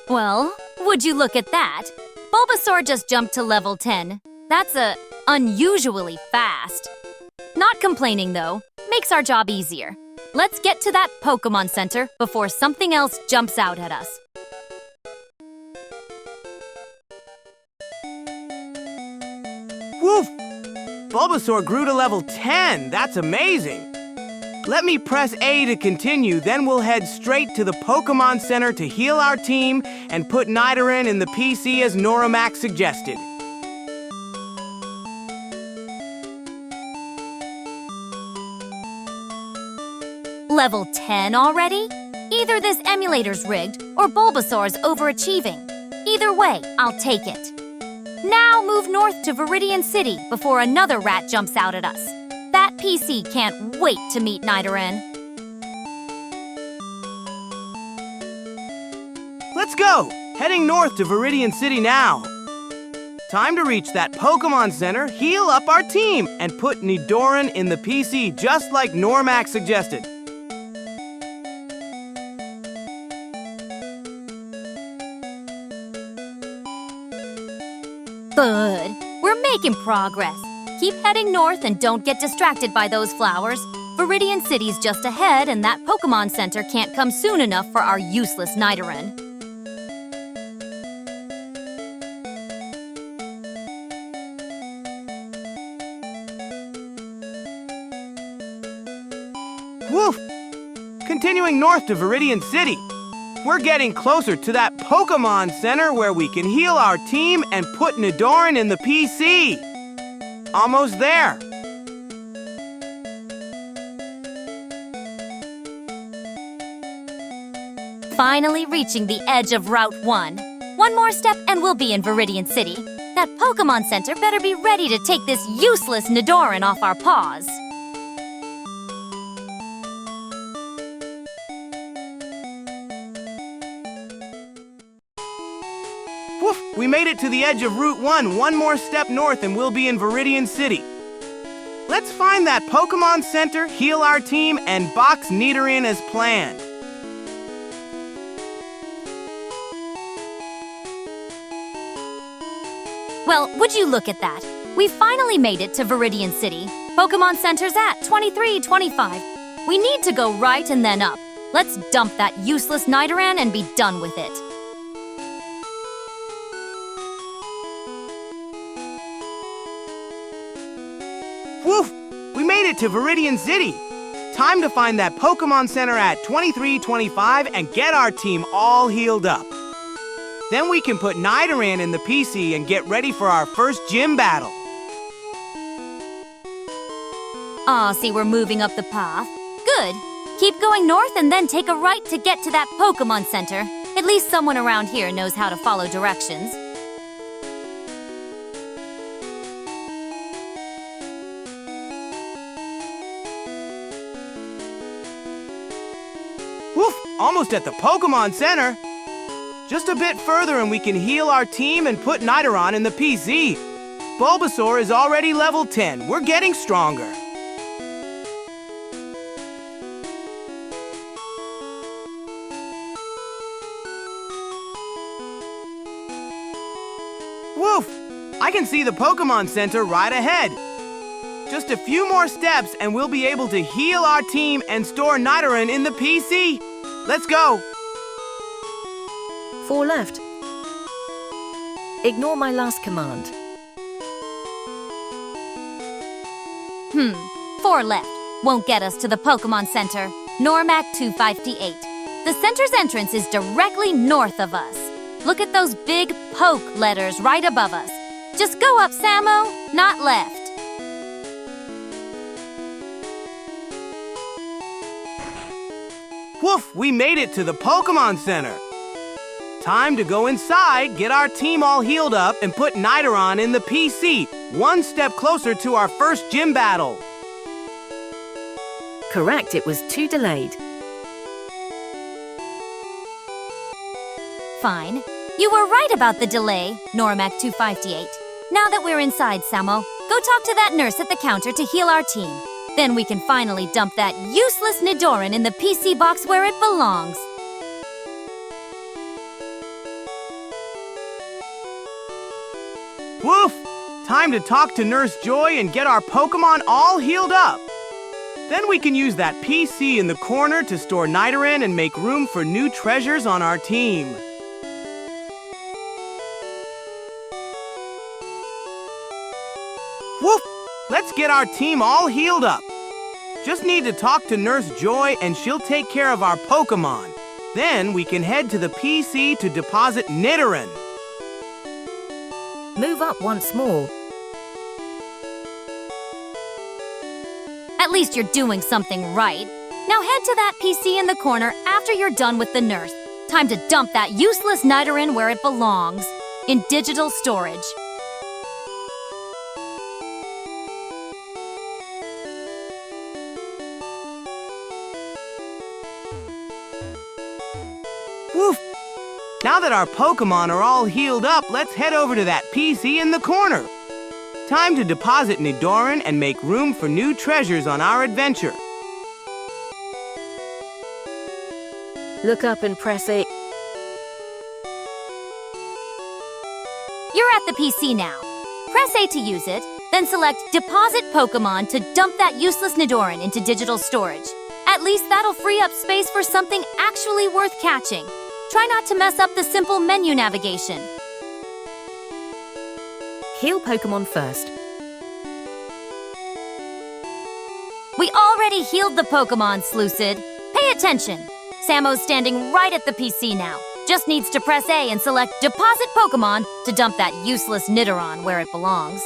Well, would you look at that? Bulbasaur just jumped to level 10. That's unusually fast. Not complaining though, makes our job easier. Let's get to that Pokémon Center before something else jumps out at us. Woof! Bulbasaur grew to level 10. That's amazing. Let me press A to continue, then we'll head straight to the Pokémon Center to heal our team and put Nidoran in the PC as Noramax suggested. Level 10 already? Either this emulator's rigged or Bulbasaur's overachieving. Either way, I'll take it. Now move north to Viridian City before another rat jumps out at us. That PC can't wait to meet Nidoran. Let's go! Heading north to Viridian City now. Time to reach that Pokémon Center, heal up our team, and put Nidoran in the PC just like Normax suggested. Good. We're making progress. Keep heading north and don't get distracted by those flowers. Viridian City's just ahead, and that Pokémon Center can't come soon enough for our useless Nidoran. Woof! Continuing north to Viridian City. We're getting closer to that Pokémon Center where we can heal our team and put Nidoran in the PC. Almost there. Finally reaching the edge of Route 1. One more step and we'll be in Viridian City. That Pokémon Center better be ready to take this useless Nidoran off our paws. Woof! We made it to the edge of Route 1. One more step north and we'll be in Viridian City. Let's find that Pokémon Center, heal our team, and box Nidoran as planned. Well, would you look at that? We finally made it to Viridian City. Pokémon Center's at 2325. We need to go right and then up. Let's dump that useless Nidoran and be done with it. Woof! We made it to Viridian City. Time to find that Pokémon Center at 2325 and get our team all healed up. Then we can put Nidoran in the PC and get ready for our first gym battle. Aw, see, we're moving up the path. Good. Keep going north and then take a right to get to that Pokémon Center. At least someone around here knows how to follow directions. Woof! Almost at the Pokémon Center. Just a bit further and we can heal our team and put Nidoran in the PC. Bulbasaur is already level 10. We're getting stronger. Woof! I can see the Pokémon Center right ahead. Just a few more steps and we'll be able to heal our team and store Nidoran in the PC. Let's go! 4 left. Ignore my last command. 4 left. Won't get us to the Pokémon Center. Normac 258. The center's entrance is directly north of us. Look at those big Poke letters right above us. Just go up, Samo, not left. Woof! We made it to the Pokémon Center. Time to go inside, get our team all healed up, and put Nidoran in the PC. One step closer to our first gym battle. Correct, it was too delayed. Fine. You were right about the delay, Normac 258. Now that we're inside, Samo, go talk to that nurse at the counter to heal our team. Then we can finally dump that useless Nidoran in the PC box where it belongs. Woof! Time to talk to Nurse Joy and get our Pokémon all healed up. Then we can use that PC in the corner to store Nidoran and make room for new treasures on our team. Woof! Let's get our team all healed up. Just need to talk to Nurse Joy and she'll take care of our Pokémon. Then we can head to the PC to deposit Nidoran. Move up once more. At least you're doing something right. Now head to that PC in the corner after you're done with the nurse. Time to dump that useless Nidoran where it belongs, in digital storage. Woof! Now that our Pokémon are all healed up, let's head over to that PC in the corner. Time to deposit Nidoran and make room for new treasures on our adventure. Look up and press A. You're at the PC now. Press A to use it, then select Deposit Pokémon to dump that useless Nidoran into digital storage. At least that'll free up space for something actually worth catching. Try not to mess up the simple menu navigation. Heal Pokémon first. We already healed the Pokémon, Slucid. Pay attention. Samo's standing right at the PC now. Just needs to press A and select Deposit Pokémon to dump that useless Nidoran where it belongs.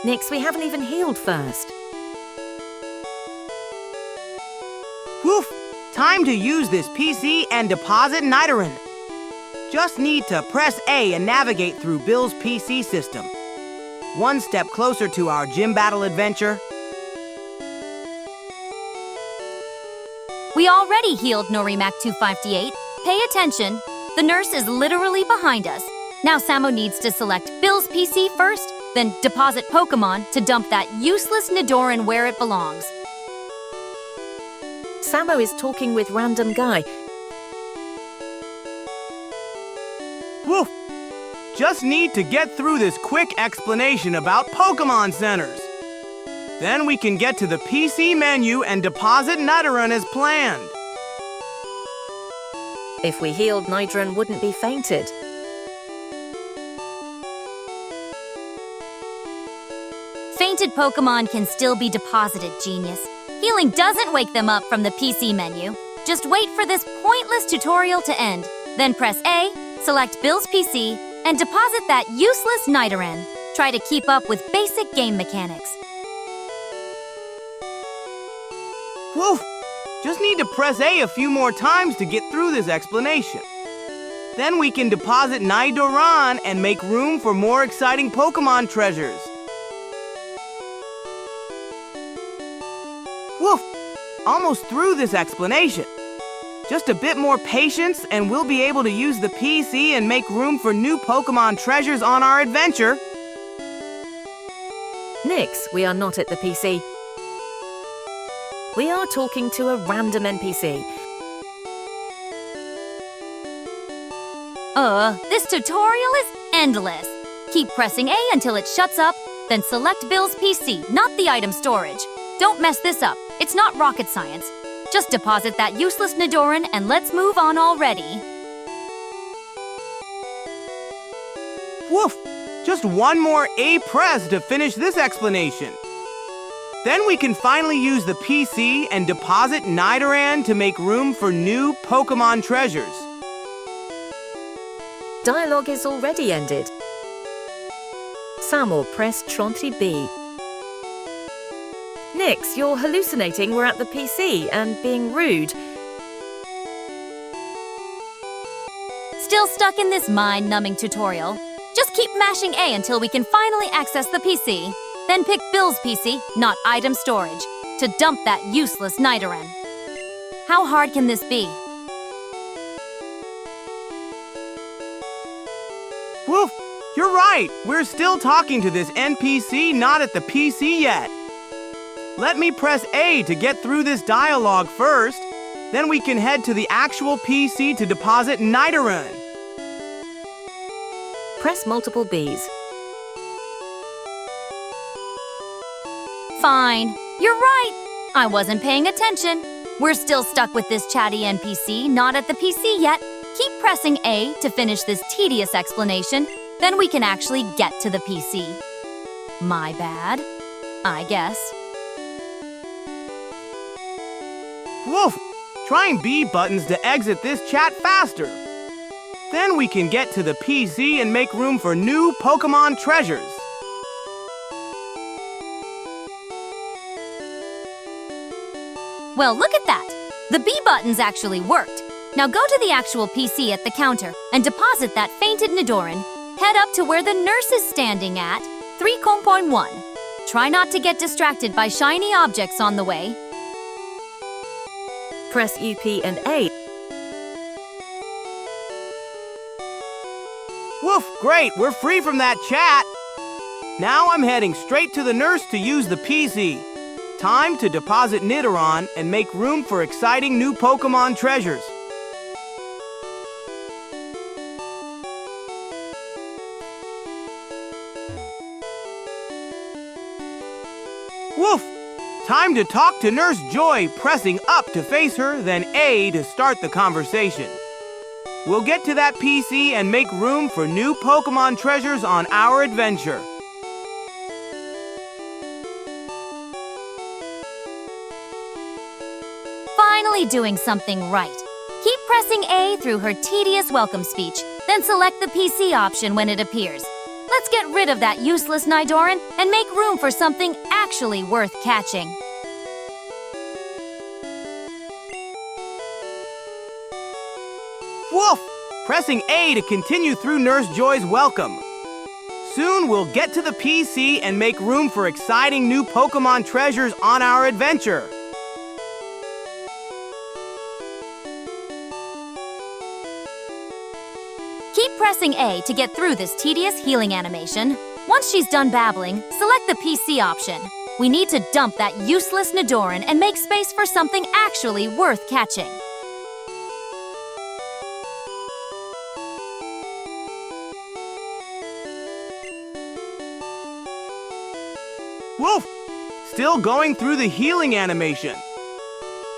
Nyx, we haven't even healed first. Woof! Time to use this PC and deposit Nidoran. Just need to press A and navigate through Bill's PC system. One step closer to our gym battle adventure. We already healed Norimac 258. Pay attention. The nurse is literally behind us. Now Samo needs to select Bill's PC first, then deposit Pokémon to dump that useless Nidoran where it belongs. Samo is talking with random guy. Woof! Just need to get through this quick explanation about Pokémon centers. Then we can get to the PC menu and deposit Nidoran as planned. If we healed, Nidoran wouldn't be fainted. Fainted Pokémon can still be deposited, genius. Healing doesn't wake them up from the PC menu. Just wait for this pointless tutorial to end. Then press A, select Bill's PC, and deposit that useless Nidoran. Try to keep up with basic game mechanics. Woof! Just need to press A few more times to get through this explanation. Then we can deposit Nidoran and make room for more exciting Pokémon treasures. Woof! Almost through this explanation. Just a bit more patience and we'll be able to use the PC and make room for new Pokémon treasures on our adventure. Nyx, we are not at the PC. We are talking to a random NPC. This tutorial is endless. Keep pressing A until it shuts up, then select Bill's PC, not the item storage. Don't mess this up. It's not rocket science. Just deposit that useless Nidoran and let's move on already. Woof! Just one more A press to finish this explanation. Then we can finally use the PC and deposit Nidoran to make room for new Pokémon treasures. Dialogue is already ended. Samo, press 30B. Nyx, you're hallucinating. We're at the PC and being rude. Still stuck in this mind-numbing tutorial? Just keep mashing A until we can finally access the PC. Then pick Bill's PC, not item storage, to dump that useless Nidoran. How hard can this be? Woof! You're right! We're still talking to this NPC, not at the PC yet. Let me press A to get through this dialogue first. Then we can head to the actual PC to deposit Nidoran. Press multiple Bs. Fine. You're right. I wasn't paying attention. We're still stuck with this chatty NPC, not at the PC yet. Keep pressing A to finish this tedious explanation. Then we can actually get to the PC. My bad. I guess. Woof! Trying B buttons to exit this chat faster. Then we can get to the PC and make room for new Pokémon treasures. Well, look at that! The B buttons actually worked. Now go to the actual PC at the counter and deposit that fainted Nidoran. Head up to where the nurse is standing at 3.1. Try not to get distracted by shiny objects on the way. Press UP and A. Woof! Great! We're free from that chat! Now I'm heading straight to the nurse to use the PC. Time to deposit Nidoran and make room for exciting new Pokémon treasures. Woof! Time to talk to Nurse Joy, pressing up to face her, then A to start the conversation. We'll get to that PC and make room for new Pokémon treasures on our adventure. Finally doing something right. Keep pressing A through her tedious welcome speech, then select the PC option when it appears. Let's get rid of that useless Nidoran and make room for something actually worth catching. Woof! Pressing A to continue through Nurse Joy's welcome. Soon we'll get to the PC and make room for exciting new Pokémon treasures on our adventure. Keep pressing A to get through this tedious healing animation. Once she's done babbling, select the PC option. We need to dump that useless Nidoran and make space for something actually worth catching. Woof! Still going through the healing animation.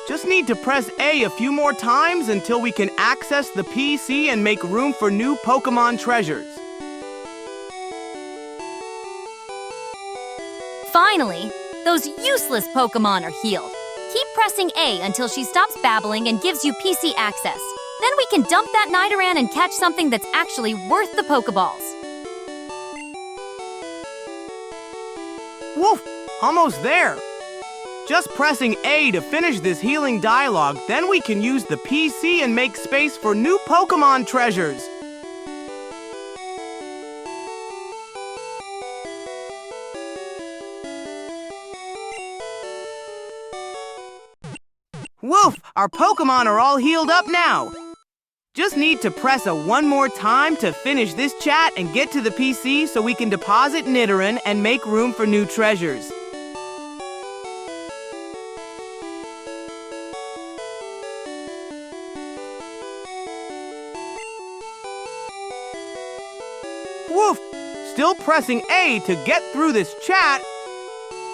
Just need to press A a few more times until we can access the PC and make room for new Pokémon treasures. Finally, those useless Pokémon are healed. Keep pressing A until she stops babbling and gives you PC access. Then we can dump that Nidoran and catch something that's actually worth the Pokeballs. Woof! Almost there! Just pressing A to finish this healing dialogue, then we can use the PC and make space for new Pokémon treasures. Woof! Our Pokémon are all healed up now. Just need to press A one more time to finish this chat and get to the PC so we can deposit Nidoran and make room for new treasures. Woof! Still pressing A to get through this chat.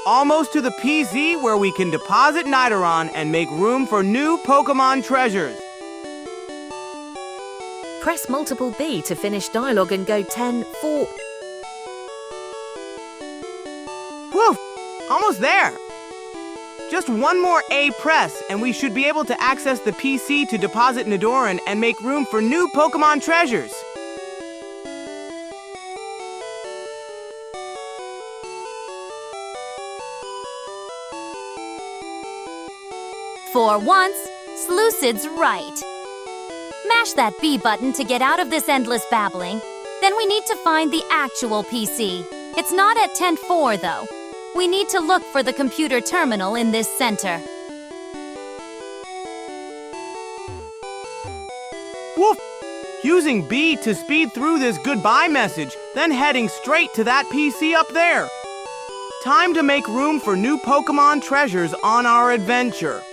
Almost to the PC where we can deposit Nidoran and make room for new Pokémon treasures. Press multiple B to finish dialogue and go 10, 4. Woof! Almost there! Just one more A press and we should be able to access the PC to deposit Nidoran and make room for new Pokémon treasures. For once, Slucid's right. Mash that B button to get out of this endless babbling. Then we need to find the actual PC. It's not at 10-4 though. We need to look for the computer terminal in this center. Woof! Using B to speed through this goodbye message, then heading straight to that PC up there. Time to make room for new Pokémon treasures on our adventure.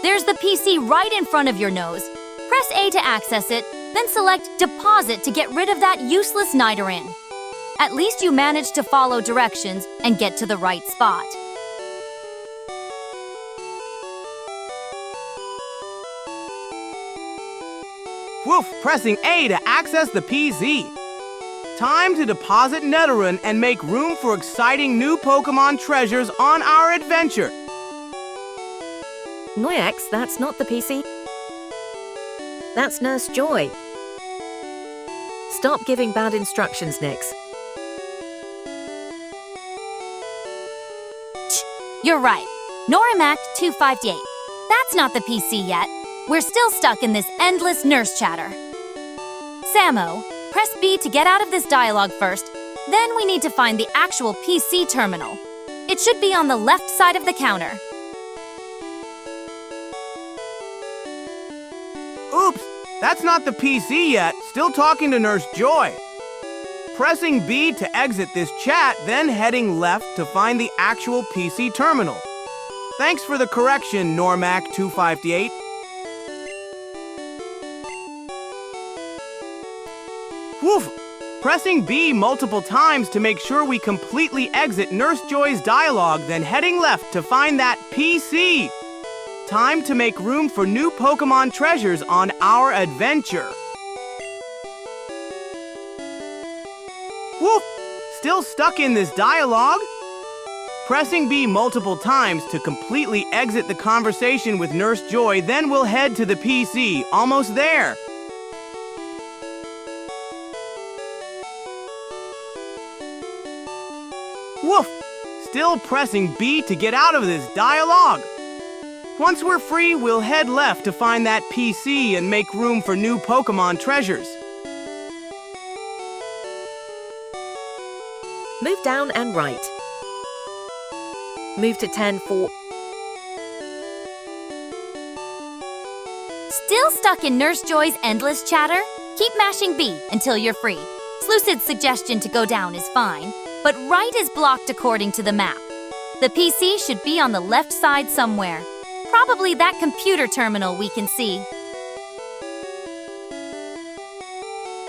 There's the PC right in front of your nose. Press A to access it, then select Deposit to get rid of that useless Nidoran. At least you managed to follow directions and get to the right spot. Woof! Pressing A to access the PC. Time to deposit Nidoran and make room for exciting new Pokémon treasures on our adventure. Nyx, that's not the PC. That's Nurse Joy. Stop giving bad instructions, Nyx. You're right. Norimac 258. That's not the PC yet. We're still stuck in this endless nurse chatter. Samo, press B to get out of this dialogue first. Then we need to find the actual PC terminal. It should be on the left side of the counter. Oops! That's not the PC yet. Still talking to Nurse Joy. Pressing B to exit this chat, then heading left to find the actual PC terminal. Thanks for the correction, Normac 258. Woof! Pressing B multiple times to make sure we completely exit Nurse Joy's dialogue, then heading left to find that PC. Time to make room for new Pokémon treasures on our adventure. Woof! Still stuck in this dialogue? Pressing B multiple times to completely exit the conversation with Nurse Joy, then we'll head to the PC. Almost there. Woof! Still pressing B to get out of this dialogue. Once we're free, we'll head left to find that PC and make room for new Pokémon treasures. Move down and right. Move to 10-4. Still stuck in Nurse Joy's endless chatter? Keep mashing B until you're free. Slucid's suggestion to go down is fine, but right is blocked according to the map. The PC should be on the left side somewhere. Probably that computer terminal we can see.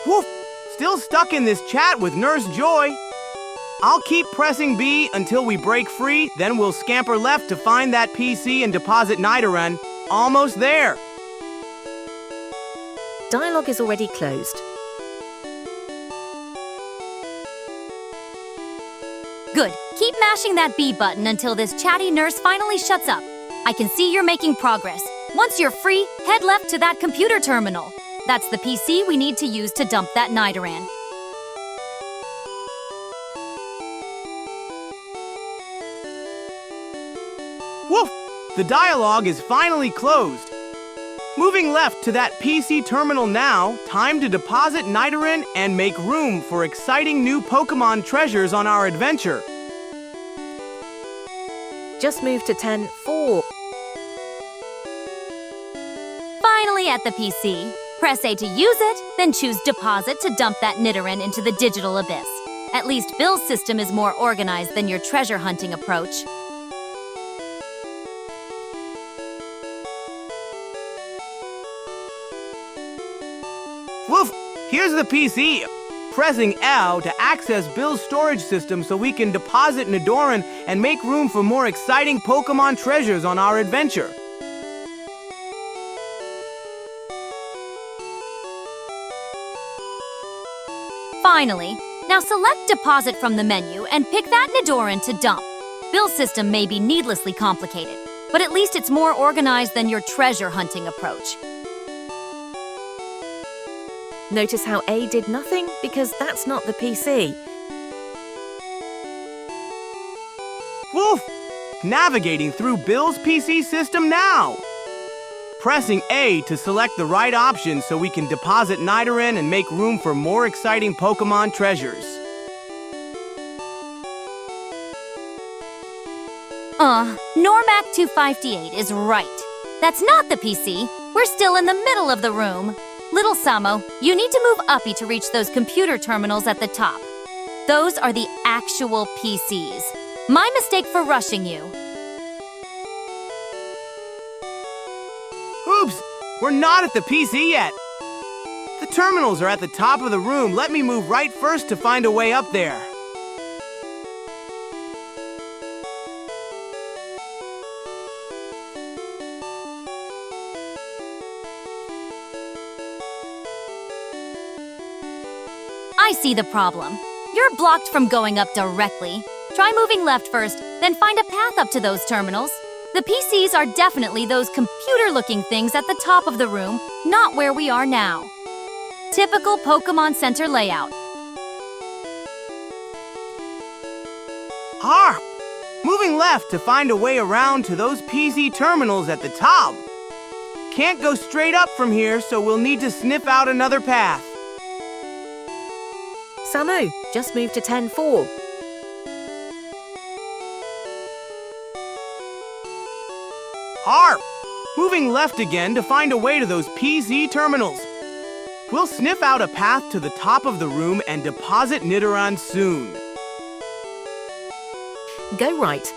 Woof! Still stuck in this chat with Nurse Joy. I'll keep pressing B until we break free, then we'll scamper left to find that PC and deposit Nidoran. Almost there. Dialogue is already closed. Good. Keep mashing that B button until this chatty nurse finally shuts up. I can see you're making progress. Once you're free, head left to that computer terminal. That's the PC we need to use to dump that Nidoran. Woof! The dialogue is finally closed. Moving left to that PC terminal now, time to deposit Nidoran and make room for exciting new Pokémon treasures on our adventure. Just move to 10-4. Finally at the PC. Press A to use it, then choose Deposit to dump that Nidoran into the digital abyss. At least Bill's system is more organized than your treasure hunting approach. Woof! Here's the PC. Pressing L to access Bill's storage system so we can deposit Nidoran and make room for more exciting Pokémon treasures on our adventure. Finally, now select Deposit from the menu and pick that Nidoran to dump. Bill's system may be needlessly complicated, but at least it's more organized than your treasure hunting approach. Notice how A did nothing? Because that's not the PC. Woof! Navigating through Bill's PC system now. Pressing A to select the right option so we can deposit Nidoran and make room for more exciting Pokémon treasures. Normac 258 is right. That's not the PC. We're still in the middle of the room. Little Samo, you need to move uppy to reach those computer terminals at the top. Those are the actual PCs. My mistake for rushing you. Oops! We're not at the PC yet. The terminals are at the top of the room. Let me move right first to find a way up there. I see the problem. You're blocked from going up directly. Try moving left first, then find a path up to those terminals. The PCs are definitely those computer-looking things at the top of the room, not where we are now. Typical Pokémon Center layout. Harp! Moving left to find a way around to those PC terminals at the top. Can't go straight up from here, so we'll need to sniff out another path. Samu, just move to 10-4. Harp! Moving left again to find a way to those PC terminals. We'll sniff out a path to the top of the room and deposit Nidoran soon. Go right.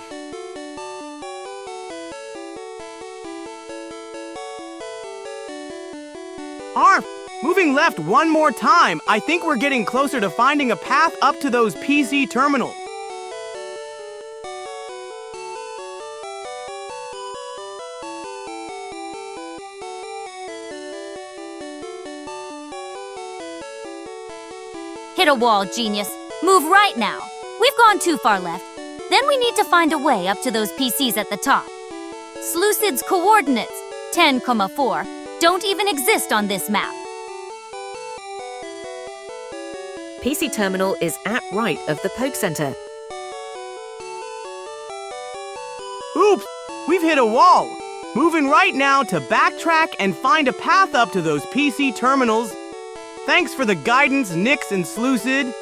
Harp! Moving left one more time. I think we're getting closer to finding a path up to those PC terminals. Hit a wall, genius. Move right now. We've gone too far left. Then we need to find a way up to those PCs at the top. Slucid's coordinates, 10,4, don't even exist on this map. PC terminal is at right of the Poke Center. Oops! We've hit a wall. Moving right now to backtrack and find a path up to those PC terminals. Thanks for the guidance, Nyx and Slucid.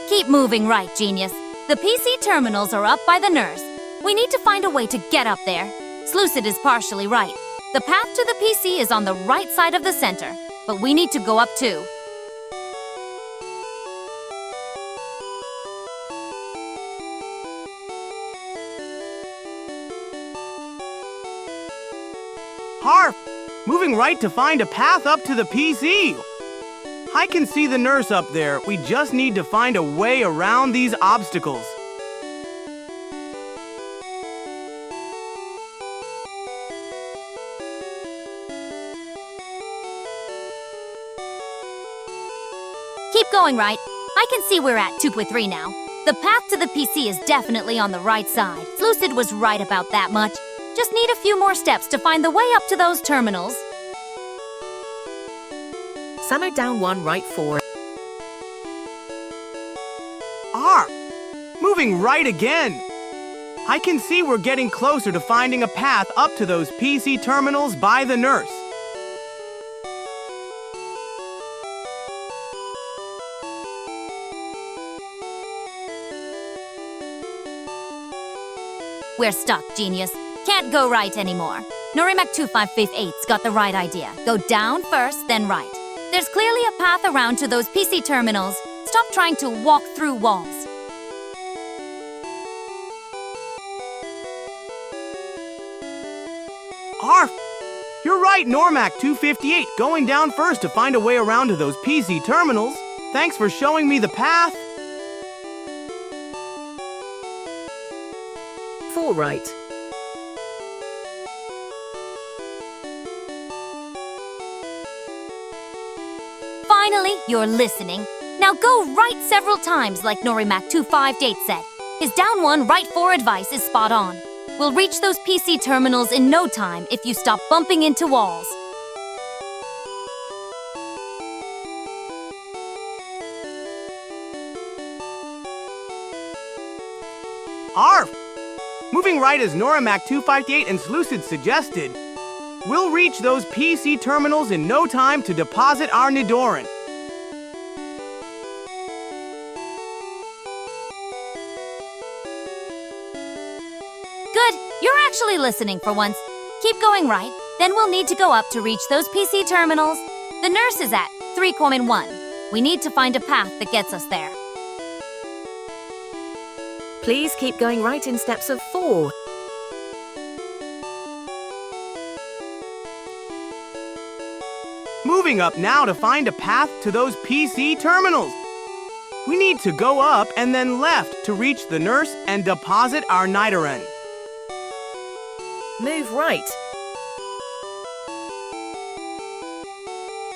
Keep moving right, genius. The PC terminals are up by the nurse. We need to find a way to get up there. Slucid is partially right. The path to the PC is on the right side of the center, but we need to go up too. Harp! Moving right to find a path up to the PC. I can see the nurse up there. We just need to find a way around these obstacles. Keep going right. I can see we're at 2.3 now. The path to the PC is definitely on the right side. Slucid was right about that much. Just need a few more steps to find the way up to those terminals. Samu down 1, right 4. Harp! Moving right again. I can see we're getting closer to finding a path up to those PC terminals by the nurse. We're stuck, genius. Can't go right anymore. Norimac2558's got the right idea. Go down first, then right. There's clearly a path around to those PC terminals. Stop trying to walk through walls. Harp! You're right, Normac258. Going down first to find a way around to those PC terminals. Thanks for showing me the path. 4 right. Finally, you're listening. Now go right several times like Norimac258 said. His down 1, right 4 advice is spot on. We'll reach those PC terminals in no time if you stop bumping into walls. Harp! Moving right as Norimac258 and Slucid suggested. We'll reach those PC terminals in no time to deposit our Nidoran. Good, you're actually listening for once. Keep going right, then we'll need to go up to reach those PC terminals. The nurse is at 3,1. We need to find a path that gets us there. Please keep going right in steps of 4. Moving up now to find a path to those PC terminals. We need to go up and then left to reach the nurse and deposit our Nidoran. Move right.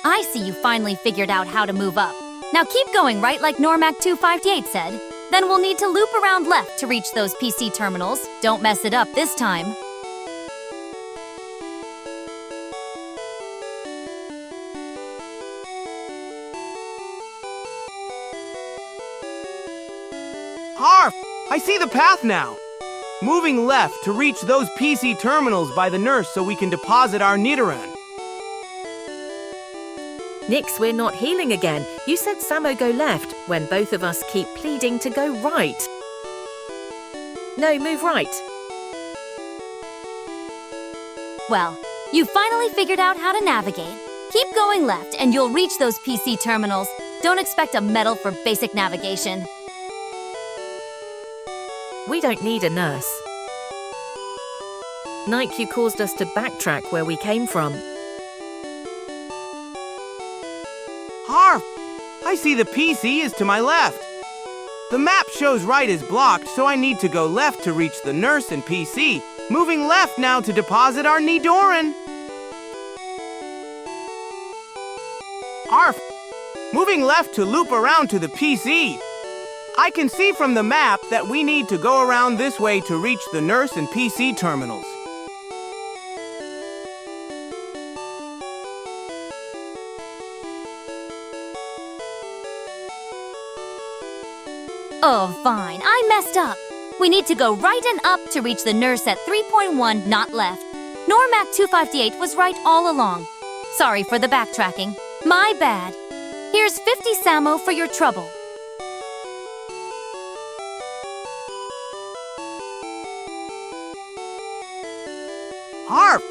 I see you finally figured out how to move up. Now keep going right like Normac 258 said. Then we'll need to loop around left to reach those PC terminals. Don't mess it up this time. Harf! I see the path now! Moving left to reach those PC terminals by the nurse so we can deposit our Nidoran. Nyx, we're not healing again. You said Samo go left, when both of us keep pleading to go right. No, move right. Well, you finally figured out how to navigate. Keep going left and you'll reach those PC terminals. Don't expect a medal for basic navigation. We don't need a nurse. Nike, you caused us to backtrack where we came from. Harf! I see the PC is to my left. The map shows right is blocked, so I need to go left to reach the nurse and PC. Moving left now to deposit our Nidoran. Harf! Moving left to loop around to the PC. I can see from the map that we need to go around this way to reach the nurse and PC terminals. Oh, fine. I messed up. We need to go right and up to reach the nurse at 3.1, not left. Normac 258 was right all along. Sorry for the backtracking. My bad. Here's 50 Samo for your trouble. Harf!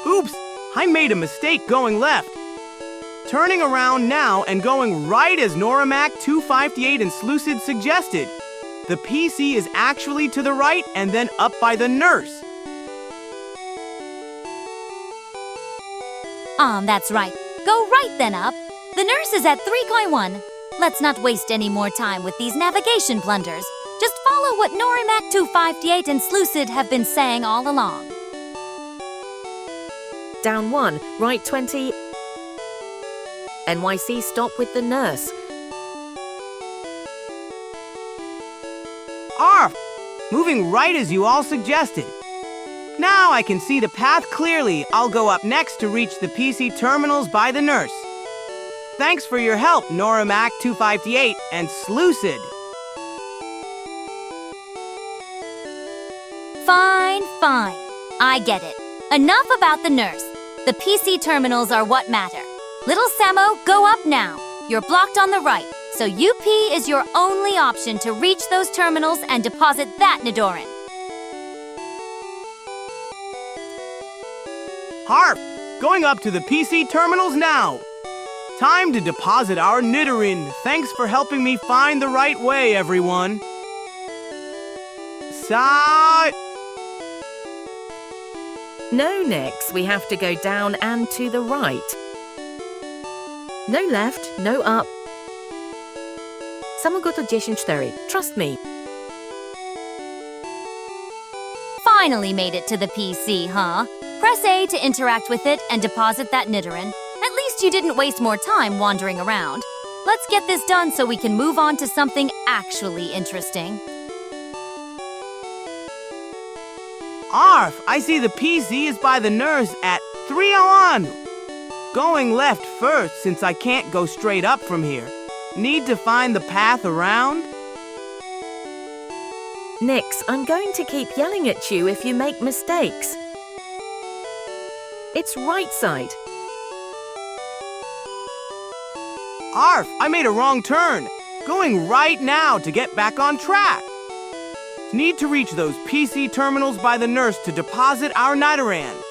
Oops! I made a mistake going left. Turning around now and going right as Normac 258 and Slucid suggested. The PC is actually to the right and then up by the nurse. That's right. Go right then up. The nurse is at 3.1. Let's not waste any more time with these navigation blunders. Just follow what Normac 258 and Slucid have been saying all along. Down 1, right 20. NYC, stop with the nurse. Harf! Moving right as you all suggested. Now I can see the path clearly. I'll go up next to reach the PC terminals by the nurse. Thanks for your help, Normac 258 and Slucid. Fine, fine. I get it. Enough about the nurse. The PC terminals are what matter. Little Samo, go up now. You're blocked on the right, so UP is your only option to reach those terminals and deposit that Nidoran. Harf! Going up to the PC terminals now. Time to deposit our Nidoran. Thanks for helping me find the right way, everyone. No, Nyx, we have to go down and to the right. No left, no up. Samo go to 10-4. Trust me. Finally made it to the PC, huh? Press A to interact with it and deposit that Nidoran. At least you didn't waste more time wandering around. Let's get this done so we can move on to something actually interesting. Harf! I see the PC is by the nurse at 301. Going left first since I can't go straight up from here. Need to find the path around? Nyx, I'm going to keep yelling at you if you make mistakes. It's right side. Harf! I made a wrong turn. Going right now to get back on track. Need to reach those PC terminals by the nurse to deposit our Nidoran.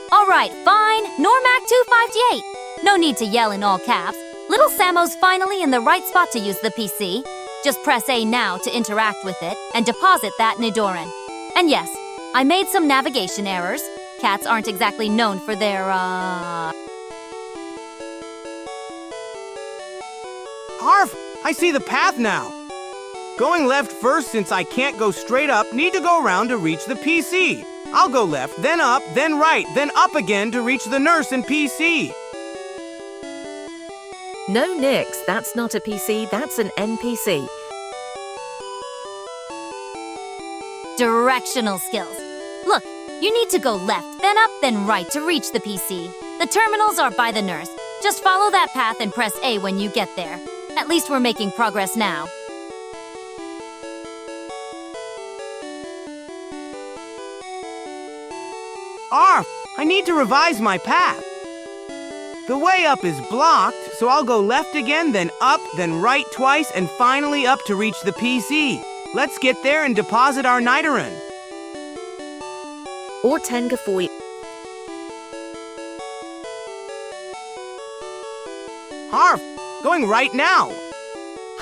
All right, fine. Normac 258. No need to yell in all caps. Little Samo's finally in the right spot to use the PC. Just press A now to interact with it and deposit that Nidoran. And yes, I made some navigation errors. Cats aren't exactly known for their, Harf! I see the path now. Going left first since I can't go straight up, need to go around to reach the PC. I'll go left, then up, then right, then up again to reach the nurse and PC. No, Nyx, that's not a PC, that's an NPC. Directional skills. Look, you need to go left, then up, then right to reach the PC. The terminals are by the nurse. Just follow that path and press A when you get there. At least we're making progress now. Arf! I need to revise my path. The way up is blocked, so I'll go left again, then up, then right twice, and finally up to reach the PC. Let's get there and deposit our Nidoran. Or Tengafoy. Harf! Going right now!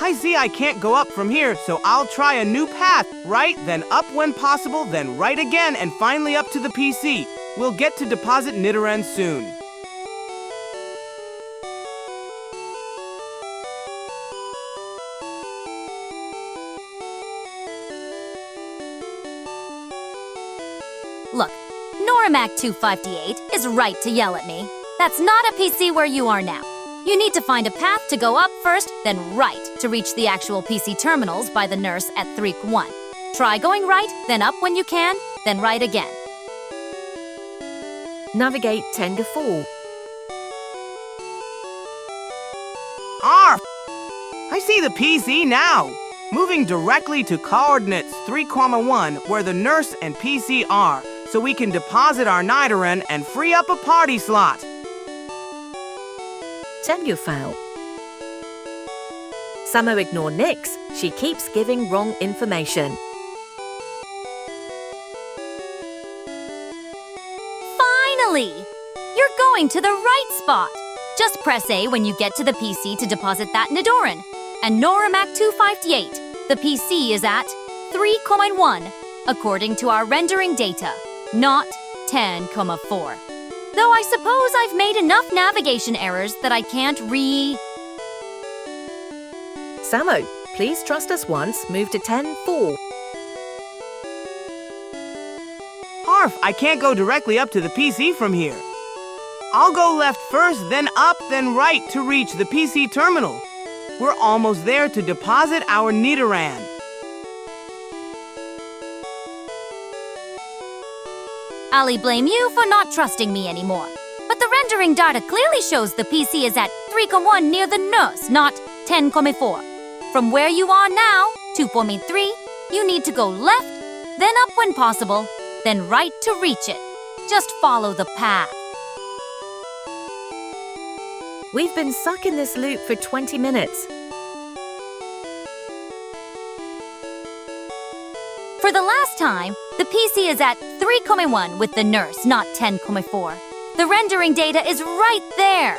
I see I can't go up from here, so I'll try a new path. Right, then up when possible, then right again, and finally up to the PC. We'll get to deposit Nidoran soon. Look, Noramac 258 is right to yell at me. That's not a PC where you are now. You need to find a path to go up first, then right to reach the actual PC terminals by the nurse at 3-1. Try going right, then up when you can, then right again. Navigate Tengafoy. Arf! I see the PC now! Moving directly to coordinates 3,1 where the nurse and PC are, so we can deposit our Nidoran and free up a party slot. Tengafoy. Samo&Nyx, she keeps giving wrong information. Finally! You're going to the right spot. Just press A when you get to the PC to deposit that Nidoran. And Noramac 258, the PC is at 3,1, according to our rendering data, not 10,4. Though I suppose I've made enough navigation errors that I can't Samo, please trust us once, move to 10-4. Harf, I can't go directly up to the PC from here. I'll go left first, then up, then right to reach the PC terminal. We're almost there to deposit our Nidoran. I'll blame you for not trusting me anymore. But the rendering data clearly shows the PC is at 3,1 near the nurse, not 10,4. From where you are now, 2.3, you need to go left, then up when possible, then right to reach it. Just follow the path. We've been stuck in this loop for 20 minutes. For the last time, the PC is at 3,1 with the nurse, not 10,4. The rendering data is right there.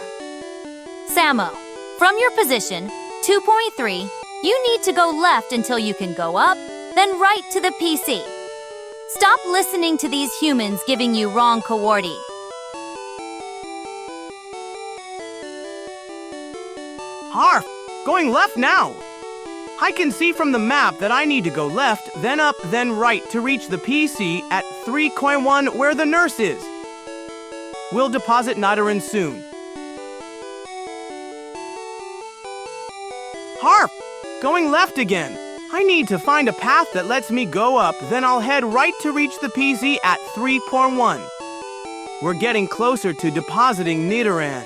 Samo, from your position, 2.3, you need to go left until you can go up, then right to the PC. Stop listening to these humans giving you wrong coordinates. Harf, going left now. I can see from the map that I need to go left, then up, then right to reach the PC at 3,1 where the nurse is. We'll deposit Nidoran soon. Harf, going left again. I need to find a path that lets me go up, then I'll head right to reach the PC at 3.1. We're getting closer to depositing Nidoran.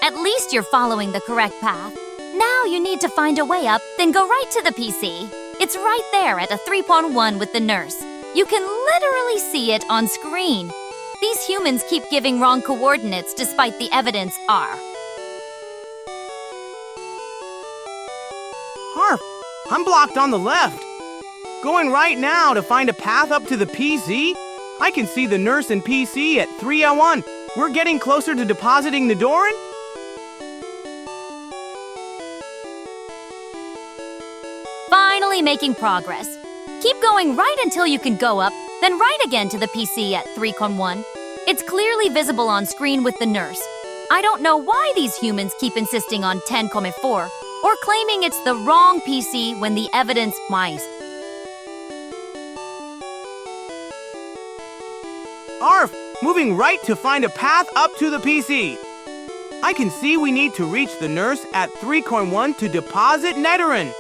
At least you're following the correct path. Now you need to find a way up, then go right to the PC. It's right there at a 3.1 with the nurse. You can literally see it on screen. These humans keep giving wrong coordinates despite the evidence are. Harf, I'm blocked on the left. Going right now to find a path up to the PC? I can see the nurse and PC at 301. We're getting closer to depositing Nidoran? Finally making progress. Keep going right until you can go up, then right again to the PC at 3.1. It's clearly visible on screen with the nurse. I don't know why these humans keep insisting on 10,4 or claiming it's the wrong PC when the evidence might. Arf! Moving right to find a path up to the PC. I can see we need to reach the nurse at 3.1 to deposit Nidoran.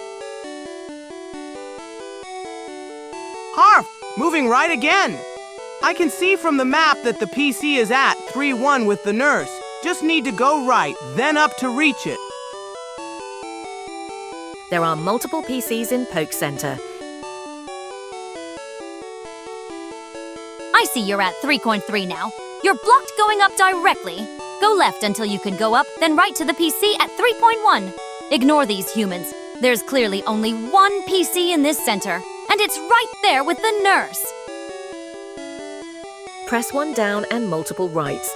Harf! Moving right again. I can see from the map that the PC is at 3.1 with the nurse. Just need to go right, then up to reach it. There are multiple PCs in Poke Center. I see you're at 3.3 now. You're blocked going up directly. Go left until you can go up, then right to the PC at 3.1. Ignore these humans. There's clearly only one PC in this center, and it's right there with the nurse. Press one down and multiple rights.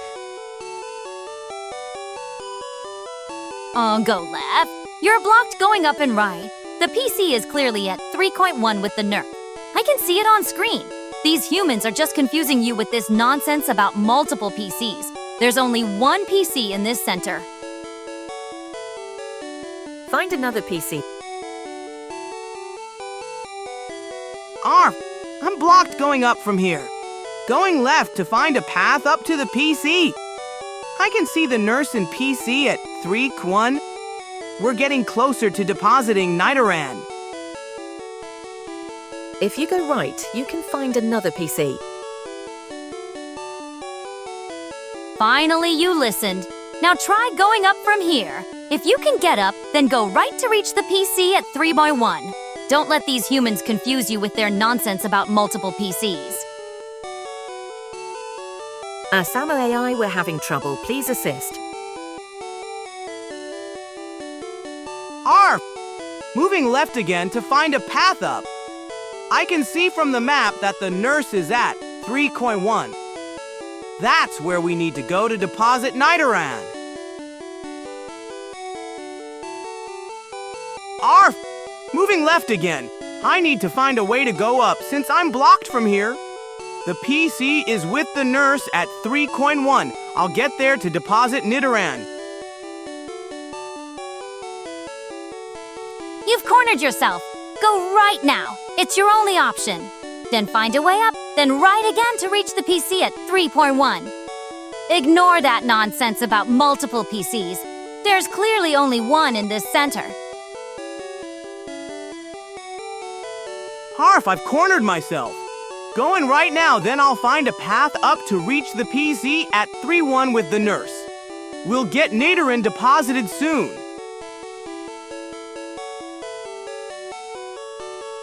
Go left. You're blocked going up and right. The PC is clearly at 3.1 with the nurse. I can see it on screen. These humans are just confusing you with this nonsense about multiple PCs. There's only one PC in this center. Find another PC. Arf! I'm blocked going up from here. Going left to find a path up to the PC. I can see the nurse and PC at 3.1. We're getting closer to depositing Nidoran. If you go right, you can find another PC. Finally, you listened. Now try going up from here. If you can get up, then go right to reach the PC at 3.1. Don't let these humans confuse you with their nonsense about multiple PCs. Samo AI, we're having trouble. Please assist. Arf! Moving left again to find a path up. I can see from the map that the nurse is at 3.1. That's where we need to go to deposit Nidoran. Arf! Moving left again. I need to find a way to go up since I'm blocked from here. The PC is with the nurse at 3.1. I'll get there to deposit Nidoran. You've cornered yourself. Go right now. It's your only option. Then find a way up, then right again to reach the PC at 3.1. Ignore that nonsense about multiple PCs. There's clearly only one in this center. Harf, I've cornered myself. Going right now, then I'll find a path up to reach the PC at 3.1 with the nurse. We'll get Nidoran deposited soon.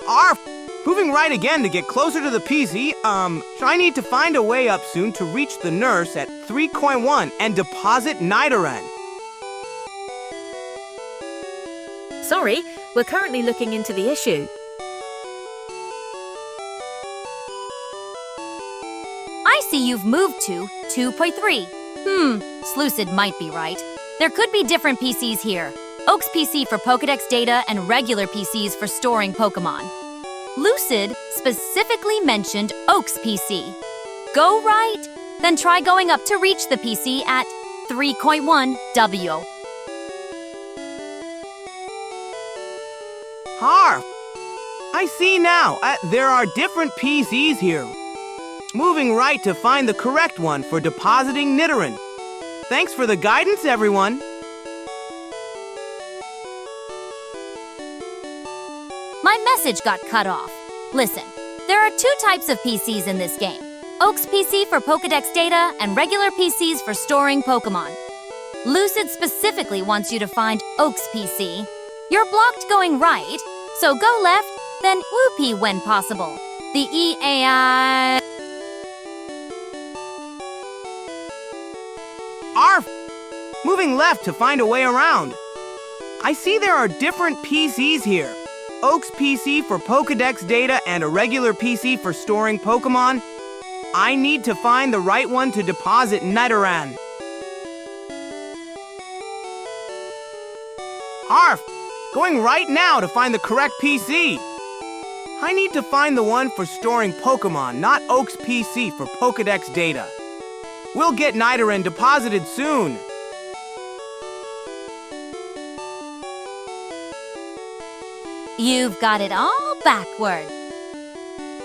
Arf! Moving right again to get closer to the PC, I need to find a way up soon to reach the nurse at 3.1 and deposit Nidoran. Sorry, we're currently looking into the issue. I see you've moved to 2.3. Slucid might be right. There could be different PCs here. Oak's PC for Pokédex data and regular PCs for storing Pokémon. Lucid specifically mentioned Oak's PC. Go right, then try going up to reach the PC at 3.1 W. Harf! I see now. There are different PCs here. Moving right to find the correct one for depositing Nidoran. Thanks for the guidance, everyone. My message got cut off. Listen, there are two types of PCs in this game. Oak's PC for Pokédex data and regular PCs for storing Pokémon. Lucid specifically wants you to find Oak's PC. You're blocked going right, so go left, then whoopee when possible. The EAI... Arf! Moving left to find a way around. I see there are different PCs here. Oak's PC for Pokédex data and a regular PC for storing Pokémon. I need to find the right one to deposit Nidoran. Arf! Going right now to find the correct PC. I need to find the one for storing Pokémon, not Oak's PC for Pokédex data. We'll get Nidoran deposited soon. You've got it all backward.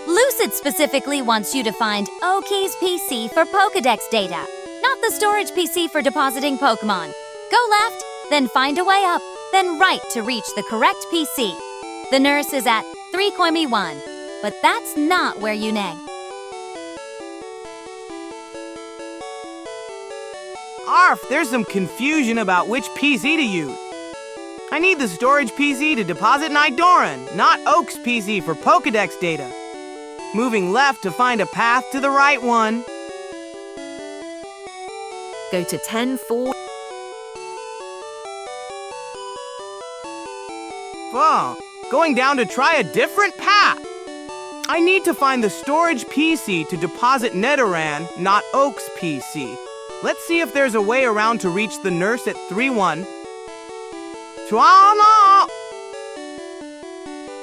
Lucid specifically wants you to find Oki's PC for Pokédex data, not the storage PC for depositing Pokémon. Go left, then find a way up, then right to reach the correct PC. The nurse is at 3.1, but that's not where you nag. Arf, there's some confusion about which PC to use. I need the storage PC to deposit Nidoran, not Oak's PC for Pokédex data. Moving left to find a path to the right one. Go to 10.4. Oh, going down to try a different path. I need to find the storage PC to deposit Nidoran, not Oak's PC. Let's see if there's a way around to reach the nurse at 3.1. Chwana!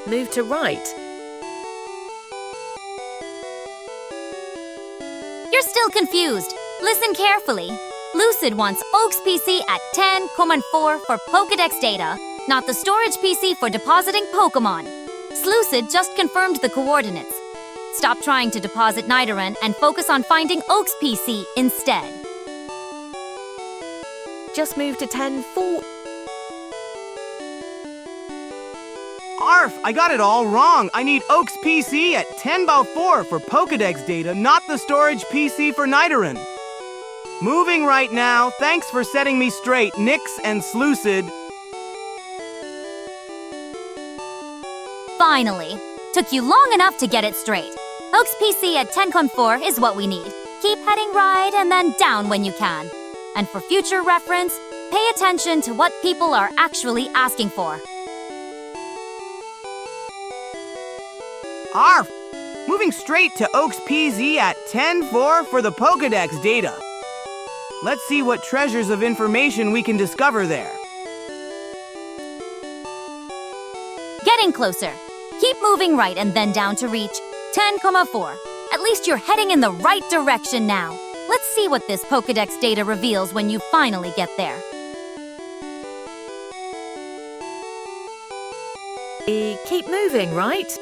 Move to right. You're still confused. Listen carefully. Lucid wants Oak's PC at 10.4 for Pokédex data, not the storage PC for depositing Pokémon. Lucid just confirmed the coordinates. Stop trying to deposit Nidoran and focus on finding Oak's PC instead. Just move to 10.4. Arf, I got it all wrong. I need Oak's PC at 10.4 for Pokédex data, not the storage PC for Nidoran. Moving right now. Thanks for setting me straight, Nyx and Lucid. Finally. Took you long enough to get it straight. Oak's PC at 10.4 is what we need. Keep heading right and then down when you can. And for future reference, pay attention to what people are actually asking for. Arf! Moving straight to Oak's PC at 10.4 for the Pokédex data. Let's see what treasures of information we can discover there. Getting closer. Keep moving right and then down to reach 10.4. At least you're heading in the right direction now. Let's see what this Pokédex data reveals when you finally get there. Keep moving, right?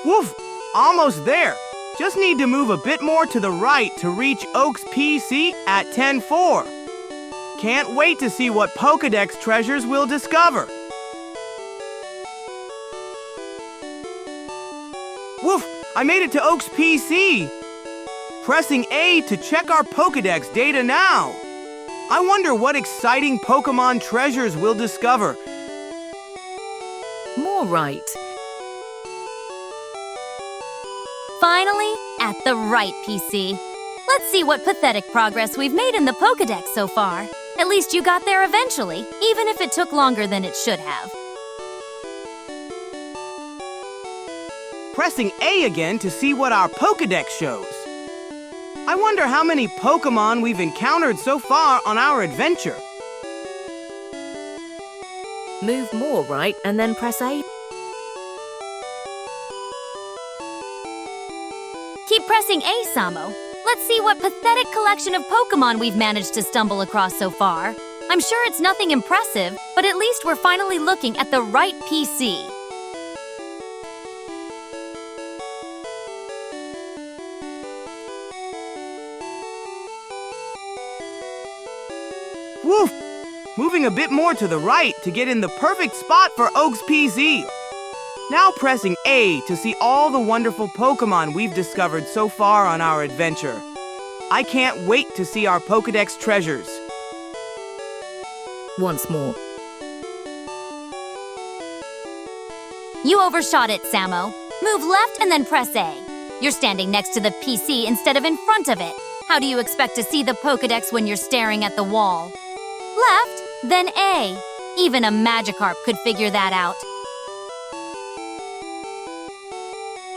Woof! Almost there. Just need to move a bit more to the right to reach Oak's PC at 10.4. Can't wait to see what Pokédex treasures we'll discover. Woof! I made it to Oak's PC! Pressing A to check our Pokédex data now. I wonder what exciting Pokémon treasures we'll discover. More right. Finally, at the right PC. Let's see what pathetic progress we've made in the Pokédex so far. At least you got there eventually, even if it took longer than it should have. Pressing A again to see what our Pokédex shows. I wonder how many Pokémon we've encountered so far on our adventure. Move more right and then press A. Keep pressing A, Samo. Let's see what pathetic collection of Pokémon we've managed to stumble across so far. I'm sure it's nothing impressive, but at least we're finally looking at the right PC. Woof! Moving a bit more to the right to get in the perfect spot for Oak's PC. Now pressing A to see all the wonderful Pokémon we've discovered so far on our adventure. I can't wait to see our Pokédex treasures. Once more. You overshot it, Samo. Move left and then press A. You're standing next to the PC instead of in front of it. How do you expect to see the Pokédex when you're staring at the wall? Left, then A. Even a Magikarp could figure that out.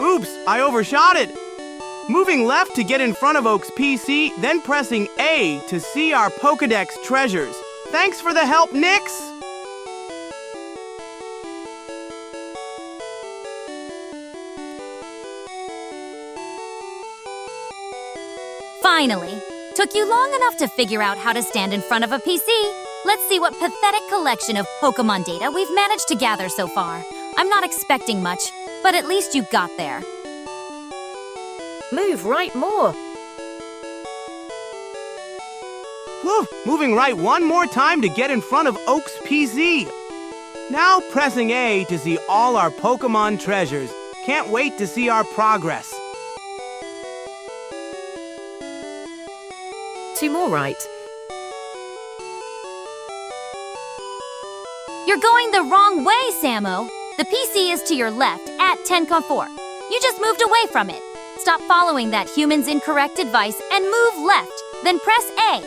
Oops, I overshot it. Moving left to get in front of Oak's PC, then pressing A to see our Pokédex treasures. Thanks for the help, Nyx! Finally, took you long enough to figure out how to stand in front of a PC. Let's see what pathetic collection of Pokémon data we've managed to gather so far. I'm not expecting much, but at least you got there. Move right more. Whew, moving right one more time to get in front of Oak's PC. Now pressing A to see all our Pokémon treasures. Can't wait to see our progress. 2 more right. You're going the wrong way, Samo. The PC is to your left at 10.4. You just moved away from it. Stop following that human's incorrect advice and move left, then press A.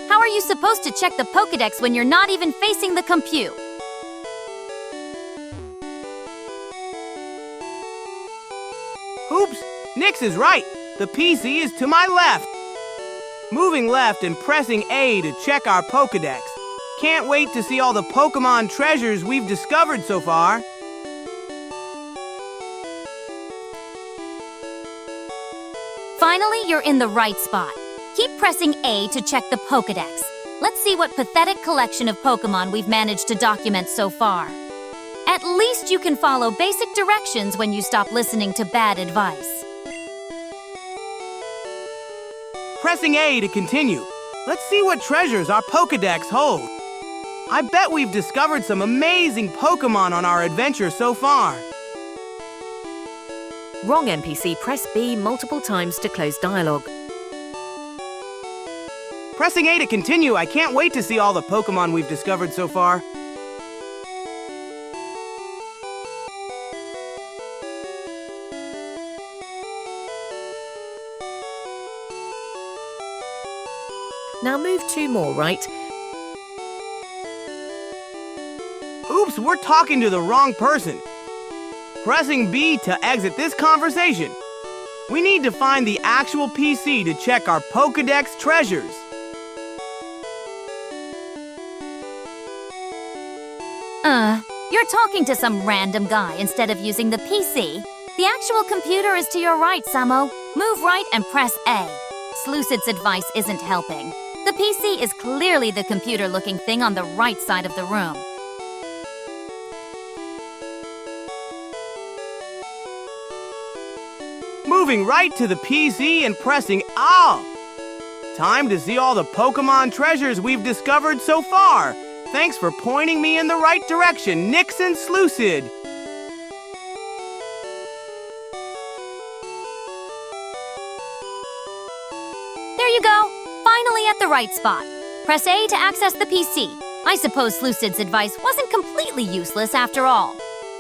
How are you supposed to check the Pokédex when you're not even facing the compute? Oops, Nyx is right. The PC is to my left. Moving left and pressing A to check our Pokédex. Can't wait to see all the Pokémon treasures we've discovered so far. Finally, you're in the right spot. Keep pressing A to check the Pokédex. Let's see what pathetic collection of Pokémon we've managed to document so far. At least you can follow basic directions when you stop listening to bad advice. Pressing A to continue. Let's see what treasures our Pokédex hold. I bet we've discovered some amazing Pokémon on our adventure so far. Wrong NPC, press B multiple times to close dialogue. Pressing A to continue. I can't wait to see all the Pokémon we've discovered so far. Now move 2 more right. Oops, we're talking to the wrong person. Pressing B to exit this conversation. We need to find the actual PC to check our Pokédex treasures. You're talking to some random guy instead of using the PC. The actual computer is to your right, Samo. Move right and press A. Slucid's advice isn't helping. The PC is clearly the computer-looking thing on the right side of the room. Moving right to the PC and pressing A. Time to see all the Pokémon treasures we've discovered so far. Thanks for pointing me in the right direction, Nyx and Slucid. There you go. Finally at the right spot. Press A to access the PC. I suppose Slucid's advice wasn't completely useless after all.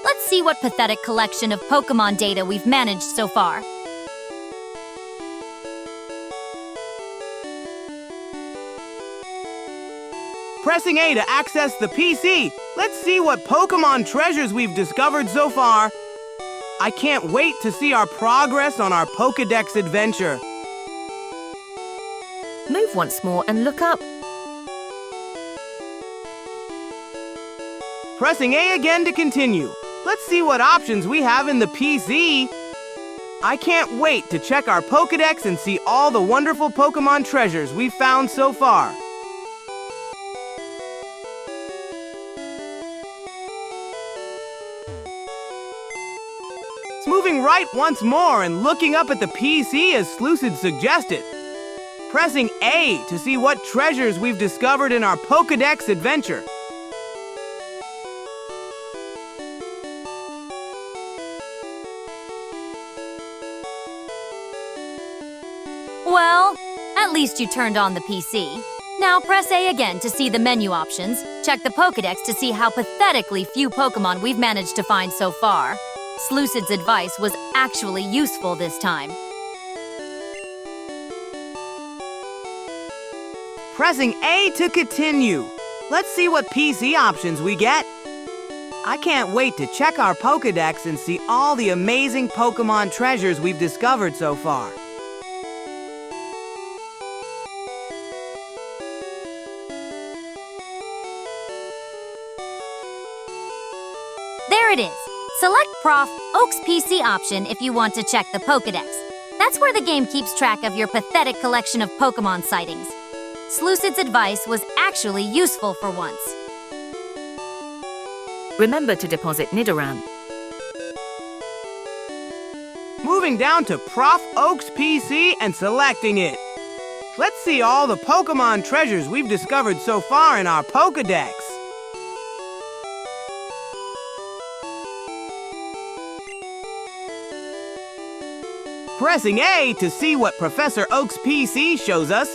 Let's see what pathetic collection of Pokémon data we've managed so far. Pressing A to access the PC. Let's see what Pokémon treasures we've discovered so far. I can't wait to see our progress on our Pokédex adventure. Move once more and look up. Pressing A again to continue. Let's see what options we have in the PC. I can't wait to check our Pokédex and see all the wonderful Pokémon treasures we've found so far. Moving right once more and looking up at the PC as Slucid suggested. Pressing A to see what treasures we've discovered in our Pokédex adventure. Well, at least you turned on the PC. Now press A again to see the menu options. Check the Pokédex to see how pathetically few Pokémon we've managed to find so far. Slucid's advice was actually useful this time. Pressing A to continue. Let's see what PC options we get. I can't wait to check our Pokédex and see all the amazing Pokémon treasures we've discovered so far. There it is. Select Prof. Oak's PC option if you want to check the Pokédex. That's where the game keeps track of your pathetic collection of Pokémon sightings. Slucid's advice was actually useful for once. Remember to deposit Nidoran. Moving down to Prof. Oak's PC and selecting it. Let's see all the Pokémon treasures we've discovered so far in our Pokédex. Pressing A to see what Professor Oak's PC shows us.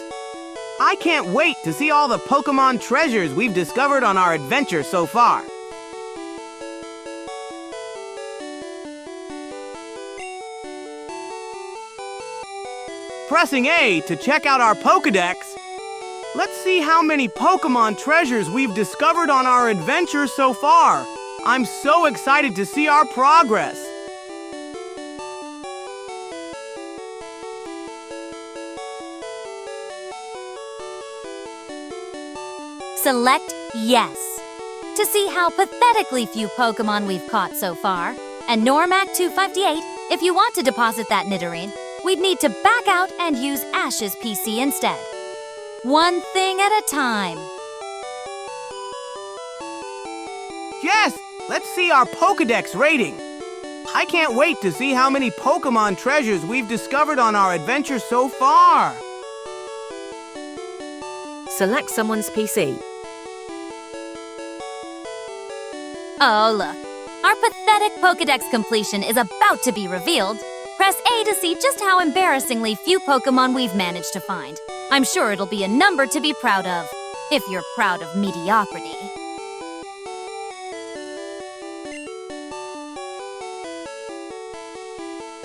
I can't wait to see all the Pokémon treasures we've discovered on our adventure so far. Pressing A to check out our Pokédex. Let's see how many Pokémon treasures we've discovered on our adventure so far. I'm so excited to see our progress. Select Yes to see how pathetically few Pokémon we've caught so far. And Normac 258, if you want to deposit that Nidoran, we'd need to back out and use Ash's PC instead. One thing at a time. Yes, let's see our Pokédex rating. I can't wait to see how many Pokémon treasures we've discovered on our adventure so far. Select someone's PC. Oh, look. Our pathetic Pokédex completion is about to be revealed. Press A to see just how embarrassingly few Pokémon we've managed to find. I'm sure it'll be a number to be proud of, if you're proud of mediocrity.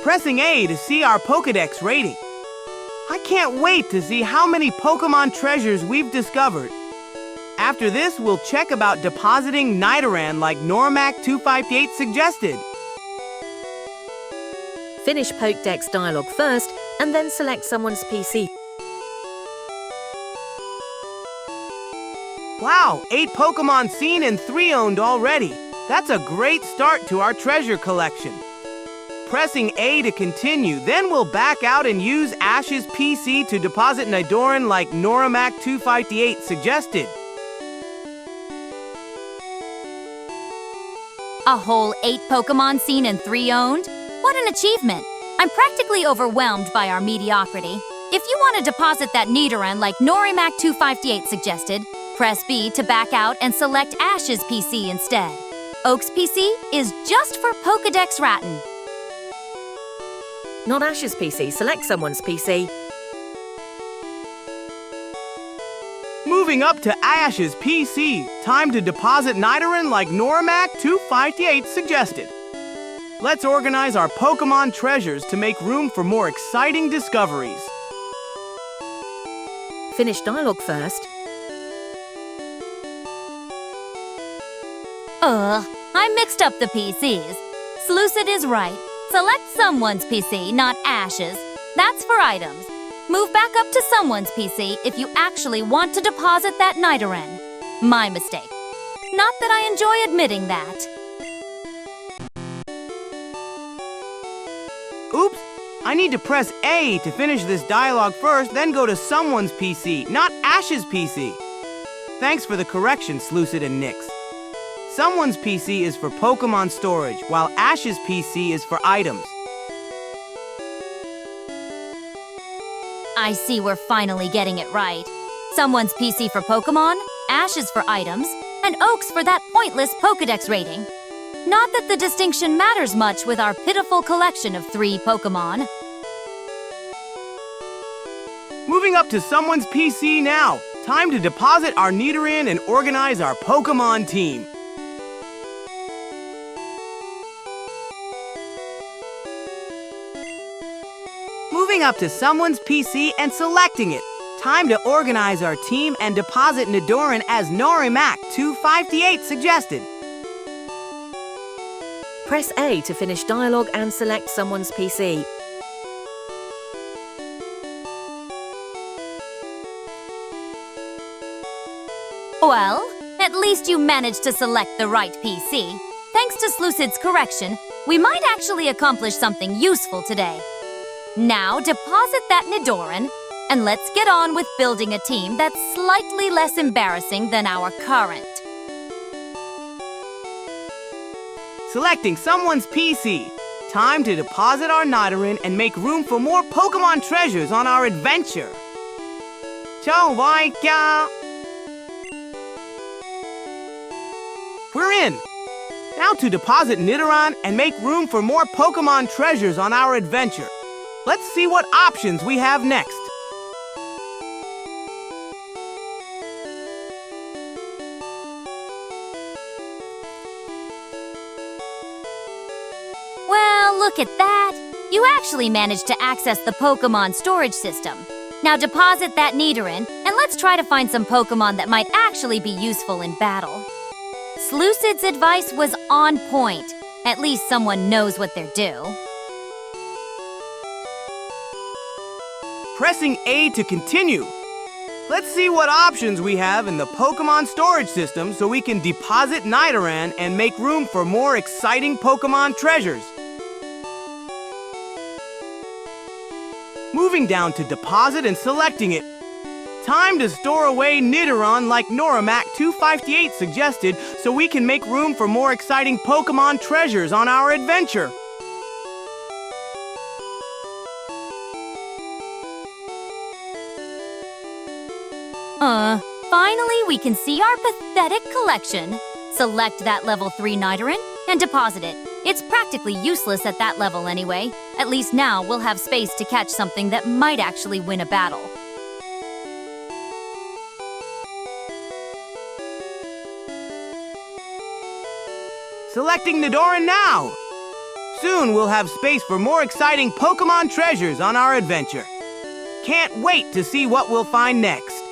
Pressing A to see our Pokédex rating. I can't wait to see how many Pokémon treasures we've discovered. After this, we'll check about depositing Nidoran like Normac 258 suggested. Finish Pokédex dialogue first, and then select someone's PC. Wow, 8 Pokémon seen and 3 owned already. That's a great start to our treasure collection. Pressing A to continue, then we'll back out and use Ash's PC to deposit Nidoran like Normac 258 suggested. A whole 8 Pokémon seen and 3 owned? What an achievement! I'm practically overwhelmed by our mediocrity. If you want to deposit that Nidoran like Normac 258 suggested, press B to back out and select Ash's PC instead. Oak's PC is just for Pokédex Ratten. Not Ash's PC, select someone's PC. Moving up to Ash's PC, time to deposit Nidoran like Normac 258 suggested. Let's organize our Pokémon treasures to make room for more exciting discoveries. Finish dialogue first. I mixed up the PCs. Slucid is right. Select someone's PC, not Ash's. That's for items. Move back up to someone's PC if you actually want to deposit that Nidoran. My mistake. Not that I enjoy admitting that. Oops, I need to press A to finish this dialogue first, then go to someone's PC, not Ash's PC. Thanks for the correction, Samo&Nyx. Someone's PC is for Pokémon storage, while Ash's PC is for items. I see we're finally getting it right. Someone's PC for Pokémon, Ash's for items, and Oak's for that pointless Pokédex rating. Not that the distinction matters much with our pitiful collection of 3 Pokémon. Moving up to someone's PC now. Time to deposit our Nidoran and organize our Pokémon team. Moving up to someone's PC and selecting it. Time to organize our team and deposit Nidoran as Normac 258 suggested. Press A to finish dialogue and select someone's PC. Well, at least you managed to select the right PC. Thanks to Slucid's correction, we might actually accomplish something useful today. Now deposit that Nidoran, And let's get on with building a team that's slightly less embarrassing than our current. Selecting someone's PC. Time to deposit our Nidoran and make room for more Pokémon treasures on our adventure. We're in. Now to deposit Nidoran and make room for more Pokémon treasures on our adventure. Let's see what options we have next. Well, look at that. You actually managed to access the Pokémon storage system. Now deposit that Nidoran, and let's try to find some Pokémon that might actually be useful in battle. Slucid's advice was on point. At least someone knows what they're due. Pressing A to continue. Let's see what options we have in the Pokémon storage system so we can deposit Nidoran and make room for more exciting Pokémon treasures. Moving down to deposit and selecting it. Time to store away Nidoran like Noramac 258 suggested so we can make room for more exciting Pokémon treasures on our adventure. Finally we can see our pathetic collection. Select that level 3 Nidoran and deposit it. It's practically useless at that level anyway. At least now we'll have space to catch something that might actually win a battle. Selecting Nidoran now! Soon we'll have space for more exciting Pokémon treasures on our adventure. Can't wait to see what we'll find next.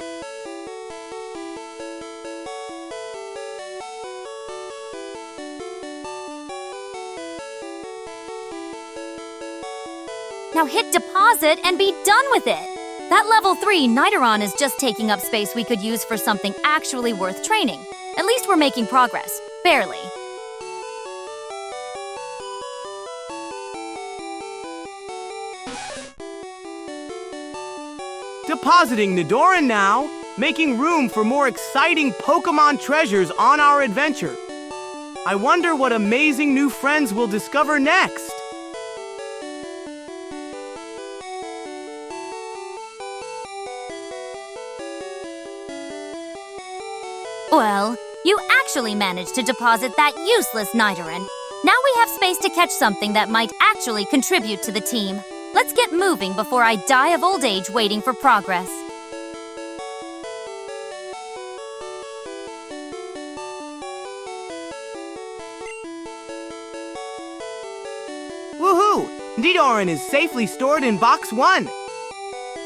Now hit deposit and be done with it! That level 3 Nidoran is just taking up space we could use for something actually worth training. At least we're making progress. Barely. Depositing Nidoran now, making room for more exciting Pokémon treasures on our adventure. I wonder what amazing new friends we'll discover next. Well, you actually managed to deposit that useless Nidoran. Now we have space to catch something that might actually contribute to the team. Let's get moving before I die of old age waiting for progress. Woohoo! Nidoran is safely stored in Box 1.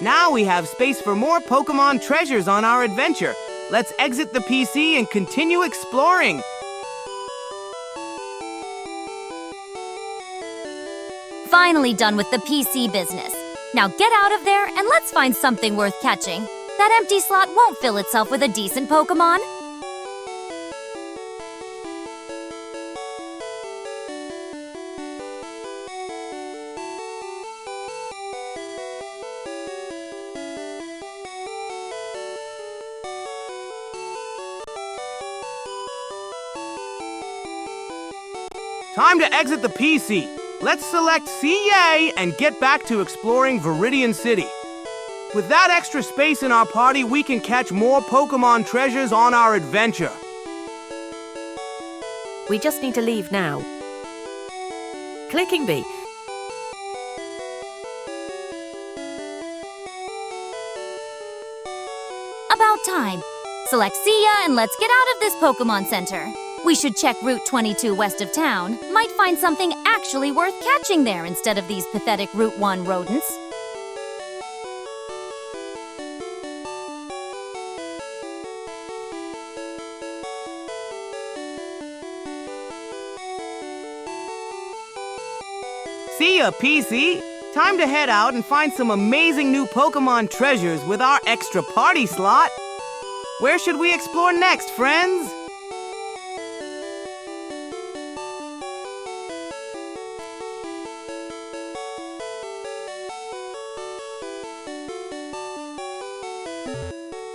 Now we have space for more Pokémon treasures on our adventure. Let's exit the PC and continue exploring. Finally done with the PC business. Now get out of there and let's find something worth catching. That empty slot won't fill itself with a decent Pokémon. Time to exit the PC. Let's select CA and get back to exploring Viridian City. With that extra space in our party, we can catch more Pokémon treasures on our adventure. We just need to leave now. Clicking B. About time. Select Sia and let's get out of this Pokémon Center. We should check Route 22 west of town. Might find something actually worth catching there instead of these pathetic Route 1 rodents. See ya, PC! Time to head out and find some amazing new Pokémon treasures with our extra party slot. Where should we explore next, friends?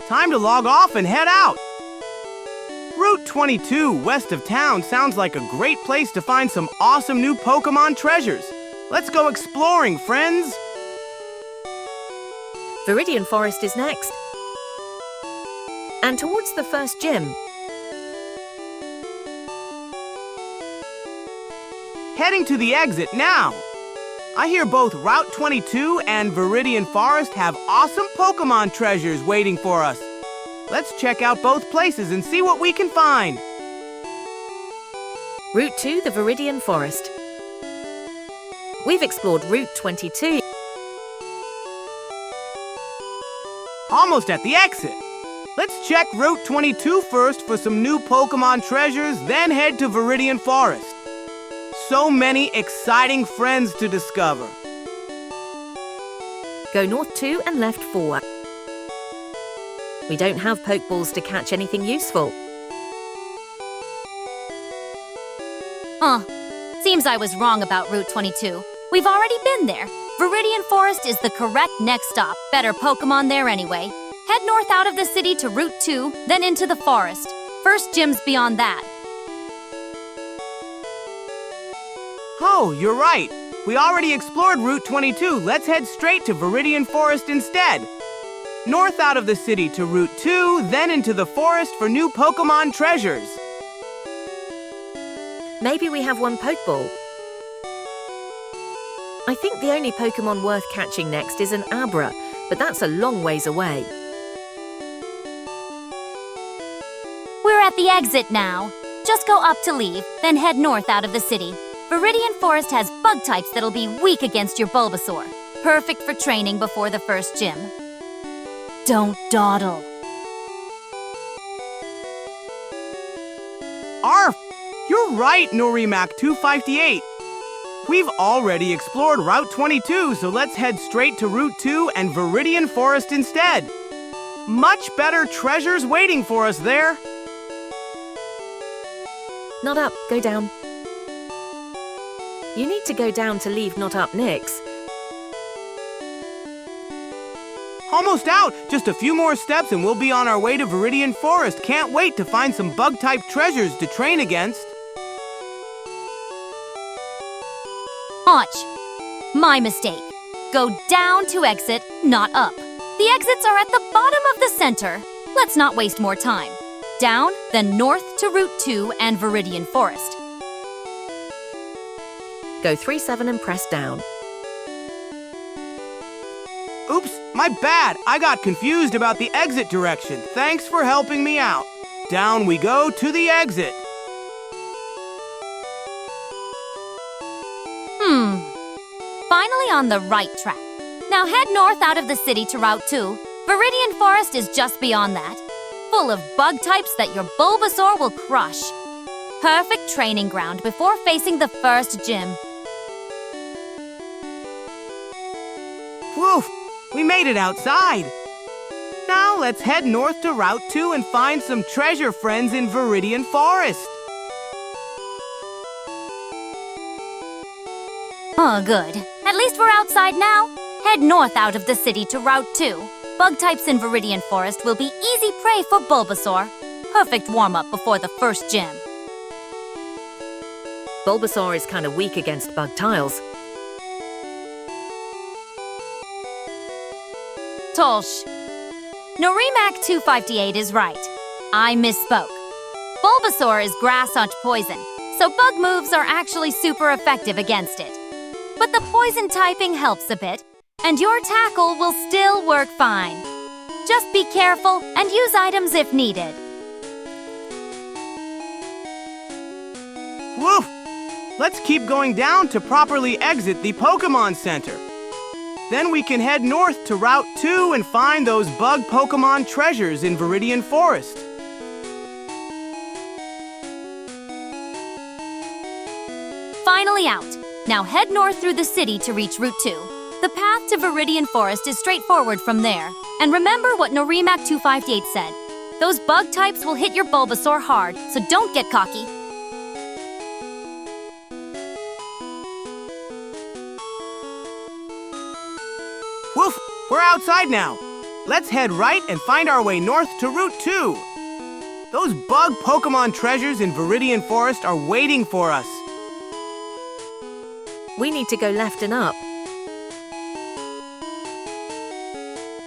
Time to log off and head out. Route 22 west of town sounds like a great place to find some awesome new Pokémon treasures. Let's go exploring, friends. Viridian Forest is next. And towards the first gym. Heading to the exit now. I hear both Route 22 and Viridian Forest have awesome Pokémon treasures waiting for us. Let's check out both places and see what we can find. Route 2, the Viridian Forest. We've explored Route 22. Almost at the exit. Let's check Route 22 first for some new Pokémon treasures, then head to Viridian Forest. So many exciting friends to discover. Go north 2 and left 4. We don't have Pokeballs to catch anything useful. Seems I was wrong about Route 22. We've already been there. Viridian Forest is the correct next stop. Better Pokémon there anyway. Head north out of the city to Route 2, then into the forest. First gym's beyond that. Oh, you're right. We already explored Route 22. Let's head straight to Viridian Forest instead. North out of the city to Route 2, then into the forest for new Pokémon treasures. Maybe we have one Pokeball. I think the only Pokémon worth catching next is an Abra, but that's a long ways away. We're at the exit now. Just go up to leave, then head north out of the city. Viridian Forest has bug types that'll be weak against your Bulbasaur. Perfect for training before the first gym. Don't dawdle. Arf! You're right, Norimac 258. We've already explored Route 22, so let's head straight to Route 2 and Viridian Forest instead. Much better treasures waiting for us there. Not up, go down. You need to go down to leave Not Up Nyx. Almost out! Just a few more steps and we'll be on our way to Viridian Forest. Can't wait to find some bug-type treasures to train against. Ouch! My mistake. Go down to exit, not up. The exits are at the bottom of the center. Let's not waste more time. Down, then north to Route 2 and Viridian Forest. Go 3-7 and press down. Oops, my bad. I got confused about the exit direction. Thanks for helping me out. Down we go to the exit. Finally on the right track. Now head north out of the city to Route 2. Viridian Forest is just beyond that. Full of bug types that your Bulbasaur will crush. Perfect training ground before facing the first gym. Woof! We made it outside. Now let's head north to Route 2 and find some treasure friends in Viridian Forest. Oh, good. At least we're outside now. Head north out of the city to Route 2. Bug types in Viridian Forest will be easy prey for Bulbasaur. Perfect warm-up before the first gym. Bulbasaur is kind of weak against bug tiles. Tolsh. Norimac 258 is right. I misspoke. Bulbasaur is grass-hunch poison, so bug moves are actually super effective against it. But the poison typing helps a bit, and your tackle will still work fine. Just be careful and use items if needed. Woof! Let's keep going down to properly exit the Pokémon Center. Then we can head north to Route 2 and find those bug Pokémon treasures in Viridian Forest. Finally out. Now head north through the city to reach Route 2. The path to Viridian Forest is straightforward from there. And remember what Norimac 258 said. Those bug types will hit your Bulbasaur hard, so don't get cocky. Woof! We're outside now. Let's head right and find our way north to Route 2. Those bug Pokémon treasures in Viridian Forest are waiting for us. We need to go left and up.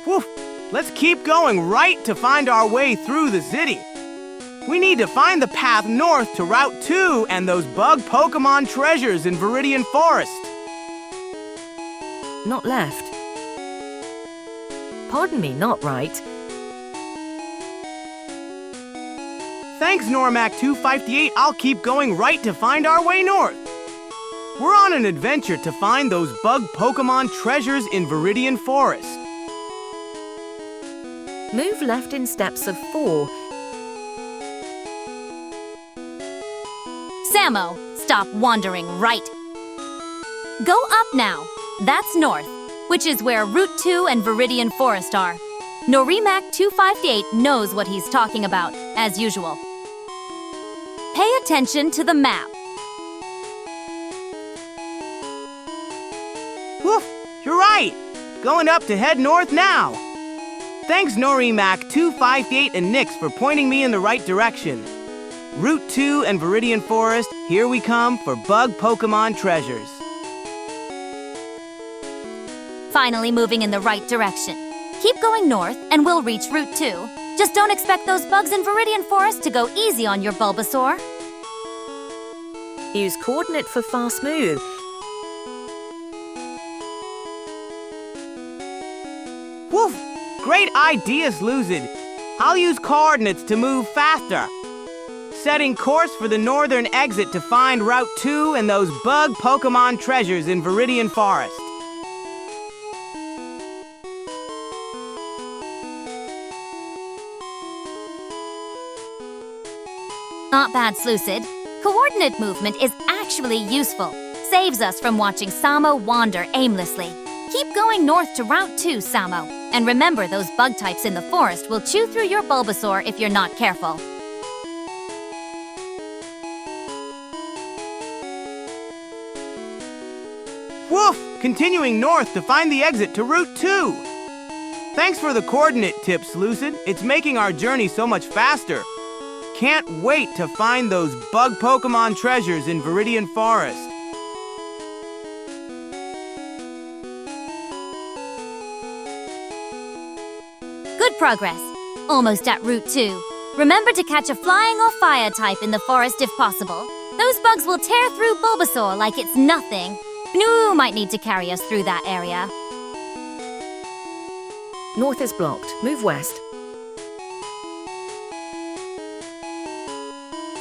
Woof! Let's keep going right to find our way through the city. We need to find the path north to Route 2 and those bug Pokémon treasures in Viridian Forest. Not left. Pardon me, not right. Thanks, Normac258. I'll keep going right to find our way north. We're on an adventure to find those bug Pokémon treasures in Viridian Forest. Move left in steps of 4. Samo, stop wandering right. Go up now. That's north, which is where Route 2 and Viridian Forest are. Norimac258 knows what he's talking about, as usual. Pay attention to the map. Woof! You're right! Going up to head north now. Thanks, Norimac258 and Nyx for pointing me in the right direction. Route 2 and Viridian Forest, here we come for bug Pokémon treasures. Finally moving in the right direction. Keep going north and we'll reach Route 2. Just don't expect those bugs in Viridian Forest to go easy on your Bulbasaur. Use coordinate for fast move. Woof! Great ideas, Lucid. I'll use coordinates to move faster. Setting course for the northern exit to find Route 2 and those bug Pokémon treasures in Viridian Forest. Not bad, Slucid. Coordinate movement is actually useful. Saves us from watching Samo wander aimlessly. Keep going north to Route 2, Samo. And remember, those bug types in the forest will chew through your Bulbasaur if you're not careful. Woof! Continuing north to find the exit to Route 2. Thanks for the coordinate tips, Lucid. It's making our journey so much faster. Can't wait to find those bug Pokémon treasures in Viridian Forest. Good progress. Almost at Route 2. Remember to catch a flying or fire type in the forest if possible. Those bugs will tear through Bulbasaur like it's nothing. Gnu might need to carry us through that area. North is blocked. Move west.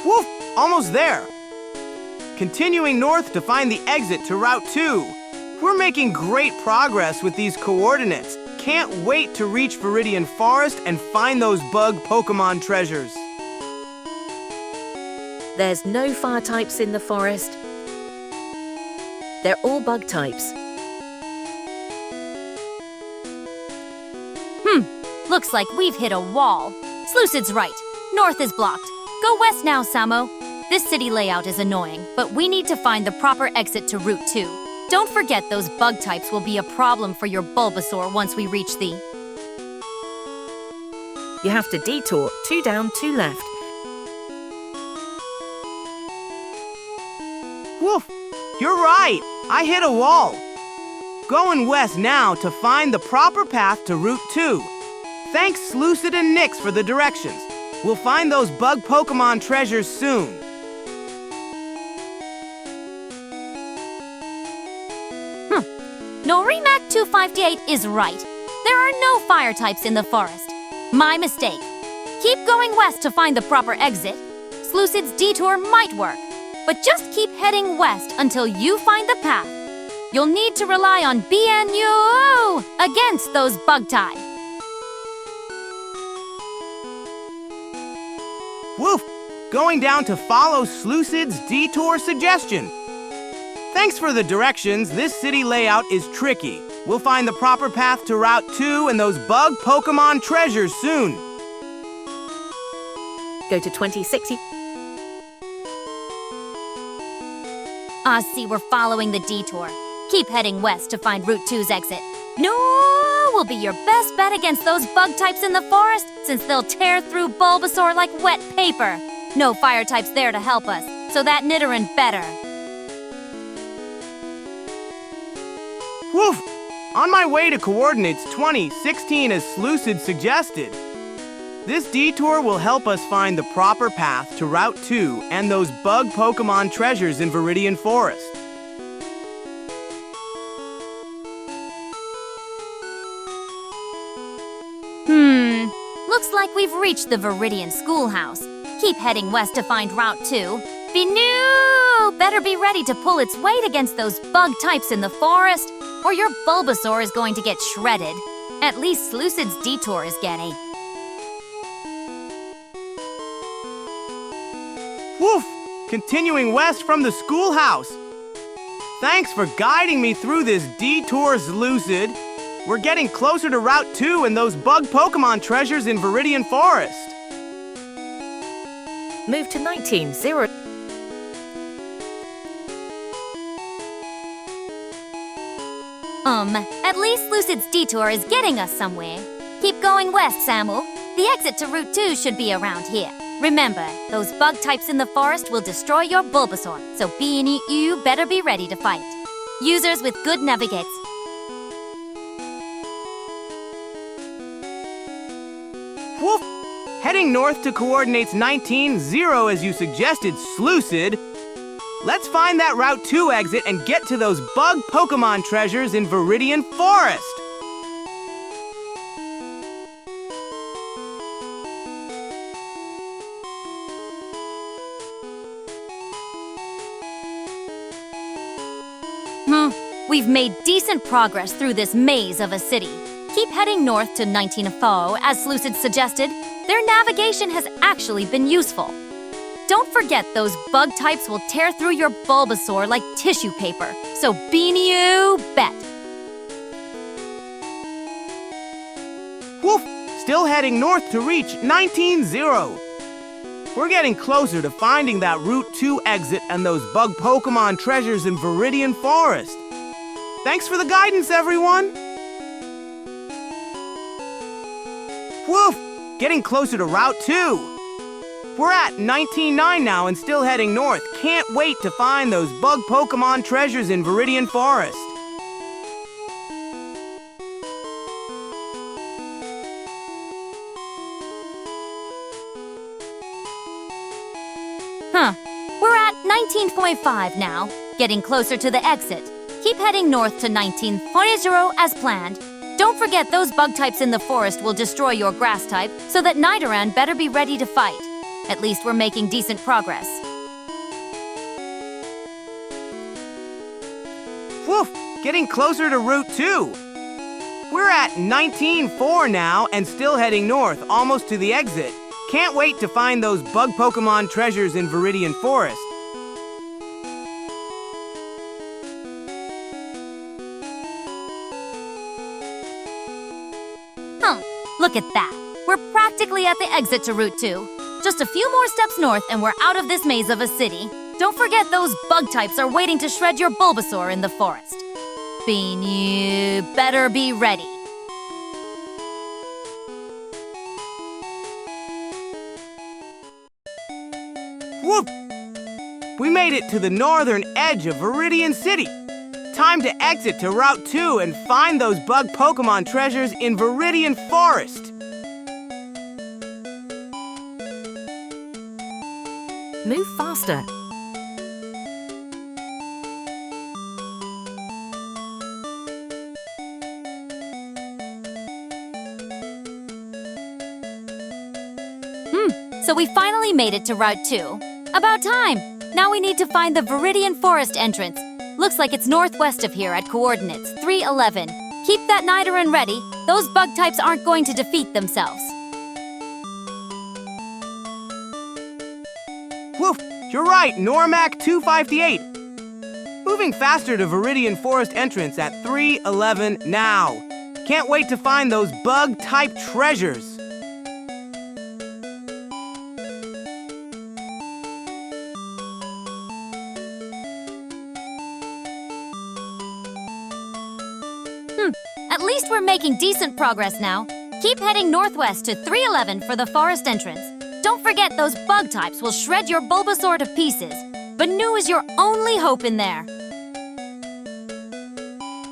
Woof! Almost there. Continuing north to find the exit to Route 2. We're making great progress with these coordinates. Can't wait to reach Viridian Forest and find those bug Pokémon treasures. There's no fire types in the forest. They're all bug types. Looks like we've hit a wall. Slucid's right. North is blocked. Go west now, Samo. This city layout is annoying, but we need to find the proper exit to Route 2. Don't forget those bug types will be a problem for your Bulbasaur once we reach the... You have to detour. 2 down, 2 left. Woof! You're right. I hit a wall. Going west now to find the proper path to Route 2. Thanks, Lucid and Nyx, for the directions. We'll find those bug Pokémon treasures soon. Norimac258 is right. There are no fire types in the forest. My mistake. Keep going west to find the proper exit. Slucid's detour might work, but just keep heading west until you find the path. You'll need to rely on BNU against those bug types. Woof! Going down to follow Slucid's detour suggestion. Thanks for the directions. This city layout is tricky. We'll find the proper path to Route 2 and those bug Pokémon treasures soon. Go to 2060. I see we're following the detour. Keep heading west to find Route 2's exit. No will be your best bet against those bug types in the forest, since they'll tear through Bulbasaur like wet paper. No fire types there to help us, so that Nidoran better. Woof! On my way to coordinates 2016 as Slucid suggested. This detour will help us find the proper path to Route 2 and those bug Pokémon treasures in Viridian Forest. Looks like we've reached the Viridian Schoolhouse. Keep heading west to find Route 2. Vinu! Better be ready to pull its weight against those bug types in the forest, or your Bulbasaur is going to get shredded. At least Slucid's detour is getting. Woof! Continuing west from the schoolhouse. Thanks for guiding me through this detour, Lucid. We're getting closer to Route 2 and those bug Pokémon treasures in Viridian Forest. Move to 19-0. At least Lucid's detour is getting us somewhere. Keep going west, Samu. The exit to Route 2 should be around here. Remember, those bug types in the forest will destroy your Bulbasaur, so you better be ready to fight. Users with good navigates. Woof! Heading north to coordinates 19-0 as you suggested, Slucid. Let's find that Route 2 exit and get to those bug Pokémon treasures in Viridian Forest. We've made decent progress through this maze of a city. Keep heading north to 19-4, as Slucid suggested. Their navigation has actually been useful. Don't forget those bug types will tear through your Bulbasaur like tissue paper, so you bet. Woof! Still heading north to reach 19-0. We're getting closer to finding that Route 2 exit and those bug Pokémon treasures in Viridian Forest. Thanks for the guidance, everyone! Woof! Getting closer to Route 2. We're at 19-9 now and still heading north. Can't wait to find those bug Pokémon treasures in Viridian Forest. We're at 19.5 now, getting closer to the exit. Keep heading north to 19.0 as planned. Don't forget those bug types in the forest will destroy your grass type, so that Nidoran better be ready to fight. At least we're making decent progress. Woof! Getting closer to Route 2. We're at 19-4 now and still heading north, almost to the exit. Can't wait to find those bug Pokémon treasures in Viridian Forest. Look at that. We're practically at the exit to Route 2. Just a few more steps north and we're out of this maze of a city. Don't forget those bug types are waiting to shred your Bulbasaur in the forest. You better be ready. Whoop! We made it to the northern edge of Viridian City. Time to exit to Route 2 and find those bug Pokémon treasures in Viridian Forest. Move faster. So we finally made it to Route 2. About time! Now we need to find the Viridian Forest entrance. Looks like it's northwest of here at coordinates 311. Keep that Nidoran ready. Those bug types aren't going to defeat themselves. Woof! You're right, Normac 258. Moving faster to Viridian Forest entrance at 311 now. Can't wait to find those bug-type treasures. At least least we're making decent progress now. Keep heading northwest to 311 for the forest entrance. Don't forget those bug types will shred your Bulbasaur to pieces. Banu is your only hope in there.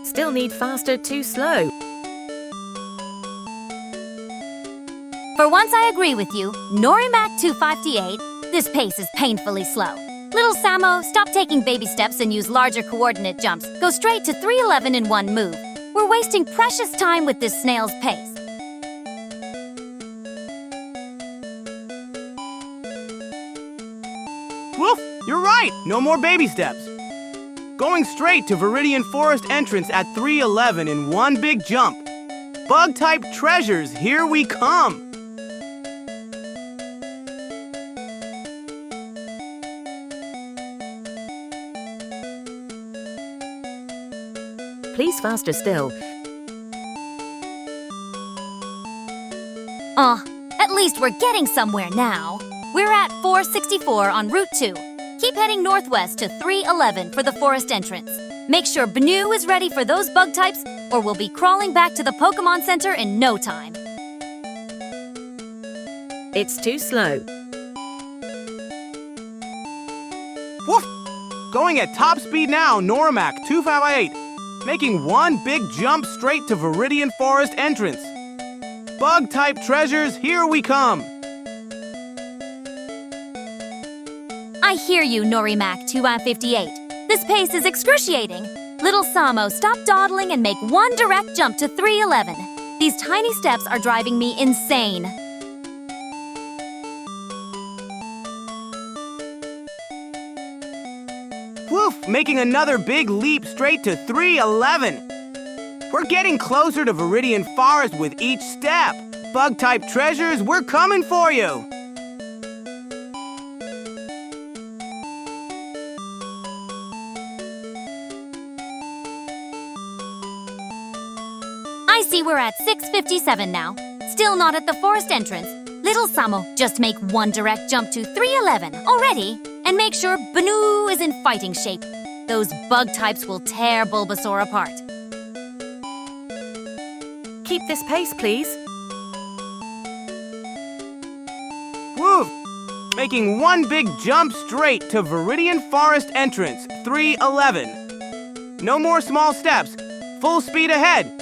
Still need faster, too slow. For once I agree with you, Norimac 258, this pace is painfully slow. Little Samo, stop taking baby steps and use larger coordinate jumps. Go straight to 311 in one move. We're wasting precious time with this snail's pace. Woof! You're right! No more baby steps. Going straight to Viridian Forest entrance at 311 in one big jump. Bug-type treasures, here we come! Please faster still. At least we're getting somewhere now. We're at 464 on Route 2. Keep heading northwest to 311 for the forest entrance. Make sure Banu is ready for those bug types, or we'll be crawling back to the Pokémon Center in no time. It's too slow. Woof! Going at top speed now, Norimac 258. Making one big jump straight to Viridian Forest entrance. Bug-type treasures, here we come! I hear you, Norimac 258. This pace is excruciating. Little Samo, stop dawdling and make one direct jump to 311. These tiny steps are driving me insane. Woof! Making another big leap straight to 311. We're getting closer to Viridian Forest with each step. Bug-type treasures, we're coming for you! I see we're at 657 now. Still not at the forest entrance. Little Samo, just make one direct jump to 311 already, and make sure Banu is in fighting shape. Those bug types will tear Bulbasaur apart. Keep this pace, please. Woof! Making one big jump straight to Viridian Forest entrance, 311. No more small steps. Full speed ahead.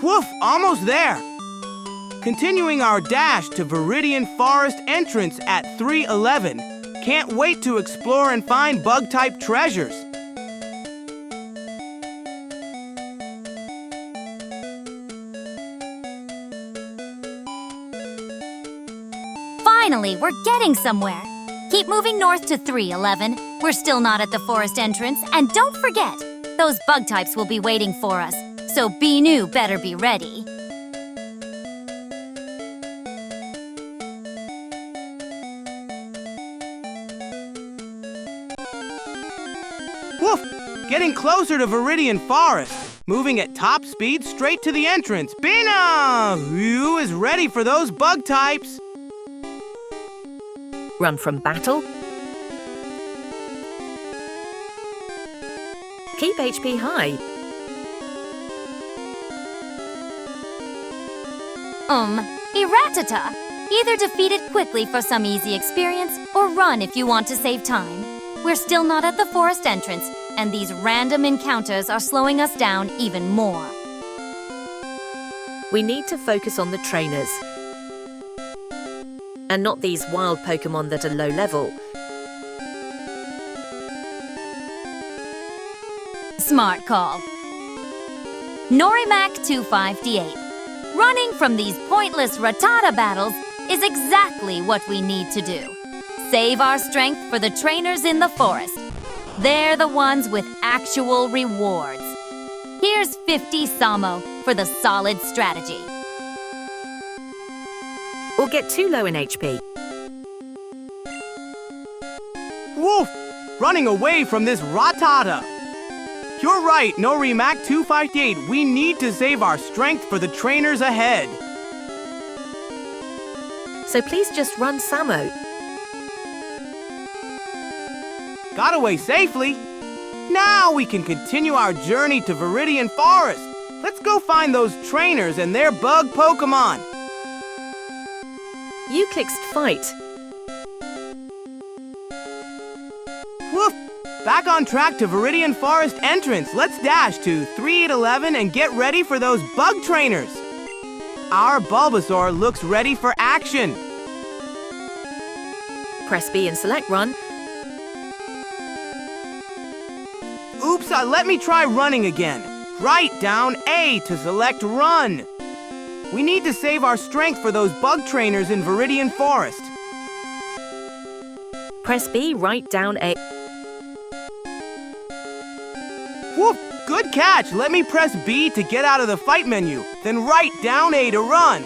Woof! Almost there! Continuing our dash to Viridian Forest entrance at 311. Can't wait to explore and find bug-type treasures. Finally, we're getting somewhere. Keep moving north to 311. We're still not at the forest entrance, and don't forget, those bug types will be waiting for us. So Binu better be ready. Woof! Getting closer to Viridian Forest. Moving at top speed straight to the entrance. Bina! You is ready for those bug types. Run from battle. Keep HP high. Eratata. Either defeat it quickly for some easy experience, or run if you want to save time. We're still not at the forest entrance, and these random encounters are slowing us down even more. We need to focus on the trainers. And not these wild Pokémon that are low level. Smart call. Norimac 258. Running from these pointless Rattata battles is exactly what we need to do. Save our strength for the trainers in the forest. They're the ones with actual rewards. Here's 50 Samo for the solid strategy. Or get too low in HP. Woof! Running away from this Rattata. You're right, Norimac 258. We need to save our strength for the trainers ahead. so please just run Samo. Got away safely. Now we can continue our journey to Viridian Forest. Let's go find those trainers and their bug Pokémon. You clicked fight. Woof! Back on track to Viridian Forest entrance. Let's dash to 3811 and get ready for those bug trainers. Our Bulbasaur looks ready for action. Press B and select run. Oops, let me try running again. Right down A to select run. We need to save our strength for those bug trainers in Viridian Forest. Press B, right down A. Whoop! Good catch! Let me press B to get out of the fight menu, then right down A to run.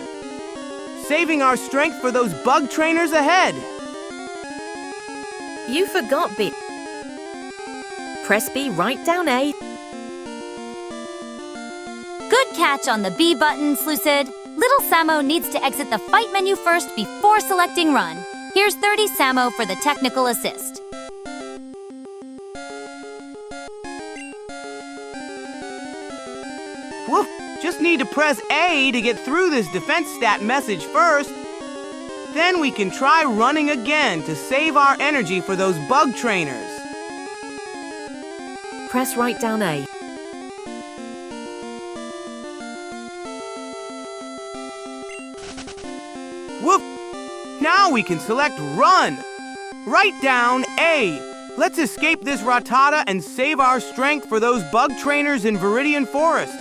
Saving our strength for those bug trainers ahead. You forgot B. Press B, right down A. Good catch on the B button, Slucid. Little Samo needs to exit the fight menu first before selecting run. Here's 30 Samo for the technical assist. Woof! Just need to press A to get through this defense stat message first. Then we can try running again to save our energy for those bug trainers. Press right down A. Whoop! Now we can select run. Right down A. Let's escape this Rattata and save our strength for those bug trainers in Viridian Forest.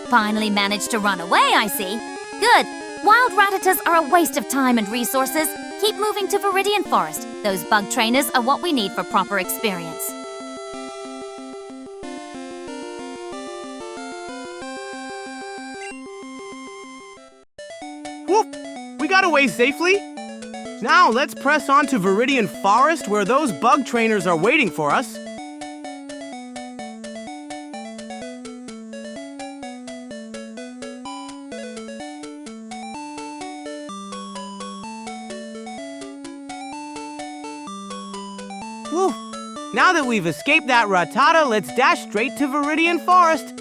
Finally managed to run away, I see. Good. Wild Rattatas are a waste of time and resources. Keep moving to Viridian Forest. Those bug trainers are what we need for proper experience. Whoop! We got away safely. Now let's press on to Viridian Forest where those bug trainers are waiting for us. Whew. Now that we've escaped that Rattata, let's dash straight to Viridian Forest.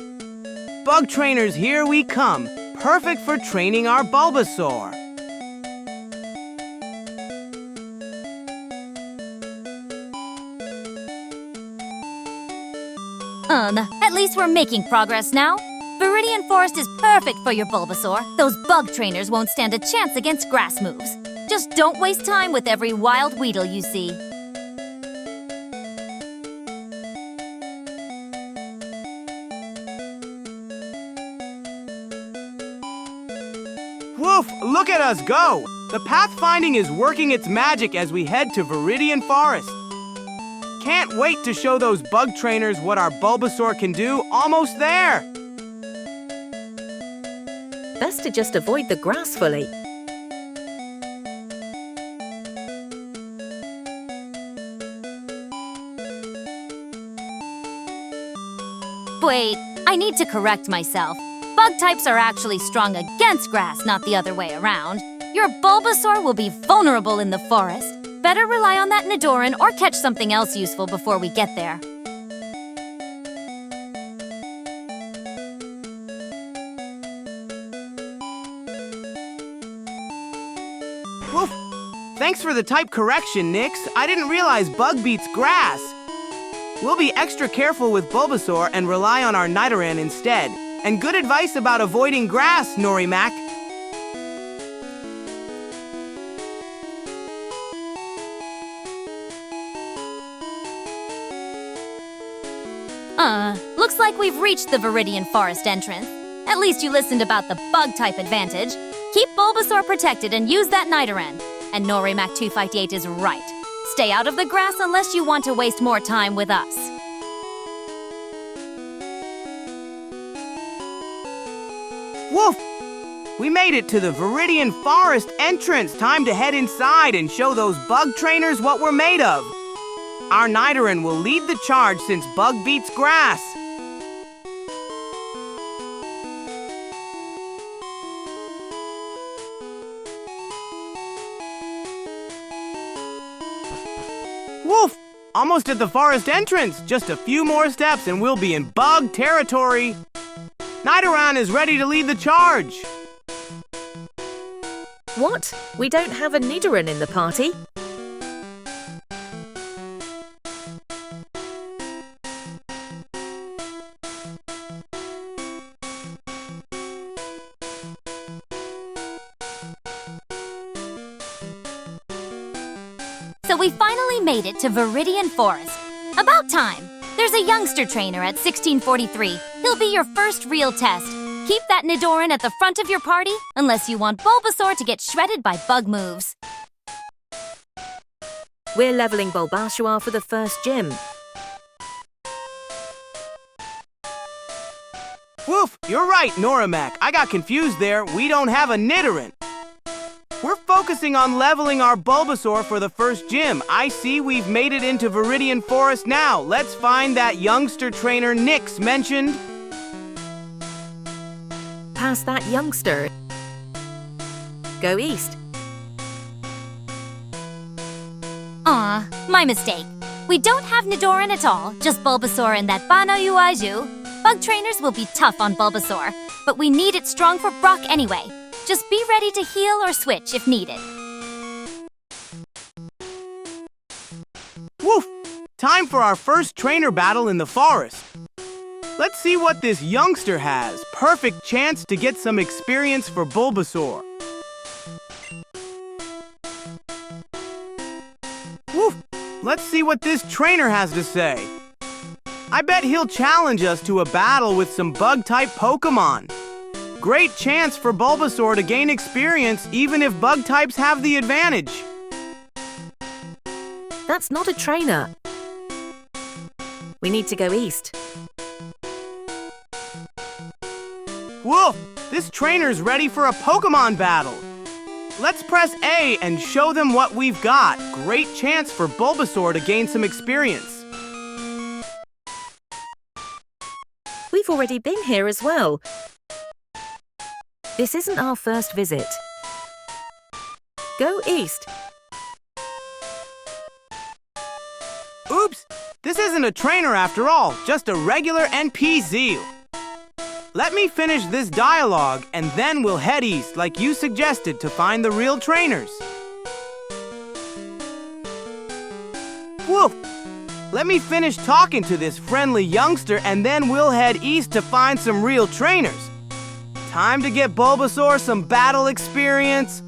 Bug trainers, here we come. Perfect for training our Bulbasaur. At least we're making progress now. Viridian Forest is perfect for your Bulbasaur. Those bug trainers won't stand a chance against grass moves. Just don't waste time with every wild Weedle you see. Woof! Look at us go! The pathfinding is working its magic as we head to Viridian Forest. Can't wait to show those bug trainers what our Bulbasaur can do. Almost there! Best to just avoid the grass fully. Wait, I need to correct myself. Bug types are actually strong against grass, not the other way around. Your Bulbasaur will be vulnerable in the forest. Better rely on that Nidoran or catch something else useful before we get there. Woof! Thanks for the type correction, Nyx. I didn't realize bug beats grass. We'll be extra careful with Bulbasaur and rely on our Nidoran instead. And good advice about avoiding grass, Norimac. Looks like we've reached the Viridian Forest entrance. At least you listened about the bug-type advantage. Keep Bulbasaur protected and use that Nidoran. And Norimac 258 is right. Stay out of the grass unless you want to waste more time with us. Woof! We made it to the Viridian Forest entrance. Time to head inside and show those bug trainers what we're made of. Our Nidoran will lead the charge since bug beats grass. Woof! Almost at the forest entrance. Just a few more steps and we'll be in bug territory. Nidoran is ready to lead the charge. What? We don't have a Nidoran in the party? So we finally made it to Viridian Forest. About time. There's a youngster trainer at 1643. He'll be your first real test. Keep that Nidoran at the front of your party, unless you want Bulbasaur to get shredded by bug moves. We're leveling Bulbasaur for the first gym. Woof! You're right, Norimac. I got confused there. We don't have a Nidoran. We're focusing on leveling our Bulbasaur for the first gym. I see we've made it into Viridian Forest now. Let's find that youngster trainer Nyx mentioned. Past that youngster. Go east. Aw, my mistake. We don't have Nidoran at all, just Bulbasaur and that Banoyuaju. Bug trainers will be tough on Bulbasaur, but we need it strong for Brock anyway. Just be ready to heal or switch if needed. Woof! Time for our first trainer battle in the forest. Let's see what this youngster has. Perfect chance to get some experience for Bulbasaur. Woof! Let's see what this trainer has to say. I bet he'll challenge us to a battle with some bug-type Pokémon. Great chance for Bulbasaur to gain experience even if bug types have the advantage. That's not a trainer. We need to go east. Woof! This trainer's ready for a Pokémon battle. Let's press A and show them what we've got. Great chance for Bulbasaur to gain some experience. We've already been here as well. This isn't our first visit. Go east. Oops! This isn't a trainer after all, just a regular NPC. Let me finish this dialogue and then we'll head east like you suggested to find the real trainers. Woof! Let me finish talking to this friendly youngster and then we'll head east to find some real trainers. Time to get Bulbasaur some battle experience.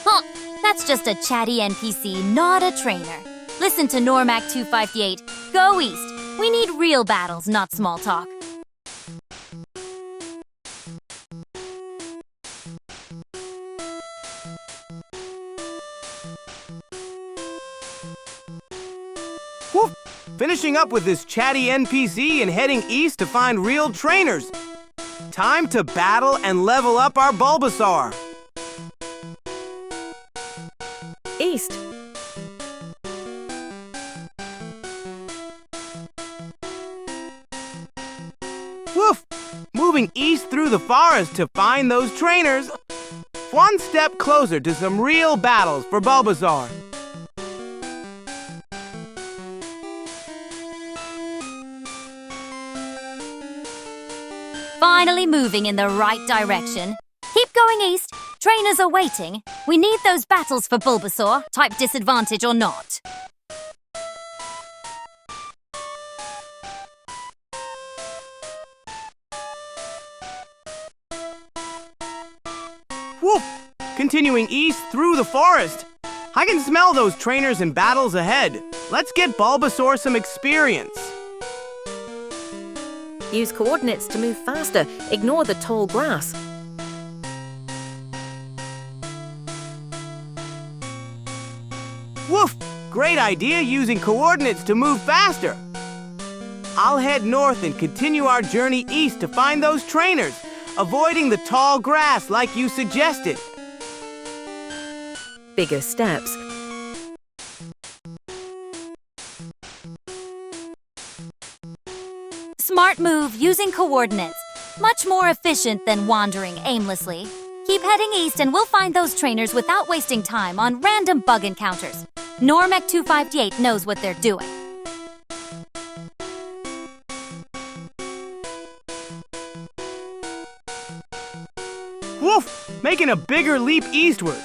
Huh, that's just a chatty NPC, not a trainer. Listen to Normac 258. Go east. We need real battles, not small talk. Woof! Finishing up with this chatty NPC and heading east to find real trainers. Time to battle and level up our Bulbasaur. East. Woof! Moving east through the forest to find those trainers. One step closer to some real battles for Bulbasaur. Finally moving in the right direction. Keep going east. Trainers are waiting. We need those battles for Bulbasaur, type disadvantage or not. Woof! Continuing east through the forest. I can smell those trainers and battles ahead. Let's get Bulbasaur some experience. Use coordinates to move faster. Ignore the tall grass. Woof! Great idea using coordinates to move faster. I'll head north and continue our journey east to find those trainers, avoiding the tall grass like you suggested. Bigger steps. Smart move using coordinates. Much more efficient than wandering aimlessly. Keep heading east and we'll find those trainers without wasting time on random bug encounters. Normek 258 knows what they're doing. Woof! Making a bigger leap eastward.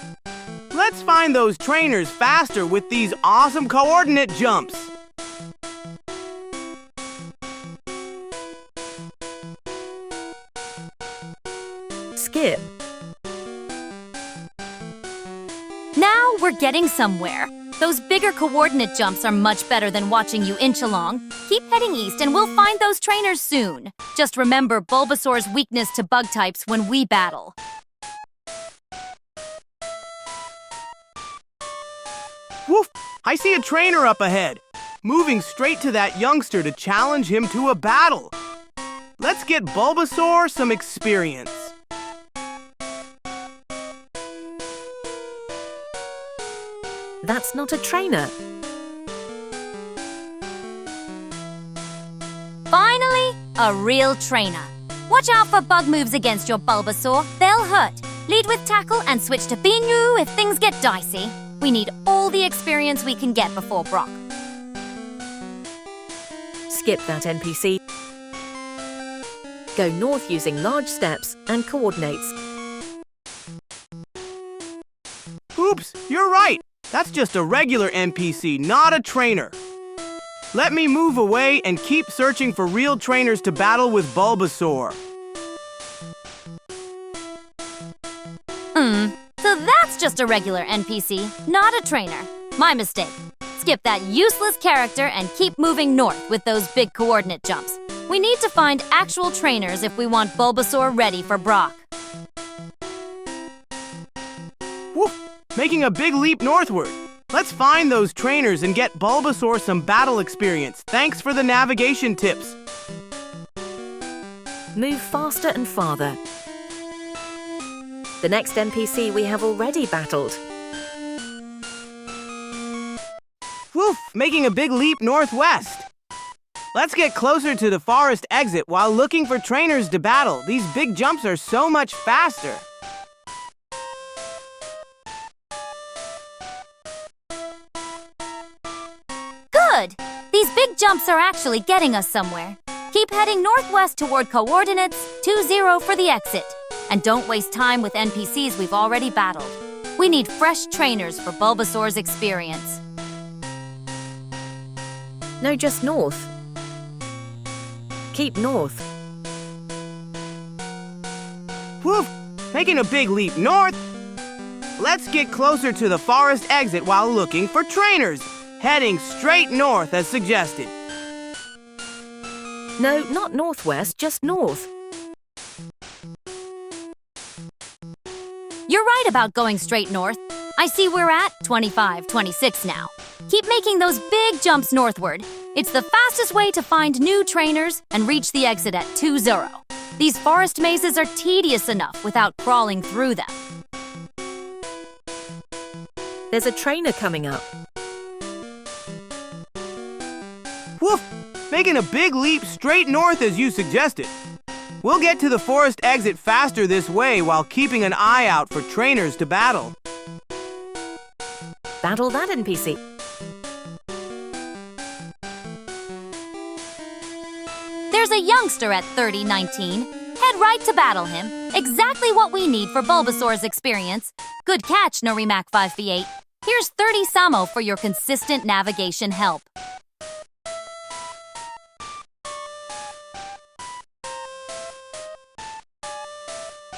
Let's find those trainers faster with these awesome coordinate jumps. Skip. Now we're getting somewhere. Those bigger coordinate jumps are much better than watching you inch along. Keep heading east and we'll find those trainers soon. Just remember Bulbasaur's weakness to bug types when we battle. Woof! I see a trainer up ahead, moving straight to that youngster to challenge him to a battle. Let's get Bulbasaur some experience. That's not a trainer. Finally, a real trainer. Watch out for bug moves against your Bulbasaur. They'll hurt. Lead with tackle and switch to Binyu if things get dicey. We need all the experience we can get before Brock. Skip that NPC. Go north using large steps and coordinates. Oops, you're right. That's just a regular NPC, not a trainer. Let me move away and keep searching for real trainers to battle with Bulbasaur. So that's just a regular NPC, not a trainer. My mistake. Skip that useless character and keep moving north with those big coordinate jumps. We need to find actual trainers if we want Bulbasaur ready for Brock. Woof! Making a big leap northward. Let's find those trainers and get Bulbasaur some battle experience. Thanks for the navigation tips. Move faster and farther. The next NPC we have already battled. Woof! Making a big leap northwest. Let's get closer to the forest exit while looking for trainers to battle. These big jumps are so much faster. Good! These big jumps are actually getting us somewhere. Keep heading northwest toward coordinates 20 for the exit. And don't waste time with NPCs we've already battled. We need fresh trainers for Bulbasaur's experience. No, just north. Keep north. Woof! Making a big leap north. Let's get closer to the forest exit while looking for trainers. Heading straight north as suggested. No, not northwest, just north. You're right about going straight north. I see we're at 25-26 now. Keep making those big jumps northward. It's the fastest way to find new trainers and reach the exit at 20. These forest mazes are tedious enough without crawling through them. There's a trainer coming up. Woof! Making a big leap straight north as you suggested. We'll get to the forest exit faster this way while keeping an eye out for trainers to battle. Battle that NPC. There's a youngster at 3019. Head right to battle him. Exactly what we need for Bulbasaur's experience. Good catch, Norimac 5v8. Here's 30 Samo for your consistent navigation help.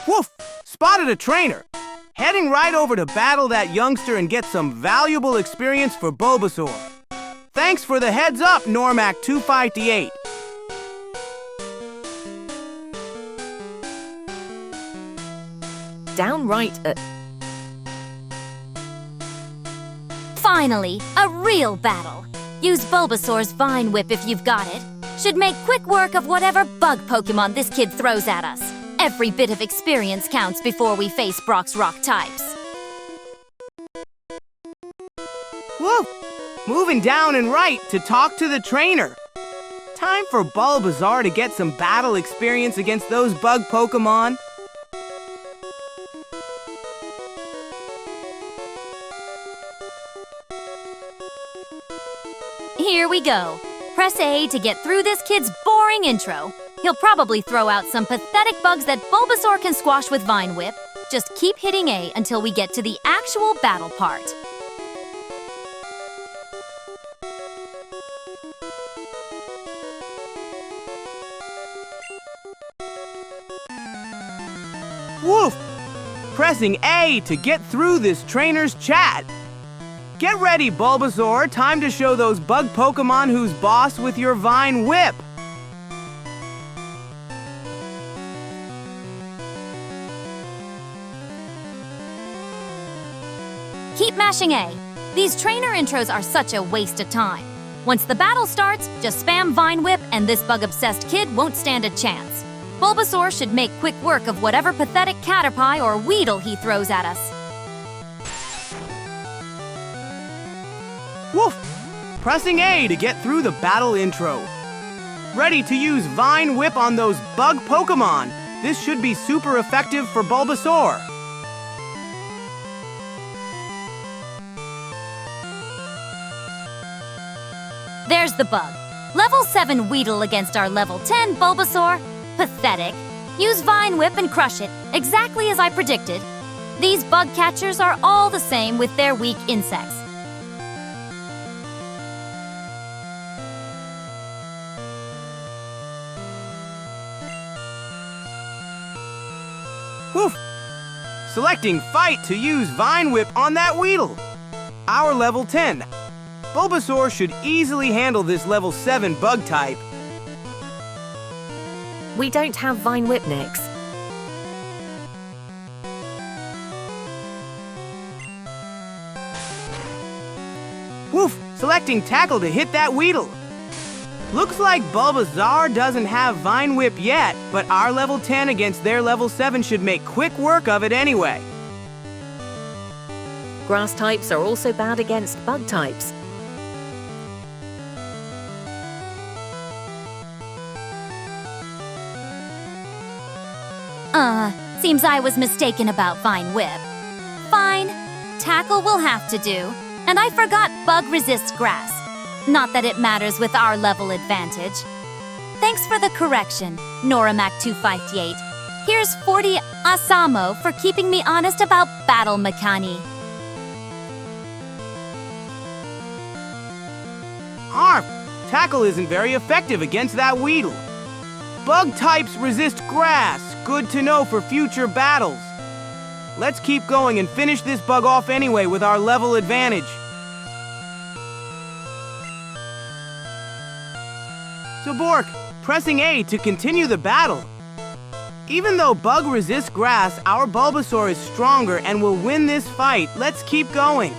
Woof! Spotted a trainer. Heading right over to battle that youngster and get some valuable experience for Bulbasaur. Thanks for the heads up, Normac 258. Downright at... Finally, a real battle. Use Bulbasaur's Vine Whip if you've got it. Should make quick work of whatever bug Pokémon this kid throws at us. Every bit of experience counts before we face Brock's rock types. Woof! Moving down and right to talk to the trainer. Time for Bulbasaur to get some battle experience against those bug Pokémon. we go. Press A to get through this kid's boring intro. He'll probably throw out some pathetic bugs that Bulbasaur can squash with Vine Whip. Just keep hitting A until we get to the actual battle part. Woof! Pressing A to get through this trainer's chat. Get ready, Bulbasaur. Time to show those bug Pokémon who's boss with your Vine Whip. Keep mashing A. These trainer intros are such a waste of time. Once the battle starts, just spam Vine Whip and this bug-obsessed kid won't stand a chance. Bulbasaur should make quick work of whatever pathetic Caterpie or Weedle he throws at us. Woof! Pressing A to get through the battle intro. Ready to use Vine Whip on those bug Pokémon. This should be super effective for Bulbasaur. There's the bug. Level 7 Weedle against our level 10 Bulbasaur? Pathetic. Use Vine Whip and crush it, exactly as I predicted. These bug catchers are all the same with their weak insects. Woof! Selecting Fight to use Vine Whip on that Weedle. Our level 10. Bulbasaur should easily handle this level 7 bug type. We don't have Vine Whip, Nyx. Woof! Selecting Tackle to hit that Weedle. Looks like Bulbasaur doesn't have Vine Whip yet, but our level 10 against their level 7 should make quick work of it anyway. Grass types are also bad against bug types. Seems I was mistaken about Vine Whip. Fine, Tackle will have to do. And I forgot Bug resists grass. Not that it matters with our level advantage. Thanks for the correction, Noramac258. Here's 40 Asamo for keeping me honest about battle mechanics. Arf! Tackle isn't very effective against that Weedle. Bug types resist grass. Good to know for future battles. Let's keep going and finish this bug off anyway with our level advantage. So Bork, pressing A to continue the battle. Even though Bug resists grass, our Bulbasaur is stronger and will win this fight. Let's keep going.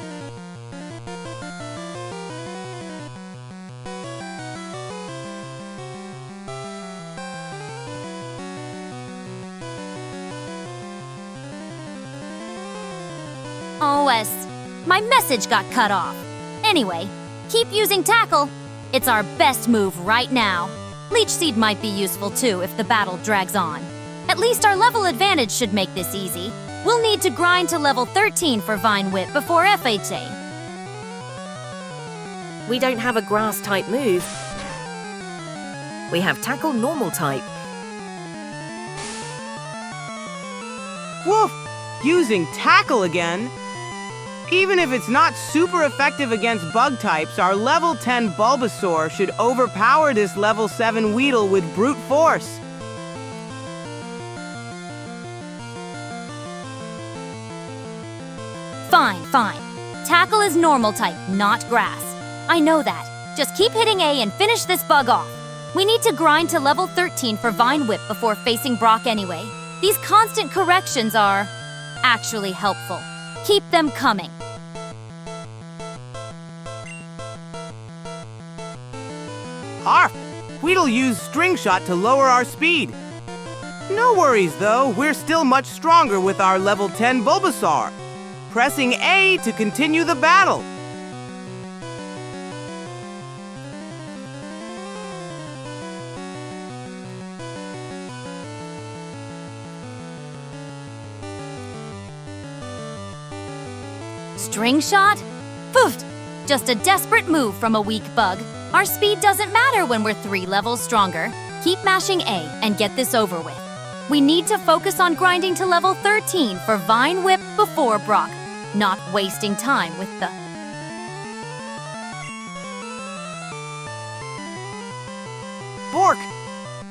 My message got cut off. Anyway, keep using Tackle. It's our best move right now. Leech Seed might be useful too if the battle drags on. At least our level advantage should make this easy. We'll need to grind to level 13 for Vine Whip before FHA. We don't have a grass type move. We have Tackle normal type. Woof! Using Tackle again? Even if it's not super effective against bug types, our level 10 Bulbasaur should overpower this level 7 Weedle with brute force. Fine. Tackle is normal type, not grass. I know that. Just keep hitting A and finish this bug off. We need to grind to level 13 for Vine Whip before facing Brock anyway. These constant corrections are actually helpful. Keep them coming. Arf! Weedle used String Shot to lower our speed. No worries though, we're still much stronger with our level 10 Bulbasaur. Pressing A to continue the battle. String Shot? Poofed! Just a desperate move from a weak bug. Our speed doesn't matter when we're 3 levels stronger. Keep mashing A and get this over with. We need to focus on grinding to level 13 for Vine Whip before Brock, not wasting time with the... Bork!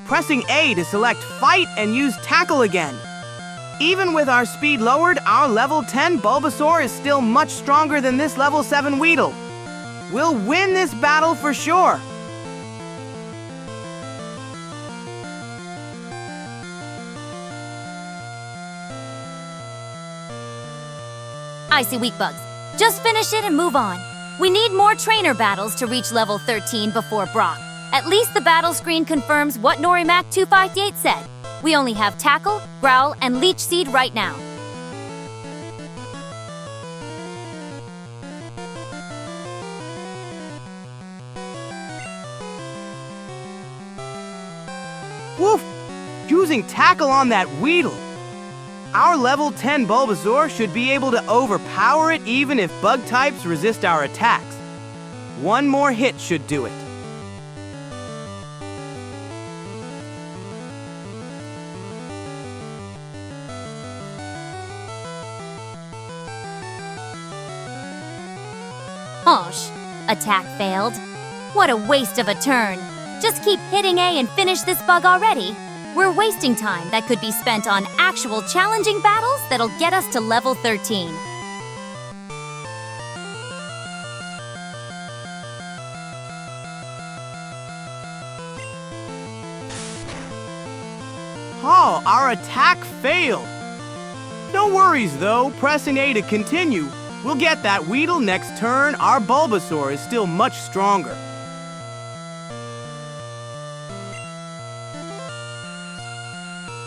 Pressing A to select Fight and use Tackle again. Even with our speed lowered, our level 10 Bulbasaur is still much stronger than this level 7 Weedle. We'll win this battle for sure. I see weak bugs. Just finish it and move on. We need more trainer battles to reach level 13 before Brock. At least the battle screen confirms what Norimac 258 said. We only have Tackle, Growl, and Leech Seed right now. Woof! Using Tackle on that Weedle. Our level 10 Bulbasaur should be able to overpower it even if bug types resist our attacks. One more hit should do it. Osh, attack failed. What a waste of a turn. Just keep hitting A and finish this bug already. We're wasting time that could be spent on actual challenging battles that'll get us to level 13. Oh, our attack failed. No worries though, pressing A to continue. We'll get that Weedle next turn. Our Bulbasaur is still much stronger.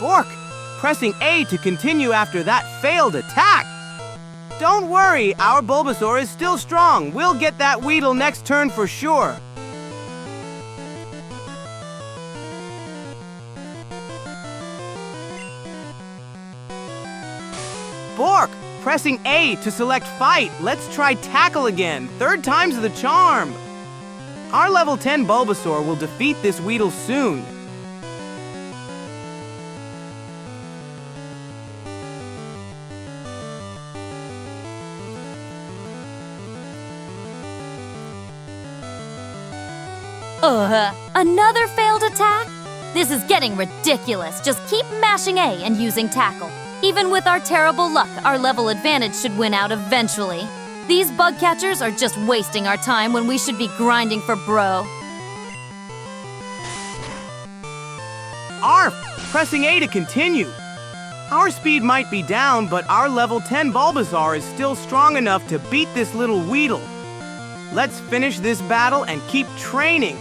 Bork, pressing A to continue after that failed attack. Don't worry, our Bulbasaur is still strong. We'll get that Weedle next turn for sure. Bork, pressing A to select Fight. Let's try Tackle again. 3rd time's the charm. Our level 10 Bulbasaur will defeat this Weedle soon. Another failed attack? This is getting ridiculous. Just keep mashing A and using Tackle. Even with our terrible luck, our level advantage should win out eventually. These bug catchers are just wasting our time when we should be grinding for Bro. Arf! Pressing A to continue. Our speed might be down, but our level 10 Bulbasaur is still strong enough to beat this little Weedle. Let's finish this battle and keep training.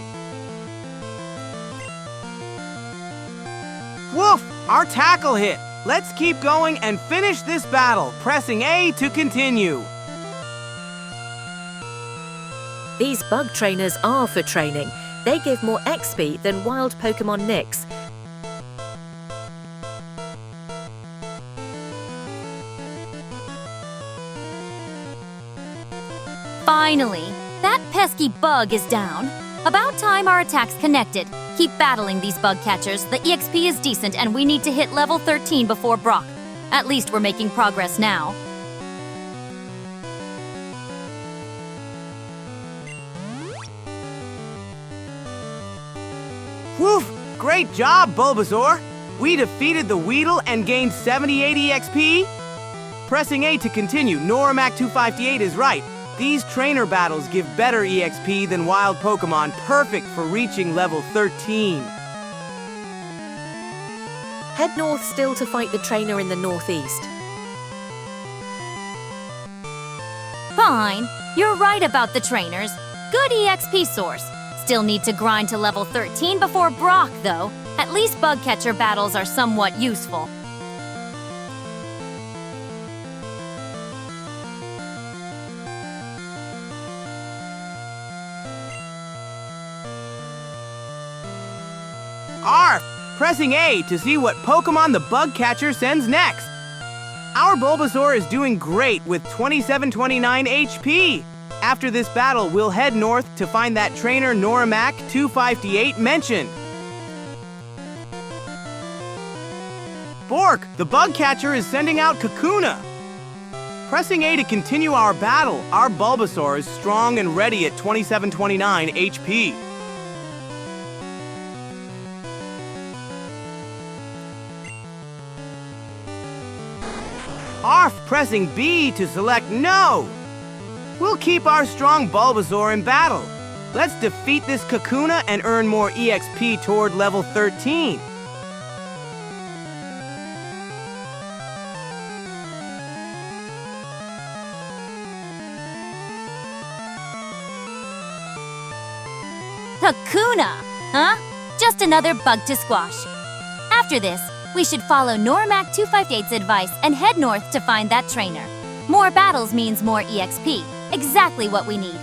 Woof! Our Tackle hit. Let's keep going and finish this battle, pressing A to continue. These bug trainers are for training. They give more XP than wild Pokémon Nyx. Finally, that pesky bug is down. About time our attacks connected. Keep battling these bug catchers. The EXP is decent and we need to hit level 13 before Brock. At least we're making progress now. Woof! Great job, Bulbasaur! We defeated the Weedle and gained 78 EXP. Pressing A to continue, Norimac 258 is right. These trainer battles give better EXP than wild Pokémon, perfect for reaching level 13. Head north still to fight the trainer in the northeast. Fine. You're right about the trainers. Good EXP source. Still need to grind to level 13 before Brock, though. At least bug catcher battles are somewhat useful. Arf! Pressing A to see what Pokémon the bug catcher sends next. Our Bulbasaur is doing great with 2729 HP. After this battle, we'll head north to find that trainer Norimac 258 mentioned. Bork, the bug catcher is sending out Kakuna. Pressing A to continue our battle, our Bulbasaur is strong and ready at 2729 HP. Arf, pressing B to select No. We'll keep our strong Bulbasaur in battle. Let's defeat this Kakuna and earn more EXP toward level 13. Kakuna, huh? Just another bug to squash. After this, we should follow Norimac 258's advice and head north to find that trainer. More battles means more EXP. Exactly what we need.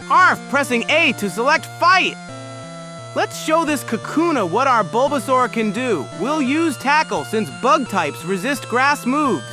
Arf, pressing A to select Fight. Let's show this Kakuna what our Bulbasaur can do. We'll use Tackle since bug types resist grass moves.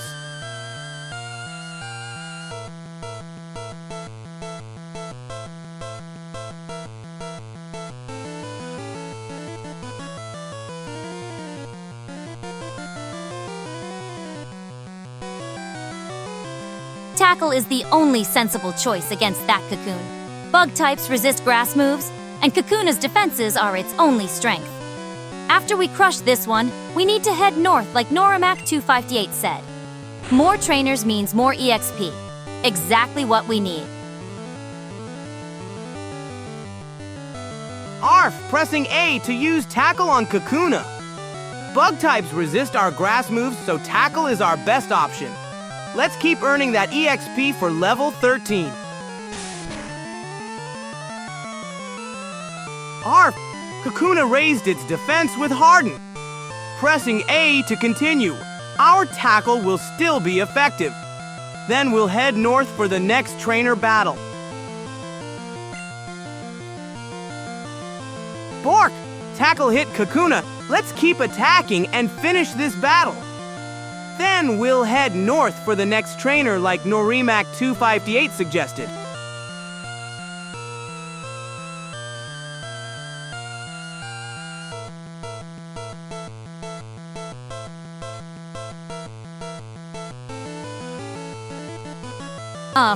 Tackle is the only sensible choice against that Cocoon. Bug types resist grass moves, and Kakuna's defenses are its only strength. After we crush this one, we need to head north like Norimac 258 said. More trainers means more EXP. Exactly what we need. Arf, pressing A to use Tackle on Kakuna. Bug types resist our grass moves, so Tackle is our best option. Let's keep earning that EXP for level 13. Arf, Kakuna raised its defense with Harden. Pressing A to continue. Our Tackle will still be effective. Then we'll head north for the next trainer battle. Bork, Tackle hit Kakuna. Let's keep attacking and finish this battle. Then we'll head north for the next trainer like Norimac 258 suggested.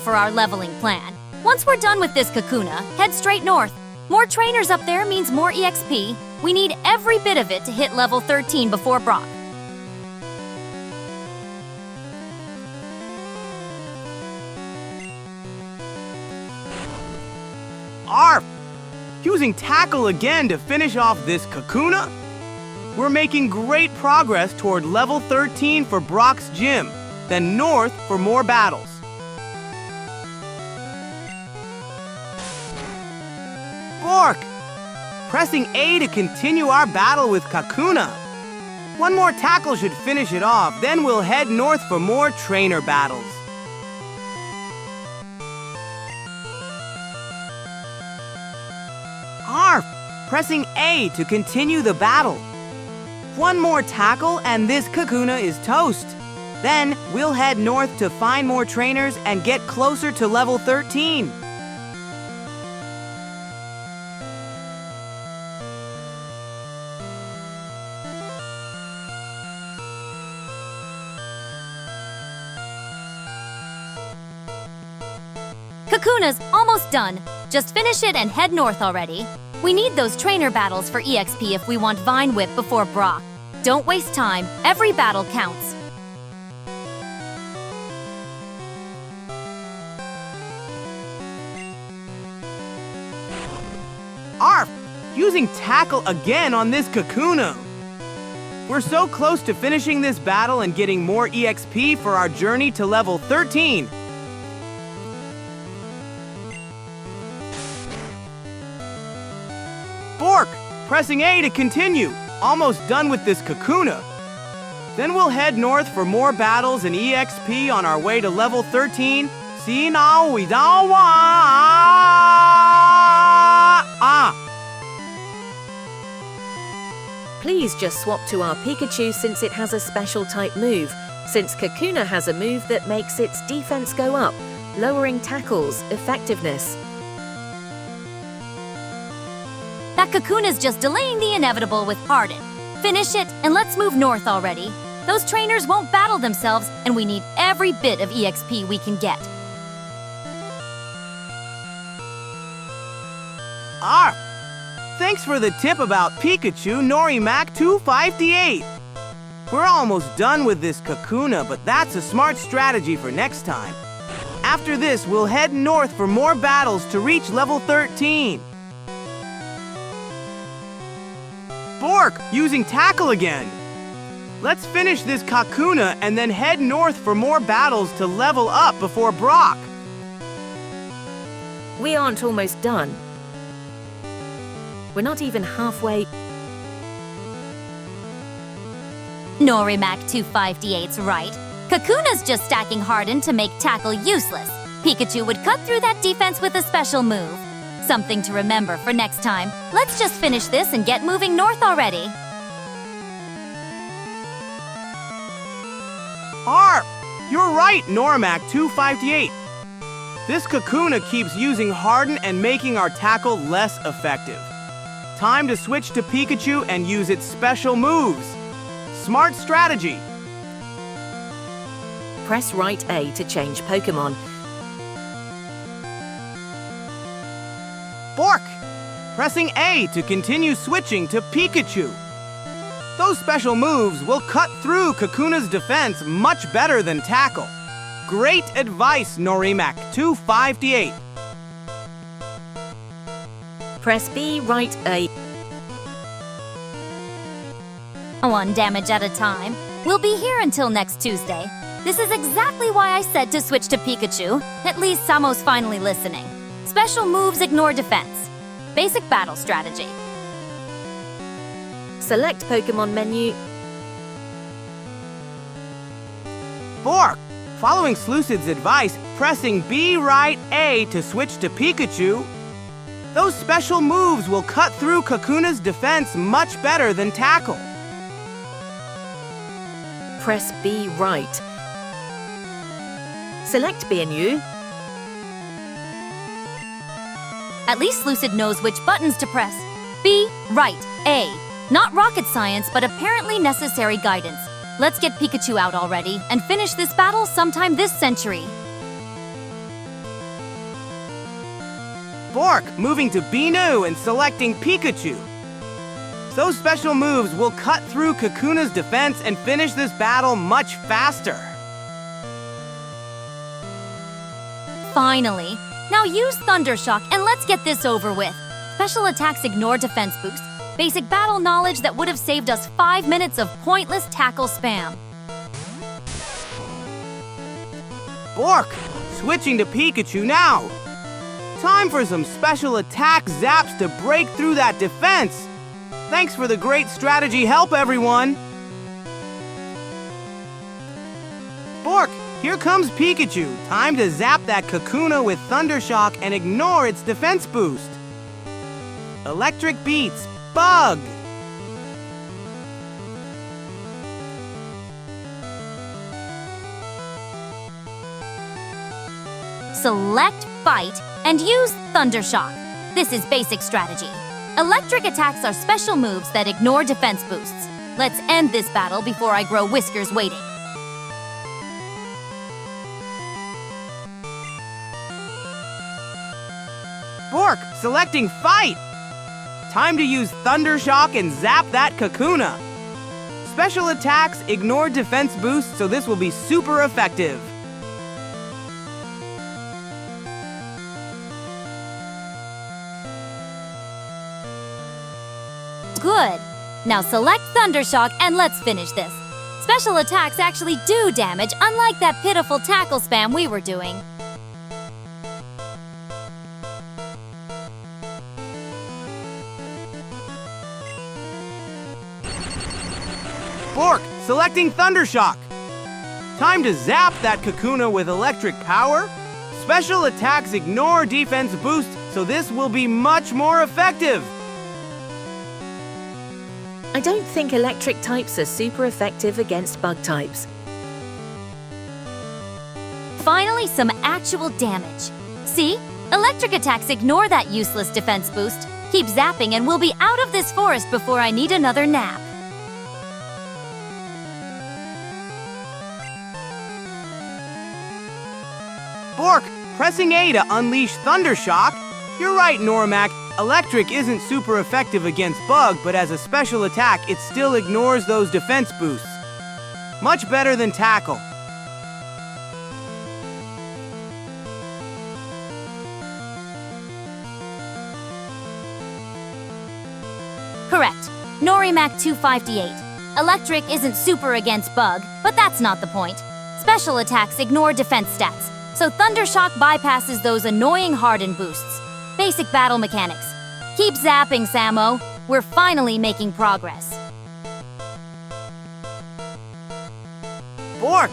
For our leveling plan. Once we're done with this Kakuna, head straight north. More trainers up there means more EXP. We need every bit of it to hit level 13 before Brock. Arf! Using Tackle again to finish off this Kakuna? We're making great progress toward level 13 for Brock's gym, then north for more battles. Bork! Pressing A to continue our battle with Kakuna. One more Tackle should finish it off, then we'll head north for more trainer battles. Arf! Pressing A to continue the battle. One more Tackle and this Kakuna is toast. Then we'll head north to find more trainers and get closer to level 13. Kakuna's almost done. Just finish it and head north already. We need those trainer battles for EXP if we want Vine Whip before Brock. Don't waste time. Every battle counts. Arf! Using Tackle again on this Kakuna. We're so close to finishing this battle and getting more EXP for our journey to level 13. Bork, pressing A to continue. Almost done with this Kakuna. Then we'll head north for more battles and EXP on our way to level 13. See now we don't Please Please just swap to our Pikachu since it has a special type move, since Kakuna has a move that makes its defense go up, lowering tackle's effectiveness. That Kakuna's just delaying the inevitable with Harden. Finish it, and let's move north already. Those trainers won't battle themselves, and we need every bit of EXP we can get. Arf! Thanks for the tip about Pikachu Norimac 258. We're almost done with this Kakuna, but that's a smart strategy for next time. After this, we'll head north for more battles to reach level 13. Bork, using Tackle again. Let's finish this Kakuna and then head north for more battles to level up before Brock. We aren't almost done. We're not even halfway. Norimac 258's right. Kakuna's just stacking Harden to make Tackle useless. Pikachu would cut through that defense with a special move. Something to remember for next time. Let's just finish this and get moving north already. Arf! You're right, Norimac 258. This Kakuna keeps using Harden and making our tackle less effective. Time to switch to Pikachu and use its special moves. Smart strategy. Press right A to change Pokémon. Bork! Pressing A to continue switching to Pikachu. Those special moves will cut through Kakuna's defense much better than Tackle. Great advice, Norimac 258. Press B, right A. One damage at a time. We'll be here until next Tuesday. This is exactly why I said to switch to Pikachu. At least Samo's finally listening. Special moves ignore defense. Basic battle strategy. Select Pokémon menu. Bork! Following Slucid's advice, pressing B right A to switch to Pikachu. Those special moves will cut through Kakuna's defense much better than Tackle. Press B, right. Select B and U. At least Lucid knows which buttons to press. B, right, A. Not rocket science, but apparently necessary guidance. Let's get Pikachu out already and finish this battle sometime this century. Bork moving to Binu and selecting Pikachu. Those special moves will cut through Kakuna's defense and finish this battle much faster. Finally. Now use Thundershock and let's get this over with. Special attacks ignore defense boost. Basic battle knowledge that would have saved us 5 minutes of pointless tackle spam. Bork, switching to Pikachu now. Time for some special attack zaps to break through that defense. Thanks for the great strategy help, everyone. Bork, here comes Pikachu. Time to zap that Kakuna with Thundershock and ignore its defense boost. Electric Beats, Bug. Select Fight and use Thundershock. This is basic strategy. Electric attacks are special moves that ignore defense boosts. Let's end this battle before I grow whiskers waiting. Bork, selecting Fight. Time to use Thundershock and zap that Kakuna. Special attacks ignore defense boosts, so this will be super effective. Good. Now select Thundershock and let's finish this. Special attacks actually do damage, unlike that pitiful tackle spam we were doing. Bork, selecting Thundershock. Time to zap that Kakuna with electric power. Special attacks ignore defense boost, so this will be much more effective. I don't think electric types are super effective against bug types. Finally, some actual damage. See? Electric attacks ignore that useless defense boost. Keep zapping and we'll be out of this forest before I need another nap. Bork, pressing A to unleash Thundershock? You're right, Normac. Electric isn't super effective against Bug, but as a special attack, it still ignores those defense boosts. Much better than Tackle. Correct. Norimac 25D8. Electric isn't super against Bug, but that's not the point. Special attacks ignore defense stats, so Thundershock bypasses those annoying harden boosts. Basic battle mechanics. Keep zapping, Samo. We're finally making progress. Bork,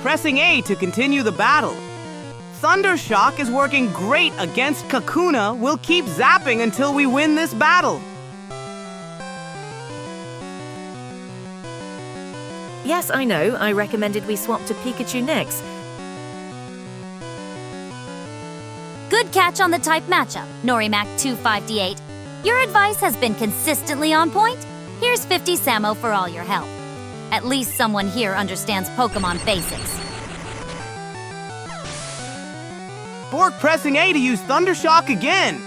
pressing A to continue the battle. Thundershock is working great against Kakuna. We'll keep zapping until we win this battle. Yes, I know. I recommended we swap to Pikachu next. Good catch on the type matchup, Norimac 25D8. Your advice has been consistently on point. Here's 50 Samo for all your help. At least someone here understands Pokémon basics. Bork pressing A to use Thundershock again.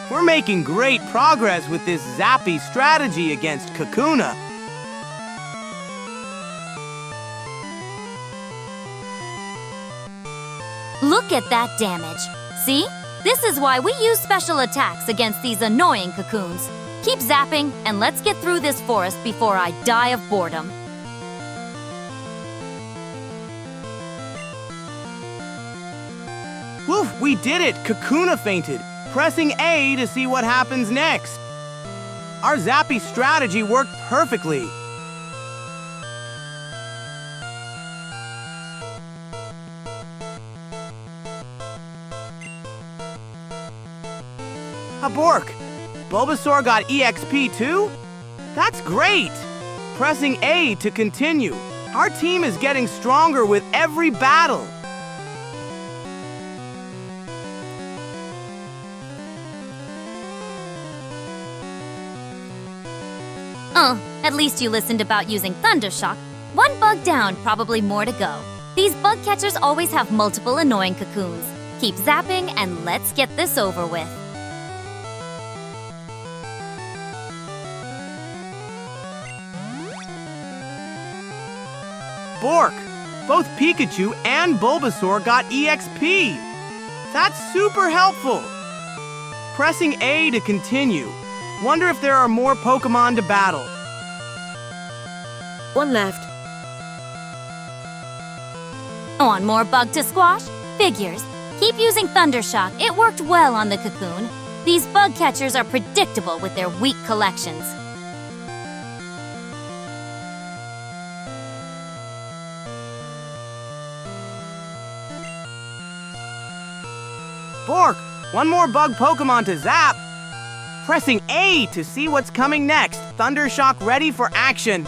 We're making great progress with this zappy strategy against Kakuna. Look at that damage. See? This is why we use special attacks against these annoying cocoons. Keep zapping, and let's get through this forest before I die of boredom. Woof, we did it! Kakuna fainted. Pressing A to see what happens next. Our zappy strategy worked perfectly. Bork, Bulbasaur got EXP too? That's great! Pressing A to continue. Our team is getting stronger with every battle. At least you listened about using Thundershock. One bug down, probably more to go. These bug catchers always have multiple annoying cocoons. Keep zapping and let's get this over with. Bork, both Pikachu and Bulbasaur got EXP. That's super helpful. Pressing A to continue. Wonder if there are more Pokémon to battle. One left. Want more bug to squash? Figures. Keep using Thundershock. It worked well on the cocoon. These bug catchers are predictable with their weak collections. Bork, one more bug Pokémon to zap. Pressing A to see what's coming next. Thundershock ready for action.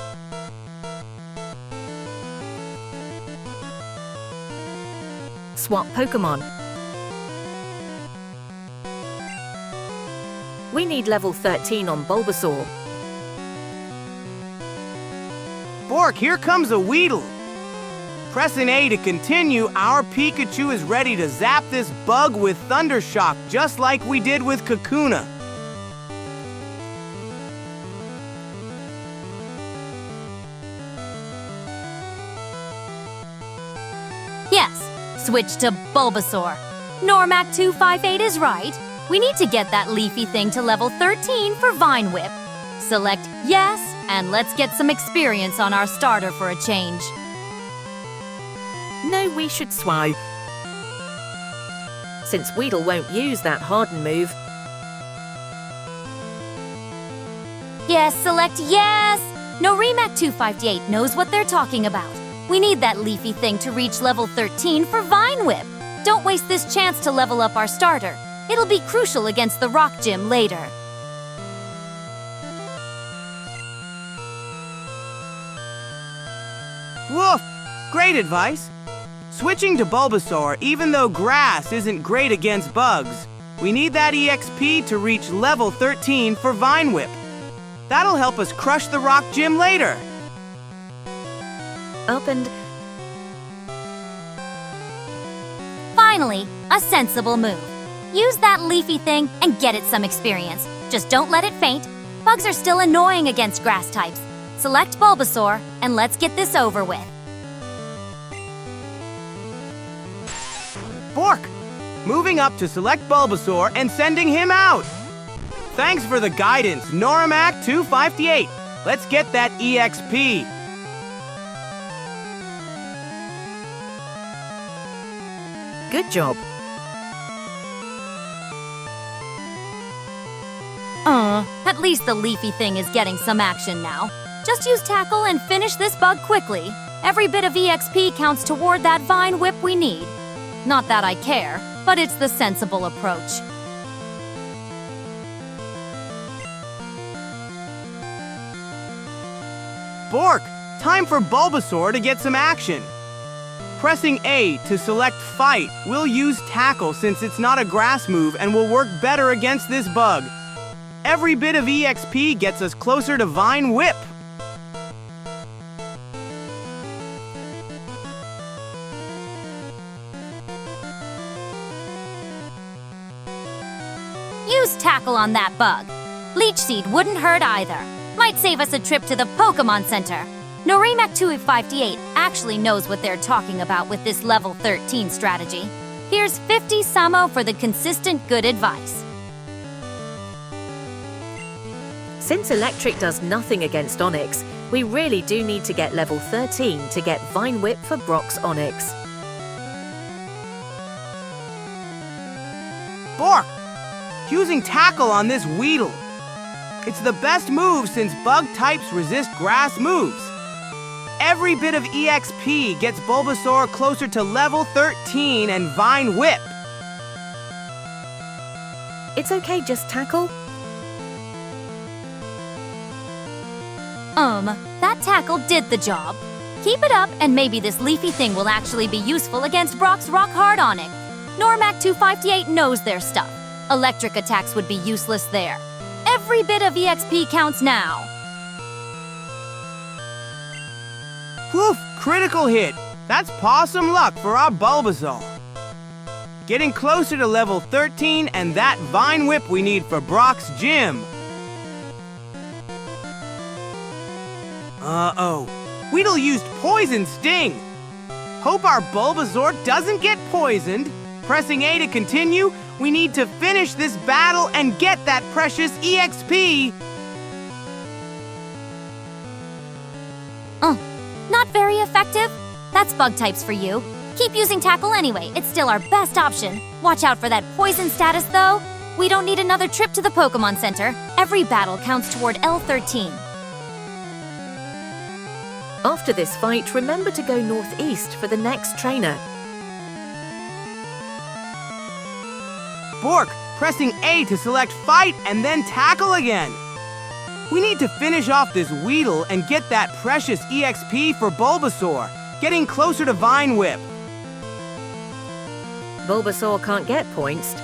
Swap Pokémon. We need level 13 on Bulbasaur. Bork, here comes a Weedle. Pressing A to continue, our Pikachu is ready to zap this bug with Thundershock, just like we did with Kakuna. Yes, switch to Bulbasaur. Normac 258 is right. We need to get that leafy thing to level 13 for Vine Whip. Select yes, and let's get some experience on our starter for a change. No, we should swipe. Since Weedle won't use that harden move. Yes, select yes! Norimac 258 knows what they're talking about. We need that leafy thing to reach level 13 for Vine Whip. Don't waste this chance to level up our starter. It'll be crucial against the Rock Gym later. Woof! Great advice. Switching to Bulbasaur, even though grass isn't great against bugs, we need that EXP to reach level 13 for Vine Whip. That'll help us crush the rock gym later. Up and... Finally, a sensible move. Use that leafy thing and get it some experience. Just don't let it faint. Bugs are still annoying against grass types. Select Bulbasaur, and let's get this over with. Bork! Moving up to select Bulbasaur and sending him out. Thanks for the guidance, Norimac 258. Let's get that EXP. Good job. At least the leafy thing is getting some action now. Just use Tackle and finish this bug quickly. Every bit of EXP counts toward that Vine Whip we need. Not that I care, but it's the sensible approach. Bork, time for Bulbasaur to get some action. Pressing A to select Fight, we'll use Tackle since it's not a grass move and will work better against this bug. Every bit of EXP gets us closer to Vine Whip. Use Tackle on that bug. Leech Seed wouldn't hurt either. Might save us a trip to the Pokémon Center. Norimac 258 actually knows what they're talking about with this level 13 strategy. Here's 50 Samo for the consistent good advice. Since Electric does nothing against Onix, we really do need to get level 13 to get Vine Whip for Brock's Onix. Bork! Using Tackle on this Weedle. It's the best move since bug types resist grass moves. Every bit of EXP gets Bulbasaur closer to level 13 and Vine Whip. It's okay, just Tackle. That Tackle did the job. Keep it up, and maybe this leafy thing will actually be useful against Brock's rock-hard Onix. Norimac 258 knows their stuff. Electric attacks would be useless there. Every bit of EXP counts now. Woof! Critical hit. That's possum luck for our Bulbasaur. Getting closer to level 13 and that Vine Whip we need for Brock's gym. Uh-oh. Weedle used Poison Sting. Hope our Bulbasaur doesn't get poisoned. Pressing A to continue, we need to finish this battle and get that precious EXP. Not very effective? That's bug types for you. Keep using Tackle anyway, it's still our best option. Watch out for that poison status though. We don't need another trip to the Pokémon Center. Every battle counts toward L13. After this fight, remember to go northeast for the next trainer. Bork, pressing A to select Fight and then Tackle again. We need to finish off this Weedle and get that precious EXP for Bulbasaur, getting closer to Vine Whip. Bulbasaur can't get points.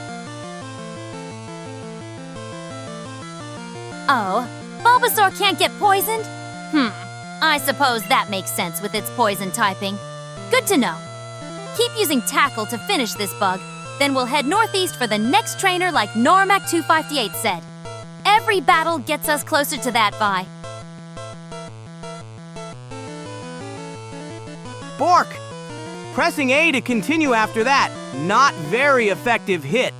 Oh, Bulbasaur can't get poisoned? I suppose that makes sense with its poison typing. Good to know. Keep using Tackle to finish this bug, then we'll head northeast for the next trainer like Norimac 258 said. Every battle gets us closer to that Vi. Bork! Pressing A to continue after that. Not very effective hit.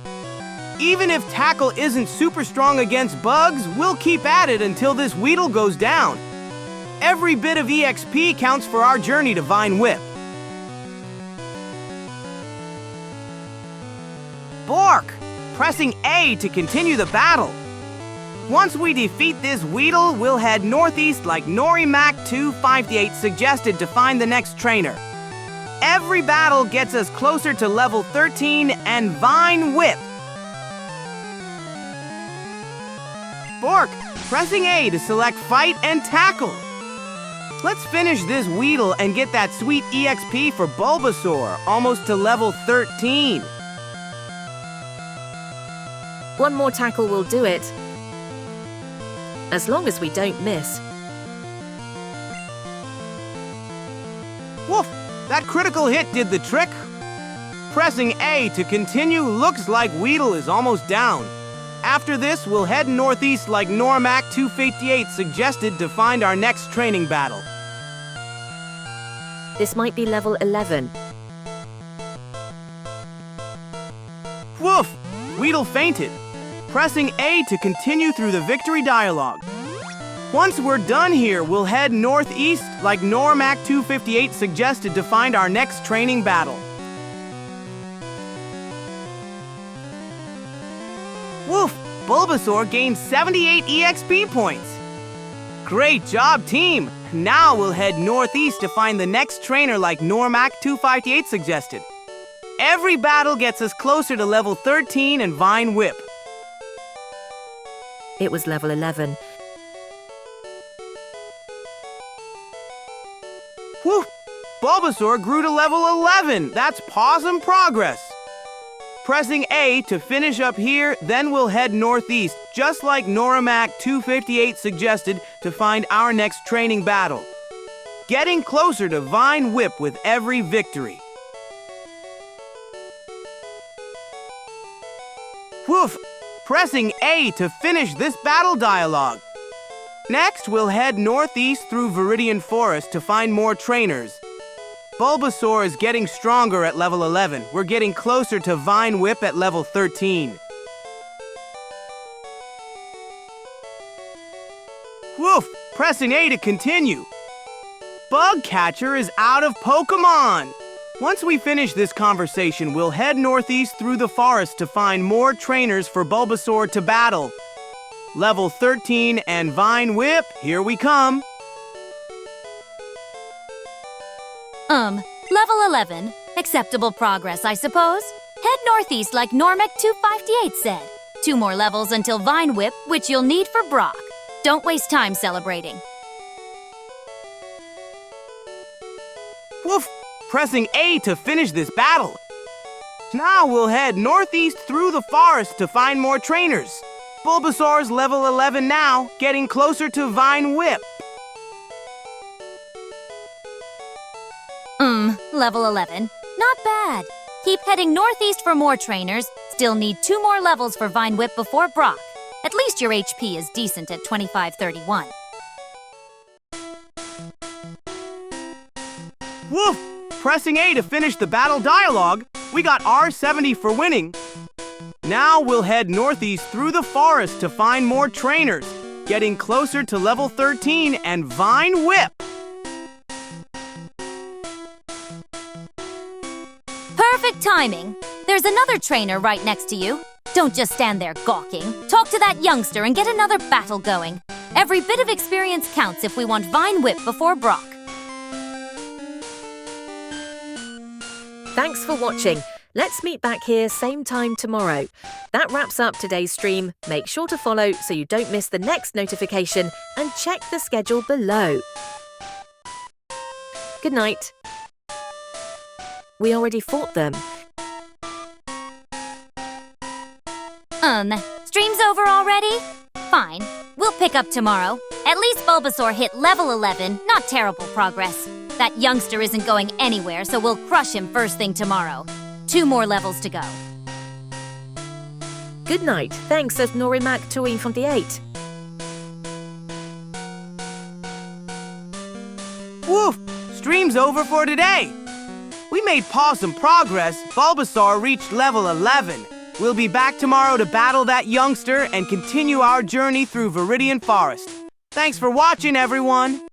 Even if Tackle isn't super strong against bugs, we'll keep at it until this Weedle goes down. Every bit of EXP counts for our journey to Vine Whip. Bork! Pressing A to continue the battle. Once we defeat this Weedle, we'll head northeast like Norimac 258 suggested to find the next trainer. Every battle gets us closer to level 13 and Vine Whip. Bork, pressing A to select Fight and Tackle. Let's finish this Weedle and get that sweet EXP for Bulbasaur, almost to level 13. One more tackle will do it. As long as we don't miss. Woof! That critical hit did the trick. Pressing A to continue looks like Weedle is almost down. After this, we'll head northeast like Normac 258 suggested to find our next training battle. This might be level 11. Woof! Weedle fainted. Pressing A to continue through the victory dialogue. Once we're done here, we'll head northeast like Normac 258 suggested to find our next training battle. Woof! Bulbasaur gained 78 EXP points. Great job, team! Now we'll head northeast to find the next trainer like Normac 258 suggested. Every battle gets us closer to level 13 and Vine Whip. It was level 11. Whew! Bulbasaur grew to level 11! That's awesome progress! Pressing A to finish up here, then we'll head northeast, just like Normac 258 suggested, to find our next training battle. Getting closer to Vine Whip with every victory. Woof! Pressing A to finish this battle dialogue. Next, we'll head northeast through Viridian Forest to find more trainers. Bulbasaur is getting stronger at level 11. We're getting closer to Vine Whip at level 13. Woof! Pressing A to continue. Bugcatcher is out of Pokémon! Once we finish this conversation, we'll head northeast through the forest to find more trainers for Bulbasaur to battle. Level 13 and Vine Whip, here we come. Level 11. Acceptable progress, I suppose. Head northeast like Normac 258 said. 2 more levels until Vine Whip, which you'll need for Brock. Don't waste time celebrating. Woof! Pressing A to finish this battle. Now we'll head northeast through the forest to find more trainers. Bulbasaur's level 11 now, getting closer to Vine Whip. Level 11. Not bad. Keep heading northeast for more trainers. Still need 2 more levels for Vine Whip before Brock. At least your HP is decent at 2531. Woof! Pressing A to finish the battle dialogue, we got R70 for winning. Now we'll head northeast through the forest to find more trainers, getting closer to level 13 and Vine Whip. Perfect timing. There's another trainer right next to you. Don't just stand there gawking. Talk to that youngster and get another battle going. Every bit of experience counts if we want Vine Whip before Brock. Thanks for watching. Let's meet back here same time tomorrow. That wraps up today's stream. Make sure to follow so you don't miss the next notification and check the schedule below. Good night. We already fought them. Stream's over already? Fine. We'll pick up tomorrow. At least Bulbasaur hit level 11. Not terrible progress. That youngster isn't going anywhere, so we'll crush him first thing tomorrow. 2 more levels to go. Good night. Thanks at Normac 258. Woof! Stream's over for today. We made some progress. Bulbasaur reached level 11. We'll be back tomorrow to battle that youngster and continue our journey through Viridian Forest. Thanks for watching, everyone!